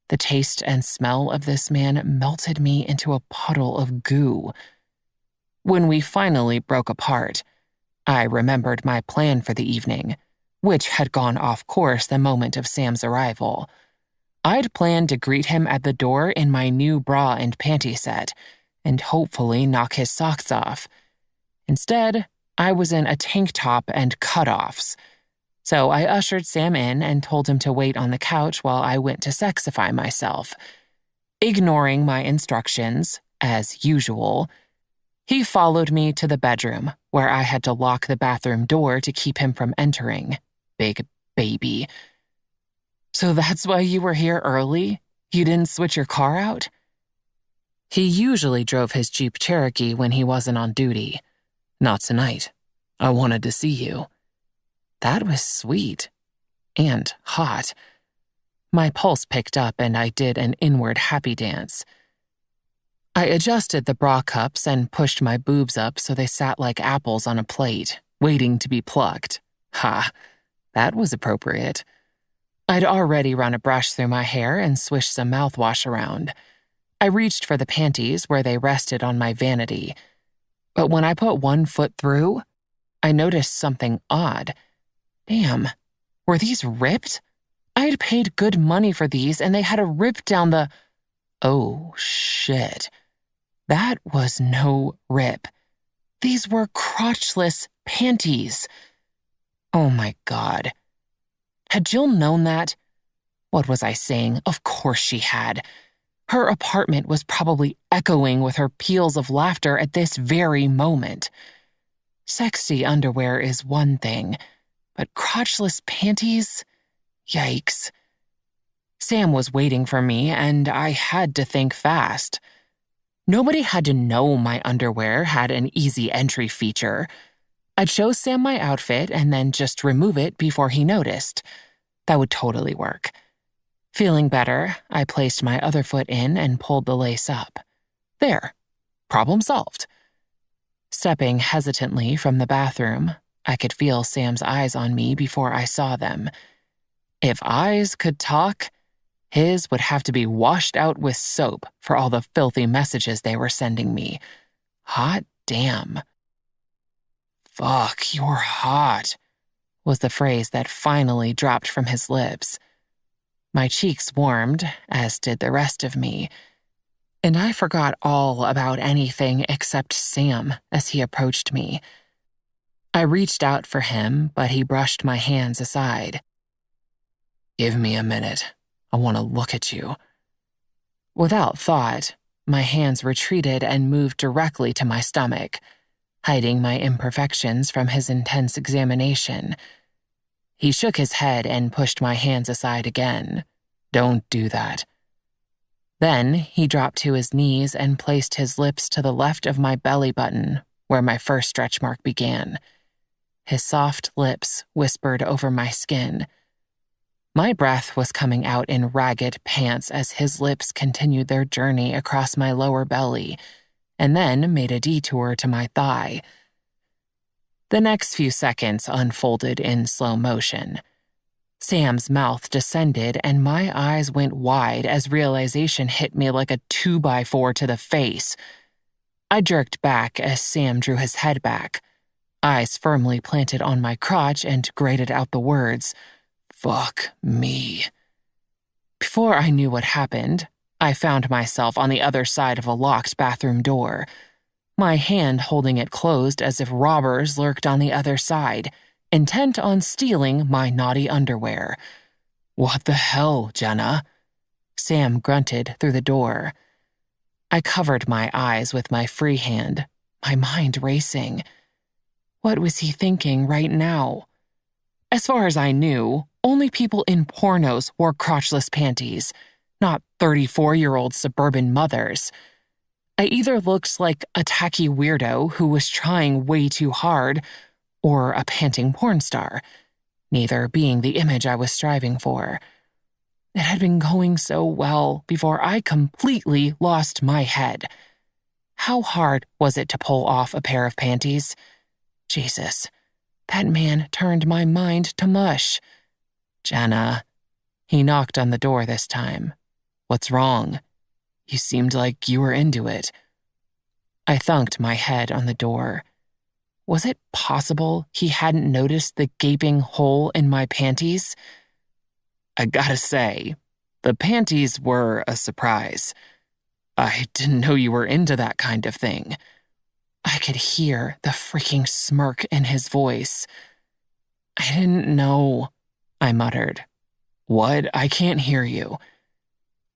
The taste and smell of this man melted me into a puddle of goo. When we finally broke apart, I remembered my plan for the evening, which had gone off course the moment of Sam's arrival. I'd planned to greet him at the door in my new bra and panty set, and hopefully knock his socks off. Instead, I was in a tank top and cutoffs. So I ushered Sam in and told him to wait on the couch while I went to sexify myself. Ignoring my instructions, as usual, he followed me to the bedroom, where I had to lock the bathroom door to keep him from entering. Big baby. So that's why you were here early? You didn't switch your car out? He usually drove his Jeep Cherokee when he wasn't on duty. Not tonight. I wanted to see you. That was sweet. And hot. My pulse picked up and I did an inward happy dance. I adjusted the bra cups and pushed my boobs up so they sat like apples on a plate, waiting to be plucked. Ha, that was appropriate. I'd already run a brush through my hair and swished some mouthwash around. I reached for the panties where they rested on my vanity. But when I put one foot through, I noticed something odd. Damn, were these ripped? I had paid good money for these and they had a rip down the… Oh, shit. That was no rip. These were crotchless panties. Oh my God. Had Jill known that? What was I saying? Of course she had. Her apartment was probably echoing with her peals of laughter at this very moment. Sexy underwear is one thing, but crotchless panties? Yikes. Sam was waiting for me, and I had to think fast. Nobody had to know my underwear had an easy entry feature. I'd show Sam my outfit and then just remove it before he noticed. That would totally work. Feeling better, I placed my other foot in and pulled the lace up. There. Problem solved. Stepping hesitantly from the bathroom, I could feel Sam's eyes on me before I saw them. If eyes could talk, his would have to be washed out with soap for all the filthy messages they were sending me. Hot damn. Fuck, you're hot, was the phrase that finally dropped from his lips. My cheeks warmed, as did the rest of me, and I forgot all about anything except Sam as he approached me. I reached out for him, but he brushed my hands aside. Give me a minute. I want to look at you. Without thought, my hands retreated and moved directly to my stomach, hiding my imperfections from his intense examination. He shook his head and pushed my hands aside again. Don't do that. Then he dropped to his knees and placed his lips to the left of my belly button, where my first stretch mark began. His soft lips whispered over my skin. My breath was coming out in ragged pants as his lips continued their journey across my lower belly, and then made a detour to my thigh. The next few seconds unfolded in slow motion. Sam's mouth descended, and my eyes went wide as realization hit me like a 2x4 to the face. I jerked back as Sam drew his head back, eyes firmly planted on my crotch, and grated out the words, "Fuck me." Before I knew what happened, I found myself on the other side of a locked bathroom door, my hand holding it closed as if robbers lurked on the other side, intent on stealing my naughty underwear. "What the hell, Jenna?" Sam grunted through the door. I covered my eyes with my free hand, my mind racing. What was he thinking right now? As far as I knew, only people in pornos wore crotchless panties, not 34-year-old suburban mothers. I either looked like a tacky weirdo who was trying way too hard, or a panting porn star, neither being the image I was striving for. It had been going so well before I completely lost my head. How hard was it to pull off a pair of panties? Jesus, that man turned my mind to mush. Jenna. He knocked on the door this time. What's wrong? You seemed like you were into it. I thunked my head on the door. Was it possible he hadn't noticed the gaping hole in my panties? I gotta say, the panties were a surprise. I didn't know you were into that kind of thing. I could hear the freaking smirk in his voice. I didn't know, I muttered. What? I can't hear you.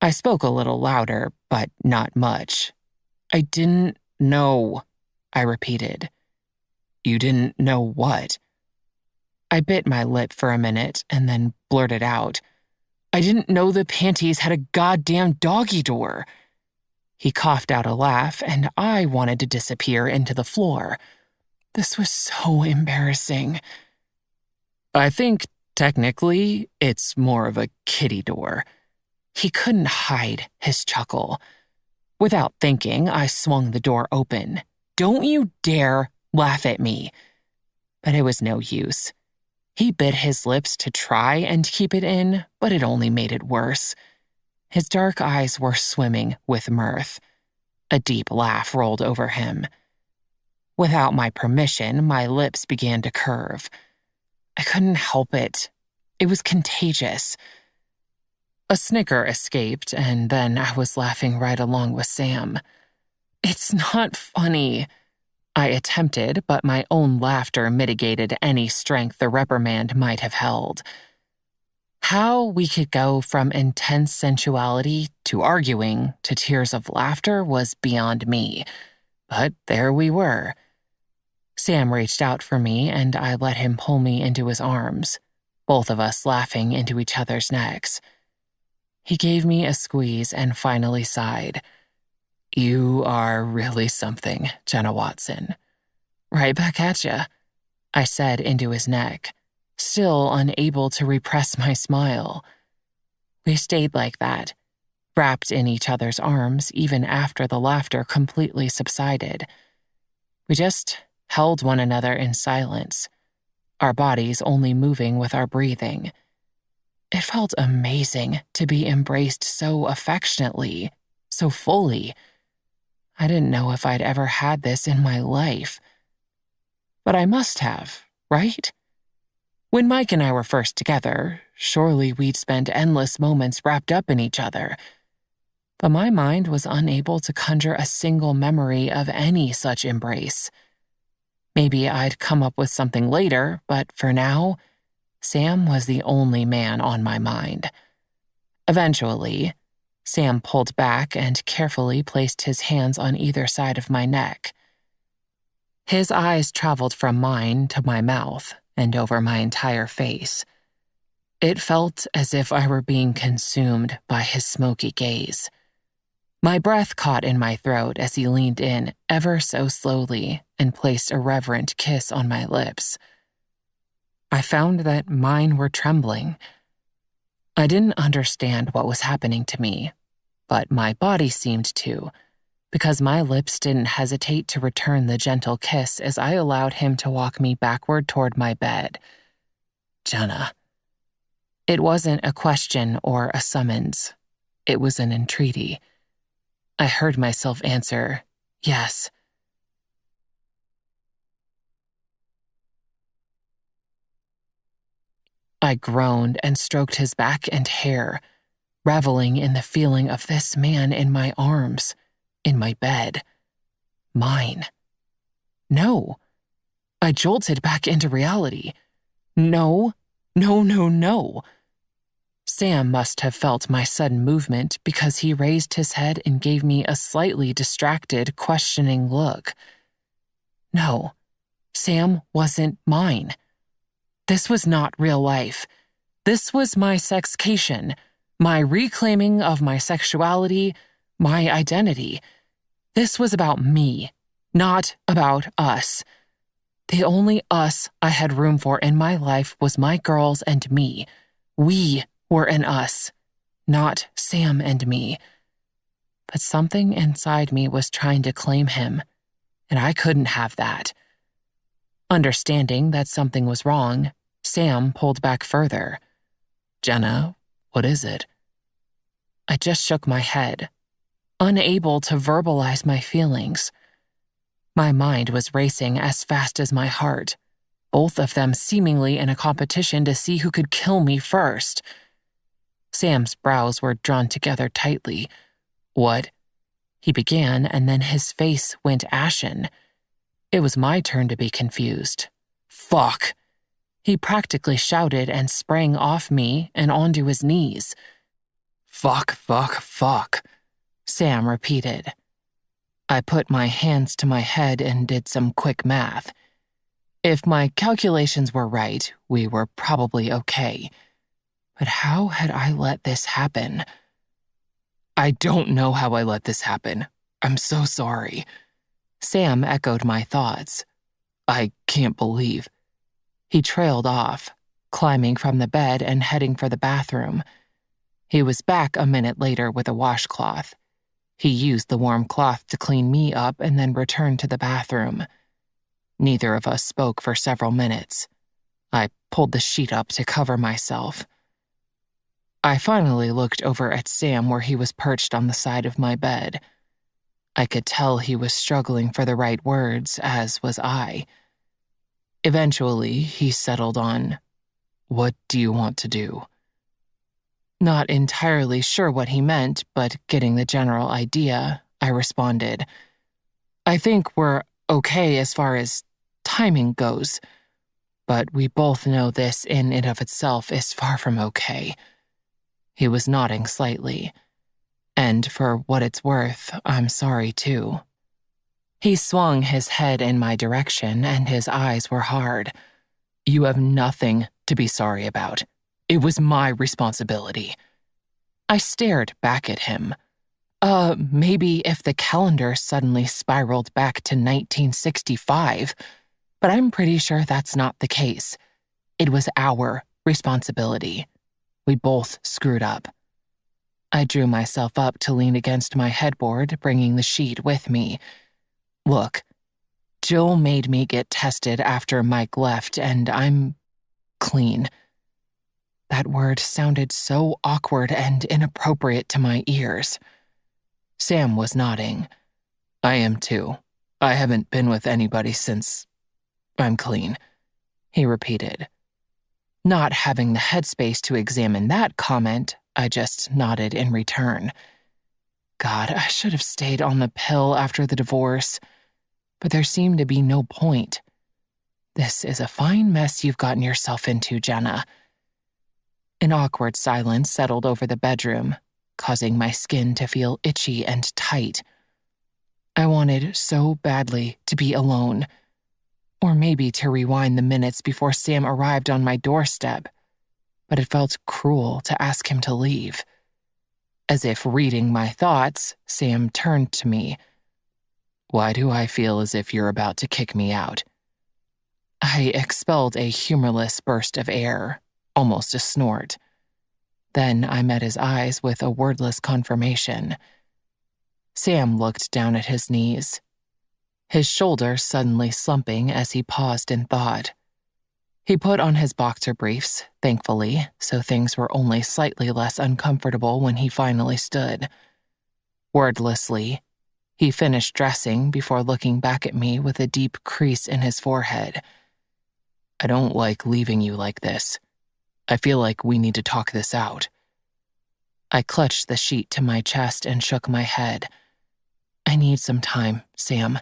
I spoke a little louder, but not much. I didn't know, I repeated. You didn't know what? I bit my lip for a minute and then blurted out. I didn't know the panties had a goddamn doggy door. He coughed out a laugh, and I wanted to disappear into the floor. This was so embarrassing. I think, technically, it's more of a kitty door. He couldn't hide his chuckle. Without thinking, I swung the door open. "Don't you dare laugh at me." But it was no use. He bit his lips to try and keep it in, but it only made it worse. His dark eyes were swimming with mirth. A deep laugh rolled over him. Without my permission, my lips began to curve. I couldn't help it. It was contagious. A snicker escaped, and then I was laughing right along with Sam. "It's not funny," I attempted, but my own laughter mitigated any strength the reprimand might have held. How we could go from intense sensuality to arguing to tears of laughter was beyond me, but there we were. Sam reached out for me, and I let him pull me into his arms, both of us laughing into each other's necks. He gave me a squeeze and finally sighed. "You are really something, Jenna Watson." "Right back at ya," I said into his neck, still unable to repress my smile. We stayed like that, wrapped in each other's arms even after the laughter completely subsided. We just held one another in silence, our bodies only moving with our breathing. It felt amazing to be embraced so affectionately, so fully. I didn't know if I'd ever had this in my life. But I must have, right? When Mike and I were first together, surely we'd spent endless moments wrapped up in each other. But my mind was unable to conjure a single memory of any such embrace. Maybe I'd come up with something later, but for now, Sam was the only man on my mind. Eventually, Sam pulled back and carefully placed his hands on either side of my neck. His eyes traveled from mine to my mouth and over my entire face. It felt as if I were being consumed by his smoky gaze. My breath caught in my throat as he leaned in ever so slowly and placed a reverent kiss on my lips. I found that mine were trembling. I didn't understand what was happening to me, but my body seemed to, because my lips didn't hesitate to return the gentle kiss as I allowed him to walk me backward toward my bed. "Jenna." It wasn't a question or a summons. It was an entreaty. I heard myself answer, "Yes." I groaned and stroked his back and hair, reveling in the feeling of this man in my arms, in my bed. Mine. No. I jolted back into reality. No, no, no, no. Sam must have felt my sudden movement because he raised his head and gave me a slightly distracted, questioning look. No, Sam wasn't mine. This was not real life. This was my sexcation, my reclaiming of my sexuality, my identity. This was about me, not about us. The only us I had room for in my life was my girls and me. We were an us, not Sam and me. But something inside me was trying to claim him, and I couldn't have that. Understanding that something was wrong, Sam pulled back further. "Jenna, what is it?" I just shook my head, unable to verbalize my feelings. My mind was racing as fast as my heart, both of them seemingly in a competition to see who could kill me first. Sam's brows were drawn together tightly. "What?" he began, and then his face went ashen. It was my turn to be confused. "Fuck!" He practically shouted and sprang off me and onto his knees. "Fuck, fuck, fuck," Sam repeated. I put my hands to my head and did some quick math. If my calculations were right, we were probably okay. But how had I let this happen? "I don't know how I let this happen. I'm so sorry." Sam echoed my thoughts. "I can't believe." He trailed off, climbing from the bed and heading for the bathroom. He was back a minute later with a washcloth. He used the warm cloth to clean me up and then returned to the bathroom. Neither of us spoke for several minutes. I pulled the sheet up to cover myself. I finally looked over at Sam where he was perched on the side of my bed. I could tell he was struggling for the right words, as was I. Eventually, he settled on, "What do you want to do?" Not entirely sure what he meant, but getting the general idea, I responded, "I think we're okay as far as timing goes, but we both know this in and of itself is far from okay." He was nodding slightly. "And for what it's worth, I'm sorry too." He swung his head in my direction and his eyes were hard. "You have nothing to be sorry about. It was my responsibility." I stared back at him. Maybe if the calendar suddenly spiraled back to 1965, but I'm pretty sure that's not the case. It was our responsibility. We both screwed up. I drew myself up to lean against my headboard, bringing the sheet with me. "Look, Jill made me get tested after Mike left, and I'm clean." That word sounded so awkward and inappropriate to my ears. Sam was nodding. "I am too. I haven't been with anybody since I'm clean," he repeated. Not having the headspace to examine that comment, I just nodded in return. God, I should have stayed on the pill after the divorce, but there seemed to be no point. This is a fine mess you've gotten yourself into, Jenna. An awkward silence settled over the bedroom, causing my skin to feel itchy and tight. I wanted so badly to be alone, or maybe to rewind the minutes before Sam arrived on my doorstep, but it felt cruel to ask him to leave. As if reading my thoughts, Sam turned to me. "Why do I feel as if you're about to kick me out?" I expelled a humorless burst of air, almost a snort. Then I met his eyes with a wordless confirmation. Sam looked down at his knees, his shoulder suddenly slumping as he paused in thought. He put on his boxer briefs, thankfully, so things were only slightly less uncomfortable when he finally stood. Wordlessly, he finished dressing before looking back at me with a deep crease in his forehead. "I don't like leaving you like this. I feel like we need to talk this out." I clutched the sheet to my chest and shook my head. "I need some time, Sam.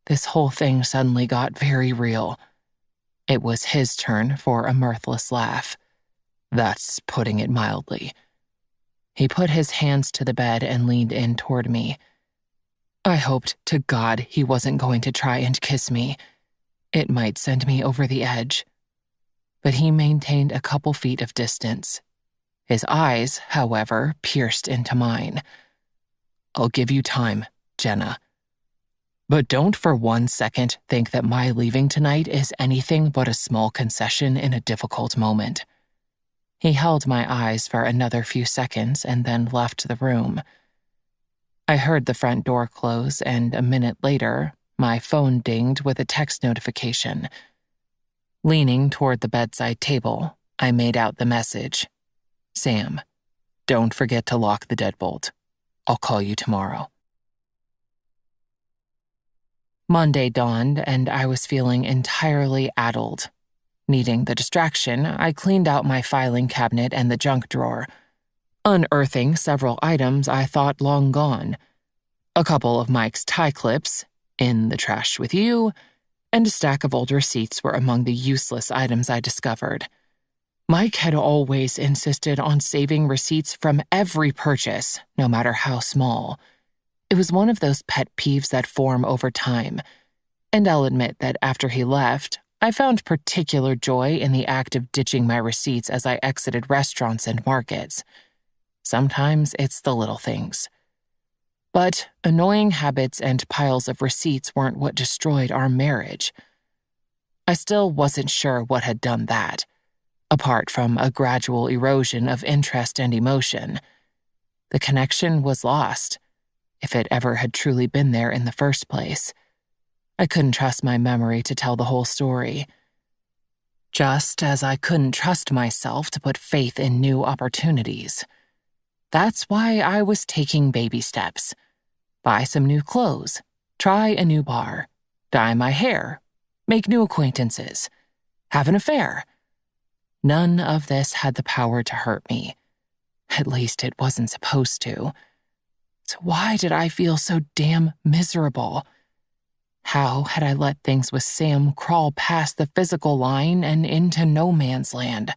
This whole thing suddenly got very real." It was his turn for a mirthless laugh. "That's putting it mildly." He put his hands to the bed and leaned in toward me. I hoped to God he wasn't going to try and kiss me. It might send me over the edge. But he maintained a couple feet of distance. His eyes, however, pierced into mine. "I'll give you time, Jenna. But don't for 1 second think that my leaving tonight is anything but a small concession in a difficult moment." He held my eyes for another few seconds and then left the room. I heard the front door close, and a minute later, my phone dinged with a text notification. Leaning toward the bedside table, I made out the message. "Sam, don't forget to lock the deadbolt. I'll call you tomorrow." Monday dawned, and I was feeling entirely addled. Needing the distraction, I cleaned out my filing cabinet and the junk drawer, unearthing several items I thought long gone. A couple of Mike's tie clips, in the trash with you, and a stack of old receipts were among the useless items I discovered. Mike had always insisted on saving receipts from every purchase, no matter how small. It was one of those pet peeves that form over time, and I'll admit that after he left, I found particular joy in the act of ditching my receipts as I exited restaurants and markets. Sometimes it's the little things. But annoying habits and piles of receipts weren't what destroyed our marriage. I still wasn't sure what had done that, apart from a gradual erosion of interest and emotion. The connection was lost. if it ever had truly been there in the first place. I couldn't trust my memory to tell the whole story. Just as I couldn't trust myself to put faith in new opportunities. That's why I was taking baby steps. Buy some new clothes, try a new bar, dye my hair, make new acquaintances, have an affair. None of this had the power to hurt me. At least it wasn't supposed to. So why did I feel so damn miserable? How had I let things with Sam crawl past the physical line and into no man's land?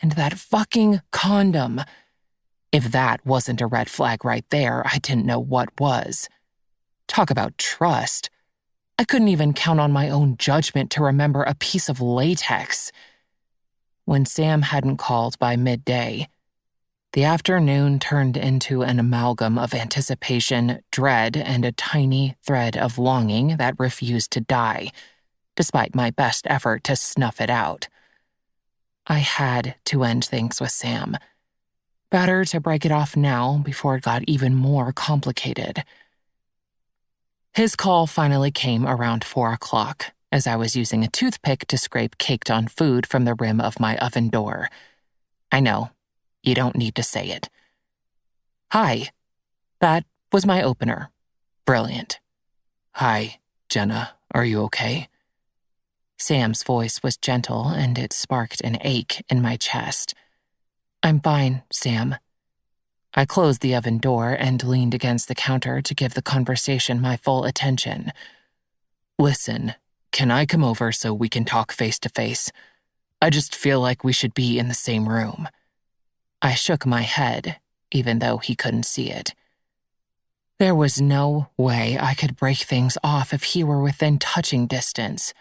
And that fucking condom. If that wasn't a red flag right there, I didn't know what was. Talk about trust. I couldn't even count on my own judgment to remember a piece of latex. When Sam hadn't called by midday, the afternoon turned into an amalgam of anticipation, dread, and a tiny thread of longing that refused to die, despite my best effort to snuff it out. I had to end things with Sam. Better to break it off now before it got even more complicated. His call finally came around 4 o'clock, as I was using a toothpick to scrape caked-on food from the rim of my oven door. I know. You don't need to say it. Hi. That was my opener. Brilliant. Hi, Jenna. Are you okay? Sam's voice was gentle, and it sparked an ache in my chest. I'm fine, Sam. I closed the oven door and leaned against the counter to give the conversation my full attention. Listen, can I come over so we can talk face to face? I just feel like we should be in the same room. I shook my head, even though he couldn't see it. There was no way I could break things off if he were within touching distance.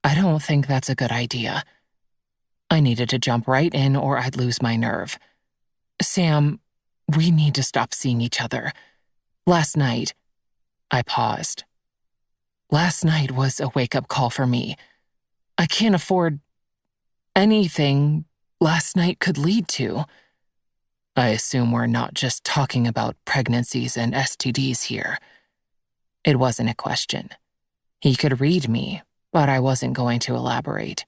I don't think that's a good idea. I needed to jump right in or I'd lose my nerve. Sam, we need to stop seeing each other. Last night, I paused. Last night was a wake-up call for me. I can't afford anything last night could lead to. I assume we're not just talking about pregnancies and STDs here. It wasn't a question. He could read me, but I wasn't going to elaborate.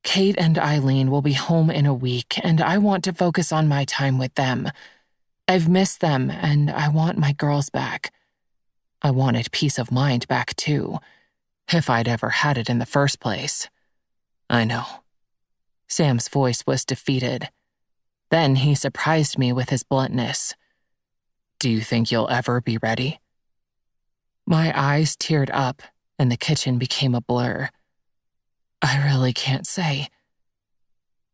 Kate and Eileen will be home in a week, and I want to focus on my time with them. I've missed them, and I want my girls back. I wanted peace of mind back, too, if I'd ever had it in the first place. I know. Sam's voice was defeated. Then he surprised me with his bluntness. Do you think you'll ever be ready? My eyes teared up, and the kitchen became a blur. I really can't say.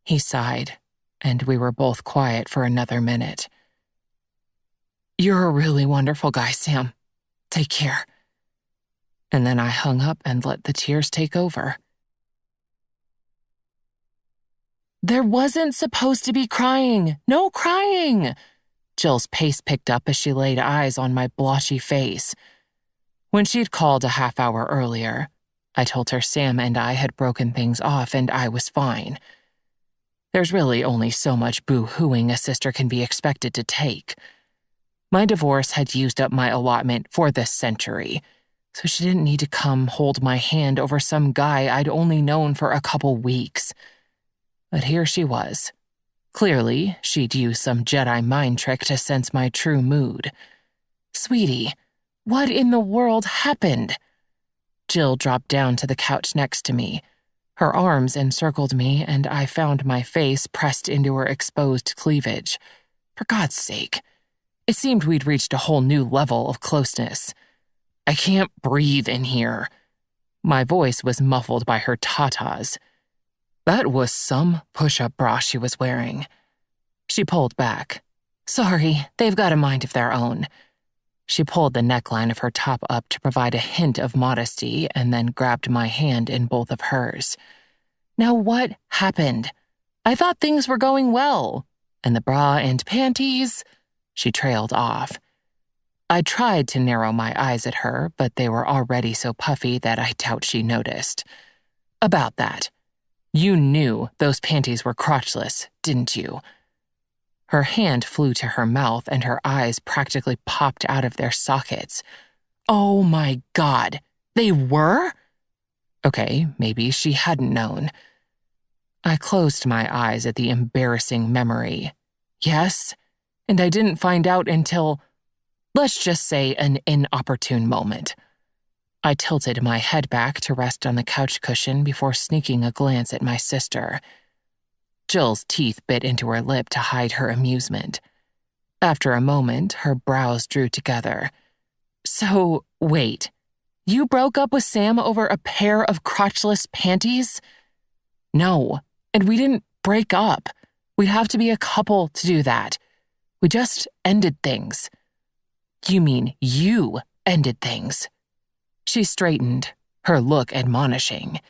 He sighed, and we were both quiet for another minute. You're a really wonderful guy, Sam. Take care. And then I hung up and let the tears take over. There wasn't supposed to be crying. No crying. Jill's pace picked up as she laid eyes on my blotchy face. When she'd called a half hour earlier, I told her Sam and I had broken things off and I was fine. There's really only so much boo-hooing a sister can be expected to take. My divorce had used up my allotment for this century, so she didn't need to come hold my hand over some guy I'd only known for a couple weeks. But here she was. Clearly, she'd used some Jedi mind trick to sense my true mood. Sweetie, what in the world happened? Jill dropped down to the couch next to me. Her arms encircled me, and I found my face pressed into her exposed cleavage. For God's sake. It seemed we'd reached a whole new level of closeness. I can't breathe in here. My voice was muffled by her tatas. That was some push-up bra she was wearing. She pulled back. Sorry, they've got a mind of their own. She pulled the neckline of her top up to provide a hint of modesty and then grabbed my hand in both of hers. Now what happened? I thought things were going well. And the bra and panties? She trailed off. I tried to narrow my eyes at her, but they were already so puffy that I doubt she noticed. About that. You knew those panties were crotchless, didn't you? Her hand flew to her mouth and her eyes practically popped out of their sockets. Oh my God, they were? Okay, maybe she hadn't known. I closed my eyes at the embarrassing memory. Yes, and I didn't find out until, let's just say, an inopportune moment. I tilted my head back to rest on the couch cushion before sneaking a glance at my sister. Jill's teeth bit into her lip to hide her amusement. After a moment, her brows drew together. So, wait, you broke up with Sam over a pair of crotchless panties? No, and we didn't break up. We'd have to be a couple to do that. We just ended things. You mean you ended things? She straightened, her look admonishing.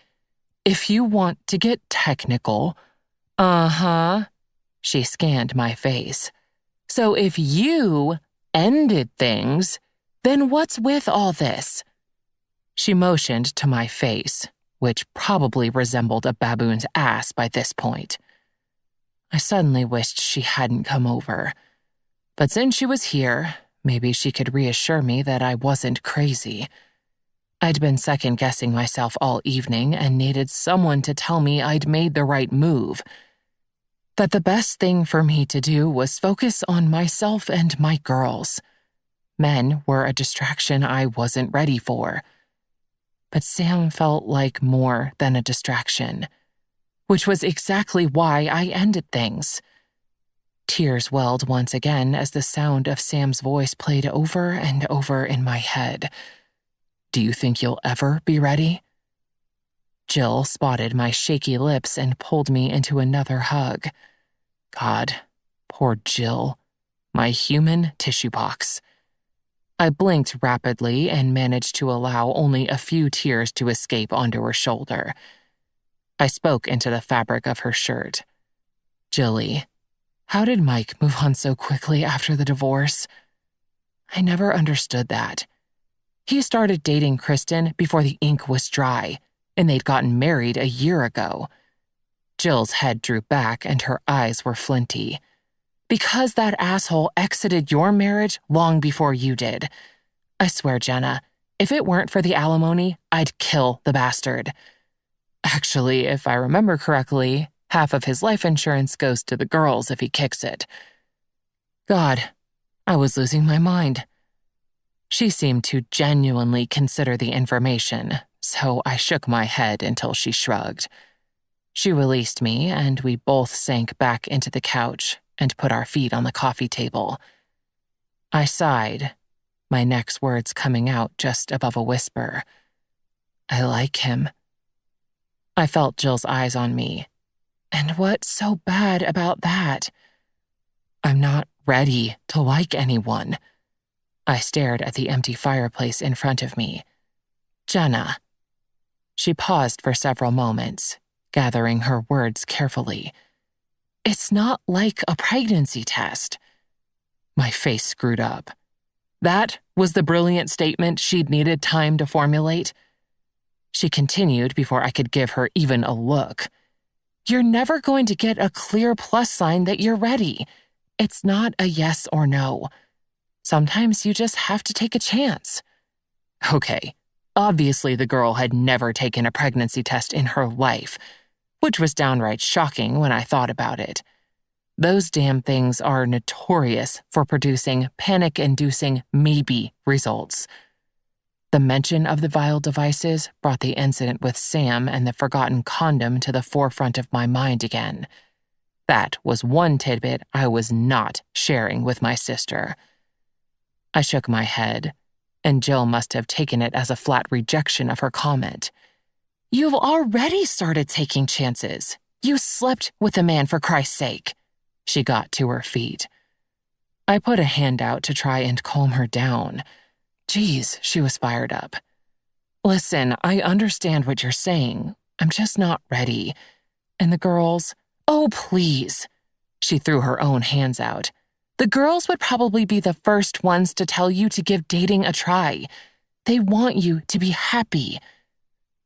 If you want to get technical, uh-huh. She scanned my face. So if you ended things, then what's with all this? She motioned to my face, which probably resembled a baboon's ass by this point. I suddenly wished she hadn't come over. But since she was here, maybe she could reassure me that I wasn't crazy. I'd been second-guessing myself all evening and needed someone to tell me I'd made the right move. That the best thing for me to do was focus on myself and my girls. Men were a distraction I wasn't ready for. But Sam felt like more than a distraction, which was exactly why I ended things. Tears welled once again as the sound of Sam's voice played over and over in my head. Do you think you'll ever be ready? Jill spotted my shaky lips and pulled me into another hug. God, poor Jill, my human tissue box. I blinked rapidly and managed to allow only a few tears to escape onto her shoulder. I spoke into the fabric of her shirt. Jilly, how did Mike move on so quickly after the divorce? I never understood that. He started dating Kristen before the ink was dry, and they'd gotten married a year ago. Jill's head drew back and her eyes were flinty. Because that asshole exited your marriage long before you did. I swear, Jenna, if it weren't for the alimony, I'd kill the bastard. Actually, if I remember correctly, half of his life insurance goes to the girls if he kicks it. God, I was losing my mind. She seemed to genuinely consider the information, so I shook my head until she shrugged. She released me, and we both sank back into the couch and put our feet on the coffee table. I sighed, my next words coming out just above a whisper. I like him. I felt Jill's eyes on me. And what's so bad about that? I'm not ready to like anyone. I stared at the empty fireplace in front of me. Jenna. She paused for several moments, gathering her words carefully. It's not like a pregnancy test. My face screwed up. That was the brilliant statement she'd needed time to formulate. She continued before I could give her even a look. You're never going to get a clear plus sign that you're ready. It's not a yes or no. Sometimes you just have to take a chance. Okay, obviously the girl had never taken a pregnancy test in her life, which was downright shocking when I thought about it. Those damn things are notorious for producing panic-inducing maybe results. The mention of the vile devices brought the incident with Sam and the forgotten condom to the forefront of my mind again. That was one tidbit I was not sharing with my sister. I shook my head, and Jill must have taken it as a flat rejection of her comment. You've already started taking chances. You slept with a man for Christ's sake. She got to her feet. I put a hand out to try and calm her down. Geez, she was fired up. Listen, I understand what you're saying. I'm just not ready. And the girls, oh, please. She threw her own hands out. The girls would probably be the first ones to tell you to give dating a try. They want you to be happy.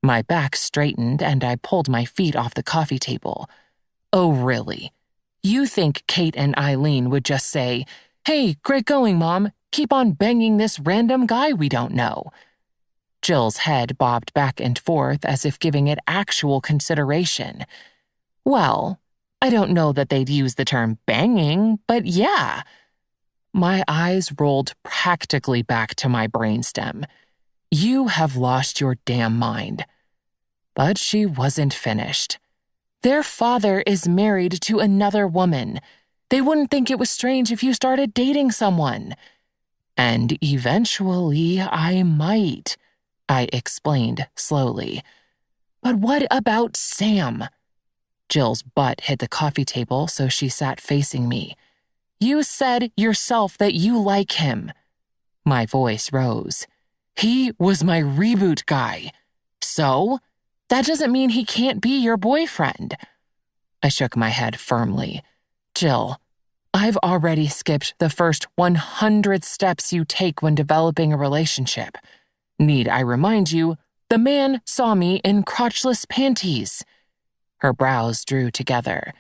My back straightened and I pulled my feet off the coffee table. Oh, really? You think Kate and Eileen would just say, "Hey, great going, Mom. Keep on banging this random guy we don't know." Jill's head bobbed back and forth as if giving it actual consideration. Well, I don't know that they'd use the term banging, but yeah. My eyes rolled practically back to my brainstem. You have lost your damn mind. But she wasn't finished. Their father is married to another woman. They wouldn't think it was strange if you started dating someone. And eventually I might, I explained slowly. But what about Sam? Jill's butt hit the coffee table, so she sat facing me. You said yourself that you like him. My voice rose. He was my reboot guy. So? That doesn't mean he can't be your boyfriend. I shook my head firmly. Jill, I've already skipped the first 100 steps you take when developing a relationship. Need I remind you, the man saw me in crotchless panties. Her brows drew together.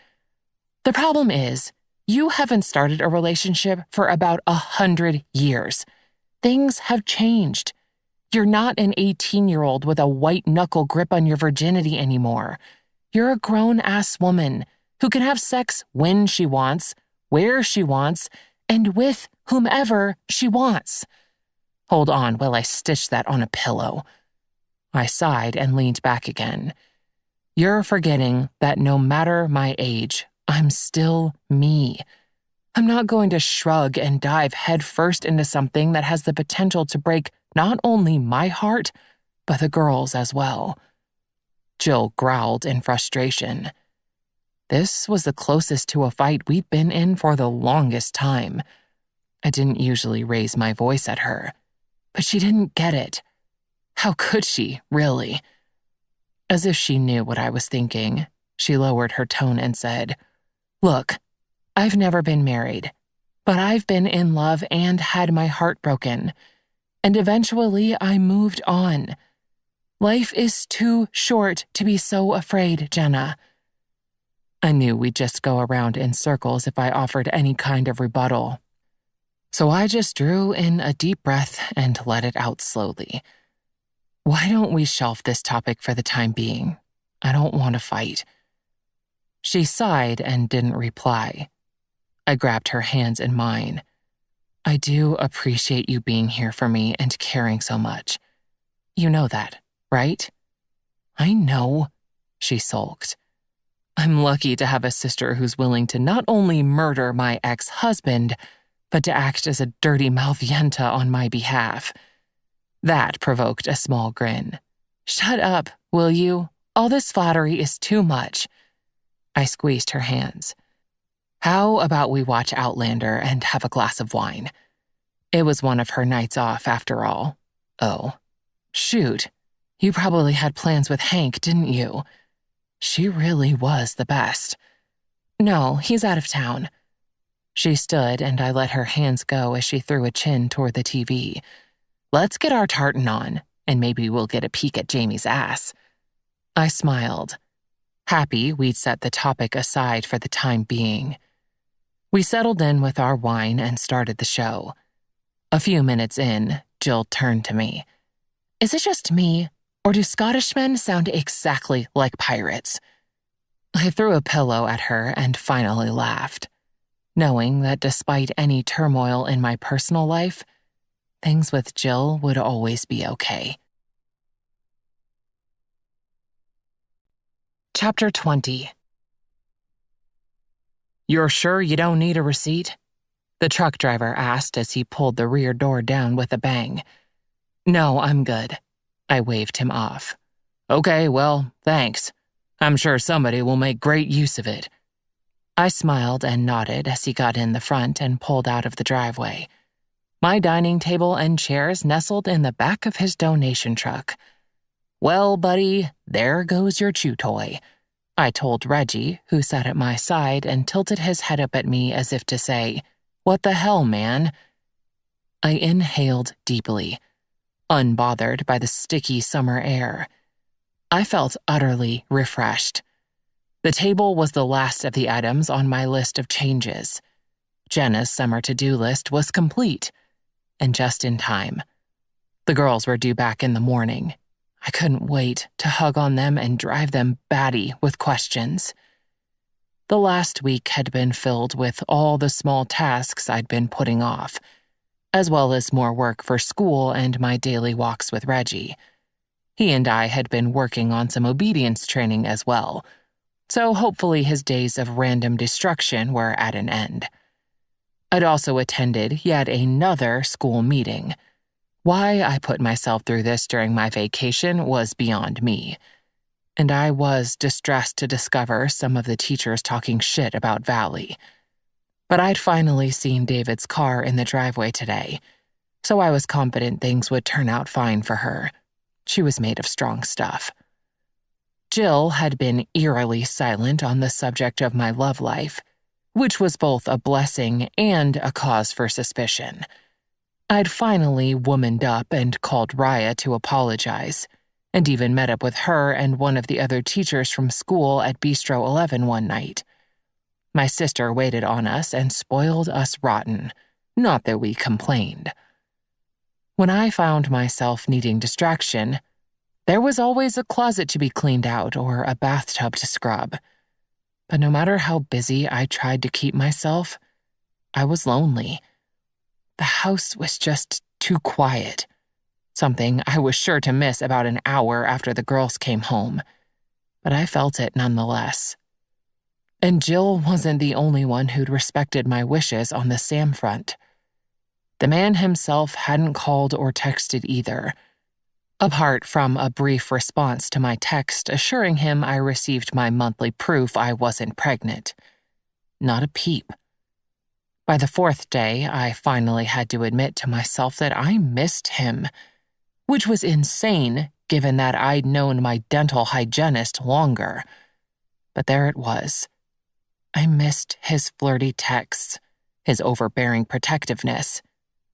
The problem is, you haven't started a relationship for about 100 years. Things have changed. You're not an 18-year-old with a white-knuckle grip on your virginity anymore. You're a grown-ass woman who can have sex when she wants, where she wants, and with whomever she wants. Hold on while I stitch that on a pillow. I sighed and leaned back again. You're forgetting that no matter my age, I'm still me. I'm not going to shrug and dive headfirst into something that has the potential to break not only my heart, but the girl's as well. Jill growled in frustration. This was the closest to a fight we'd been in for the longest time. I didn't usually raise my voice at her, but she didn't get it. How could she, really? As if she knew what I was thinking, she lowered her tone and said, Look, I've never been married, but I've been in love and had my heart broken. And eventually I moved on. Life is too short to be so afraid, Jenna. I knew we'd just go around in circles if I offered any kind of rebuttal. So I just drew in a deep breath and let it out slowly. Why don't we shelve this topic for the time being? I don't want to fight. She sighed and didn't reply. I grabbed her hands in mine. I do appreciate you being here for me and caring so much. You know that, right? I know, she sulked. I'm lucky to have a sister who's willing to not only murder my ex-husband, but to act as a dirty mouth yenta on my behalf. That provoked a small grin. Shut up, will you? All this flattery is too much. I squeezed her hands. How about we watch Outlander and have a glass of wine? It was one of her nights off, after all. Oh, shoot. You probably had plans with Hank, didn't you? She really was the best. No, he's out of town. She stood, and I let her hands go as she threw a chin toward the TV. Let's get our tartan on, and maybe we'll get a peek at Jamie's ass. I smiled, happy we'd set the topic aside for the time being. We settled in with our wine and started the show. A few minutes in, Jill turned to me. Is it just me, or do Scottish men sound exactly like pirates? I threw a pillow at her and finally laughed, knowing that despite any turmoil in my personal life, things with Jill would always be okay. Chapter 20. You're sure you don't need a receipt? The truck driver asked as he pulled the rear door down with a bang. No, I'm good. I waved him off. Okay, well, thanks. I'm sure somebody will make great use of it. I smiled and nodded as he got in the front and pulled out of the driveway. My dining table and chairs nestled in the back of his donation truck. Well, buddy, there goes your chew toy, I told Reggie, who sat at my side and tilted his head up at me as if to say, What the hell, man? I inhaled deeply, unbothered by the sticky summer air. I felt utterly refreshed. The table was the last of the items on my list of changes. Jenna's summer to-do list was complete, and just in time. The girls were due back in the morning. I couldn't wait to hug on them and drive them batty with questions. The last week had been filled with all the small tasks I'd been putting off, as well as more work for school and my daily walks with Reggie. He and I had been working on some obedience training as well, so hopefully his days of random destruction were at an end. I'd also attended yet another school meeting. Why I put myself through this during my vacation was beyond me, and I was distressed to discover some of the teachers talking shit about Valley. But I'd finally seen David's car in the driveway today, so I was confident things would turn out fine for her. She was made of strong stuff. Jill had been eerily silent on the subject of my love life, which was both a blessing and a cause for suspicion. I'd finally womaned up and called Raya to apologize, and even met up with her and one of the other teachers from school at Bistro 11 one night. My sister waited on us and spoiled us rotten, not that we complained. When I found myself needing distraction, there was always a closet to be cleaned out or a bathtub to scrub. But no matter how busy I tried to keep myself, I was lonely. The house was just too quiet, something I was sure to miss about an hour after the girls came home, but I felt it nonetheless. And Jill wasn't the only one who'd respected my wishes on the Sam front. The man himself hadn't called or texted either, apart from a brief response to my text assuring him I received my monthly proof I wasn't pregnant. Not a peep. By the fourth day, I finally had to admit to myself that I missed him, which was insane given that I'd known my dental hygienist longer. But there it was. I missed his flirty texts, his overbearing protectiveness,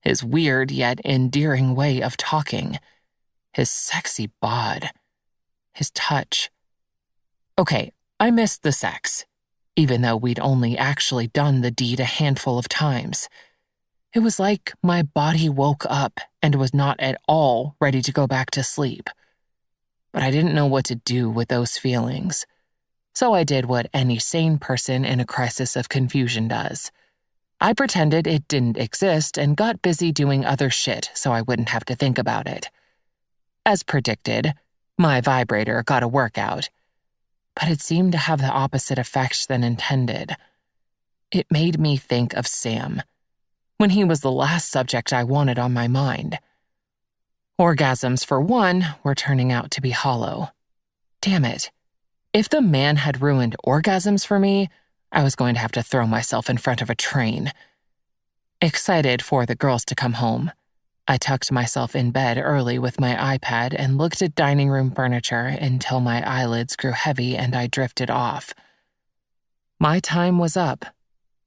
his weird yet endearing way of talking, his sexy bod, his touch. Okay, I missed the sex, even though we'd only actually done the deed a handful of times. It was like my body woke up and was not at all ready to go back to sleep. But I didn't know what to do with those feelings, so I did what any sane person in a crisis of confusion does. I pretended it didn't exist and got busy doing other shit so I wouldn't have to think about it. As predicted, my vibrator got a workout, but it seemed to have the opposite effect than intended. It made me think of Sam, when he was the last subject I wanted on my mind. Orgasms, for one, were turning out to be hollow. Damn it. If the man had ruined orgasms for me, I was going to have to throw myself in front of a train. Excited for the girls to come home, I tucked myself in bed early with my iPad and looked at dining room furniture until my eyelids grew heavy and I drifted off. My time was up.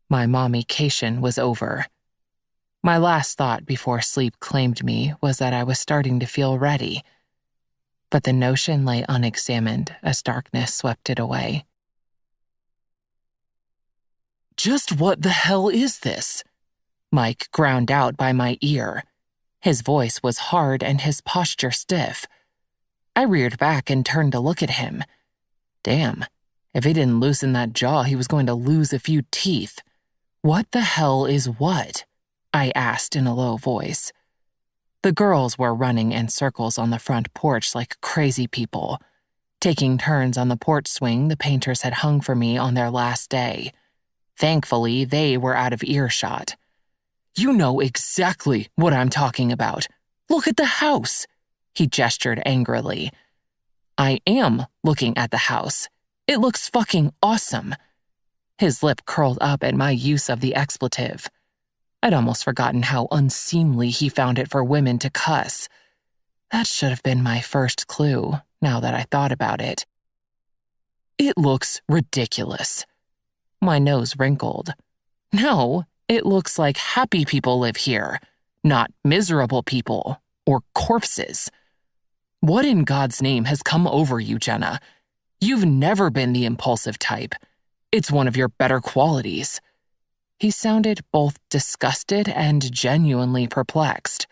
My mommy-cation was over. My last thought before sleep claimed me was that I was starting to feel ready. But the notion lay unexamined as darkness swept it away. "Just what the hell is this?" Mike ground out by my ear. His voice was hard and his posture stiff. I reared back and turned to look at him. Damn, if he didn't loosen that jaw, he was going to lose a few teeth. "What the hell is what?" I asked in a low voice. The girls were running in circles on the front porch like crazy people, taking turns on the porch swing the painters had hung for me on their last day. Thankfully, they were out of earshot. "You know exactly what I'm talking about. Look at the house!" He gestured angrily. "I am looking at the house. It looks fucking awesome." His lip curled up at my use of the expletive. I'd almost forgotten how unseemly he found it for women to cuss. That should have been my first clue, now that I thought about it. "It looks ridiculous." My nose wrinkled. "No, it looks like happy people live here, not miserable people or corpses. What in God's name has come over you, Jenna? You've never been the impulsive type. It's one of your better qualities." He sounded both disgusted and genuinely perplexed.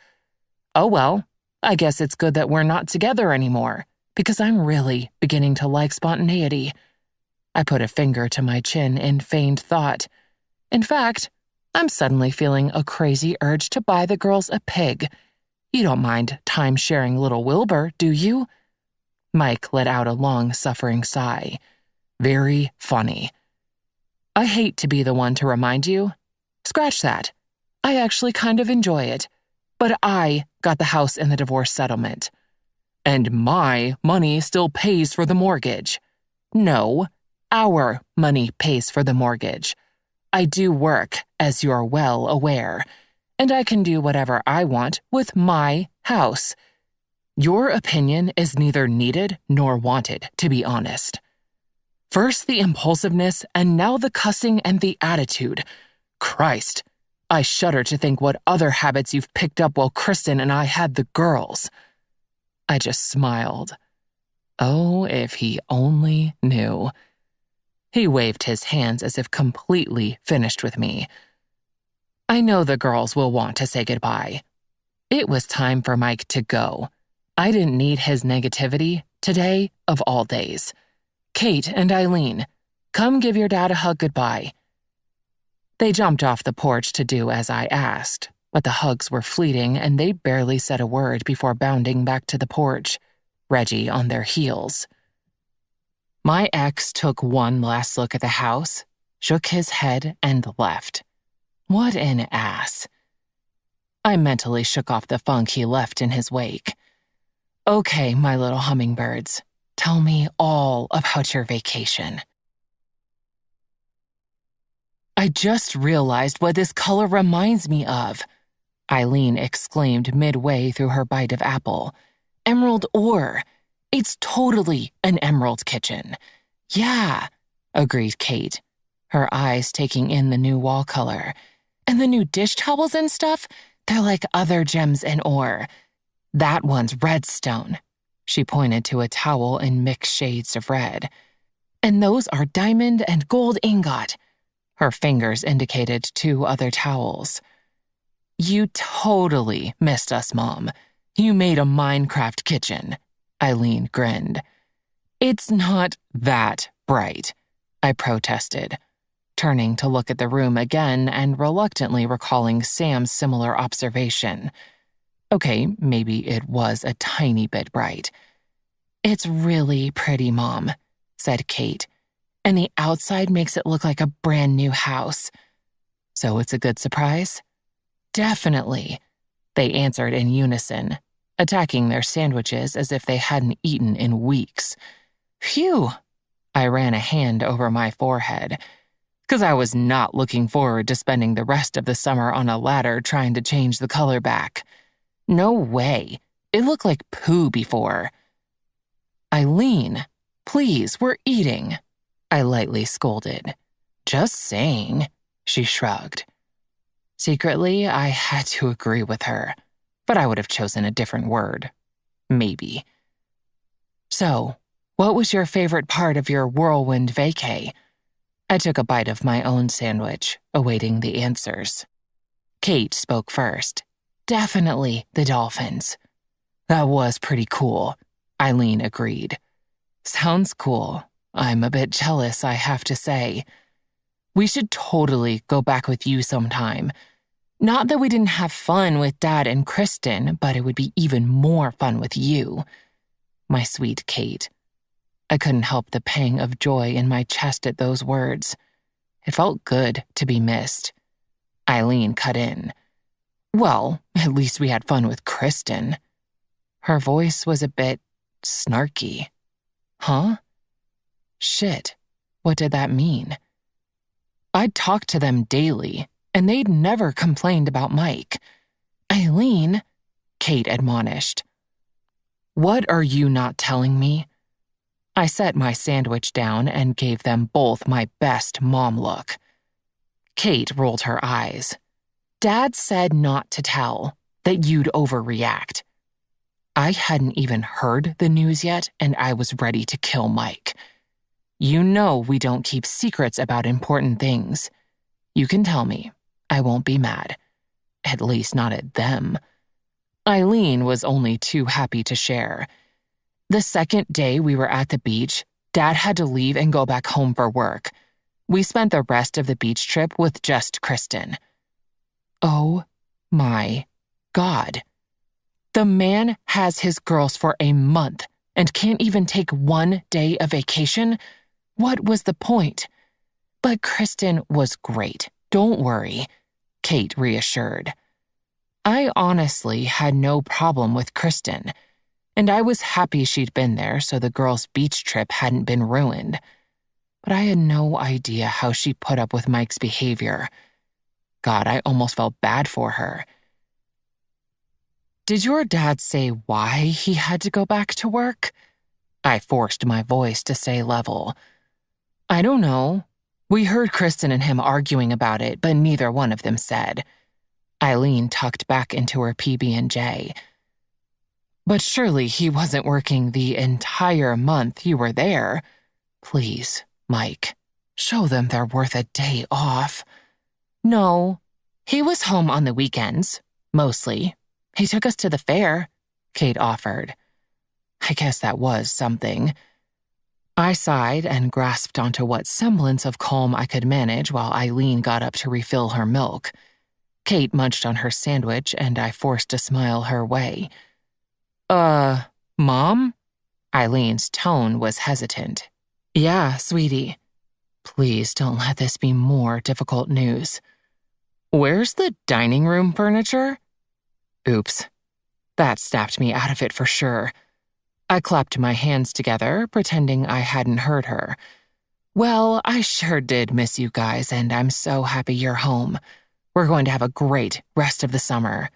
"Oh well, I guess it's good that we're not together anymore, because I'm really beginning to like spontaneity." I put a finger to my chin in feigned thought. "In fact, I'm suddenly feeling a crazy urge to buy the girls a pig. You don't mind time-sharing little Wilbur, do you?" Mike let out a long-suffering sigh. "Very funny. I hate to be the one to remind you. Scratch that. I actually kind of enjoy it. But I got the house in the divorce settlement. And my money still pays for the mortgage. No, our money pays for the mortgage. I do work, as you're well aware, and I can do whatever I want with my house. Your opinion is neither needed nor wanted, to be honest. First the impulsiveness, and now the cussing and the attitude. Christ, I shudder to think what other habits you've picked up while Kristen and I had the girls." I just smiled. Oh, if he only knew. He waved his hands as if completely finished with me. "I know the girls will want to say goodbye." It was time for Mike to go. I didn't need his negativity today of all days. "Kate and Eileen, come give your dad a hug goodbye." They jumped off the porch to do as I asked, but the hugs were fleeting and they barely said a word before bounding back to the porch, Reggie on their heels. My ex took one last look at the house, shook his head, and left. What an ass. I mentally shook off the funk he left in his wake. "Okay, my little hummingbirds, tell me all about your vacation." "I just realized what this color reminds me of," Eileen exclaimed midway through her bite of apple. "Emerald ore. It's totally an emerald kitchen." "Yeah," agreed Kate, her eyes taking in the new wall color. "And the new dish towels and stuff, they're like other gems in ore. That one's redstone." She pointed to a towel in mixed shades of red. "And those are diamond and gold ingot." Her fingers indicated 2 other towels. "You totally missed us, Mom. You made a Minecraft kitchen." Eileen grinned. "It's not that bright," I protested, turning to look at the room again and reluctantly recalling Sam's similar observation. Okay, maybe it was a tiny bit bright. "It's really pretty, Mom," said Kate, "and the outside makes it look like a brand new house." "So it's a good surprise?" "Definitely," they answered in unison, attacking their sandwiches as if they hadn't eaten in weeks. "Phew," I ran a hand over my forehead, because I was not looking forward to spending the rest of the summer on a ladder trying to change the color back. No way. It looked like poo before. "Eileen, please, we're eating," I lightly scolded. "Just saying," she shrugged. Secretly, I had to agree with her, but I would have chosen a different word. Maybe. "So, what was your favorite part of your whirlwind vacay?" I took a bite of my own sandwich, awaiting the answers. Kate spoke first. "Definitely the dolphins." "That was pretty cool," Eileen agreed. "Sounds cool. I'm a bit jealous, I have to say. We should totally go back with you sometime. Not that we didn't have fun with Dad and Kristen, but it would be even more fun with you." My sweet Kate. I couldn't help the pang of joy in my chest at those words. It felt good to be missed. Eileen cut in. "Well, at least we had fun with Kristen." Her voice was a bit snarky. Huh? Shit, what did that mean? I'd talked to them daily, and they'd never complained about Mike. "Eileen," Kate admonished. "What are you not telling me?" I set my sandwich down and gave them both my best mom look. Kate rolled her eyes. "Dad said not to tell, that you'd overreact." I hadn't even heard the news yet, and I was ready to kill Mike. You know we don't keep secrets about important things. You can tell me. I won't be mad. At least not at them. Eileen was only too happy to share. The second day we were at the beach, Dad had to leave and go back home for work. We spent the rest of the beach trip with just Kristen. Oh my God. The man has his girls for a month and can't even take one day of vacation? What was the point? But Kristen was great. Don't worry, Kate reassured. I honestly had no problem with Kristen, and I was happy she'd been there so the girls' beach trip hadn't been ruined. But I had no idea how she put up with Mike's behavior. God, I almost felt bad for her. Did your dad say why he had to go back to work? I forced my voice to stay level. I don't know. We heard Kristen and him arguing about it, but neither one of them said. Eileen tucked back into her PB&J. But surely he wasn't working the entire month you were there. Please, Mike, show them they're worth a day off. No, he was home on the weekends, mostly. He took us to the fair, Kate offered. I guess that was something. I sighed and grasped onto what semblance of calm I could manage while Eileen got up to refill her milk. Kate munched on her sandwich, and I forced a smile her way. Mom? Eileen's tone was hesitant. Yeah, sweetie. Please don't let this be more difficult news. Where's the dining room furniture? Oops. That snapped me out of it for sure. I clapped my hands together, pretending I hadn't heard her. Well, I sure did miss you guys, and I'm so happy you're home. We're going to have a great rest of the summer.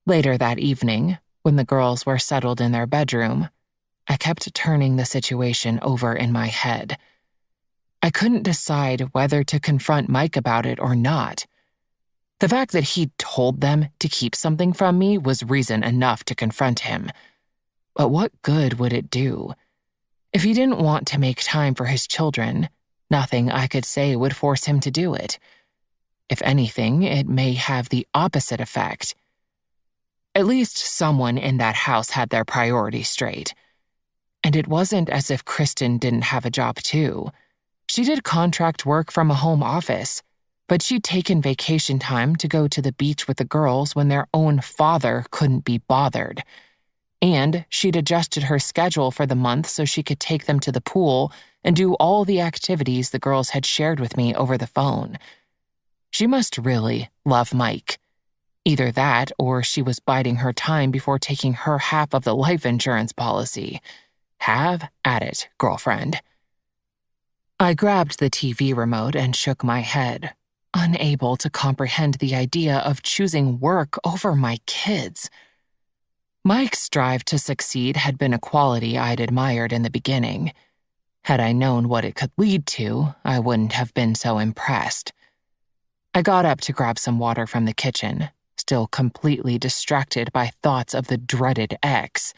Later that evening, when the girls were settled in their bedroom, I kept turning the situation over in my head. I couldn't decide whether to confront Mike about it or not. The fact that he'd told them to keep something from me was reason enough to confront him. But what good would it do? If he didn't want to make time for his children, nothing I could say would force him to do it. If anything, it may have the opposite effect. At least someone in that house had their priorities straight. And it wasn't as if Kristen didn't have a job too. She did contract work from a home office, but she'd taken vacation time to go to the beach with the girls when their own father couldn't be bothered. And she'd adjusted her schedule for the month so she could take them to the pool and do all the activities the girls had shared with me over the phone. She must really love Mike. Either that or she was biding her time before taking her half of the life insurance policy. Have at it, girlfriend. I grabbed the TV remote and shook my head, unable to comprehend the idea of choosing work over my kids. Mike's drive to succeed had been a quality I'd admired in the beginning. Had I known what it could lead to, I wouldn't have been so impressed. I got up to grab some water from the kitchen, still completely distracted by thoughts of the dreaded ex.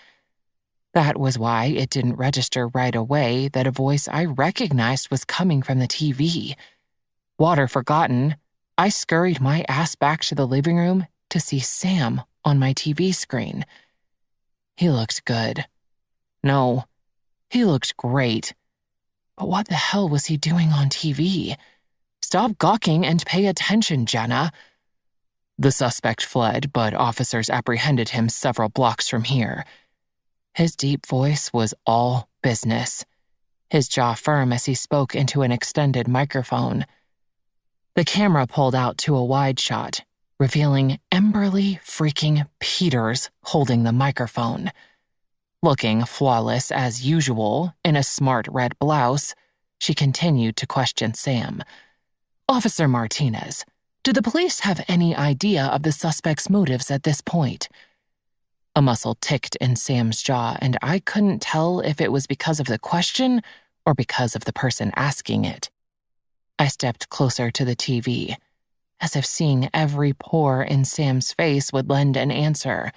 That was why it didn't register right away that a voice I recognized was coming from the TV. Water forgotten, I scurried my ass back to the living room to see Sam on my TV screen. He looked good. No, he looked great. But what the hell was he doing on TV? Stop gawking and pay attention, Jenna. The suspect fled, but officers apprehended him several blocks from here. His deep voice was all business, his jaw firm as he spoke into an extended microphone. The camera pulled out to a wide shot, revealing Emberly freaking Peters holding the microphone. Looking flawless as usual in a smart red blouse, she continued to question Sam. Officer Martinez, do the police have any idea of the suspect's motives at this point? A muscle ticked in Sam's jaw, and I couldn't tell if it was because of the question or because of the person asking it. I stepped closer to the TV, as if seeing every pore in Sam's face would lend an answer.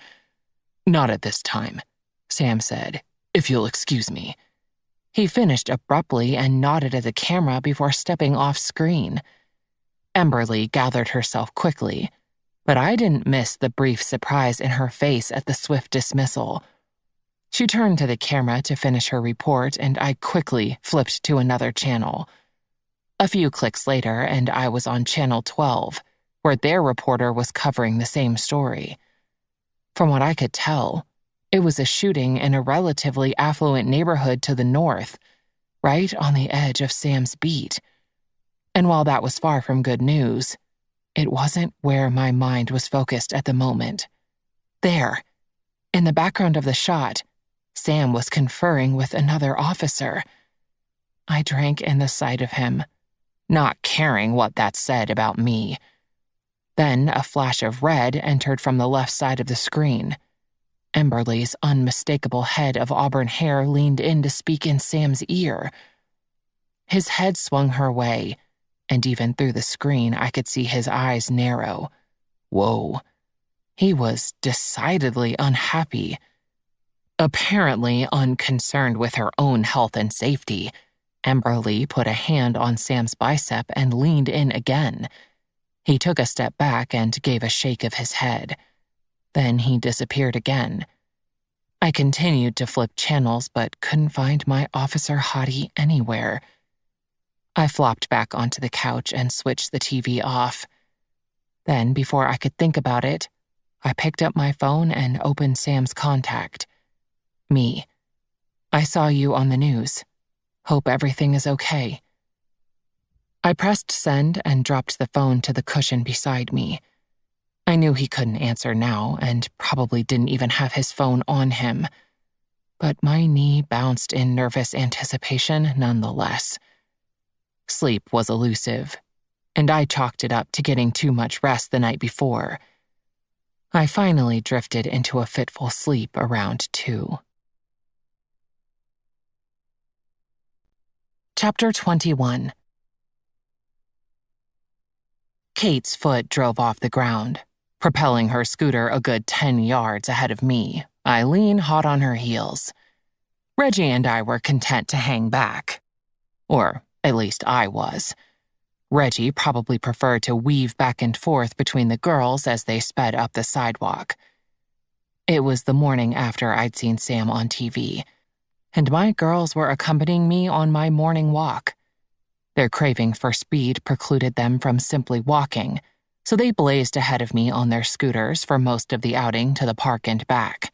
Not at this time, Sam said, if you'll excuse me. He finished abruptly and nodded at the camera before stepping off screen. Emberly gathered herself quickly, but I didn't miss the brief surprise in her face at the swift dismissal. She turned to the camera to finish her report, and I quickly flipped to another channel. A few clicks later, and I was on Channel 12, where their reporter was covering the same story. From what I could tell, it was a shooting in a relatively affluent neighborhood to the north, right on the edge of Sam's beat. And while that was far from good news, it wasn't where my mind was focused at the moment. There, in the background of the shot, Sam was conferring with another officer. I drank in the sight of him, not caring what that said about me. Then a flash of red entered from the left side of the screen. Emberly's unmistakable head of auburn hair leaned in to speak in Sam's ear. His head swung her way, and even through the screen I could see his eyes narrow. Whoa. He was decidedly unhappy. Apparently unconcerned with her own health and safety, Emberly put a hand on Sam's bicep and leaned in again. He took a step back and gave a shake of his head. Then he disappeared again. I continued to flip channels but couldn't find my officer hottie anywhere. I flopped back onto the couch and switched the TV off. Then, before I could think about it, I picked up my phone and opened Sam's contact. Me. I saw you on the news. Hope everything is okay. I pressed send and dropped the phone to the cushion beside me. I knew he couldn't answer now and probably didn't even have his phone on him. But my knee bounced in nervous anticipation nonetheless. Sleep was elusive, and I chalked it up to getting too much rest the night before. I finally drifted into a fitful sleep around 2. Chapter 21. Kate's foot drove off the ground, propelling her scooter a good 10 yards ahead of me, Eileen hot on her heels. Reggie and I were content to hang back. Or at least I was. Reggie probably preferred to weave back and forth between the girls as they sped up the sidewalk. It was the morning after I'd seen Sam on TV, and my girls were accompanying me on my morning walk. Their craving for speed precluded them from simply walking, so they blazed ahead of me on their scooters for most of the outing to the park and back.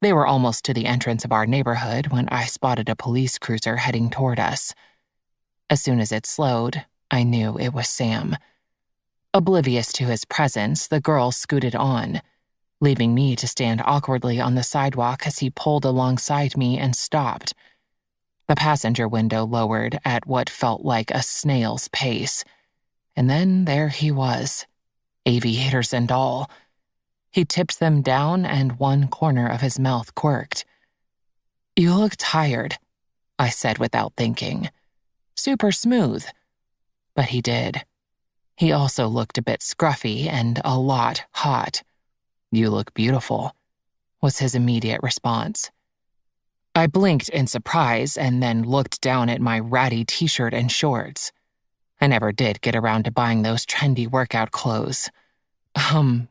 They were almost to the entrance of our neighborhood when I spotted a police cruiser heading toward us. As soon as it slowed, I knew it was Sam. Oblivious to his presence, the girls scooted on, leaving me to stand awkwardly on the sidewalk as he pulled alongside me and stopped. The passenger window lowered at what felt like a snail's pace, and then there he was, aviators and all. He tipped them down and one corner of his mouth quirked. "You look tired," I said without thinking. Super smooth. But he did. He also looked a bit scruffy and a lot hot. "You look beautiful," was his immediate response. I blinked in surprise and then looked down at my ratty t-shirt and shorts. I never did get around to buying those trendy workout clothes.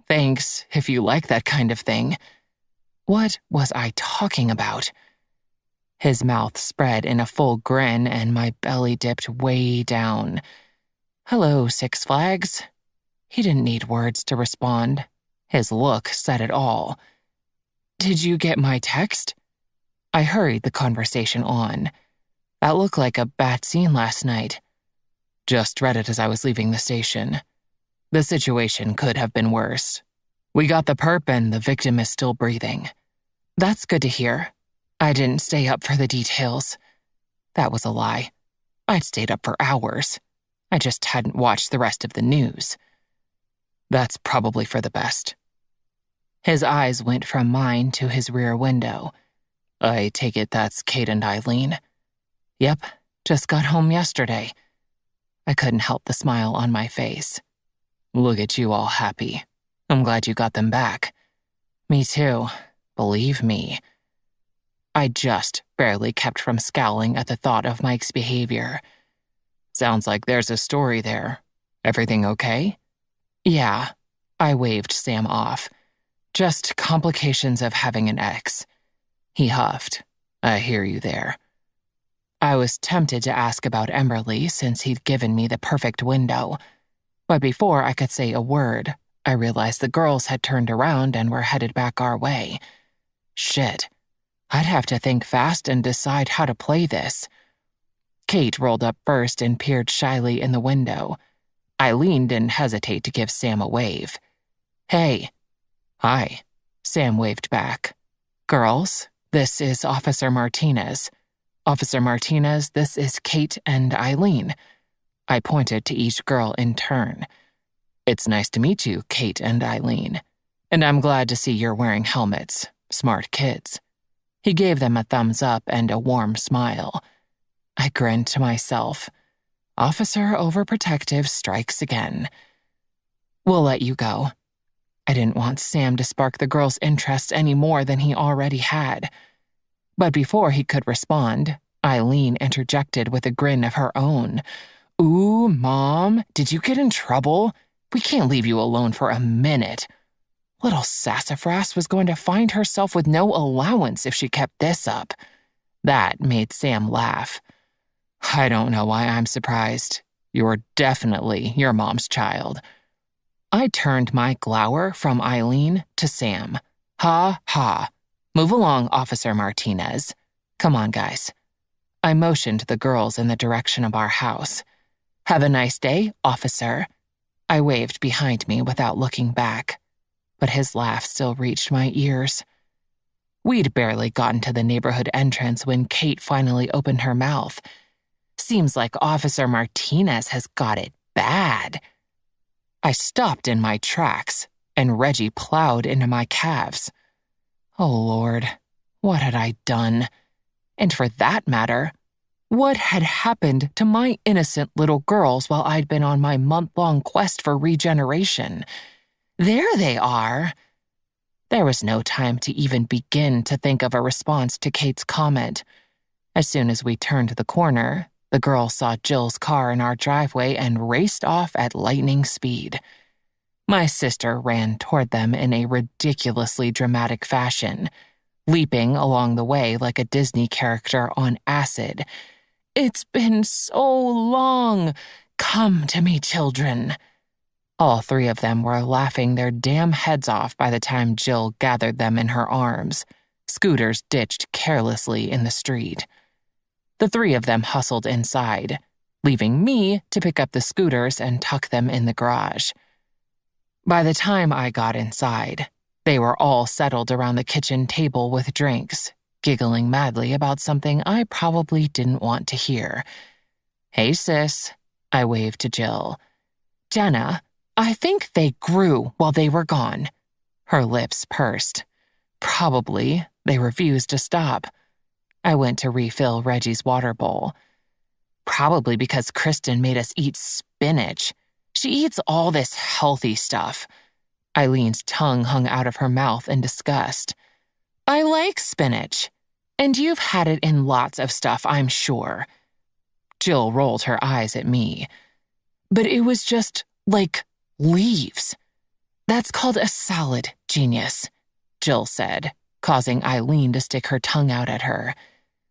Thanks, if you like that kind of thing." What was I talking about? His mouth spread in a full grin and my belly dipped way down. "Hello, Six Flags." He didn't need words to respond. His look said it all. "Did you get my text?" I hurried the conversation on. "That looked like a bad scene last night." "Just read it as I was leaving the station. The situation could have been worse. We got the perp and the victim is still breathing." "That's good to hear. I didn't stay up for the details." That was a lie. I'd stayed up for hours. I just hadn't watched the rest of the news. "That's probably for the best." His eyes went from mine to his rear window. "I take it that's Kate and Eileen?" "Yep, just got home yesterday." I couldn't help the smile on my face. "Look at you all happy. I'm glad you got them back." "Me too. Believe me." I just barely kept from scowling at the thought of Mike's behavior. "Sounds like there's a story there. Everything okay?" "Yeah," I waved Sam off. "Just complications of having an ex." He huffed. "I hear you there." I was tempted to ask about Emberly since he'd given me the perfect window. But before I could say a word, I realized the girls had turned around and were headed back our way. Shit. I'd have to think fast and decide how to play this. Kate rolled up first and peered shyly in the window. Eileen didn't hesitate to give Sam a wave. "Hey." "Hi." Sam waved back. "Girls, this is Officer Martinez. Officer Martinez, this is Kate and Eileen." I pointed to each girl in turn. "It's nice to meet you, Kate and Eileen. And I'm glad to see you're wearing helmets. Smart kids." He gave them a thumbs up and a warm smile. I grinned to myself. Officer Overprotective strikes again. "We'll let you go." I didn't want Sam to spark the girls' interest any more than he already had. But before he could respond, Eileen interjected with a grin of her own. "Ooh, Mom, did you get in trouble? We can't leave you alone for a minute." Little sassafras was going to find herself with no allowance if she kept this up. That made Sam laugh. "I don't know why I'm surprised. You're definitely your mom's child." I turned my glower from Eileen to Sam. "Ha, ha. Move along, Officer Martinez. Come on, guys." I motioned the girls in the direction of our house. "Have a nice day, officer." I waved behind me without looking back, but his laugh still reached my ears. We'd barely gotten to the neighborhood entrance when Kate finally opened her mouth. "Seems like Officer Martinez has got it bad." I stopped in my tracks, and Reggie plowed into my calves. Oh, Lord, what had I done? And for that matter, what had happened to my innocent little girls while I'd been on my month-long quest for regeneration? There they are. There was no time to even begin to think of a response to Kate's comment. As soon as we turned the corner, the girl saw Jill's car in our driveway and raced off at lightning speed. My sister ran toward them in a ridiculously dramatic fashion, leaping along the way like a Disney character on acid. "It's been so long. Come to me, children." All three of them were laughing their damn heads off by the time Jill gathered them in her arms, scooters ditched carelessly in the street. The three of them hustled inside, leaving me to pick up the scooters and tuck them in the garage. By the time I got inside, they were all settled around the kitchen table with drinks, giggling madly about something I probably didn't want to hear. "Hey, sis," I waved to Jill. "Jenna, I think they grew while they were gone." Her lips pursed. Probably they refused to stop. I went to refill Reggie's water bowl. "Probably because Kristen made us eat spinach. She eats all this healthy stuff." Eileen's tongue hung out of her mouth in disgust. "I like spinach. And you've had it in lots of stuff, I'm sure." Jill rolled her eyes at me. "But it was just, like, leaves." "That's called a salad, genius," Jill said, causing Eileen to stick her tongue out at her.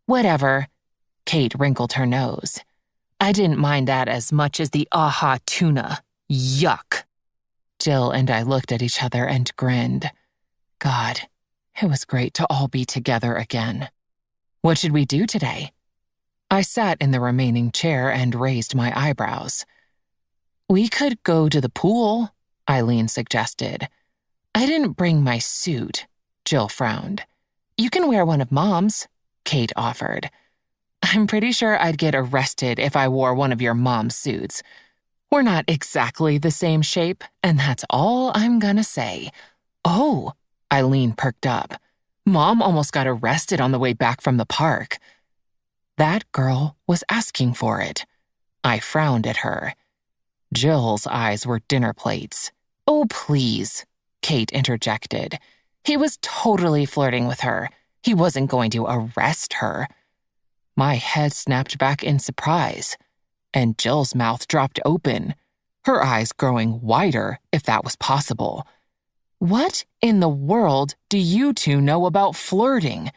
"Whatever." Kate wrinkled her nose. "I didn't mind that as much as the aha tuna. Yuck." Jill and I looked at each other and grinned. God, it was great to all be together again. "What should we do today?" I sat in the remaining chair and raised my eyebrows. "We could go to the pool," Eileen suggested. "I didn't bring my suit," Jill frowned. "You can wear one of Mom's," Kate offered. "I'm pretty sure I'd get arrested if I wore one of your mom's suits. We're not exactly the same shape, and that's all I'm gonna say." "Oh," Eileen perked up. "Mom almost got arrested on the way back from the park." That girl was asking for it. I frowned at her. Jill's eyes were dinner plates. "Oh, please," Kate interjected. "He was totally flirting with her. He wasn't going to arrest her. My head snapped back in surprise, and Jill's mouth dropped open, her eyes growing wider, if that was possible. What in the world do you two know about flirting?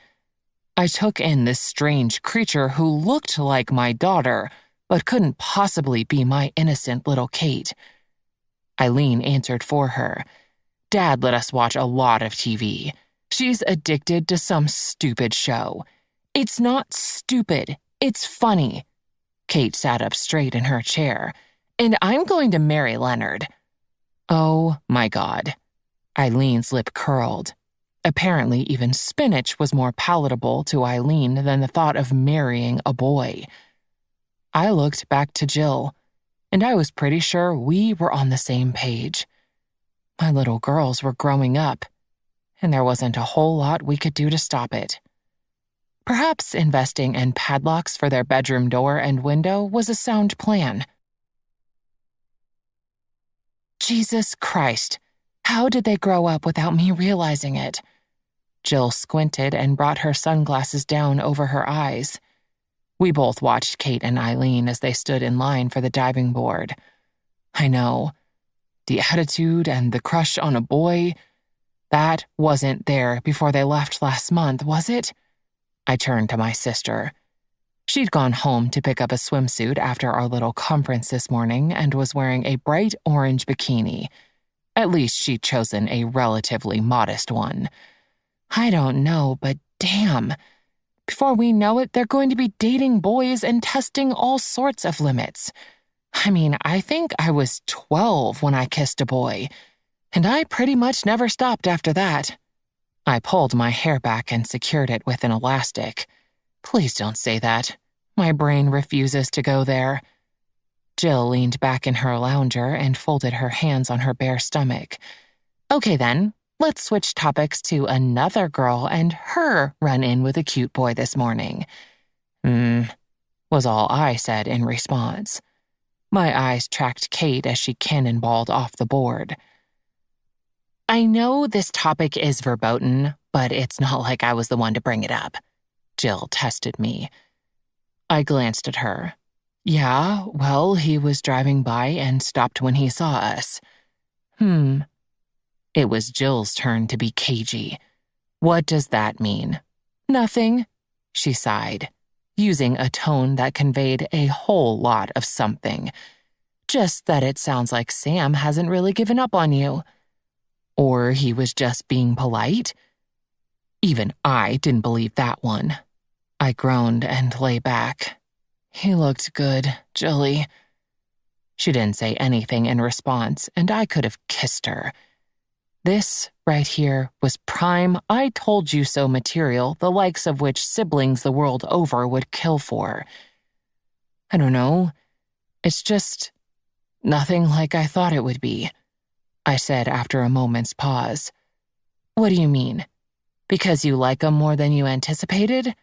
I took in this strange creature who looked like my daughter, but couldn't possibly be my innocent little Kate. Eileen answered for her. Dad let us watch a lot of TV. She's addicted to some stupid show. It's not stupid, it's funny. Kate sat up straight in her chair. And I'm going to marry Leonard. Oh my God. Eileen's lip curled. Apparently, even spinach was more palatable to Eileen than the thought of marrying a boy. I looked back to Jill, and I was pretty sure we were on the same page. My little girls were growing up, and there wasn't a whole lot we could do to stop it. Perhaps investing in padlocks for their bedroom door and window was a sound plan. Jesus Christ, how did they grow up without me realizing it? Jill squinted and brought her sunglasses down over her eyes. We both watched Kate and Eileen as they stood in line for the diving board. I know. The attitude and the crush on a boy, that wasn't there before they left last month, was it? I turned to my sister. She'd gone home to pick up a swimsuit after our little conference this morning and was wearing a bright orange bikini. At least she'd chosen a relatively modest one. I don't know, but damn. Before we know it, they're going to be dating boys and testing all sorts of limits. I mean, I think I was 12 when I kissed a boy, and I pretty much never stopped after that. I pulled my hair back and secured it with an elastic. Please don't say that. My brain refuses to go there. Jill leaned back in her lounger and folded her hands on her bare stomach. Okay then, let's switch topics to another girl and her run-in with a cute boy this morning. Was all I said in response. My eyes tracked Kate as she cannonballed off the board. I know this topic is verboten, but it's not like I was the one to bring it up. Jill tested me. I glanced at her. Yeah, well, he was driving by and stopped when he saw us. It was Jill's turn to be cagey. What does that mean? Nothing, she sighed, using a tone that conveyed a whole lot of something. Just that it sounds like Sam hasn't really given up on you. Or he was just being polite? Even I didn't believe that one. I groaned and lay back. He looked good, Jilly. She didn't say anything in response, and I could have kissed her. This, right here, was prime I told you so material, the likes of which siblings the world over would kill for. I don't know. It's just nothing like I thought it would be, I said after a moment's pause. What do you mean? Because you like him more than you anticipated?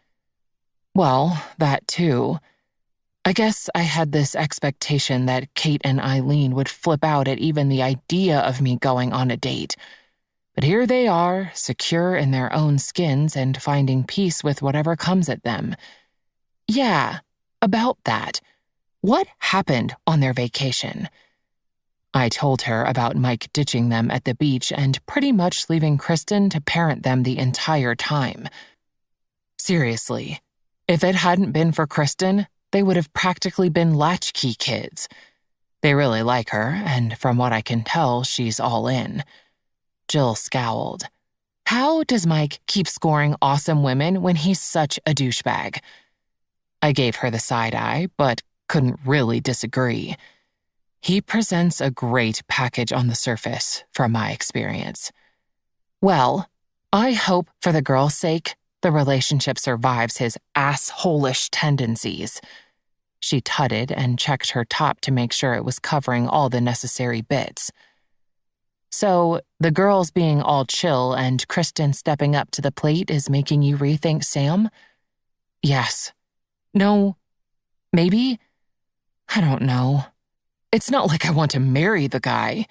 Well, that too. I guess I had this expectation that Kate and Eileen would flip out at even the idea of me going on a date. But here they are, secure in their own skins and finding peace with whatever comes at them. Yeah, about that. What happened on their vacation? I told her about Mike ditching them at the beach and pretty much leaving Kristen to parent them the entire time. Seriously, if it hadn't been for Kristen, they would have practically been latchkey kids. They really like her, and from what I can tell, she's all in. Jill scowled. How does Mike keep scoring awesome women when he's such a douchebag? I gave her the side eye, but couldn't really disagree. He presents a great package on the surface, from my experience. Well, I hope, for the girl's sake, the relationship survives his asshole-ish tendencies. She tutted and checked her top to make sure it was covering all the necessary bits. So, the girls being all chill and Kristen stepping up to the plate is making you rethink Sam? Yes. No. Maybe? I don't know. It's not like I want to marry the guy.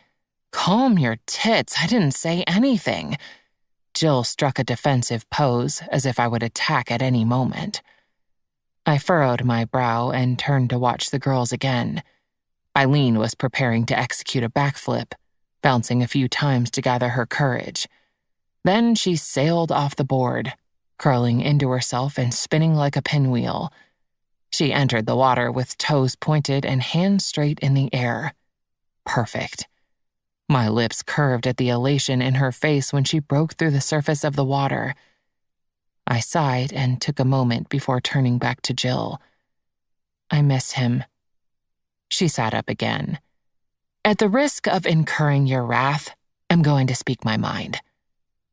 Calm your tits, I didn't say anything. Jill struck a defensive pose as if I would attack at any moment. I furrowed my brow and turned to watch the girls again. Eileen was preparing to execute a backflip, bouncing a few times to gather her courage. Then she sailed off the board, curling into herself and spinning like a pinwheel. She entered the water with toes pointed and hands straight in the air. Perfect. My lips curved at the elation in her face when she broke through the surface of the water. I sighed and took a moment before turning back to Jill. I miss him. She sat up again. At the risk of incurring your wrath, I'm going to speak my mind.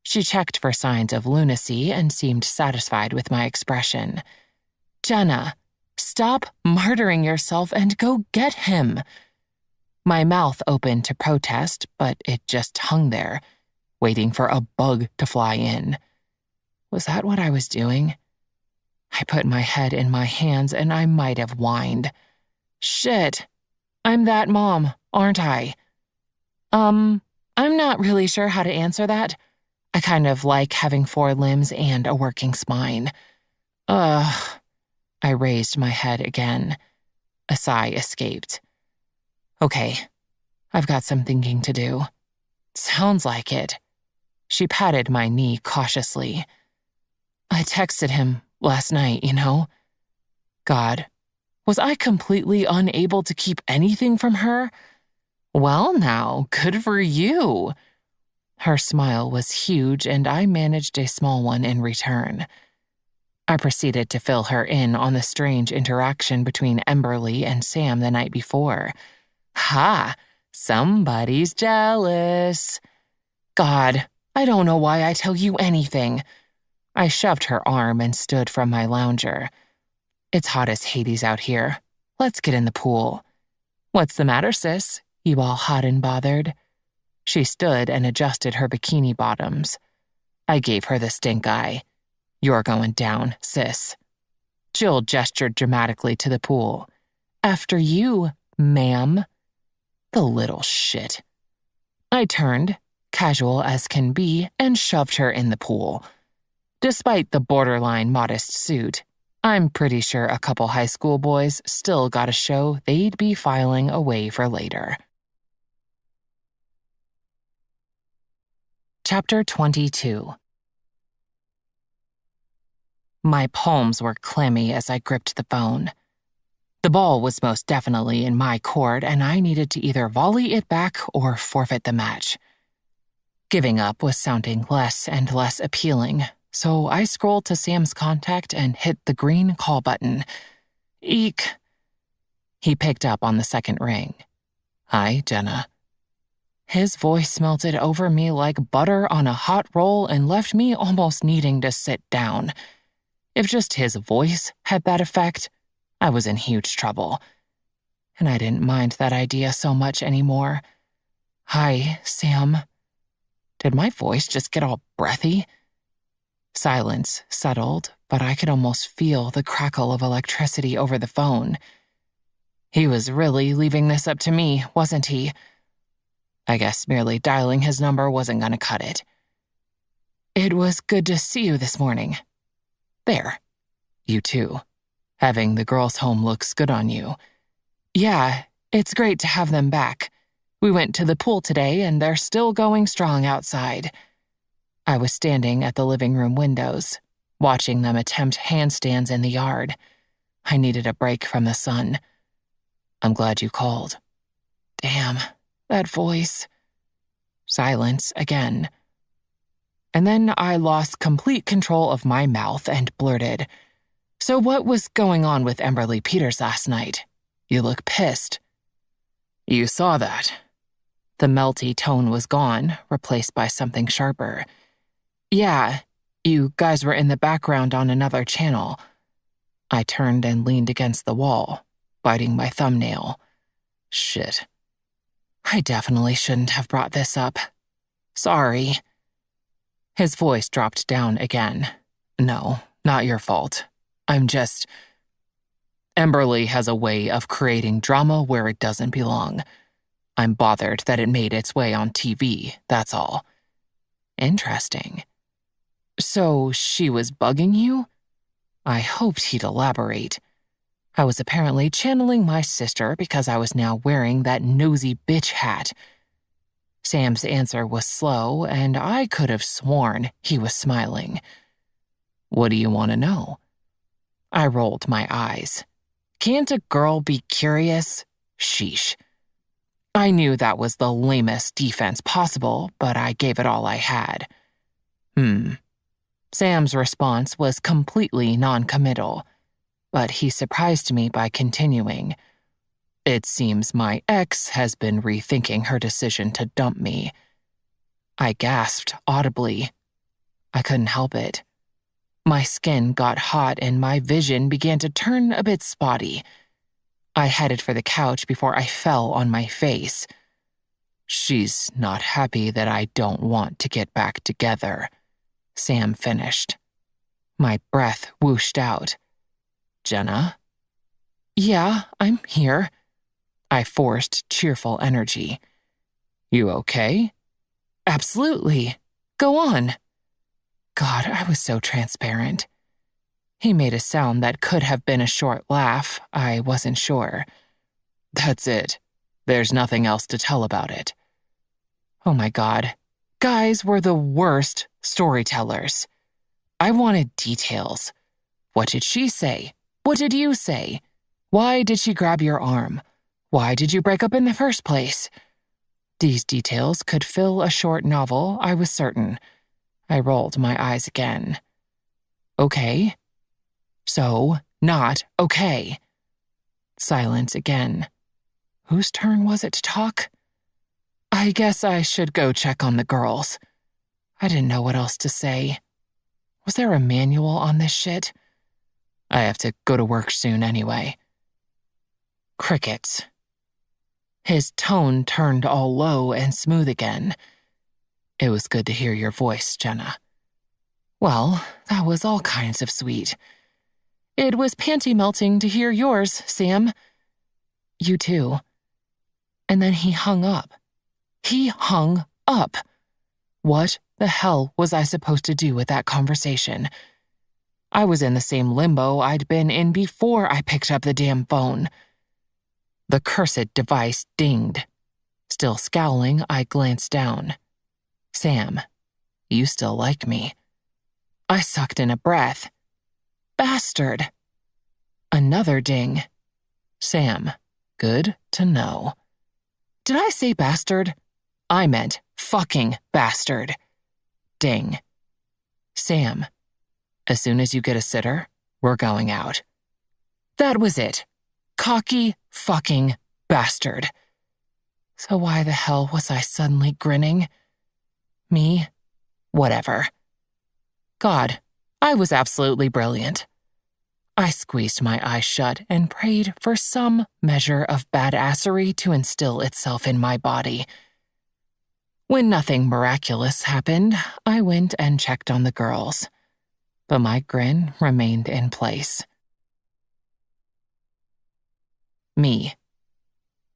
She checked for signs of lunacy and seemed satisfied with my expression. Jenna, stop martyring yourself and go get him. My mouth opened to protest, but it just hung there, waiting for a bug to fly in. Was that what I was doing? I put my head in my hands and I might have whined. Shit, I'm that mom, aren't I? I'm not really sure how to answer that. I kind of like having 4 limbs and a working spine. Ugh. I raised my head again. A sigh escaped. Okay, I've got some thinking to do. Sounds like it. She patted my knee cautiously. I texted him last night, you know. God, was I completely unable to keep anything from her? Well now, good for you. Her smile was huge and I managed a small one in return. I proceeded to fill her in on the strange interaction between Emberly and Sam the night before. Ha! Somebody's jealous. God, I don't know why I tell you anything. I shoved her arm and stood from my lounger. It's hot as Hades out here. Let's get in the pool. What's the matter, sis? You all hot and bothered? She stood and adjusted her bikini bottoms. I gave her the stink eye. You're going down, sis. Jill gestured dramatically to the pool. After you, ma'am. The little shit. I turned, casual as can be, and shoved her in the pool. Despite the borderline modest suit, I'm pretty sure a couple high school boys still got a show they'd be filing away for later. Chapter 22. My palms were clammy as I gripped the phone. The ball was most definitely in my court, and I needed to either volley it back or forfeit the match. Giving up was sounding less and less appealing, so I scrolled to Sam's contact and hit the green call button. Eek. He picked up on the second ring. Hi, Jenna. His voice melted over me like butter on a hot roll and left me almost needing to sit down. If just his voice had that effect, I was in huge trouble. And I didn't mind that idea so much anymore. Hi, Sam. Did my voice just get all breathy? Silence settled, but I could almost feel the crackle of electricity over the phone. He was really leaving this up to me, wasn't he? I guess merely dialing his number wasn't going to cut it. It was good to see you this morning. There. You too. Having the girls home looks good on you. Yeah, it's great to have them back. We went to the pool today and they're still going strong outside. I was standing at the living room windows, watching them attempt handstands in the yard. I needed a break from the sun. I'm glad you called. Damn, that voice. Silence again. And then I lost complete control of my mouth and blurted, So what was going on with Emberly Peters last night? You look pissed. You saw that. The melty tone was gone, replaced by something sharper. Yeah, you guys were in the background on another channel. I turned and leaned against the wall, biting my thumbnail. Shit. I definitely shouldn't have brought this up. Sorry. His voice dropped down again. No, not your fault. I'm just... Emberly has a way of creating drama where it doesn't belong. I'm bothered that it made its way on TV, that's all. Interesting. So she was bugging you? I hoped he'd elaborate. I was apparently channeling my sister because I was now wearing that nosy bitch hat. Sam's answer was slow, and I could have sworn he was smiling. What do you want to know? I rolled my eyes. Can't a girl be curious? Sheesh. I knew that was the lamest defense possible, but I gave it all I had. Sam's response was completely non-committal, but he surprised me by continuing. It seems my ex has been rethinking her decision to dump me. I gasped audibly. I couldn't help it. My skin got hot and my vision began to turn a bit spotty. I headed for the couch before I fell on my face. She's not happy that I don't want to get back together, Sam finished. My breath whooshed out. Jenna? Yeah, I'm here. I forced cheerful energy. You okay? Absolutely. Go on. God, I was so transparent. He made a sound that could have been a short laugh. I wasn't sure. That's it. There's nothing else to tell about it. Oh my God. Guys were the worst storytellers. I wanted details. What did she say? What did you say? Why did she grab your arm? Why did you break up in the first place? These details could fill a short novel, I was certain. I rolled my eyes again. Okay. So, not okay. Silence again. Whose turn was it to talk? I guess I should go check on the girls. I didn't know what else to say. Was there a manual on this shit? I have to go to work soon anyway. Crickets. His tone turned all low and smooth again. It was good to hear your voice, Jenna. Well, that was all kinds of sweet. It was panty-melting to hear yours, Sam. You too. And then he hung up. He hung up. What the hell was I supposed to do with that conversation? I was in the same limbo I'd been in before I picked up the damn phone. The cursed device dinged. Still scowling, I glanced down. Sam, you still like me. I sucked in a breath. Bastard. Another ding. Sam, good to know. Did I say bastard? I meant fucking bastard. Ding. Sam, as soon as you get a sitter, we're going out. That was it. Cocky fucking bastard. So why the hell was I suddenly grinning? Me? Whatever. God, I was absolutely brilliant. I squeezed my eyes shut and prayed for some measure of badassery to instill itself in my body. When nothing miraculous happened, I went and checked on the girls. But my grin remained in place. Me.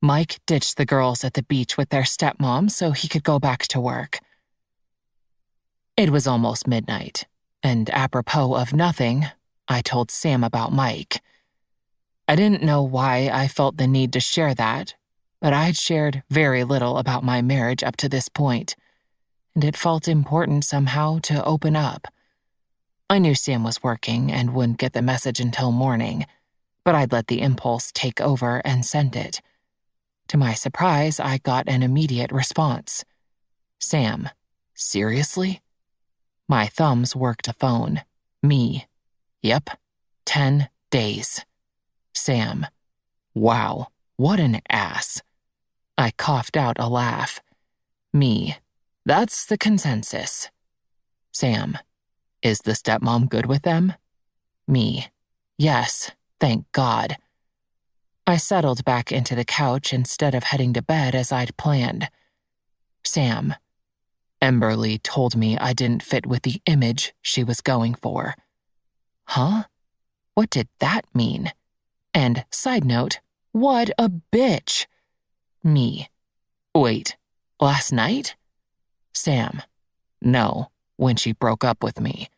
Mike ditched the girls at the beach with their stepmom so he could go back to work. It was almost midnight, and apropos of nothing, I told Sam about Mike. I didn't know why I felt the need to share that, but I'd shared very little about my marriage up to this point, and it felt important somehow to open up. I knew Sam was working and wouldn't get the message until morning, but I'd let the impulse take over and send it. To my surprise, I got an immediate response. Sam, seriously? My thumbs worked a phone. Me. Yep, 10 days. Sam. Wow, what an ass. I coughed out a laugh. Me. That's the consensus. Sam. Is the stepmom good with them? Me. Yes, thank God. I settled back into the couch instead of heading to bed as I'd planned. Sam. Emberly told me I didn't fit with the image she was going for. Huh? What did that mean? And, side note, what a bitch. Me. Wait, last night? Sam. No, when she broke up with me.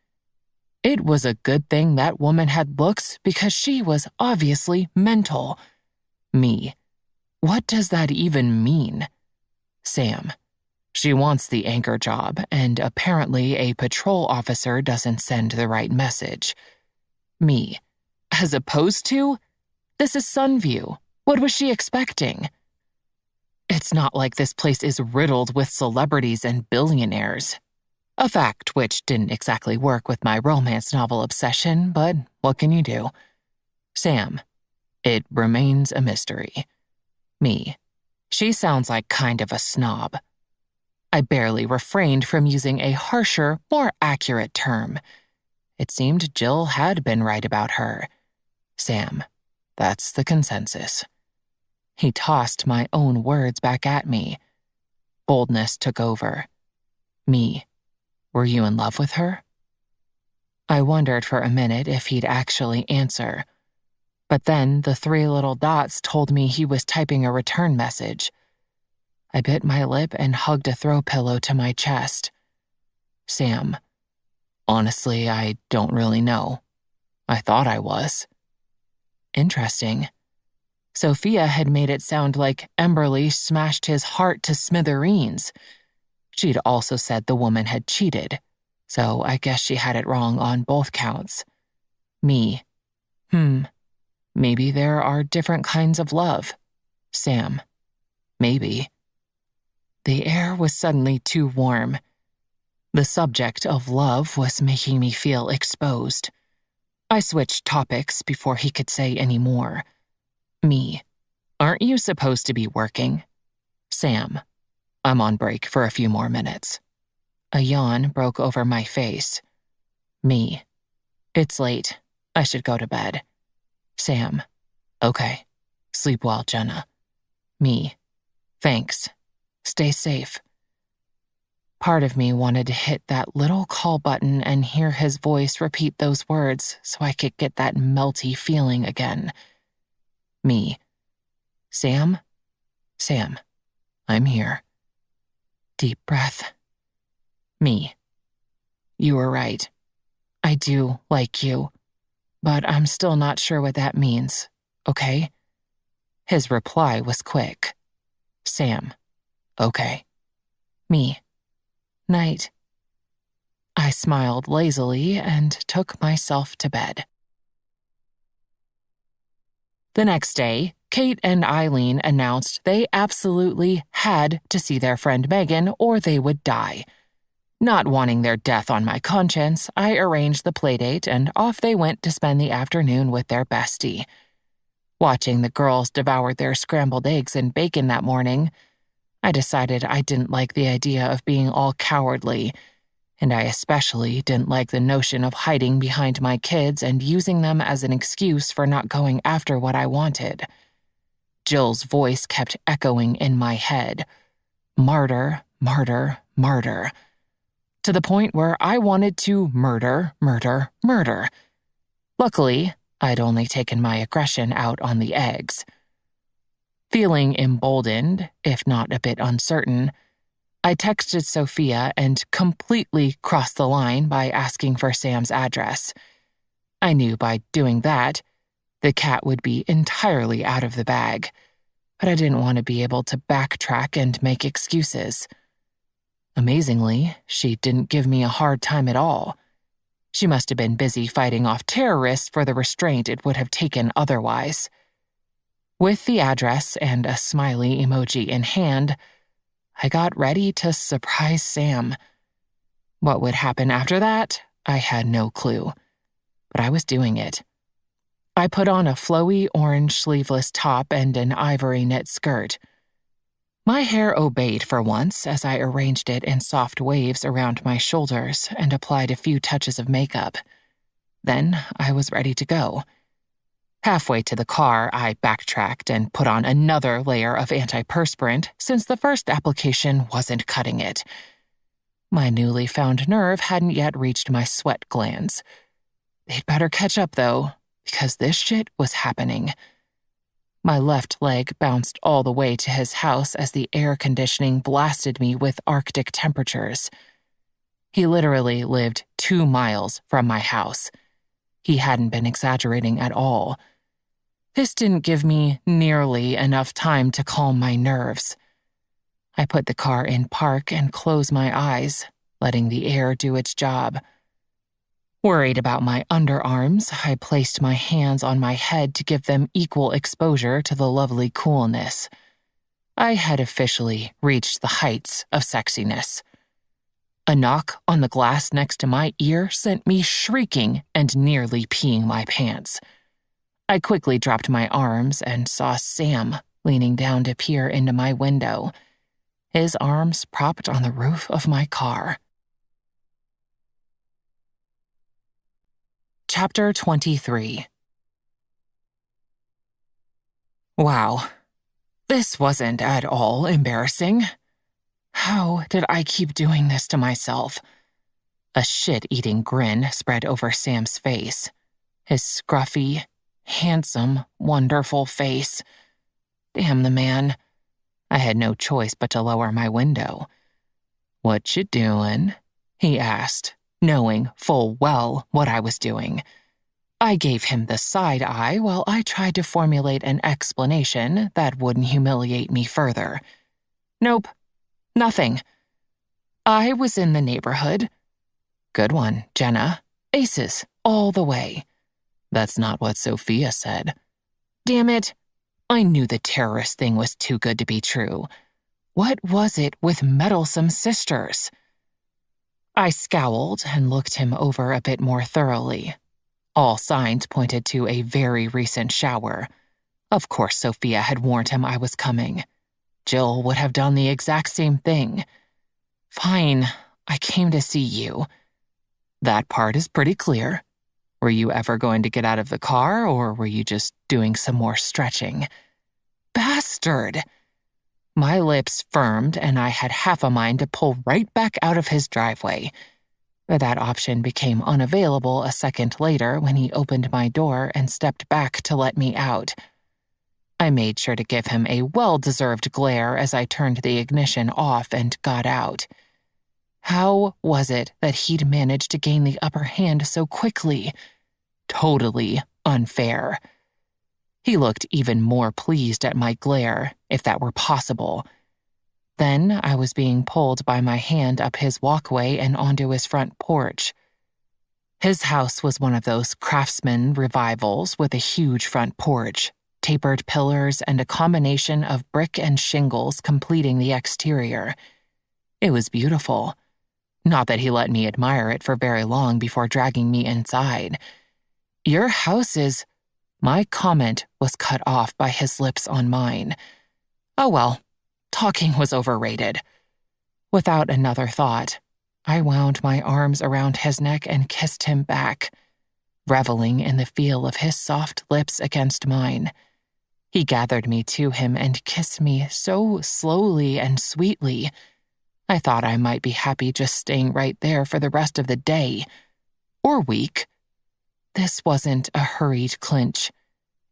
It was a good thing that woman had looks because she was obviously mental. Me. What does that even mean? Sam. She wants the anchor job, and apparently a patrol officer doesn't send the right message. Me. As opposed to? This is Sunview. What was she expecting? It's not like this place is riddled with celebrities and billionaires. A fact which didn't exactly work with my romance novel obsession, but what can you do? Sam. It remains a mystery. Me. She sounds like kind of a snob. I barely refrained from using a harsher, more accurate term. It seemed Jill had been right about her. Sam. That's the consensus. He tossed my own words back at me. Boldness took over. Me. Were you in love with her? I wondered for a minute if he'd actually answer. But then the 3 little dots told me he was typing a return message. I bit my lip and hugged a throw pillow to my chest. Sam. Honestly, I don't really know. I thought I was. Interesting. Sophia had made it sound like Emberly smashed his heart to smithereens. She'd also said the woman had cheated, so I guess she had it wrong on both counts. Me. Maybe there are different kinds of love. Sam. Maybe. The air was suddenly too warm. The subject of love was making me feel exposed. I switched topics before he could say any more. Me. Aren't you supposed to be working? Sam. I'm on break for a few more minutes. A yawn broke over my face. Me. It's late. I should go to bed. Sam. Okay. Sleep well, Jenna. Me. Thanks. Stay safe. Part of me wanted to hit that little call button and hear his voice repeat those words so I could get that melty feeling again. Me. Sam? Sam. I'm here. Deep breath. Me. You were right. I do like you, but I'm still not sure what that means, okay? His reply was quick. Sam. Okay. Me. Night. I smiled lazily and took myself to bed. The next day, Kate and Eileen announced they absolutely had to see their friend Megan or they would die. Not wanting their death on my conscience, I arranged the playdate and off they went to spend the afternoon with their bestie. Watching the girls devour their scrambled eggs and bacon that morning, I decided I didn't like the idea of being all cowardly, and I especially didn't like the notion of hiding behind my kids and using them as an excuse for not going after what I wanted. Jill's voice kept echoing in my head. Martyr, martyr, martyr. To the point where I wanted to murder, murder, murder. Luckily, I'd only taken my aggression out on the eggs. Feeling emboldened, if not a bit uncertain, I texted Sophia and completely crossed the line by asking for Sam's address. I knew by doing that, the cat would be entirely out of the bag, but I didn't want to be able to backtrack and make excuses. Amazingly, she didn't give me a hard time at all. She must have been busy fighting off terrorists for the restraint it would have taken otherwise. With the address and a smiley emoji in hand, I got ready to surprise Sam. What would happen after that, I had no clue. But I was doing it. I put on a flowy orange sleeveless top and an ivory knit skirt. My hair obeyed for once as I arranged it in soft waves around my shoulders and applied a few touches of makeup. Then I was ready to go. Halfway to the car, I backtracked and put on another layer of antiperspirant since the first application wasn't cutting it. My newly found nerve hadn't yet reached my sweat glands. They'd better catch up, though, because this shit was happening. My left leg bounced all the way to his house as the air conditioning blasted me with Arctic temperatures. He literally lived 2 miles from my house. He hadn't been exaggerating at all. This didn't give me nearly enough time to calm my nerves. I put the car in park and closed my eyes, letting the air do its job. Worried about my underarms, I placed my hands on my head to give them equal exposure to the lovely coolness. I had officially reached the heights of sexiness. A knock on the glass next to my ear sent me shrieking and nearly peeing my pants. I quickly dropped my arms and saw Sam leaning down to peer into my window, his arms propped on the roof of my car. Chapter 23. Wow, this wasn't at all embarrassing. How did I keep doing this to myself? A shit-eating grin spread over Sam's face. His scruffy, handsome, wonderful face. Damn the man. I had no choice but to lower my window. "What you doing?" he asked, knowing full well what I was doing. I gave him the side eye while I tried to formulate an explanation that wouldn't humiliate me further. Nope, nothing. I was in the neighborhood. Good one, Jenna. Aces, all the way. That's not what Sophia said. Damn it. I knew the terrorist thing was too good to be true. What was it with meddlesome sisters? I scowled and looked him over a bit more thoroughly. All signs pointed to a very recent shower. Of course Sophia had warned him I was coming. Jill would have done the exact same thing. Fine, I came to see you. That part is pretty clear. Were you ever going to get out of the car, or were you just doing some more stretching? Bastard! My lips firmed, and I had half a mind to pull right back out of his driveway. But that option became unavailable a second later when he opened my door and stepped back to let me out. I made sure to give him a well-deserved glare as I turned the ignition off and got out. How was it that he'd managed to gain the upper hand so quickly? Totally unfair. He looked even more pleased at my glare, if that were possible. Then I was being pulled by my hand up his walkway and onto his front porch. His house was one of those craftsman revivals with a huge front porch, tapered pillars, and a combination of brick and shingles completing the exterior. It was beautiful. Not that he let me admire it for very long before dragging me inside. Your house is... My comment was cut off by his lips on mine. Oh well, talking was overrated. Without another thought, I wound my arms around his neck and kissed him back, reveling in the feel of his soft lips against mine. He gathered me to him and kissed me so slowly and sweetly. I thought I might be happy just staying right there for the rest of the day. Or week. This wasn't a hurried clinch.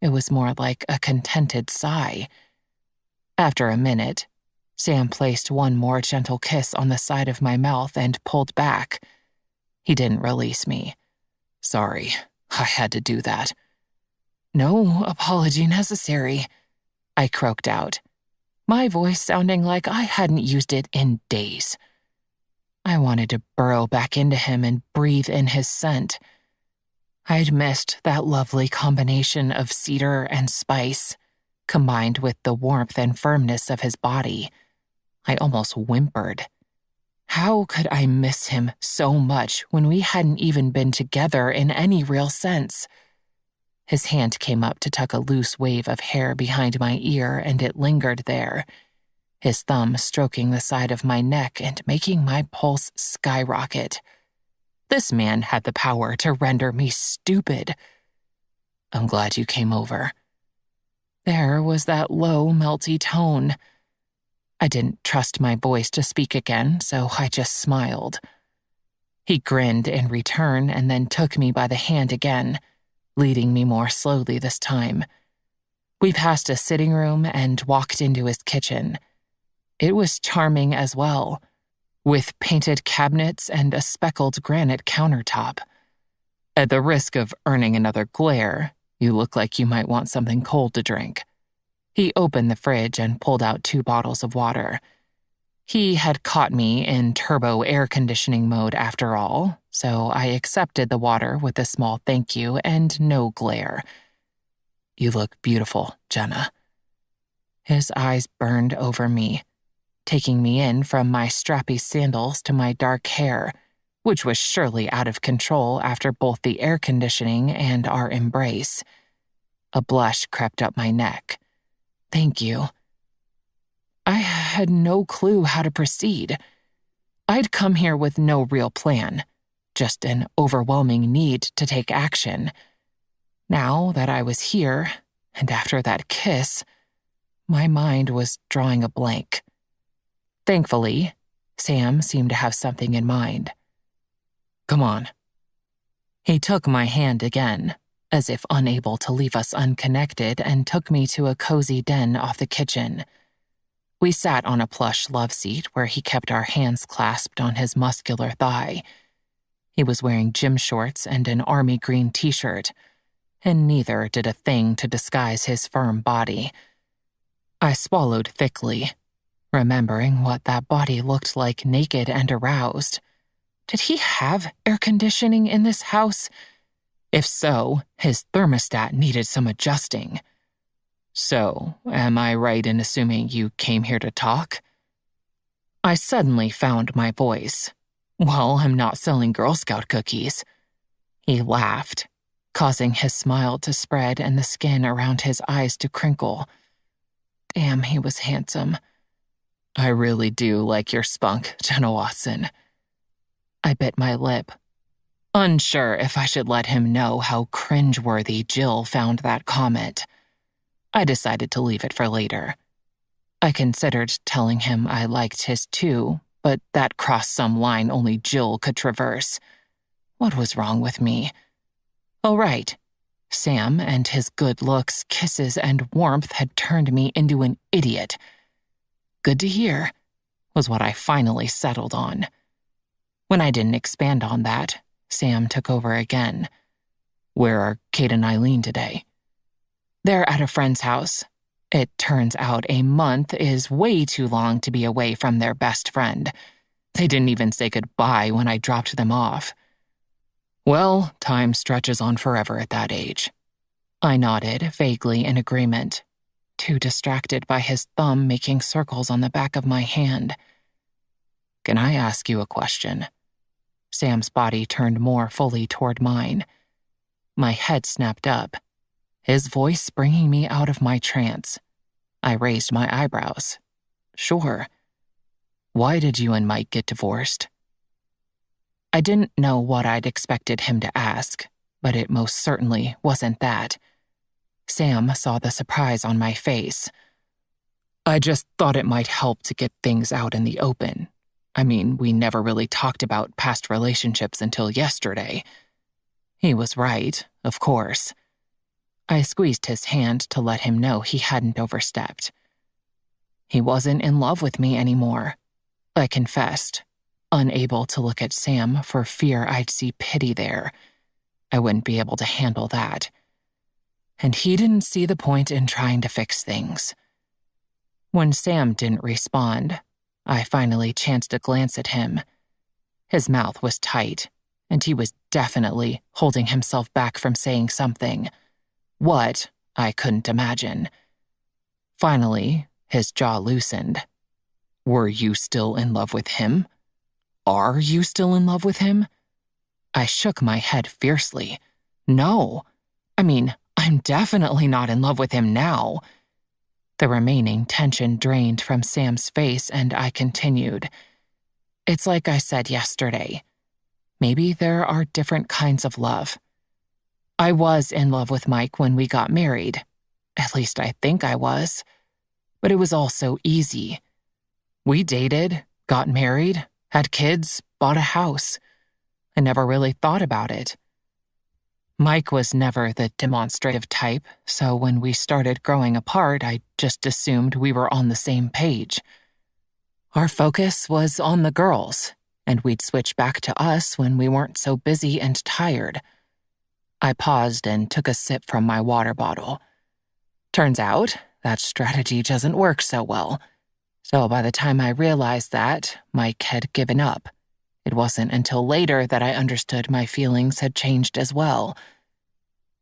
It was more like a contented sigh. After a minute, Sam placed one more gentle kiss on the side of my mouth and pulled back. He didn't release me. Sorry, I had to do that. No apology necessary, I croaked out, my voice sounding like I hadn't used it in days. I wanted to burrow back into him and breathe in his scent. I'd missed that lovely combination of cedar and spice, combined with the warmth and firmness of his body. I almost whimpered. How could I miss him so much when we hadn't even been together in any real sense? His hand came up to tuck a loose wave of hair behind my ear, and it lingered there, his thumb stroking the side of my neck and making my pulse skyrocket. This man had the power to render me stupid. I'm glad you came over. There was that low, melty tone. I didn't trust my voice to speak again, so I just smiled. He grinned in return and then took me by the hand again, leading me more slowly this time. We passed a sitting room and walked into his kitchen. It was charming as well. with painted cabinets and a speckled granite countertop. At the risk of earning another glare, you look like you might want something cold to drink. He opened the fridge and pulled out 2 bottles of water. He had caught me in turbo air conditioning mode after all, so I accepted the water with a small thank you and no glare. You look beautiful, Jenna. His eyes burned over me, taking me in from my strappy sandals to my dark hair, which was surely out of control after both the air conditioning and our embrace. A blush crept up my neck. Thank you. I had no clue how to proceed. I'd come here with no real plan, just an overwhelming need to take action. Now that I was here, and after that kiss, my mind was drawing a blank. Thankfully, Sam seemed to have something in mind. Come on. He took my hand again, as if unable to leave us unconnected, and took me to a cozy den off the kitchen. We sat on a plush love seat where he kept our hands clasped on his muscular thigh. He was wearing gym shorts and an army green t-shirt, and neither did a thing to disguise his firm body. I swallowed thickly, remembering what that body looked like naked and aroused. Did he have air conditioning in this house? If so, his thermostat needed some adjusting. So, am I right in assuming you came here to talk? I suddenly found my voice. Well, I'm not selling Girl Scout cookies. He laughed, causing his smile to spread and the skin around his eyes to crinkle. Damn, he was handsome. I really do like your spunk, Jenna Watson. I bit my lip, unsure if I should let him know how cringeworthy Jill found that comment. I decided to leave it for later. I considered telling him I liked his too, but that crossed some line only Jill could traverse. What was wrong with me? Oh, right. Sam and his good looks, kisses, and warmth had turned me into an idiot. Good to hear, was what I finally settled on. When I didn't expand on that, Sam took over again. Where are Kate and Eileen today? They're at a friend's house. It turns out a month is way too long to be away from their best friend. They didn't even say goodbye when I dropped them off. Well, time stretches on forever at that age. I nodded, vaguely in agreement, too distracted by his thumb making circles on the back of my hand. Can I ask you a question? Sam's body turned more fully toward mine. My head snapped up, his voice bringing me out of my trance. I raised my eyebrows. Sure. Why did you and Mike get divorced? I didn't know what I'd expected him to ask, but it most certainly wasn't that. Sam saw the surprise on my face. I just thought it might help to get things out in the open. I mean, we never really talked about past relationships until yesterday. He was right, of course. I squeezed his hand to let him know he hadn't overstepped. He wasn't in love with me anymore, I confessed, unable to look at Sam for fear I'd see pity there. I wouldn't be able to handle that. And he didn't see the point in trying to fix things. When Sam didn't respond, I finally chanced a glance at him. His mouth was tight, and he was definitely holding himself back from saying something. What, I couldn't imagine. Finally, his jaw loosened. Were you still in love with him? Are you still in love with him? I shook my head fiercely. No. I mean, I'm definitely not in love with him now. The remaining tension drained from Sam's face, and I continued. It's like I said yesterday. Maybe there are different kinds of love. I was in love with Mike when we got married. At least I think I was. But it was all so easy. We dated, got married, had kids, bought a house. I never really thought about it. Mike was never the demonstrative type, so when we started growing apart, I just assumed we were on the same page. Our focus was on the girls, and we'd switch back to us when we weren't so busy and tired. I paused and took a sip from my water bottle. Turns out, that strategy doesn't work so well. So by the time I realized that, Mike had given up. It wasn't until later that I understood my feelings had changed as well.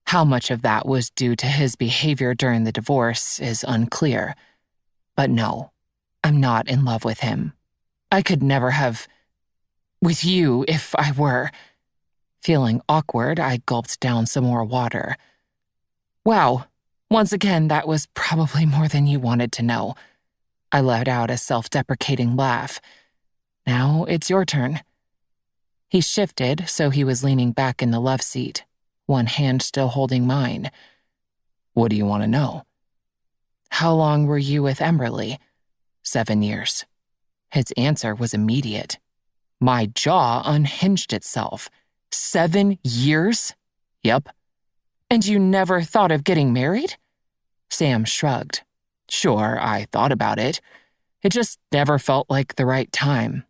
How much of that was due to his behavior during the divorce is unclear. But no, I'm not in love with him. I could never have... with you if I were. Feeling awkward, I gulped down some more water. Wow, once again, that was probably more than you wanted to know. I let out a self-deprecating laugh. Now it's your turn. He shifted, so he was leaning back in the love seat, one hand still holding mine. What do you want to know? How long were you with Emberly? 7 years. His answer was immediate. My jaw unhinged itself. 7 years? Yep. And you never thought of getting married? Sam shrugged. Sure, I thought about it. It just never felt like the right time.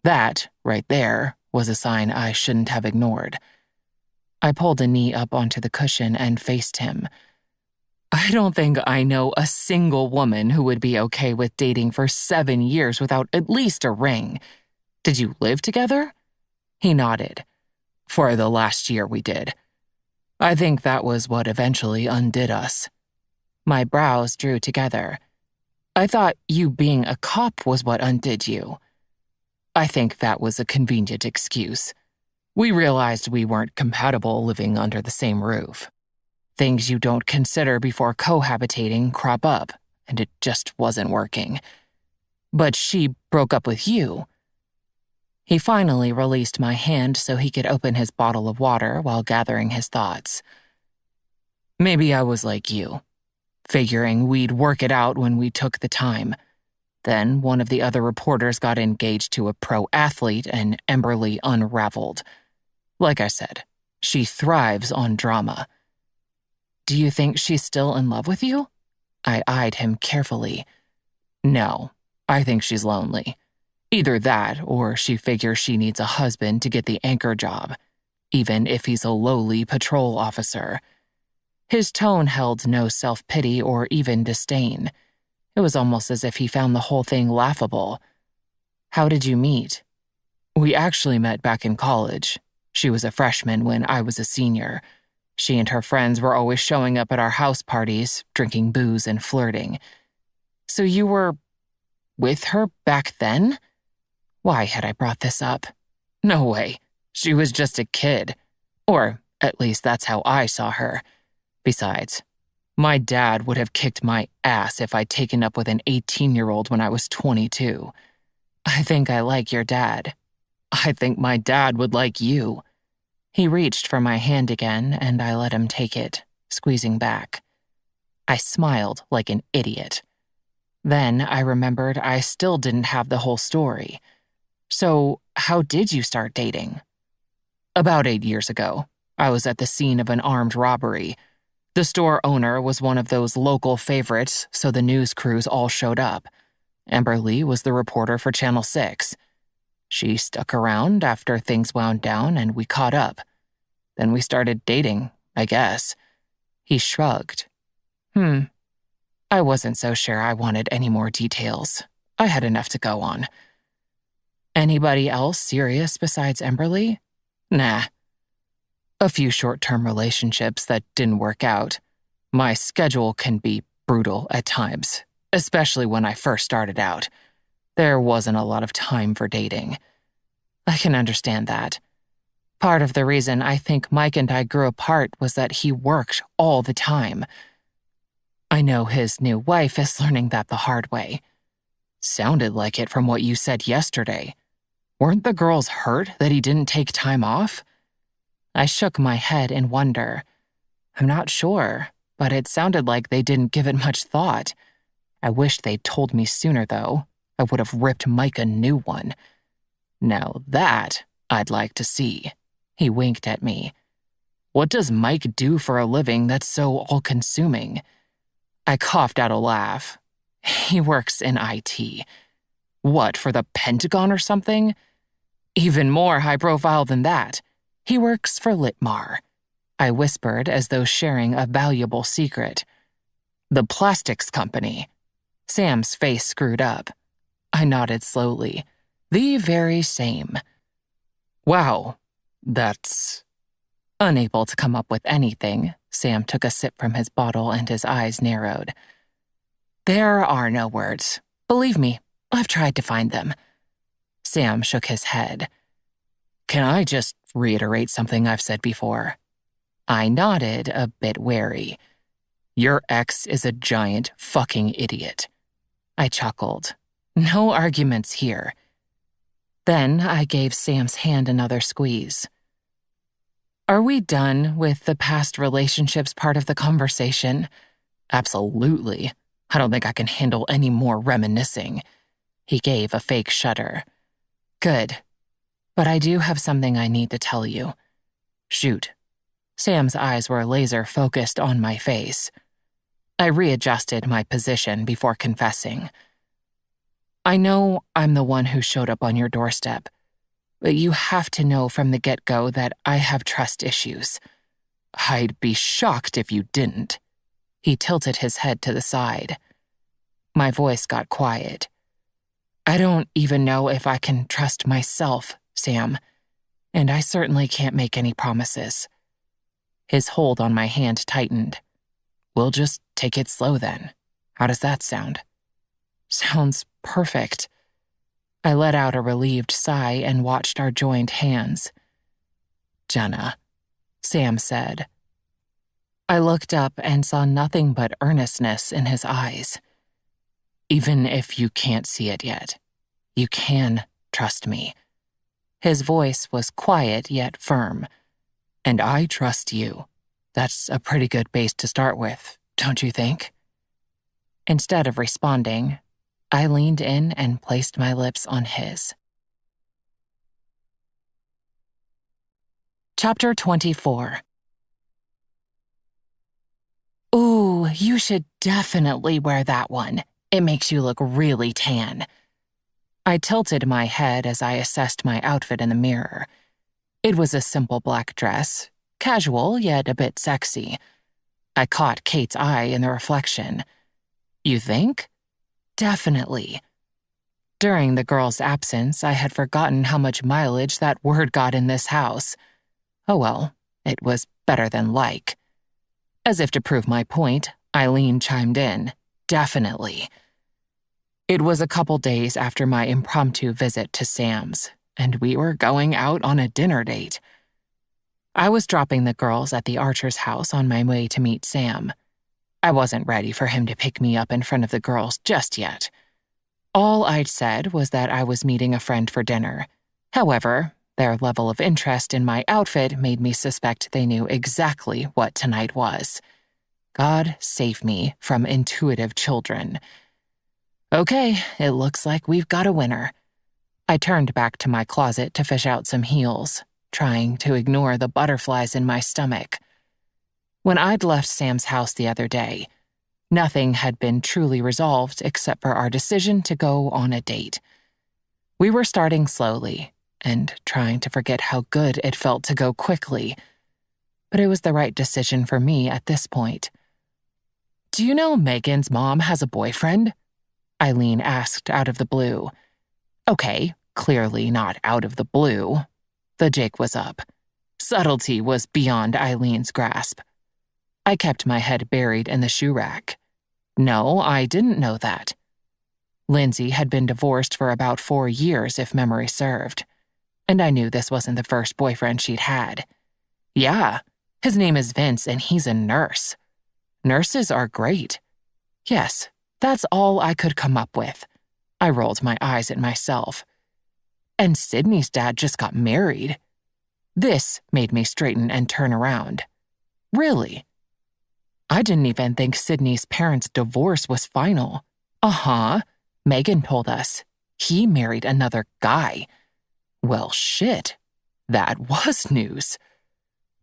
That, right there, was a sign I shouldn't have ignored. I pulled a knee up onto the cushion and faced him. I don't think I know a single woman who would be okay with dating for 7 years without at least a ring. Did you live together? He nodded. For the last year we did. I think that was what eventually undid us. My brows drew together. I thought you being a cop was what undid you. I think that was a convenient excuse. We realized we weren't compatible living under the same roof. Things you don't consider before cohabitating crop up, and it just wasn't working. But she broke up with you. He finally released my hand so he could open his bottle of water while gathering his thoughts. Maybe I was like you, figuring we'd work it out when we took the time. Then one of the other reporters got engaged to a pro athlete and Emberly unraveled. Like I said, she thrives on drama. Do you think she's still in love with you? I eyed him carefully. No, I think she's lonely. Either that, or she figures she needs a husband to get the anchor job, even if he's a lowly patrol officer. His tone held no self-pity or even disdain. It was almost as if he found the whole thing laughable. How did you meet? We actually met back in college. She was a freshman when I was a senior. She and her friends were always showing up at our house parties, drinking booze and flirting. So you were with her back then? Why had I brought this up? No way. She was just a kid. Or, at least that's how I saw her. Besides, my dad would have kicked my ass if I'd taken up with an 18-year-old when I was 22. I think I like your dad. I think my dad would like you. He reached for my hand again, and I let him take it, squeezing back. I smiled like an idiot. Then I remembered I still didn't have the whole story. So, how did you start dating? About 8 years ago, I was at the scene of an armed robbery. The store owner was one of those local favorites, so the news crews all showed up. Emberly was the reporter for Channel 6. She stuck around after things wound down and we caught up. Then we started dating, I guess. He shrugged. I wasn't so sure I wanted any more details. I had enough to go on. Anybody else serious besides Emberly? Nah. A few short-term relationships that didn't work out. My schedule can be brutal at times, especially when I first started out. There wasn't a lot of time for dating. I can understand that. Part of the reason I think Mike and I grew apart was that he worked all the time. I know his new wife is learning that the hard way. Sounded like it from what you said yesterday. Weren't the girls hurt that he didn't take time off? I shook my head in wonder. I'm not sure, but it sounded like they didn't give it much thought. I wish they'd told me sooner, though. I would have ripped Mike a new one. Now that I'd like to see. He winked at me. What does Mike do for a living that's so all-consuming? I coughed out a laugh. He works in IT. What, for the Pentagon or something? Even more high profile than that. He works for Litmar, I whispered as though sharing a valuable secret. The plastics company. Sam's face screwed up. I nodded slowly. The very same. Wow, that's... Unable to come up with anything, Sam took a sip from his bottle and his eyes narrowed. There are no words. Believe me, I've tried to find them. Sam shook his head. Can I just reiterate something I've said before? I nodded, a bit wary. Your ex is a giant fucking idiot. I chuckled. No arguments here. Then I gave Sam's hand another squeeze. Are we done with the past relationships part of the conversation? Absolutely. I don't think I can handle any more reminiscing. He gave a fake shudder. Good. But I do have something I need to tell you. Shoot. Sam's eyes were laser-focused on my face. I readjusted my position before confessing. I know I'm the one who showed up on your doorstep, but you have to know from the get-go that I have trust issues. I'd be shocked if you didn't. He tilted his head to the side. My voice got quiet. I don't even know if I can trust myself, Sam, and I certainly can't make any promises. His hold on my hand tightened. We'll just take it slow then. How does that sound? Sounds perfect. I let out a relieved sigh and watched our joined hands. Jenna, Sam said. I looked up and saw nothing but earnestness in his eyes. Even if you can't see it yet, you can trust me. His voice was quiet yet firm. And I trust you. That's a pretty good base to start with, don't you think? Instead of responding, I leaned in and placed my lips on his. Chapter 24. Ooh, you should definitely wear that one. It makes you look really tan. I tilted my head as I assessed my outfit in the mirror. It was a simple black dress, casual yet a bit sexy. I caught Kate's eye in the reflection. You think? Definitely. During the girl's absence, I had forgotten how much mileage that word got in this house. Oh well, it was better than like. As if to prove my point, Eileen chimed in. Definitely. It was a couple days after my impromptu visit to Sam's, and we were going out on a dinner date. I was dropping the girls at the Archer's house on my way to meet Sam. I wasn't ready for him to pick me up in front of the girls just yet. All I'd said was that I was meeting a friend for dinner. However, their level of interest in my outfit made me suspect they knew exactly what tonight was. God save me from intuitive children. Okay, it looks like we've got a winner. I turned back to my closet to fish out some heels, trying to ignore the butterflies in my stomach. When I'd left Sam's house the other day, nothing had been truly resolved except for our decision to go on a date. We were starting slowly and trying to forget how good it felt to go quickly, but it was the right decision for me at this point. Do you know Megan's mom has a boyfriend? Eileen asked out of the blue. Okay, clearly not out of the blue. The jig was up. Subtlety was beyond Eileen's grasp. I kept my head buried in the shoe rack. No, I didn't know that. Lindsay had been divorced for about 4 years, if memory served. And I knew this wasn't the first boyfriend she'd had. Yeah, his name is Vince and he's a nurse. Nurses are great. Yes, that's all I could come up with. I rolled my eyes at myself. And Sydney's dad just got married. This made me straighten and turn around. Really? I didn't even think Sydney's parents' divorce was final. Megan told us. He married another guy. Well, shit. That was news.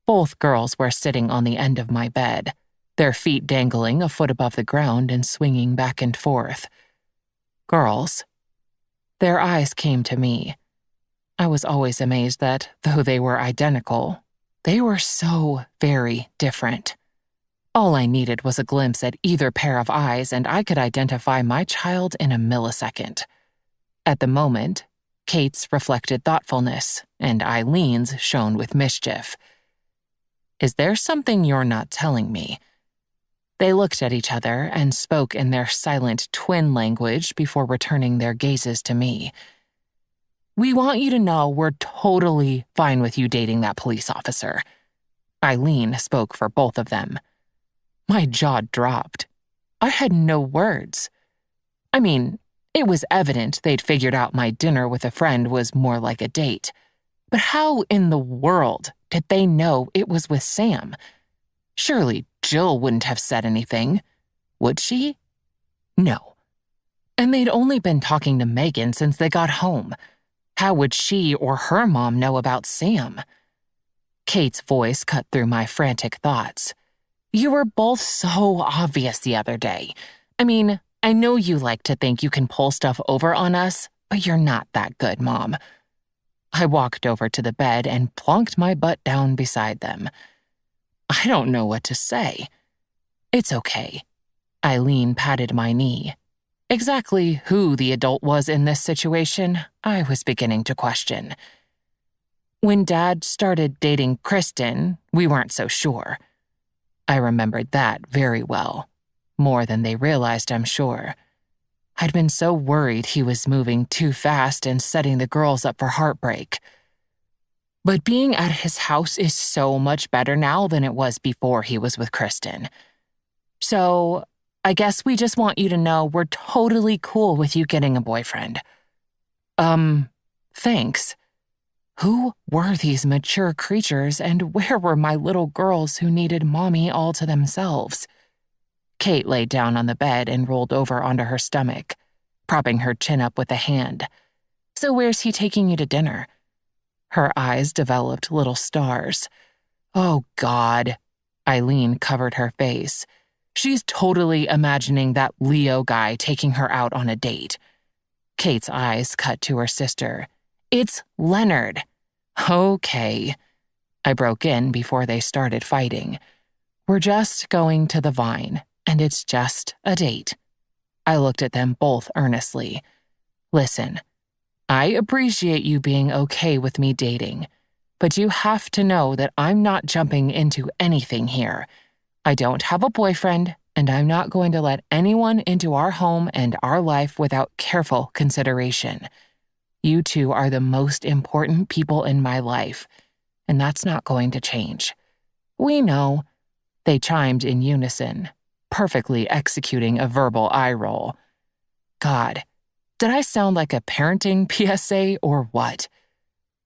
Both girls were sitting on the end of my bed, their feet dangling a foot above the ground and swinging back and forth. Girls, Their eyes came to me. I was always amazed that, though they were identical, they were so very different. All I needed was a glimpse at either pair of eyes, and I could identify my child in a millisecond. At the moment, Kate's reflected thoughtfulness, and Eileen's shone with mischief. "Is there something you're not telling me?" They looked at each other and spoke in their silent twin language before returning their gazes to me. "We want you to know we're totally fine with you dating that police officer." Eileen spoke for both of them. My jaw dropped. I had no words. I mean, it was evident they'd figured out my dinner with a friend was more like a date. But how in the world did they know it was with Sam? Surely Jill wouldn't have said anything. Would she? No. And they'd only been talking to Megan since they got home. How would she or her mom know about Sam? Kate's voice cut through my frantic thoughts. "You were both so obvious the other day. I mean, I know you like to think you can pull stuff over on us, but you're not that good, Mom." I walked over to the bed and plonked my butt down beside them. I don't know what to say. "It's okay." Eileen patted my knee. Exactly who the adult was in this situation, I was beginning to question. When Dad started dating Kristen, we weren't so sure. I remembered that very well. More than they realized, I'm sure. I'd been so worried he was moving too fast and setting the girls up for heartbreak. But being at his house is so much better now than it was before he was with Kristen. So, I guess we just want you to know we're totally cool with you getting a boyfriend. Thanks. Who were these mature creatures, and where were my little girls who needed mommy all to themselves? Kate lay down on the bed and rolled over onto her stomach, propping her chin up with a hand. "So where's he taking you to dinner?" Her eyes developed little stars. "Oh, God." Eileen covered her face. She's totally imagining that Leo guy taking her out on a date. Kate's eyes cut to her sister. "It's Leonard." "Okay." I broke in before they started fighting. "We're just going to the Vine, and it's just a date." I looked at them both earnestly. "Listen, I appreciate you being okay with me dating, but you have to know that I'm not jumping into anything here. I don't have a boyfriend, and I'm not going to let anyone into our home and our life without careful consideration. You two are the most important people in my life, and that's not going to change." "We know." They chimed in unison, perfectly executing a verbal eye roll. God, did I sound like a parenting PSA or what?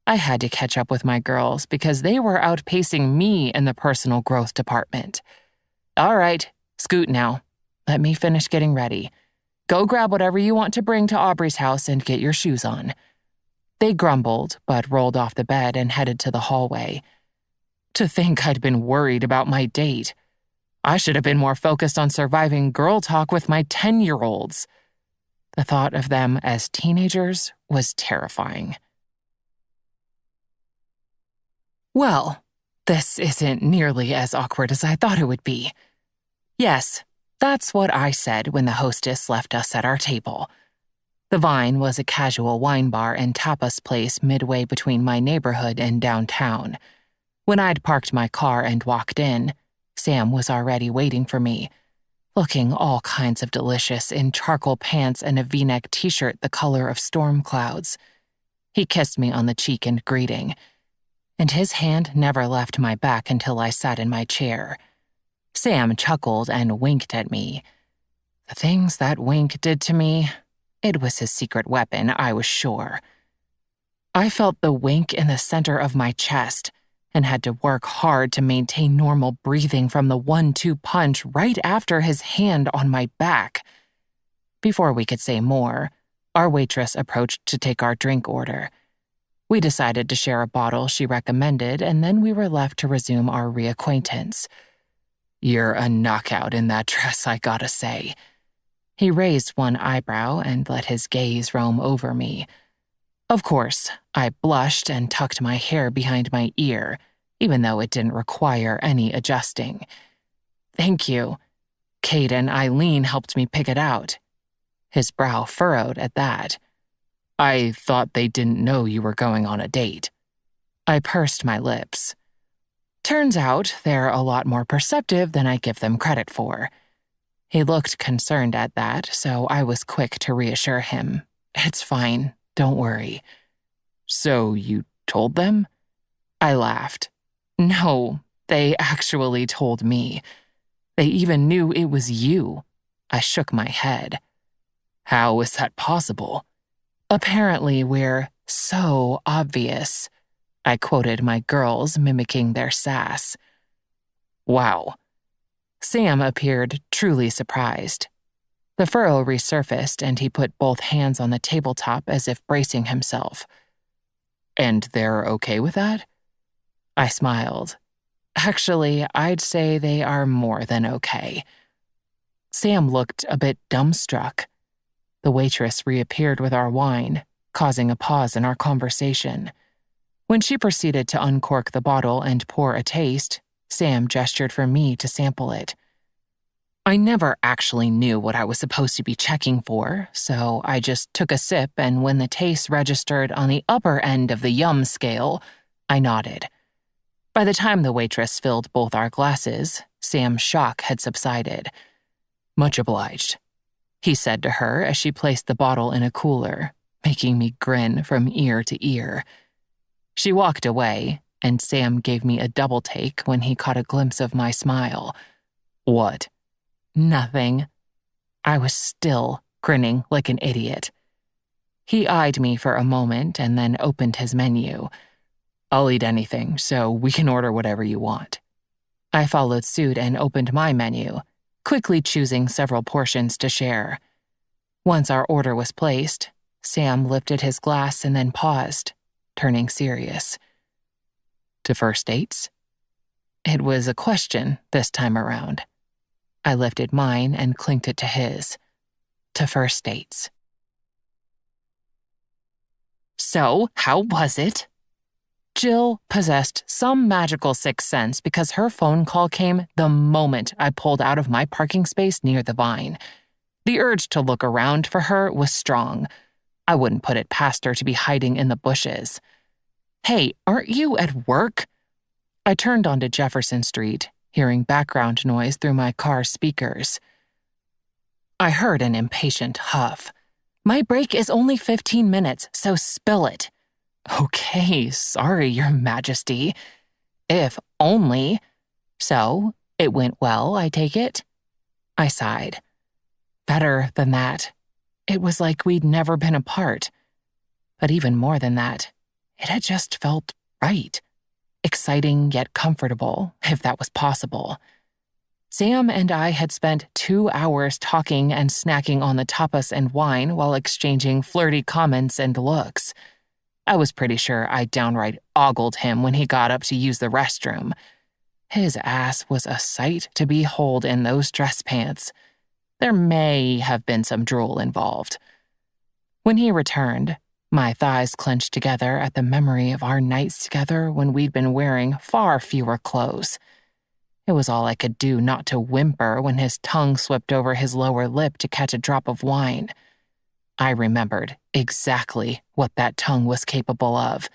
I had to catch up with my girls because they were outpacing me in the personal growth department. "All right, scoot now. Let me finish getting ready. Go grab whatever you want to bring to Aubrey's house and get your shoes on." They grumbled, but rolled off the bed and headed to the hallway. To think I'd been worried about my date. I should have been more focused on surviving girl talk with my 10-year-olds. The thought of them as teenagers was terrifying. Well, this isn't nearly as awkward as I thought it would be. Yes, that's what I said when the hostess left us at our table. The Vine was a casual wine bar and tapas place midway between my neighborhood and downtown. When I'd parked my car and walked in, Sam was already waiting for me, looking all kinds of delicious in charcoal pants and a V-neck t-shirt the color of storm clouds. He kissed me on the cheek in greeting, and his hand never left my back until I sat in my chair. Sam chuckled and winked at me. The things that wink did to me, it was his secret weapon, I was sure. I felt the wink in the center of my chest and had to work hard to maintain normal breathing from the 1-2 punch right after his hand on my back. Before we could say more, our waitress approached to take our drink order. We decided to share a bottle she recommended, and then we were left to resume our reacquaintance. "You're a knockout in that dress, I gotta say." He raised one eyebrow and let his gaze roam over me. Of course, I blushed and tucked my hair behind my ear, even though it didn't require any adjusting. Thank you. Kate and Eileen helped me pick it out. His brow furrowed at that. I thought they didn't know you were going on a date. I pursed my lips. Turns out they're a lot more perceptive than I give them credit for. He looked concerned at that, so I was quick to reassure him. It's fine, don't worry. So you told them? I laughed. No, they actually told me. They even knew it was you. I shook my head. How is that possible? Apparently we're so obvious. I quoted my girls, mimicking their sass. Wow. Sam appeared truly surprised. The furrow resurfaced, and he put both hands on the tabletop as if bracing himself. And they're okay with that? I smiled. Actually, I'd say they are more than okay. Sam looked a bit dumbstruck. The waitress reappeared with our wine, causing a pause in our conversation. When she proceeded to uncork the bottle and pour a taste, Sam gestured for me to sample it. I never actually knew what I was supposed to be checking for, so I just took a sip, and when the taste registered on the upper end of the yum scale, I nodded. By the time the waitress filled both our glasses, Sam's shock had subsided. Much obliged, he said to her as she placed the bottle in a cooler, making me grin from ear to ear. She walked away, and Sam gave me a double take when he caught a glimpse of my smile. What? Nothing. I was still grinning like an idiot. He eyed me for a moment and then opened his menu. I'll eat anything, so we can order whatever you want. I followed suit and opened my menu, quickly choosing several portions to share. Once our order was placed, Sam lifted his glass and then paused, turning serious. To first dates? It was a question this time around. I lifted mine and clinked it to his. To first dates. So, how was it? Jill possessed some magical sixth sense because her phone call came the moment I pulled out of my parking space near the Vine. The urge to look around for her was strong. I wouldn't put it past her to be hiding in the bushes. Hey, aren't you at work? I turned onto Jefferson Street, hearing background noise through my car's speakers. I heard an impatient huff. My break is only 15 minutes, so spill it. Okay, sorry, Your Majesty. If only. So, it went well, I take it? I sighed. Better than that. It was like we'd never been apart. But even more than that, it had just felt right. Exciting yet comfortable, if that was possible. Sam and I had spent 2 hours talking and snacking on the tapas and wine while exchanging flirty comments and looks. I was pretty sure I downright ogled him when he got up to use the restroom. His ass was a sight to behold in those dress pants. There may have been some drool involved. When he returned, my thighs clenched together at the memory of our nights together when we'd been wearing far fewer clothes. It was all I could do not to whimper when his tongue swept over his lower lip to catch a drop of wine. I remembered exactly what that tongue was capable of,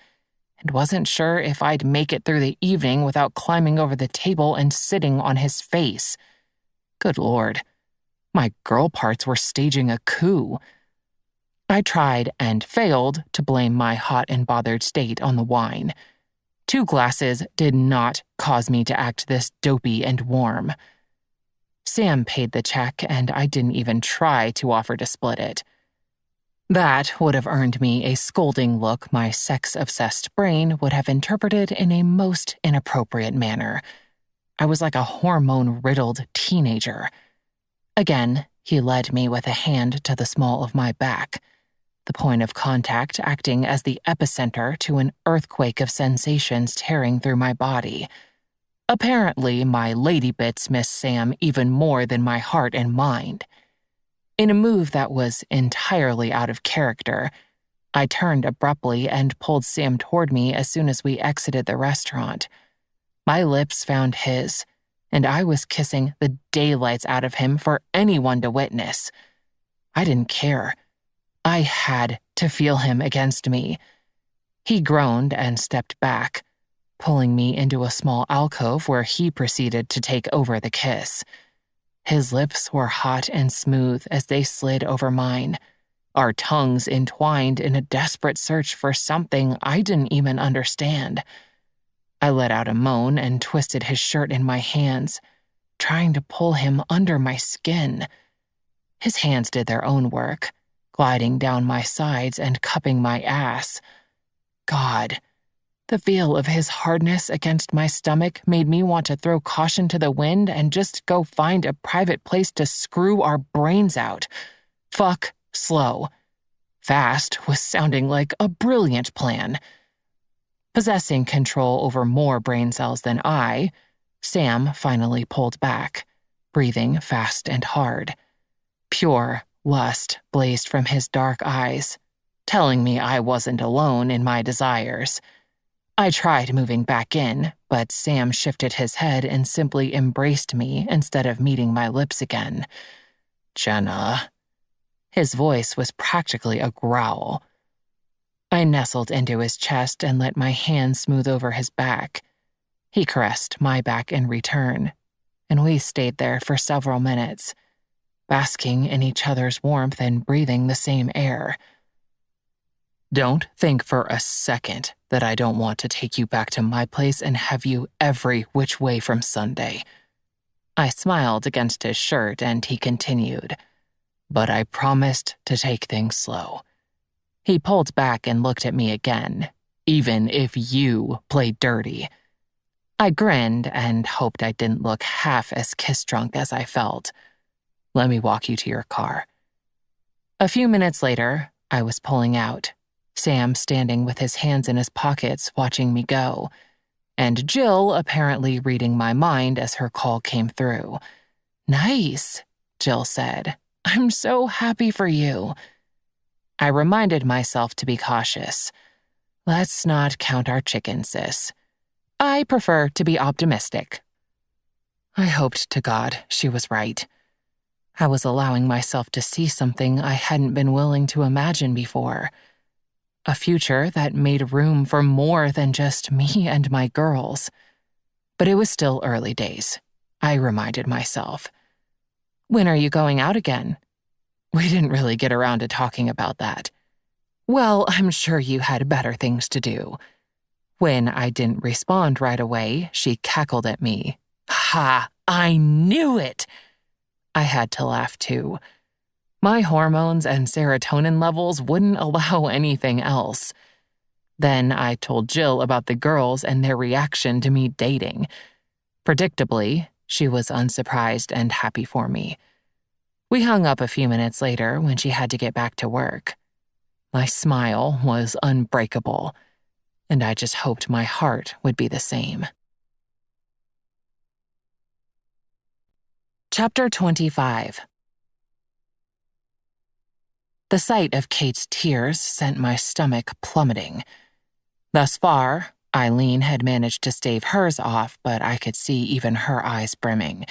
and wasn't sure if I'd make it through the evening without climbing over the table and sitting on his face. Good Lord, my girl parts were staging a coup. I tried and failed to blame my hot and bothered state on the wine. 2 glasses did not cause me to act this dopey and warm. Sam paid the check, and I didn't even try to offer to split it. That would have earned me a scolding look my sex-obsessed brain would have interpreted in a most inappropriate manner. I was like a hormone-riddled teenager. Again, he led me with a hand to the small of my back, the point of contact acting as the epicenter to an earthquake of sensations tearing through my body. Apparently, my lady bits missed Sam even more than my heart and mind. In a move that was entirely out of character, I turned abruptly and pulled Sam toward me as soon as we exited the restaurant. My lips found his, and I was kissing the daylights out of him for anyone to witness. I didn't care. I had to feel him against me. He groaned and stepped back, pulling me into a small alcove where he proceeded to take over the kiss. His lips were hot and smooth as they slid over mine, our tongues entwined in a desperate search for something I didn't even understand. I let out a moan and twisted his shirt in my hands, trying to pull him under my skin. His hands did their own work, gliding down my sides and cupping my ass. God, the feel of his hardness against my stomach made me want to throw caution to the wind and just go find a private place to screw our brains out. Fuck slow. Fast was sounding like a brilliant plan. Possessing control over more brain cells than I, Sam finally pulled back, breathing fast and hard. Pure lust blazed from his dark eyes, telling me I wasn't alone in my desires. I tried moving back in, but Sam shifted his head and simply embraced me instead of meeting my lips again. Jenna. His voice was practically a growl. I nestled into his chest and let my hand smooth over his back. He caressed my back in return, and we stayed there for several minutes, basking in each other's warmth and breathing the same air. Don't think for a second that I don't want to take you back to my place and have you every which way from Sunday. I smiled against his shirt and he continued, but I promised to take things slow. He pulled back and looked at me again, even if you played dirty. I grinned and hoped I didn't look half as kiss-drunk as I felt. Let me walk you to your car. A few minutes later, I was pulling out, Sam standing with his hands in his pockets watching me go, and Jill apparently reading my mind as her call came through. Nice, Jill said. I'm so happy for you. I reminded myself to be cautious. Let's not count our chickens, sis. I prefer to be optimistic. I hoped to God she was right. I was allowing myself to see something I hadn't been willing to imagine before. A future that made room for more than just me and my girls. But it was still early days, I reminded myself. When are you going out again? We didn't really get around to talking about that. Well, I'm sure you had better things to do. When I didn't respond right away, she cackled at me. Ha! I knew it! I had to laugh too. My hormones and serotonin levels wouldn't allow anything else. Then I told Jill about the girls and their reaction to me dating. Predictably, she was unsurprised and happy for me. We hung up a few minutes later when she had to get back to work. My smile was unbreakable, and I just hoped my heart would be the same. Chapter 25. The sight of Kate's tears sent my stomach plummeting. Thus far, Eileen had managed to stave hers off, but I could see even her eyes brimming.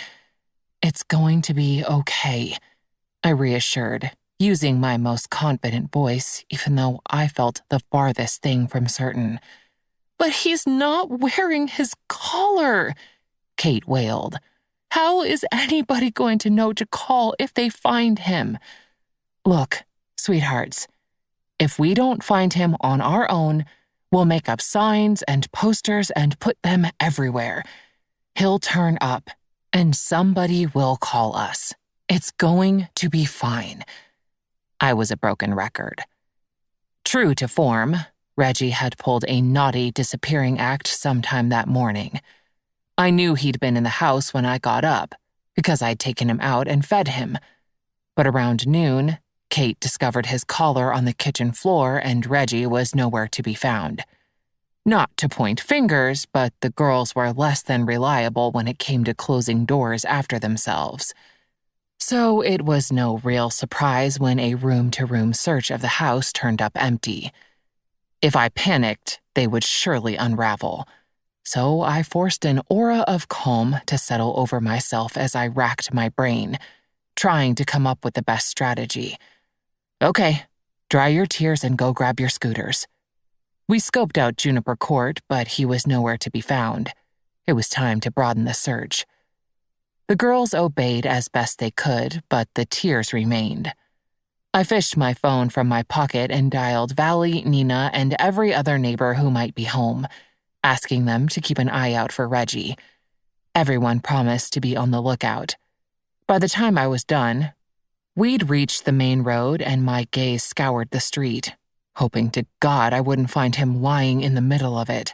It's going to be okay, I reassured, using my most confident voice, even though I felt the farthest thing from certain. But he's not wearing his collar, Kate wailed. How is anybody going to know to call if they find him? Look, sweethearts, if we don't find him on our own, we'll make up signs and posters and put them everywhere. He'll turn up, and somebody will call us. It's going to be fine. I was a broken record. True to form, Reggie had pulled a naughty disappearing act sometime that morning. I knew he'd been in the house when I got up, because I'd taken him out and fed him. But around noon, Kate discovered his collar on the kitchen floor and Reggie was nowhere to be found. Not to point fingers, but the girls were less than reliable when it came to closing doors after themselves. So it was no real surprise when a room-to-room search of the house turned up empty. If I panicked, they would surely unravel. So I forced an aura of calm to settle over myself as I racked my brain, trying to come up with the best strategy. Okay, dry your tears and go grab your scooters. We scoped out Juniper Court, but he was nowhere to be found. It was time to broaden the search. The girls obeyed as best they could, but the tears remained. I fished my phone from my pocket and dialed Valley, Nina, and every other neighbor who might be home, asking them to keep an eye out for Reggie. Everyone promised to be on the lookout. By the time I was done, we'd reached the main road and my gaze scoured the street, hoping to God I wouldn't find him lying in the middle of it.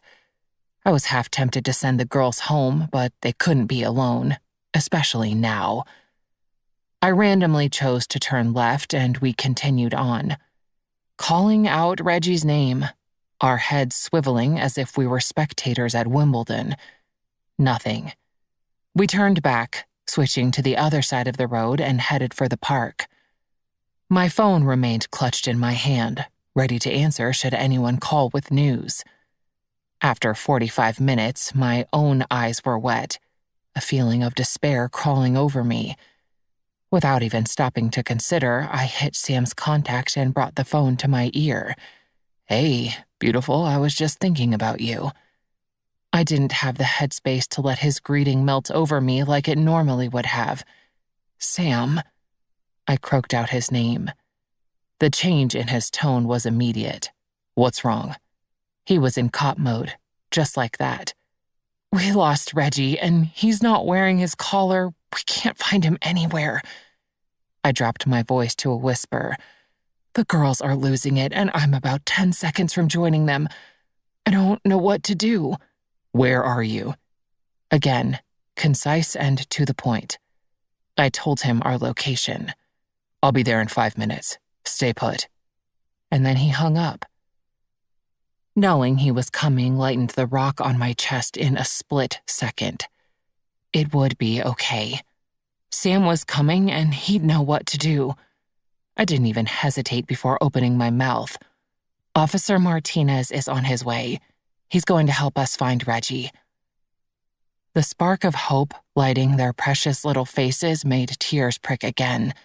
I was half tempted to send the girls home, but they couldn't be alone, especially now. I randomly chose to turn left and we continued on, calling out Reggie's name, our heads swiveling as if we were spectators at Wimbledon. Nothing. We turned back, switching to the other side of the road and headed for the park. My phone remained clutched in my hand, ready to answer should anyone call with news. After 45 minutes, my own eyes were wet, a feeling of despair crawling over me. Without even stopping to consider, I hit Sam's contact and brought the phone to my ear. Hey, beautiful, I was just thinking about you. I didn't have the headspace to let his greeting melt over me like it normally would have. Sam. I croaked out his name. The change in his tone was immediate. What's wrong? He was in cop mode, just like that. We lost Reggie, and he's not wearing his collar. We can't find him anywhere. I dropped my voice to a whisper. The girls are losing it, and I'm about 10 seconds from joining them. I don't know what to do. Where are you? Again, concise and to the point. I told him our location. I'll be there in 5 minutes. Stay put. And then he hung up. Knowing he was coming lightened the rock on my chest in a split second. It would be okay. Sam was coming and he'd know what to do. I didn't even hesitate before opening my mouth. Officer Martinez is on his way. He's going to help us find Reggie. The spark of hope lighting their precious little faces made tears prick again,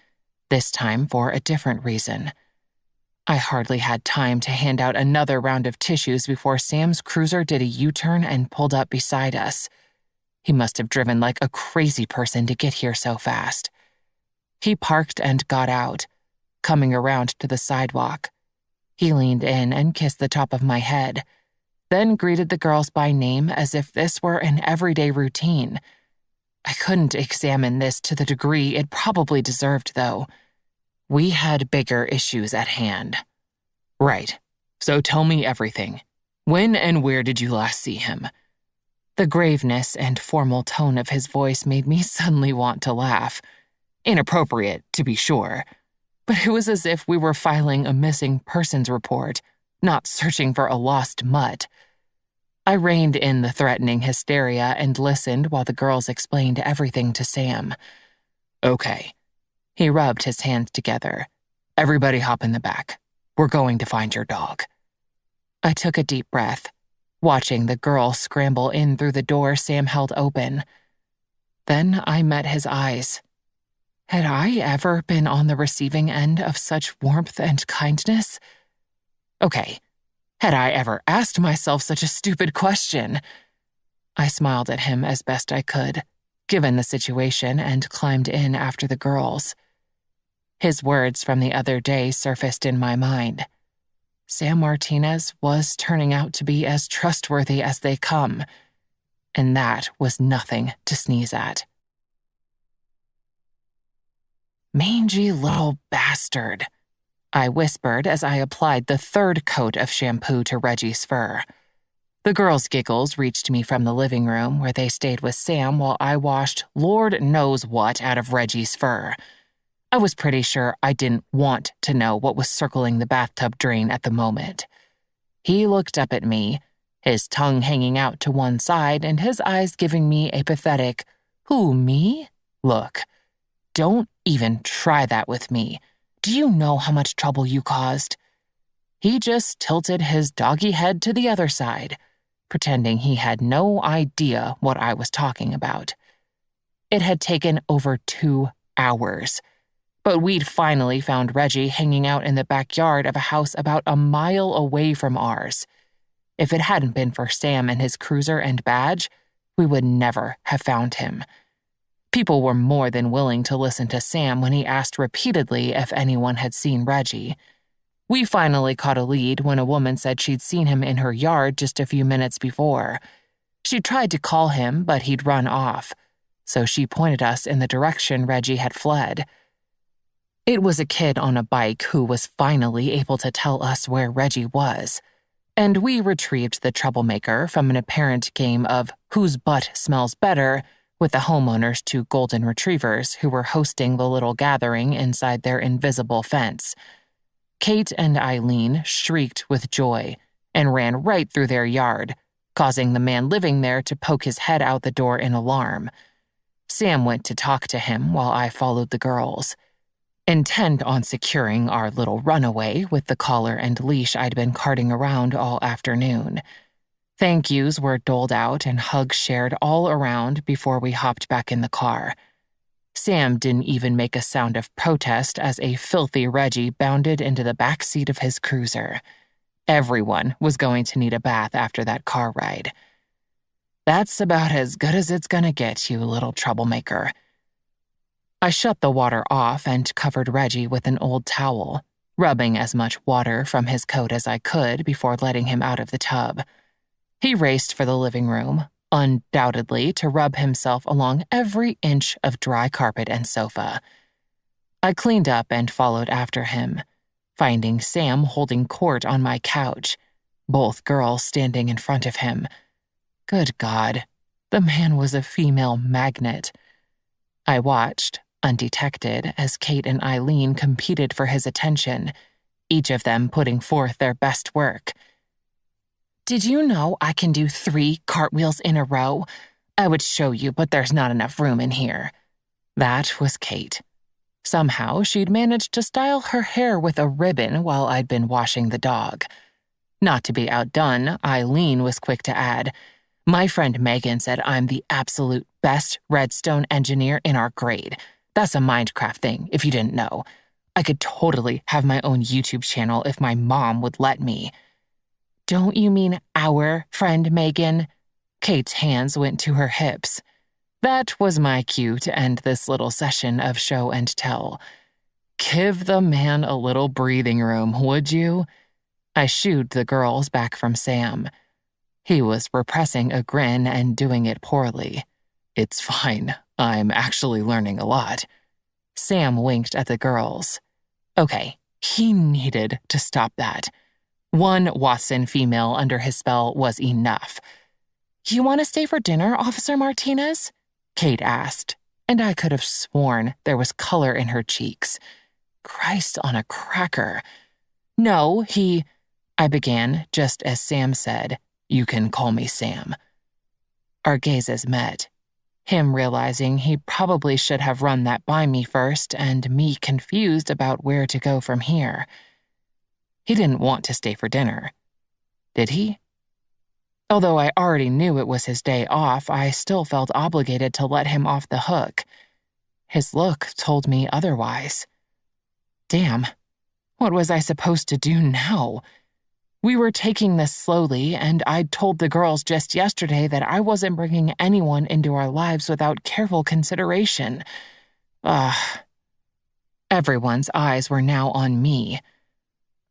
this time for a different reason. I hardly had time to hand out another round of tissues before Sam's cruiser did a U-turn and pulled up beside us. He must have driven like a crazy person to get here so fast. He parked and got out, coming around to the sidewalk. He leaned in and kissed the top of my head, then greeted the girls by name as if this were an everyday routine. I couldn't examine this to the degree it probably deserved, though. We had bigger issues at hand. Right. So tell me everything. When and where did you last see him? The graveness and formal tone of his voice made me suddenly want to laugh. Inappropriate, to be sure. But it was as if we were filing a missing persons report, not searching for a lost mutt. I reined in the threatening hysteria and listened while the girls explained everything to Sam. Okay. He rubbed his hands together. Everybody hop in the back. We're going to find your dog. I took a deep breath, watching the girl scramble in through the door Sam held open. Then I met his eyes. Had I ever been on the receiving end of such warmth and kindness? Okay, had I ever asked myself such a stupid question? I smiled at him as best I could, given the situation, and climbed in after the girls. His words from the other day surfaced in my mind. Sam Martinez was turning out to be as trustworthy as they come, and that was nothing to sneeze at. Mangy little bastard, I whispered as I applied the third coat of shampoo to Reggie's fur. The girls' giggles reached me from the living room where they stayed with Sam while I washed Lord knows what out of Reggie's fur. I was pretty sure I didn't want to know what was circling the bathtub drain at the moment. He looked up at me, his tongue hanging out to one side and his eyes giving me a pathetic, "Who, me?" look. Don't even try that with me. Do you know how much trouble you caused?" He just tilted his doggy head to the other side, pretending he had no idea what I was talking about. It had taken over 2 hours, but we'd finally found Reggie hanging out in the backyard of a house about a mile away from ours. If it hadn't been for Sam and his cruiser and badge, we would never have found him. People were more than willing to listen to Sam when he asked repeatedly if anyone had seen Reggie. We finally caught a lead when a woman said she'd seen him in her yard just a few minutes before. She tried to call him, but he'd run off, so she pointed us in the direction Reggie had fled. It was a kid on a bike who was finally able to tell us where Reggie was, and we retrieved the troublemaker from an apparent game of whose butt smells better with the homeowners' 2 golden retrievers who were hosting the little gathering inside their invisible fence. Kate and Eileen shrieked with joy and ran right through their yard, causing the man living there to poke his head out the door in alarm. Sam went to talk to him while I followed the girls, intent on securing our little runaway with the collar and leash I'd been carting around all afternoon. Thank yous were doled out and hugs shared all around before we hopped back in the car. Sam didn't even make a sound of protest as a filthy Reggie bounded into the back seat of his cruiser. Everyone was going to need a bath after that car ride. That's about as good as it's gonna get, you little troublemaker. I shut the water off and covered Reggie with an old towel, rubbing as much water from his coat as I could before letting him out of the tub. He raced for the living room, undoubtedly to rub himself along every inch of dry carpet and sofa. I cleaned up and followed after him, finding Sam holding court on my couch, both girls standing in front of him. Good God, the man was a female magnet. I watched, undetected, as Kate and Eileen competed for his attention, each of them putting forth their best work. "Did you know I can do 3 cartwheels in a row? I would show you, but there's not enough room in here." That was Kate. Somehow, she'd managed to style her hair with a ribbon while I'd been washing the dog. Not to be outdone, Eileen was quick to add, "My friend Megan said I'm the absolute best redstone engineer in our grade. That's a Minecraft thing, if you didn't know. I could totally have my own YouTube channel if my mom would let me." "Don't you mean our friend Megan?" Kate's hands went to her hips. That was my cue to end this little session of show and tell. Give the man a little breathing room, would you? I shooed the girls back from Sam. He was repressing a grin and doing it poorly. "It's fine. I'm actually learning a lot." Sam winked at the girls. Okay, he needed to stop that. 1 Watson female under his spell was enough. "You want to stay for dinner, Officer Martinez?" Kate asked, and I could have sworn there was color in her cheeks. Christ on a cracker. "No, I began just as Sam said, "You can call me Sam." Our gazes met, him realizing he probably should have run that by me first and me confused about where to go from here. He didn't want to stay for dinner. Did he? Although I already knew it was his day off, I still felt obligated to let him off the hook. His look told me otherwise. Damn, what was I supposed to do now? We were taking this slowly, and I'd told the girls just yesterday that I wasn't bringing anyone into our lives without careful consideration. Everyone's eyes were now on me.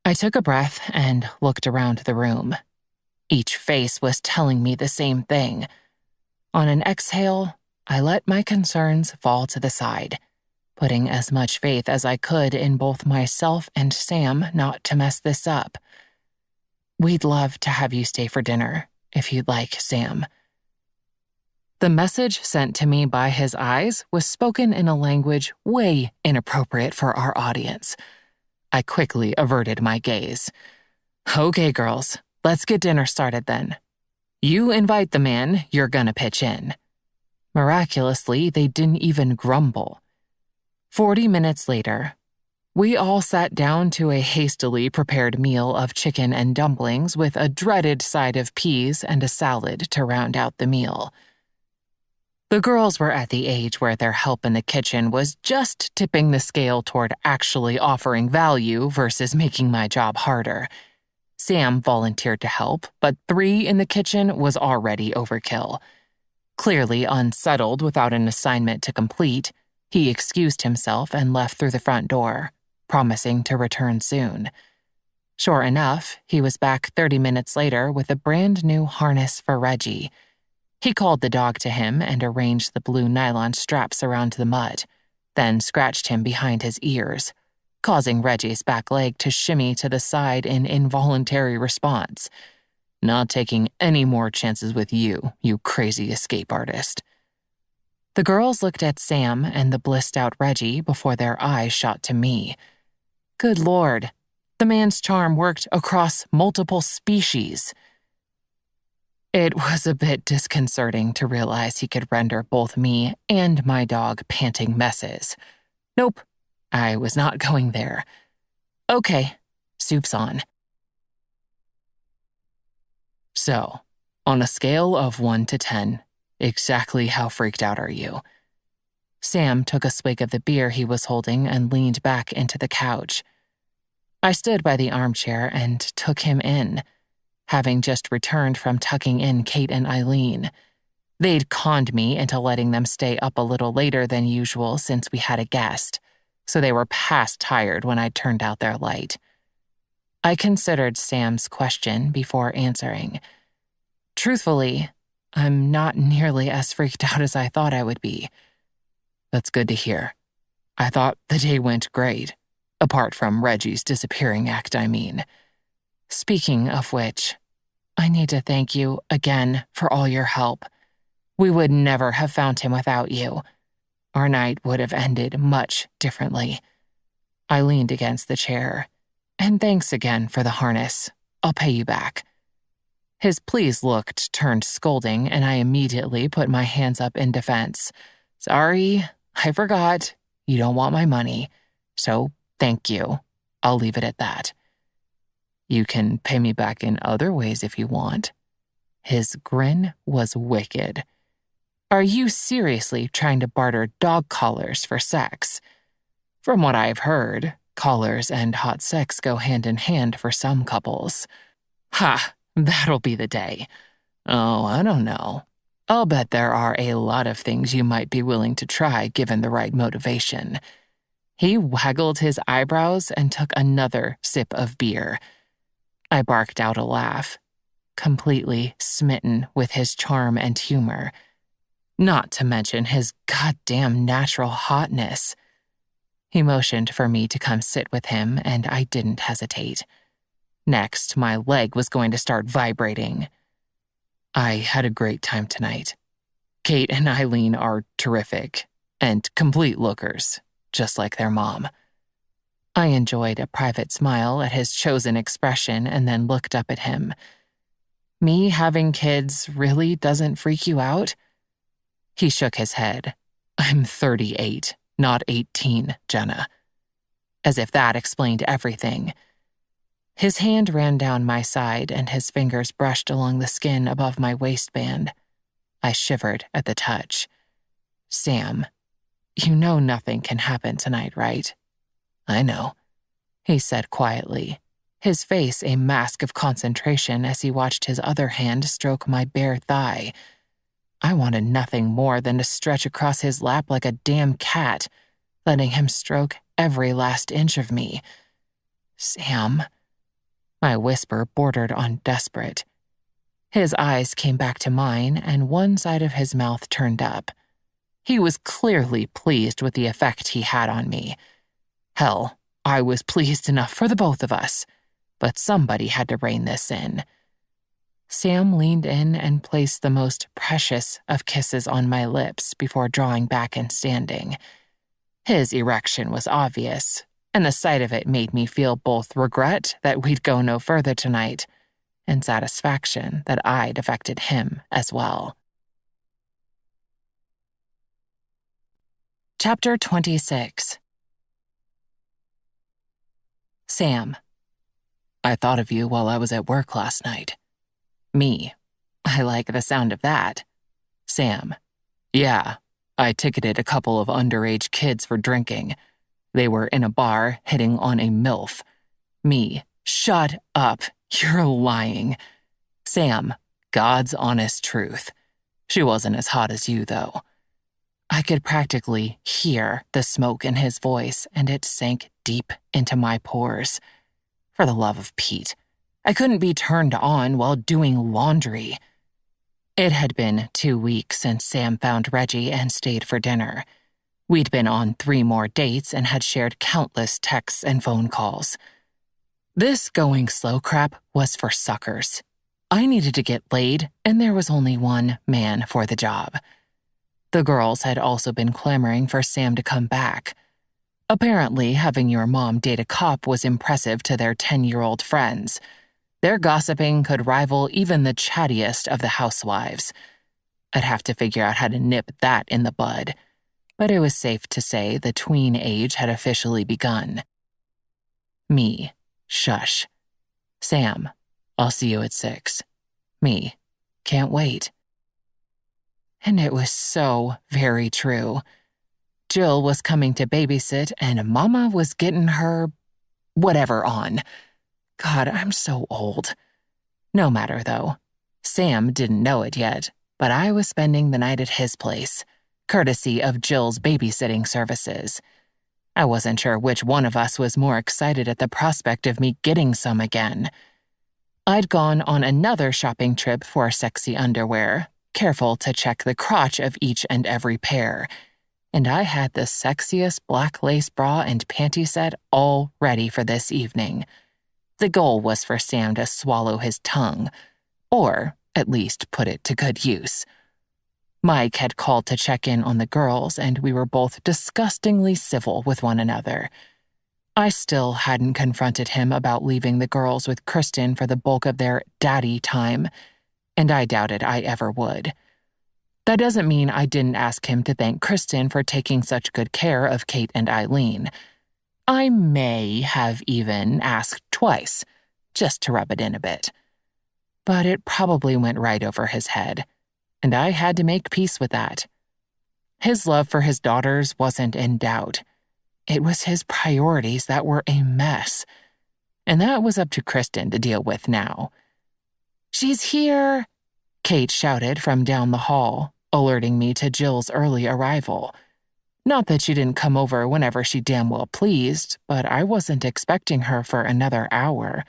I took a breath and looked around the room. Each face was telling me the same thing. On an exhale, I let my concerns fall to the side, putting as much faith as I could in both myself and Sam not to mess this up. "We'd love to have you stay for dinner, if you'd like, Sam." The message sent to me by his eyes was spoken in a language way inappropriate for our audience. I quickly averted my gaze. "Okay, girls, let's get dinner started then. You invite the man, you're gonna pitch in." Miraculously, they didn't even grumble. 40 minutes later, we all sat down to a hastily prepared meal of chicken and dumplings with a dreaded side of peas and a salad to round out the meal. The girls were at the age where their help in the kitchen was just tipping the scale toward actually offering value versus making my job harder. Sam volunteered to help, but 3 in the kitchen was already overkill. Clearly unsettled without an assignment to complete, he excused himself and left through the front door, promising to return soon. Sure enough, he was back 30 minutes later with a brand new harness for Reggie. He called the dog to him and arranged the blue nylon straps around the mutt, then scratched him behind his ears, causing Reggie's back leg to shimmy to the side in involuntary response. Not taking any more chances with you, you crazy escape artist. The girls looked at Sam and the blissed-out Reggie before their eyes shot to me. Good Lord, the man's charm worked across multiple species. It was a bit disconcerting to realize he could render both me and my dog panting messes. Nope, I was not going there. Okay, soup's on. So, on a scale of 1 to 10, exactly how freaked out are you? Sam took a swig of the beer he was holding and leaned back into the couch. I stood by the armchair and took him in, having just returned from tucking in Kate and Eileen. They'd conned me into letting them stay up a little later than usual since we had a guest, so they were past tired when I turned out their light. I considered Sam's question before answering. Truthfully, I'm not nearly as freaked out as I thought I would be. That's good to hear. I thought the day went great. Apart from Reggie's disappearing act, I mean. Speaking of which, I need to thank you again for all your help. We would never have found him without you. Our night would have ended much differently. I leaned against the chair. And thanks again for the harness. I'll pay you back. His pleased look turned scolding, and I immediately put my hands up in defense. Sorry, I forgot. You don't want my money. So, thank you. I'll leave it at that. You can pay me back in other ways if you want. His grin was wicked. Are you seriously trying to barter dog collars for sex? From what I've heard, collars and hot sex go hand in hand for some couples. Ha, that'll be the day. Oh, I don't know. I'll bet there are a lot of things you might be willing to try given the right motivation. He waggled his eyebrows and took another sip of beer. I barked out a laugh, completely smitten with his charm and humor. Not to mention his goddamn natural hotness. He motioned for me to come sit with him, and I didn't hesitate. Next, my leg was going to start vibrating. I had a great time tonight. Kate and Eileen are terrific, and complete lookers, just like their mom. I enjoyed a private smile at his chosen expression and then looked up at him. Me having kids really doesn't freak you out? He shook his head. I'm 38, not 18, Jenna. As if that explained everything. His hand ran down my side and his fingers brushed along the skin above my waistband. I shivered at the touch. Sam, you know nothing can happen tonight, right? I know, he said quietly, his face a mask of concentration as he watched his other hand stroke my bare thigh. I wanted nothing more than to stretch across his lap like a damn cat, letting him stroke every last inch of me. Sam. My whisper bordered on desperate. His eyes came back to mine, and one side of his mouth turned up. He was clearly pleased with the effect he had on me. Hell, I was pleased enough for the both of us, but somebody had to rein this in. Sam leaned in and placed the most precious of kisses on my lips before drawing back and standing. His erection was obvious, and the sight of it made me feel both regret that we'd go no further tonight and satisfaction that I'd affected him as well. Chapter 26. Sam. I thought of you while I was at work last night. Me. I like the sound of that. Sam. Yeah, I ticketed a couple of underage kids for drinking. They were in a bar hitting on a MILF. Me. Shut up. You're lying. Sam. God's honest truth. She wasn't as hot as you, though. I could practically hear the smoke in his voice, and it sank deep into my pores. For the love of Pete, I couldn't be turned on while doing laundry. It had been 2 weeks since Sam found Reggie and stayed for dinner. We'd been on 3 more dates and had shared countless texts and phone calls. This going slow crap was for suckers. I needed to get laid, and there was only one man for the job. The girls had also been clamoring for Sam to come back. Apparently, having your mom date a cop was impressive to their 10-year-old friends. Their gossiping could rival even the chattiest of the housewives. I'd have to figure out how to nip that in the bud, but it was safe to say the tween age had officially begun. Me. Shush. Sam. I'll see you at 6. Me. Can't wait. And it was so very true. Jill was coming to babysit, and Mama was getting her whatever on. God, I'm so old. No matter, though. Sam didn't know it yet, but I was spending the night at his place, courtesy of Jill's babysitting services. I wasn't sure which one of us was more excited at the prospect of me getting some again. I'd gone on another shopping trip for sexy underwear, careful to check the crotch of each and every pair, and I had the sexiest black lace bra and panty set all ready for this evening. The goal was for Sam to swallow his tongue, or at least put it to good use. Mike had called to check in on the girls, and we were both disgustingly civil with one another. I still hadn't confronted him about leaving the girls with Kristen for the bulk of their daddy time, and I doubted I ever would. That doesn't mean I didn't ask him to thank Kristen for taking such good care of Kate and Eileen. I may have even asked twice, just to rub it in a bit. But it probably went right over his head, and I had to make peace with that. His love for his daughters wasn't in doubt. It was his priorities that were a mess, and that was up to Kristen to deal with now. "She's here," Kate shouted from down the hall, alerting me to Jill's early arrival. Not that she didn't come over whenever she damn well pleased, but I wasn't expecting her for another hour.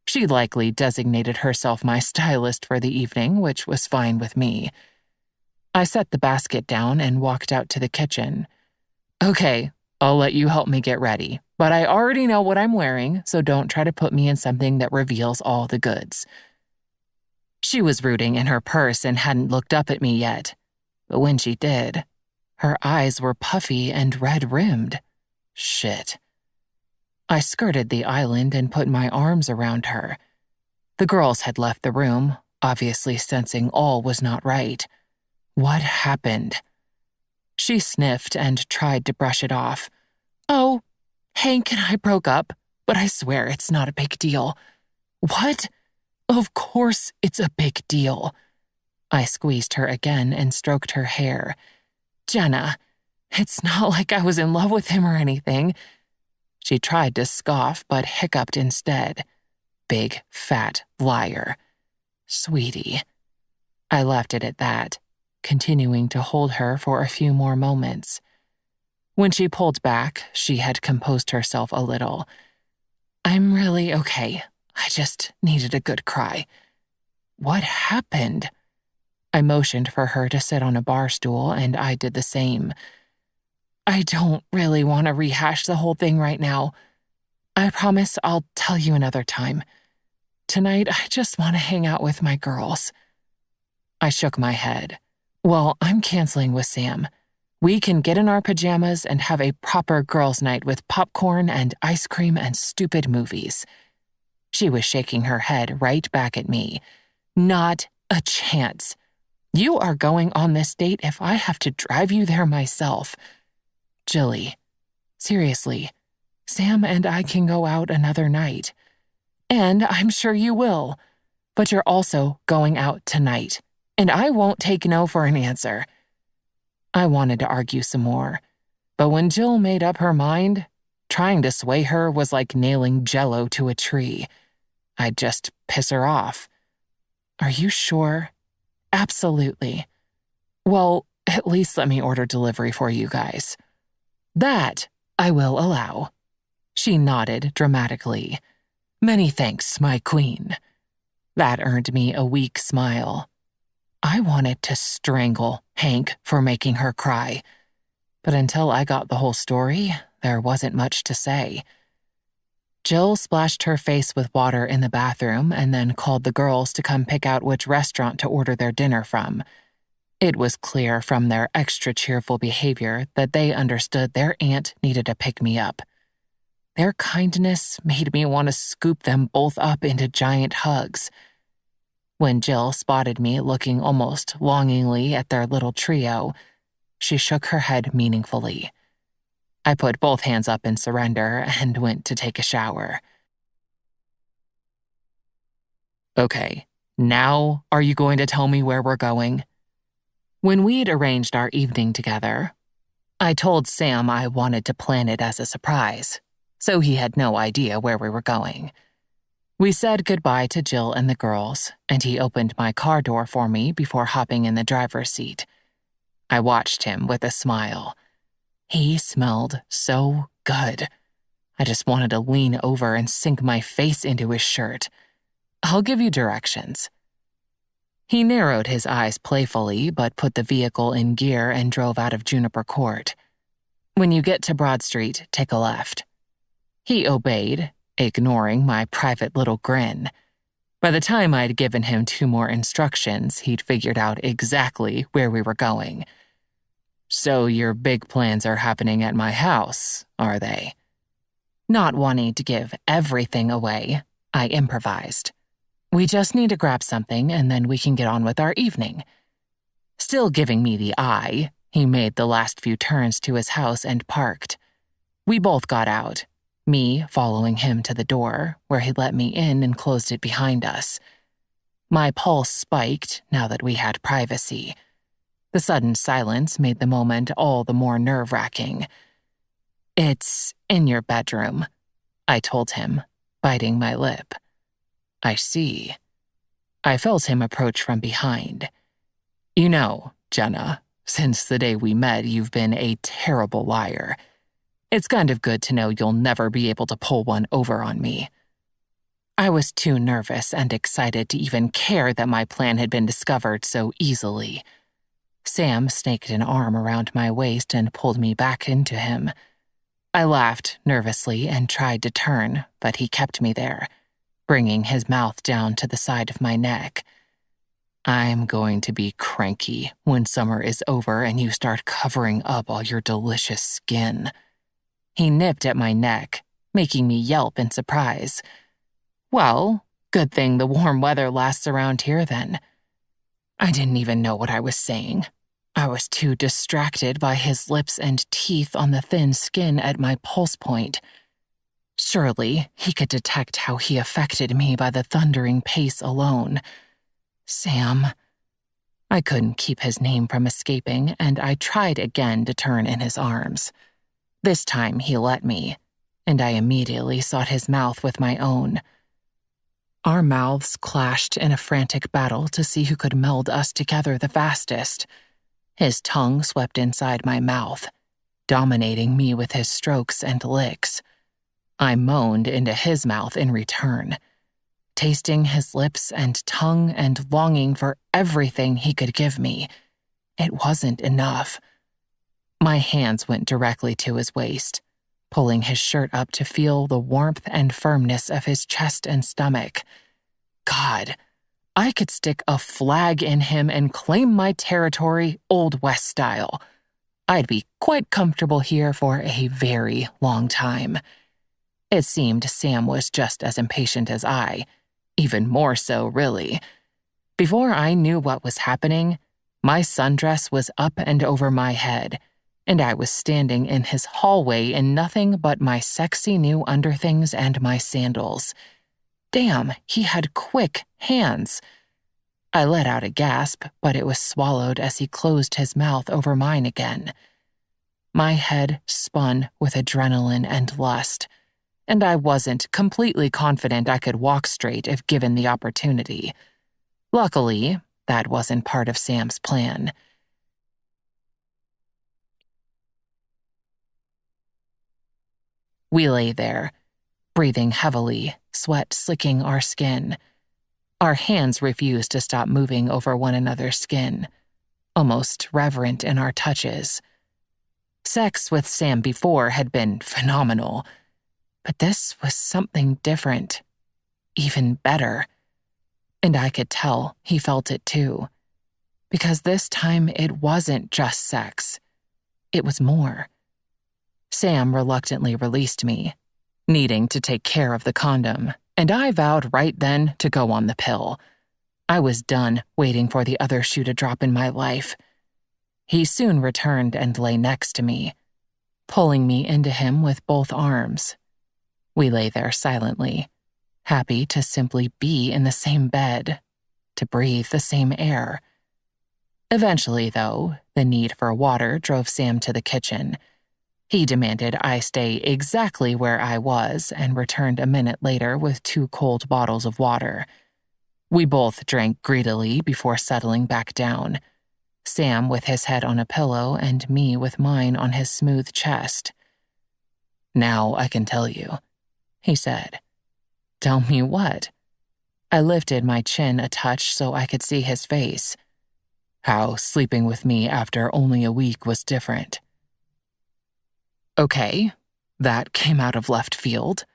She likely designated herself my stylist for the evening, which was fine with me. I set the basket down and walked out to the kitchen. "Okay, I'll let you help me get ready, but I already know what I'm wearing, so don't try to put me in something that reveals all the goods." She was rooting in her purse and hadn't looked up at me yet, but when she did, her eyes were puffy and red-rimmed. Shit. I skirted the island and put my arms around her. The girls had left the room, obviously sensing all was not right. What happened? She sniffed and tried to brush it off. "Oh, Hank and I broke up, but I swear it's not a big deal." "What? Of course it's a big deal." I squeezed her again and stroked her hair. "Jenna, it's not like I was in love with him or anything." She tried to scoff, but hiccuped instead. Big, fat liar. Sweetie. I left it at that, continuing to hold her for a few more moments. When she pulled back, she had composed herself a little. "I'm really okay. I just needed a good cry." "What happened?" I motioned for her to sit on a bar stool, and I did the same. "I don't really want to rehash the whole thing right now. I promise I'll tell you another time. Tonight, I just want to hang out with my girls." I shook my head. "Well, I'm canceling with Sam. We can get in our pajamas and have a proper girls' night with popcorn and ice cream and stupid movies." She was shaking her head right back at me. "Not a chance. You are going on this date if I have to drive you there myself." Jilly, seriously, Sam and I can go out another night. And I'm sure you will. But you're also going out tonight, and I won't take no for an answer. I wanted to argue some more, but when Jill made up her mind, trying to sway her was like nailing Jell-O to a tree. I'd just piss her off. Are you sure? Absolutely. Well, at least let me order delivery for you guys. That I will allow. She nodded dramatically. Many thanks, my queen. That earned me a weak smile. I wanted to strangle Hank for making her cry, but until I got the whole story, there wasn't much to say. Jill splashed her face with water in the bathroom and then called the girls to come pick out which restaurant to order their dinner from. It was clear from their extra cheerful behavior that they understood their aunt needed to pick me up. Their kindness made me want to scoop them both up into giant hugs. When Jill spotted me looking almost longingly at their little trio, she shook her head meaningfully. I put both hands up in surrender and went to take a shower. Okay, now are you going to tell me where we're going? When we'd arranged our evening together, I told Sam I wanted to plan it as a surprise, so he had no idea where we were going. We said goodbye to Jill and the girls, and he opened my car door for me before hopping in the driver's seat. I watched him with a smile. He smelled so good. I just wanted to lean over and sink my face into his shirt. I'll give you directions. He narrowed his eyes playfully, but put the vehicle in gear and drove out of Juniper Court. When you get to Broad Street, take a left. He obeyed, ignoring my private little grin. By the time I'd given him 2 more instructions, he'd figured out exactly where we were going. So your big plans are happening at my house, are they? Not wanting to give everything away, I improvised. We just need to grab something and then we can get on with our evening. Still giving me the eye, he made the last few turns to his house and parked. We both got out, me following him to the door, where he let me in and closed it behind us. My pulse spiked now that we had privacy. The sudden silence made the moment all the more nerve-wracking. It's in your bedroom, I told him, biting my lip. I see. I felt him approach from behind. You know, Jenna, since the day we met, you've been a terrible liar. It's kind of good to know you'll never be able to pull one over on me. I was too nervous and excited to even care that my plan had been discovered so easily. Sam snaked an arm around my waist and pulled me back into him. I laughed nervously and tried to turn, but he kept me there, bringing his mouth down to the side of my neck. I'm going to be cranky when summer is over and you start covering up all your delicious skin. He nipped at my neck, making me yelp in surprise. Well, good thing the warm weather lasts around here then. I didn't even know what I was saying. I was too distracted by his lips and teeth on the thin skin at my pulse point. Surely he could detect how he affected me by the thundering pace alone. Sam. I couldn't keep his name from escaping, and I tried again to turn in his arms. This time he let me, and I immediately sought his mouth with my own. Our mouths clashed in a frantic battle to see who could meld us together the fastest. His tongue swept inside my mouth, dominating me with his strokes and licks. I moaned into his mouth in return, tasting his lips and tongue and longing for everything he could give me. It wasn't enough. My hands went directly to his waist, pulling his shirt up to feel the warmth and firmness of his chest and stomach. God, I could stick a flag in him and claim my territory Old West style. I'd be quite comfortable here for a very long time. It seemed Sam was just as impatient as I, even more so, really. Before I knew what was happening, my sundress was up and over my head, and I was standing in his hallway in nothing but my sexy new underthings and my sandals. Damn, he had quick hands. I let out a gasp, but it was swallowed as he closed his mouth over mine again. My head spun with adrenaline and lust, and I wasn't completely confident I could walk straight if given the opportunity. Luckily, that wasn't part of Sam's plan. We lay there, breathing heavily, sweat slicking our skin. Our hands refused to stop moving over one another's skin, almost reverent in our touches. Sex with Sam before had been phenomenal, but this was something different, even better. And I could tell he felt it too, because this time it wasn't just sex. It was more. Sam reluctantly released me, needing to take care of the condom, and I vowed right then to go on the pill. I was done waiting for the other shoe to drop in my life. He soon returned and lay next to me, pulling me into him with both arms. We lay there silently, happy to simply be in the same bed, to breathe the same air. Eventually, though, the need for water drove Sam to the kitchen. He demanded I stay exactly where I was and returned a minute later with 2 cold bottles of water. We both drank greedily before settling back down, Sam with his head on a pillow and me with mine on his smooth chest. "Now I can tell you," he said. "Tell me what?" I lifted my chin a touch so I could see his face. "How sleeping with me after only a week was different." Okay, that came out of left field.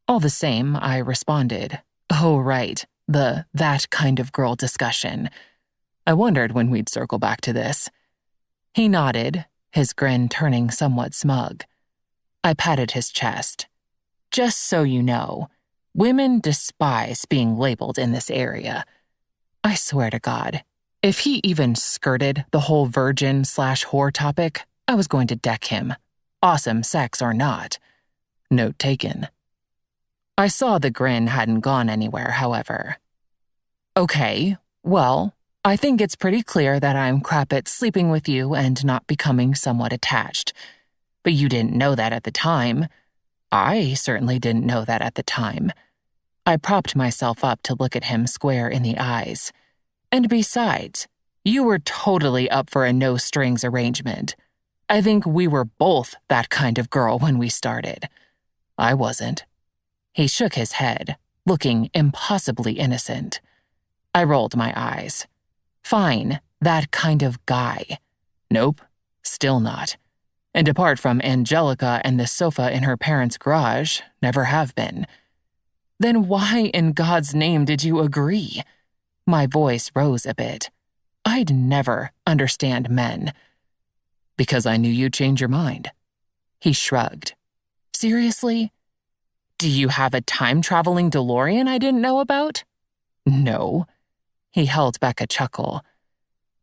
All the same, I responded, "Oh, right, the that kind of girl discussion. I wondered when we'd circle back to this." He nodded, his grin turning somewhat smug. I patted his chest. "Just so you know, women despise being labeled in this area. I swear to God, if he even skirted the whole virgin/whore topic, I was going to deck him. Awesome sex or not." Note taken. I saw the grin hadn't gone anywhere, however. "Okay, well, I think it's pretty clear that I'm crap at sleeping with you and not becoming somewhat attached. But you didn't know that at the time. I certainly didn't know that at the time." I propped myself up to look at him square in the eyes. "And besides, you were totally up for a no-strings arrangement. I think we were both that kind of girl when we started. I wasn't." He shook his head, looking impossibly innocent. I rolled my eyes. "Fine, that kind of guy." "Nope, still not. And apart from Angelica and the sofa in her parents' garage, never have been." "Then why in God's name did you agree?" My voice rose a bit. I'd never understand men. "Because I knew you'd change your mind." He shrugged. "Seriously? Do you have a time-traveling DeLorean I didn't know about?" "No." He held back a chuckle.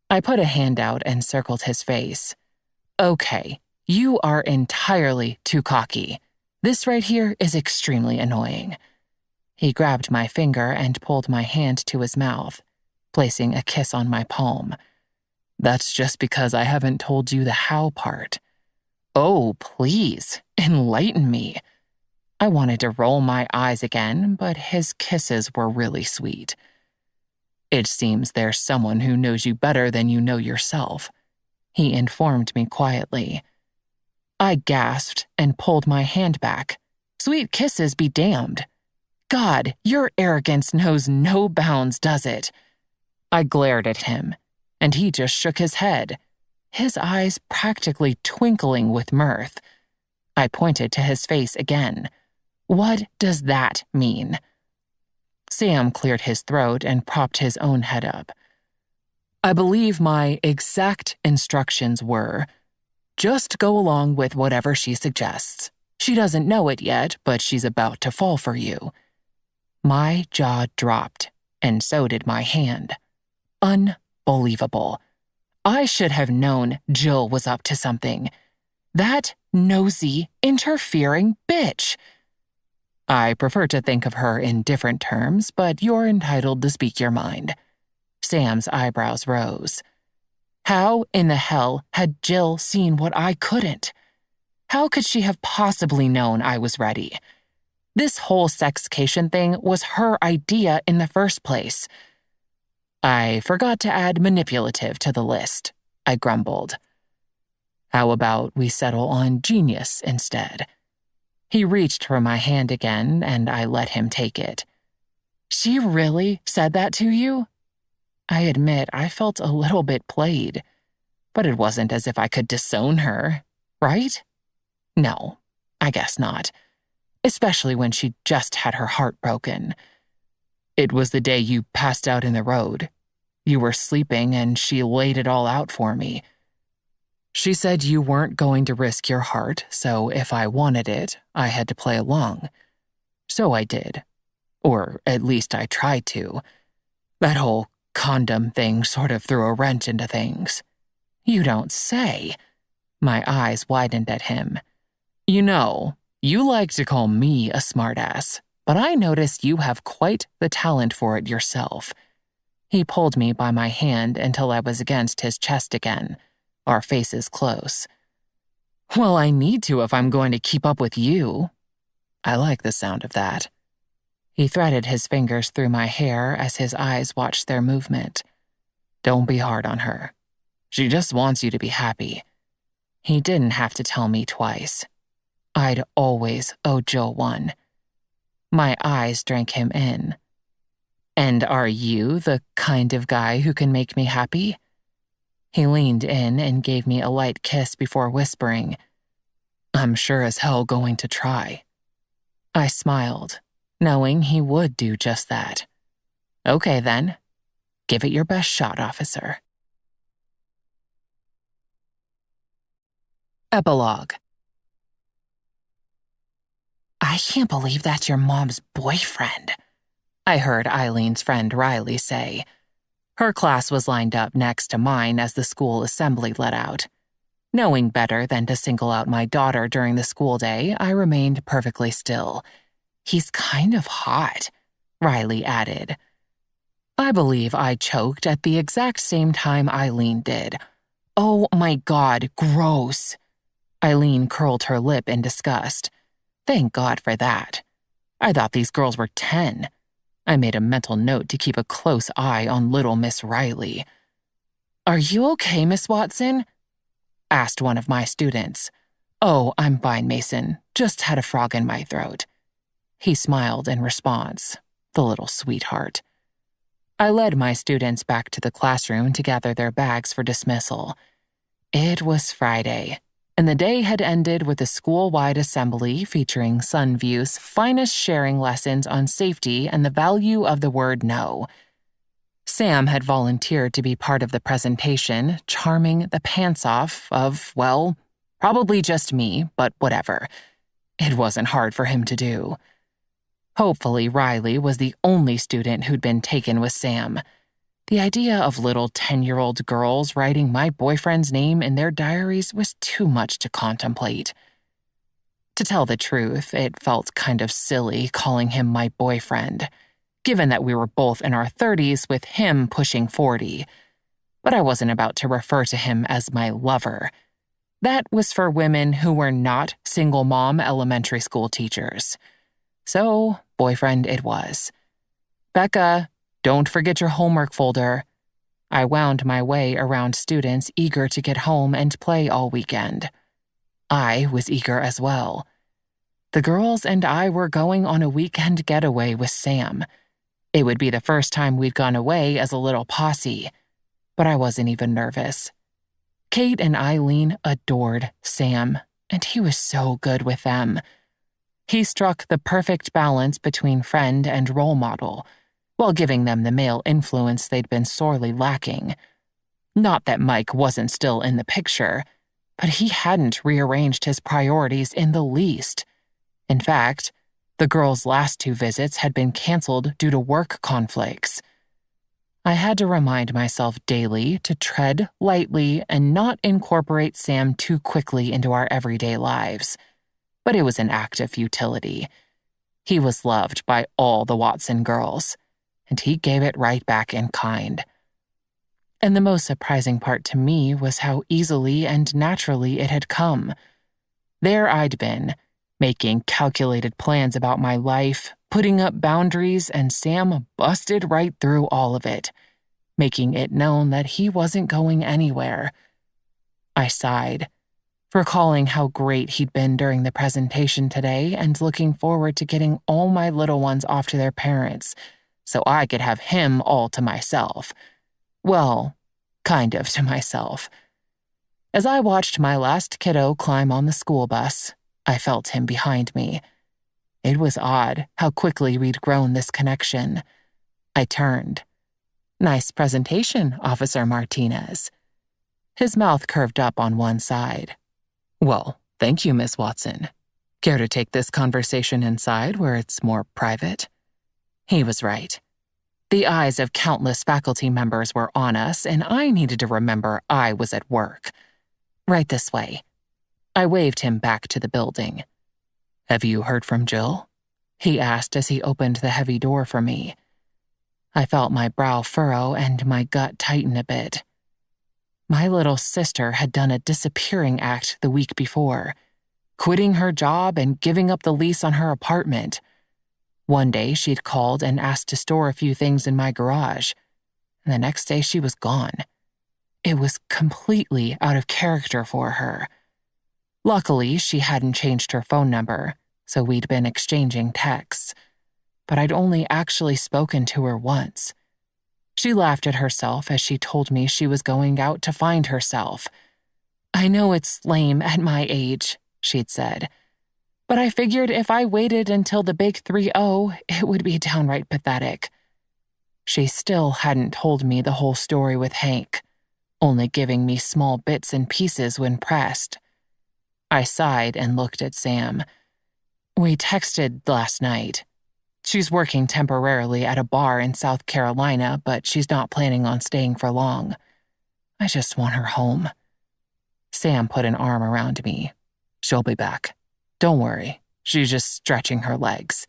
I put a hand out and circled his face. "Okay, you are entirely too cocky. This right here is extremely annoying." He grabbed my finger and pulled my hand to his mouth, placing a kiss on my palm. "That's just because I haven't told you the how part." "Oh, please, enlighten me." I wanted to roll my eyes again, but his kisses were really sweet. "It seems there's someone who knows you better than you know yourself," he informed me quietly. I gasped and pulled my hand back. Sweet kisses be damned. God, your arrogance knows no bounds, does it? I glared at him, and he just shook his head, his eyes practically twinkling with mirth. I pointed to his face again. "What does that mean?" Sam cleared his throat and propped his own head up. "I believe my exact instructions were, just go along with whatever she suggests. She doesn't know it yet, but she's about to fall for you." My jaw dropped, and so did my hand. Unbelievable. I should have known Jill was up to something. That nosy, interfering bitch. I prefer to think of her in different terms, but you're entitled to speak your mind. Sam's eyebrows rose. How in the hell had Jill seen what I couldn't? How could she have possibly known I was ready? This whole sexcation thing was her idea in the first place. I forgot to add manipulative to the list, I grumbled. How about we settle on genius instead? He reached for my hand again, and I let him take it. She really said that to you? I admit I felt a little bit played, but it wasn't as if I could disown her, right? No, I guess not, especially when she just had her heart broken. It was the day you passed out in the road. You were sleeping and she laid it all out for me. She said you weren't going to risk your heart, so if I wanted it, I had to play along. So I did. Or at least I tried to. That whole condom thing sort of threw a wrench into things. You don't say. My eyes widened at him. You know, you like to call me a smartass, but I notice you have quite the talent for it yourself. He pulled me by my hand until I was against his chest again, our faces close. Well, I need to if I'm going to keep up with you. I like the sound of that. He threaded his fingers through my hair as his eyes watched their movement. Don't be hard on her. She just wants you to be happy. He didn't have to tell me twice. I'd always owe Jill one. My eyes drank him in. And are you the kind of guy who can make me happy? He leaned in and gave me a light kiss before whispering, I'm sure as hell going to try. I smiled, knowing he would do just that. Okay then, give it your best shot, officer. Epilogue. I can't believe that's your mom's boyfriend, I heard Eileen's friend Riley say. Her class was lined up next to mine as the school assembly let out. Knowing better than to single out my daughter during the school day, I remained perfectly still. He's kind of hot, Riley added. I believe I choked at the exact same time Eileen did. Oh my God, gross. Eileen curled her lip in disgust. Thank God for that. I thought these girls were 10. I made a mental note to keep a close eye on little Miss Riley. Are you okay, Miss Watson? Asked one of my students. Oh, I'm fine, Mason. Just had a frog in my throat. He smiled in response, the little sweetheart. I led my students back to the classroom to gather their bags for dismissal. It was Friday, and the day had ended with a school-wide assembly featuring Sunview's finest sharing lessons on safety and the value of the word no. Sam had volunteered to be part of the presentation, charming the pants off of, well, probably just me, but whatever. It wasn't hard for him to do. Hopefully, Riley was the only student who'd been taken with Sam. The idea of little 10-year-old girls writing my boyfriend's name in their diaries was too much to contemplate. To tell the truth, it felt kind of silly calling him my boyfriend, given that we were both in our 30s with him pushing 40. But I wasn't about to refer to him as my lover. That was for women who were not single mom elementary school teachers. So, boyfriend it was. Becca, don't forget your homework folder. I wound my way around students eager to get home and play all weekend. I was eager as well. The girls and I were going on a weekend getaway with Sam. It would be the first time we'd gone away as a little posse, but I wasn't even nervous. Kate and Eileen adored Sam, and he was so good with them. He struck the perfect balance between friend and role model, while giving them the male influence they'd been sorely lacking. Not that Mike wasn't still in the picture, but he hadn't rearranged his priorities in the least. In fact, the girls' last 2 visits had been canceled due to work conflicts. I had to remind myself daily to tread lightly and not incorporate Sam too quickly into our everyday lives. But it was an act of futility. He was loved by all the Watson girls, and he gave it right back in kind. And the most surprising part to me was how easily and naturally it had come. There I'd been, making calculated plans about my life, putting up boundaries, and Sam busted right through all of it, making it known that he wasn't going anywhere. I sighed, recalling how great he'd been during the presentation today and looking forward to getting all my little ones off to their parents so I could have him all to myself. Well, kind of to myself. As I watched my last kiddo climb on the school bus, I felt him behind me. It was odd how quickly we'd grown this connection. I turned. "Nice presentation, Officer Martinez." His mouth curved up on one side. "Well, thank you, Miss Watson. Care to take this conversation inside where it's more private?" He was right. The eyes of countless faculty members were on us, and I needed to remember I was at work. "Right this way." I waved him back to the building. "Have you heard from Jill?" he asked as he opened the heavy door for me. I felt my brow furrow and my gut tighten a bit. My little sister had done a disappearing act the week before, quitting her job and giving up the lease on her apartment. One day she'd called and asked to store a few things in my garage, and the next day she was gone. It was completely out of character for her. Luckily, she hadn't changed her phone number, so we'd been exchanging texts. But I'd only actually spoken to her once. She laughed at herself as she told me she was going out to find herself. "I know it's lame at my age," she'd said, "but I figured if I waited until the big 3-0, it would be downright pathetic." She still hadn't told me the whole story with Hank, only giving me small bits and pieces when pressed. I sighed and looked at Sam. "We texted last night. She's working temporarily at a bar in South Carolina, but she's not planning on staying for long. I just want her home." Sam put an arm around me. "She'll be back. Don't worry. She's just stretching her legs."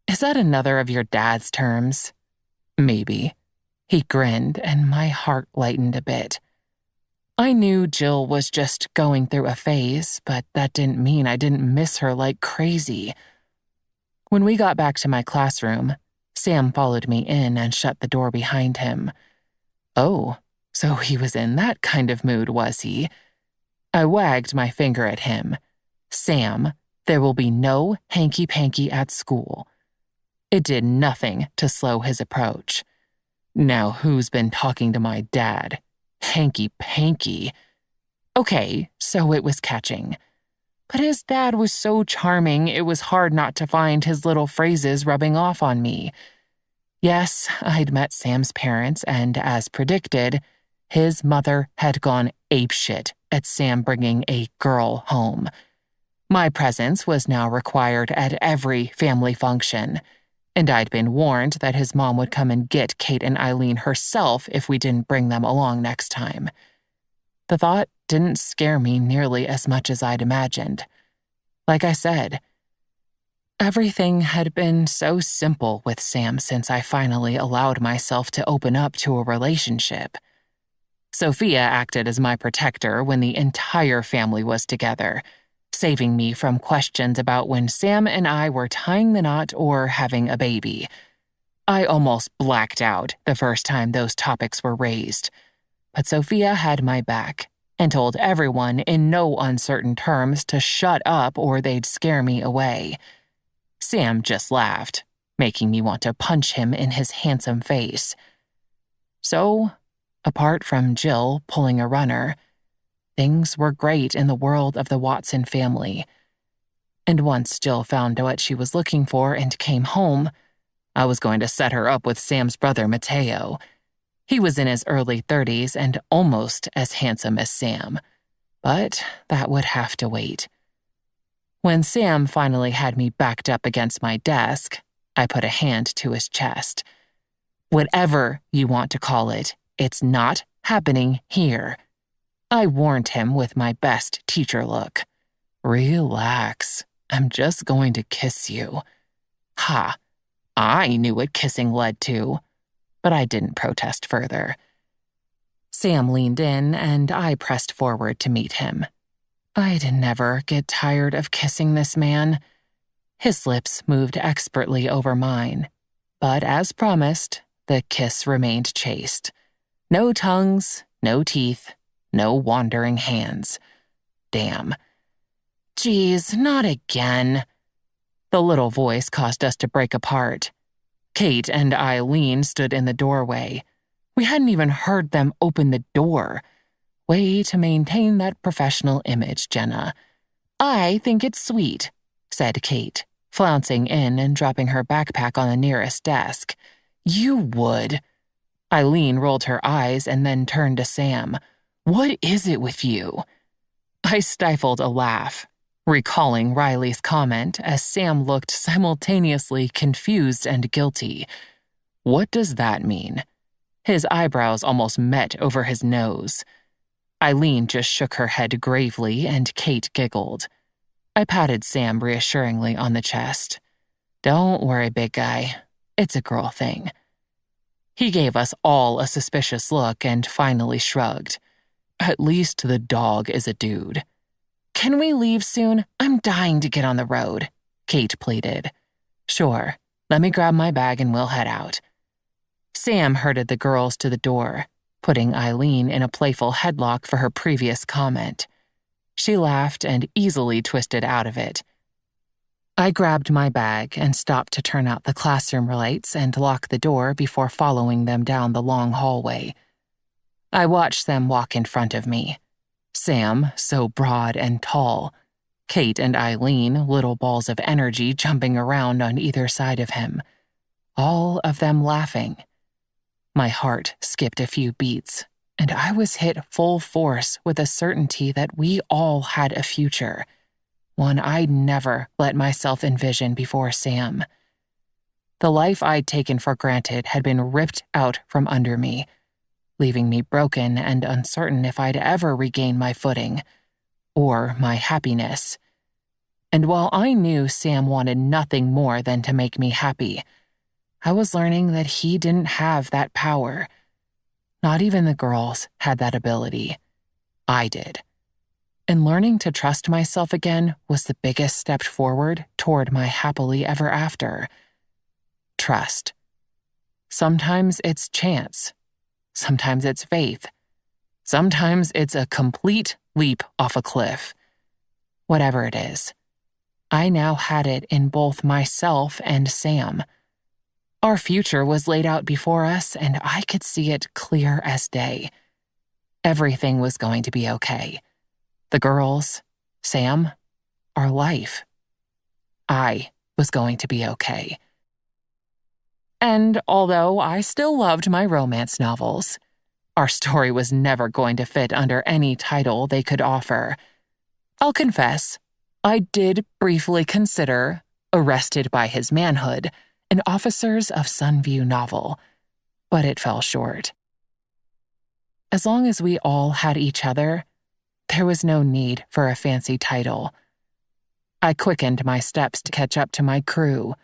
"Is that another of your dad's terms?" "Maybe." He grinned, and my heart lightened a bit. I knew Jill was just going through a phase, but that didn't mean I didn't miss her like crazy. When we got back to my classroom, Sam followed me in and shut the door behind him. "Oh, so he was in that kind of mood, was he?" I wagged my finger at him. "Sam, there will be no hanky-panky at school." It did nothing to slow his approach. Now who's been talking to my dad? Hanky-panky. Okay, so it was catching. But his dad was so charming, it was hard not to find his little phrases rubbing off on me. Yes, I'd met Sam's parents, and as predicted, his mother had gone apeshit at Sam bringing a girl home. My presence was now required at every family function, and I'd been warned that his mom would come and get Kate and Eileen herself if we didn't bring them along next time. The thought didn't scare me nearly as much as I'd imagined. Like I said, everything had been so simple with Sam since I finally allowed myself to open up to a relationship. Sophia acted as my protector when the entire family was together, saving me from questions about when Sam and I were tying the knot or having a baby. I almost blacked out the first time those topics were raised, but Sophia had my back and told everyone in no uncertain terms to shut up or they'd scare me away. Sam just laughed, making me want to punch him in his handsome face. So, apart from Jill pulling a runner, things were great in the world of the Watson family. And once Jill found what she was looking for and came home, I was going to set her up with Sam's brother, Mateo. He was in his early 30s and almost as handsome as Sam. But that would have to wait. When Sam finally had me backed up against my desk, I put a hand to his chest. Whatever you want to call it, it's not happening here. I warned him with my best teacher look. Relax. I'm just going to kiss you. Ha! I knew what kissing led to, but I didn't protest further. Sam leaned in, and I pressed forward to meet him. I'd never get tired of kissing this man. His lips moved expertly over mine, but as promised, the kiss remained chaste. No tongues, no teeth, no wandering hands. Damn. Geez, not again. The little voice caused us to break apart. Kate and Eileen stood in the doorway. We hadn't even heard them open the door. Way to maintain that professional image, Jenna. I think it's sweet, said Kate, flouncing in and dropping her backpack on the nearest desk. You would. Eileen rolled her eyes and then turned to Sam. What is it with you? I stifled a laugh, recalling Riley's comment as Sam looked simultaneously confused and guilty. What does that mean? His eyebrows almost met over his nose. Eileen just shook her head gravely, and Kate giggled. I patted Sam reassuringly on the chest. Don't worry, big guy. It's a girl thing. He gave us all a suspicious look and finally shrugged. At least the dog is a dude. Can we leave soon? I'm dying to get on the road, Kate pleaded. Sure. Let me grab my bag and we'll head out. Sam herded the girls to the door, putting Eileen in a playful headlock for her previous comment. She laughed and easily twisted out of it. I grabbed my bag and stopped to turn out the classroom lights and lock the door before following them down the long hallway. I watched them walk in front of me. Sam, so broad and tall. Kate and Eileen, little balls of energy jumping around on either side of him. All of them laughing. My heart skipped a few beats, and I was hit full force with a certainty that we all had a future, one I'd never let myself envision before Sam. The life I'd taken for granted had been ripped out from under me, leaving me broken and uncertain if I'd ever regain my footing, or my happiness. And while I knew Sam wanted nothing more than to make me happy, I was learning that he didn't have that power. Not even the girls had that ability. I did. And learning to trust myself again was the biggest step forward toward my happily ever after. Trust. Sometimes it's chance. Sometimes it's faith. Sometimes it's a complete leap off a cliff. Whatever it is, I now had it in both myself and Sam. Our future was laid out before us, and I could see it clear as day. Everything was going to be okay. The girls, Sam, our life. I was going to be okay. And although I still loved my romance novels, our story was never going to fit under any title they could offer. I'll confess, I did briefly consider Arrested by His Manhood, an Officers of Sunview novel, but it fell short. As long as we all had each other, there was no need for a fancy title. I quickened my steps to catch up to my crew.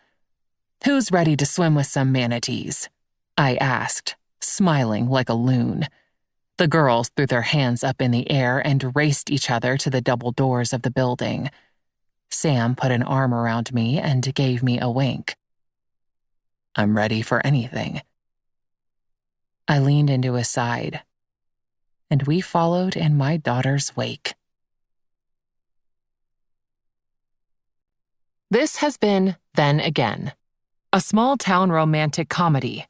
Who's ready to swim with some manatees? I asked, smiling like a loon. The girls threw their hands up in the air and raced each other to the double doors of the building. Sam put an arm around me and gave me a wink. I'm ready for anything. I leaned into his side, and we followed in my daughter's wake. This has been Then Again, a small-town romantic comedy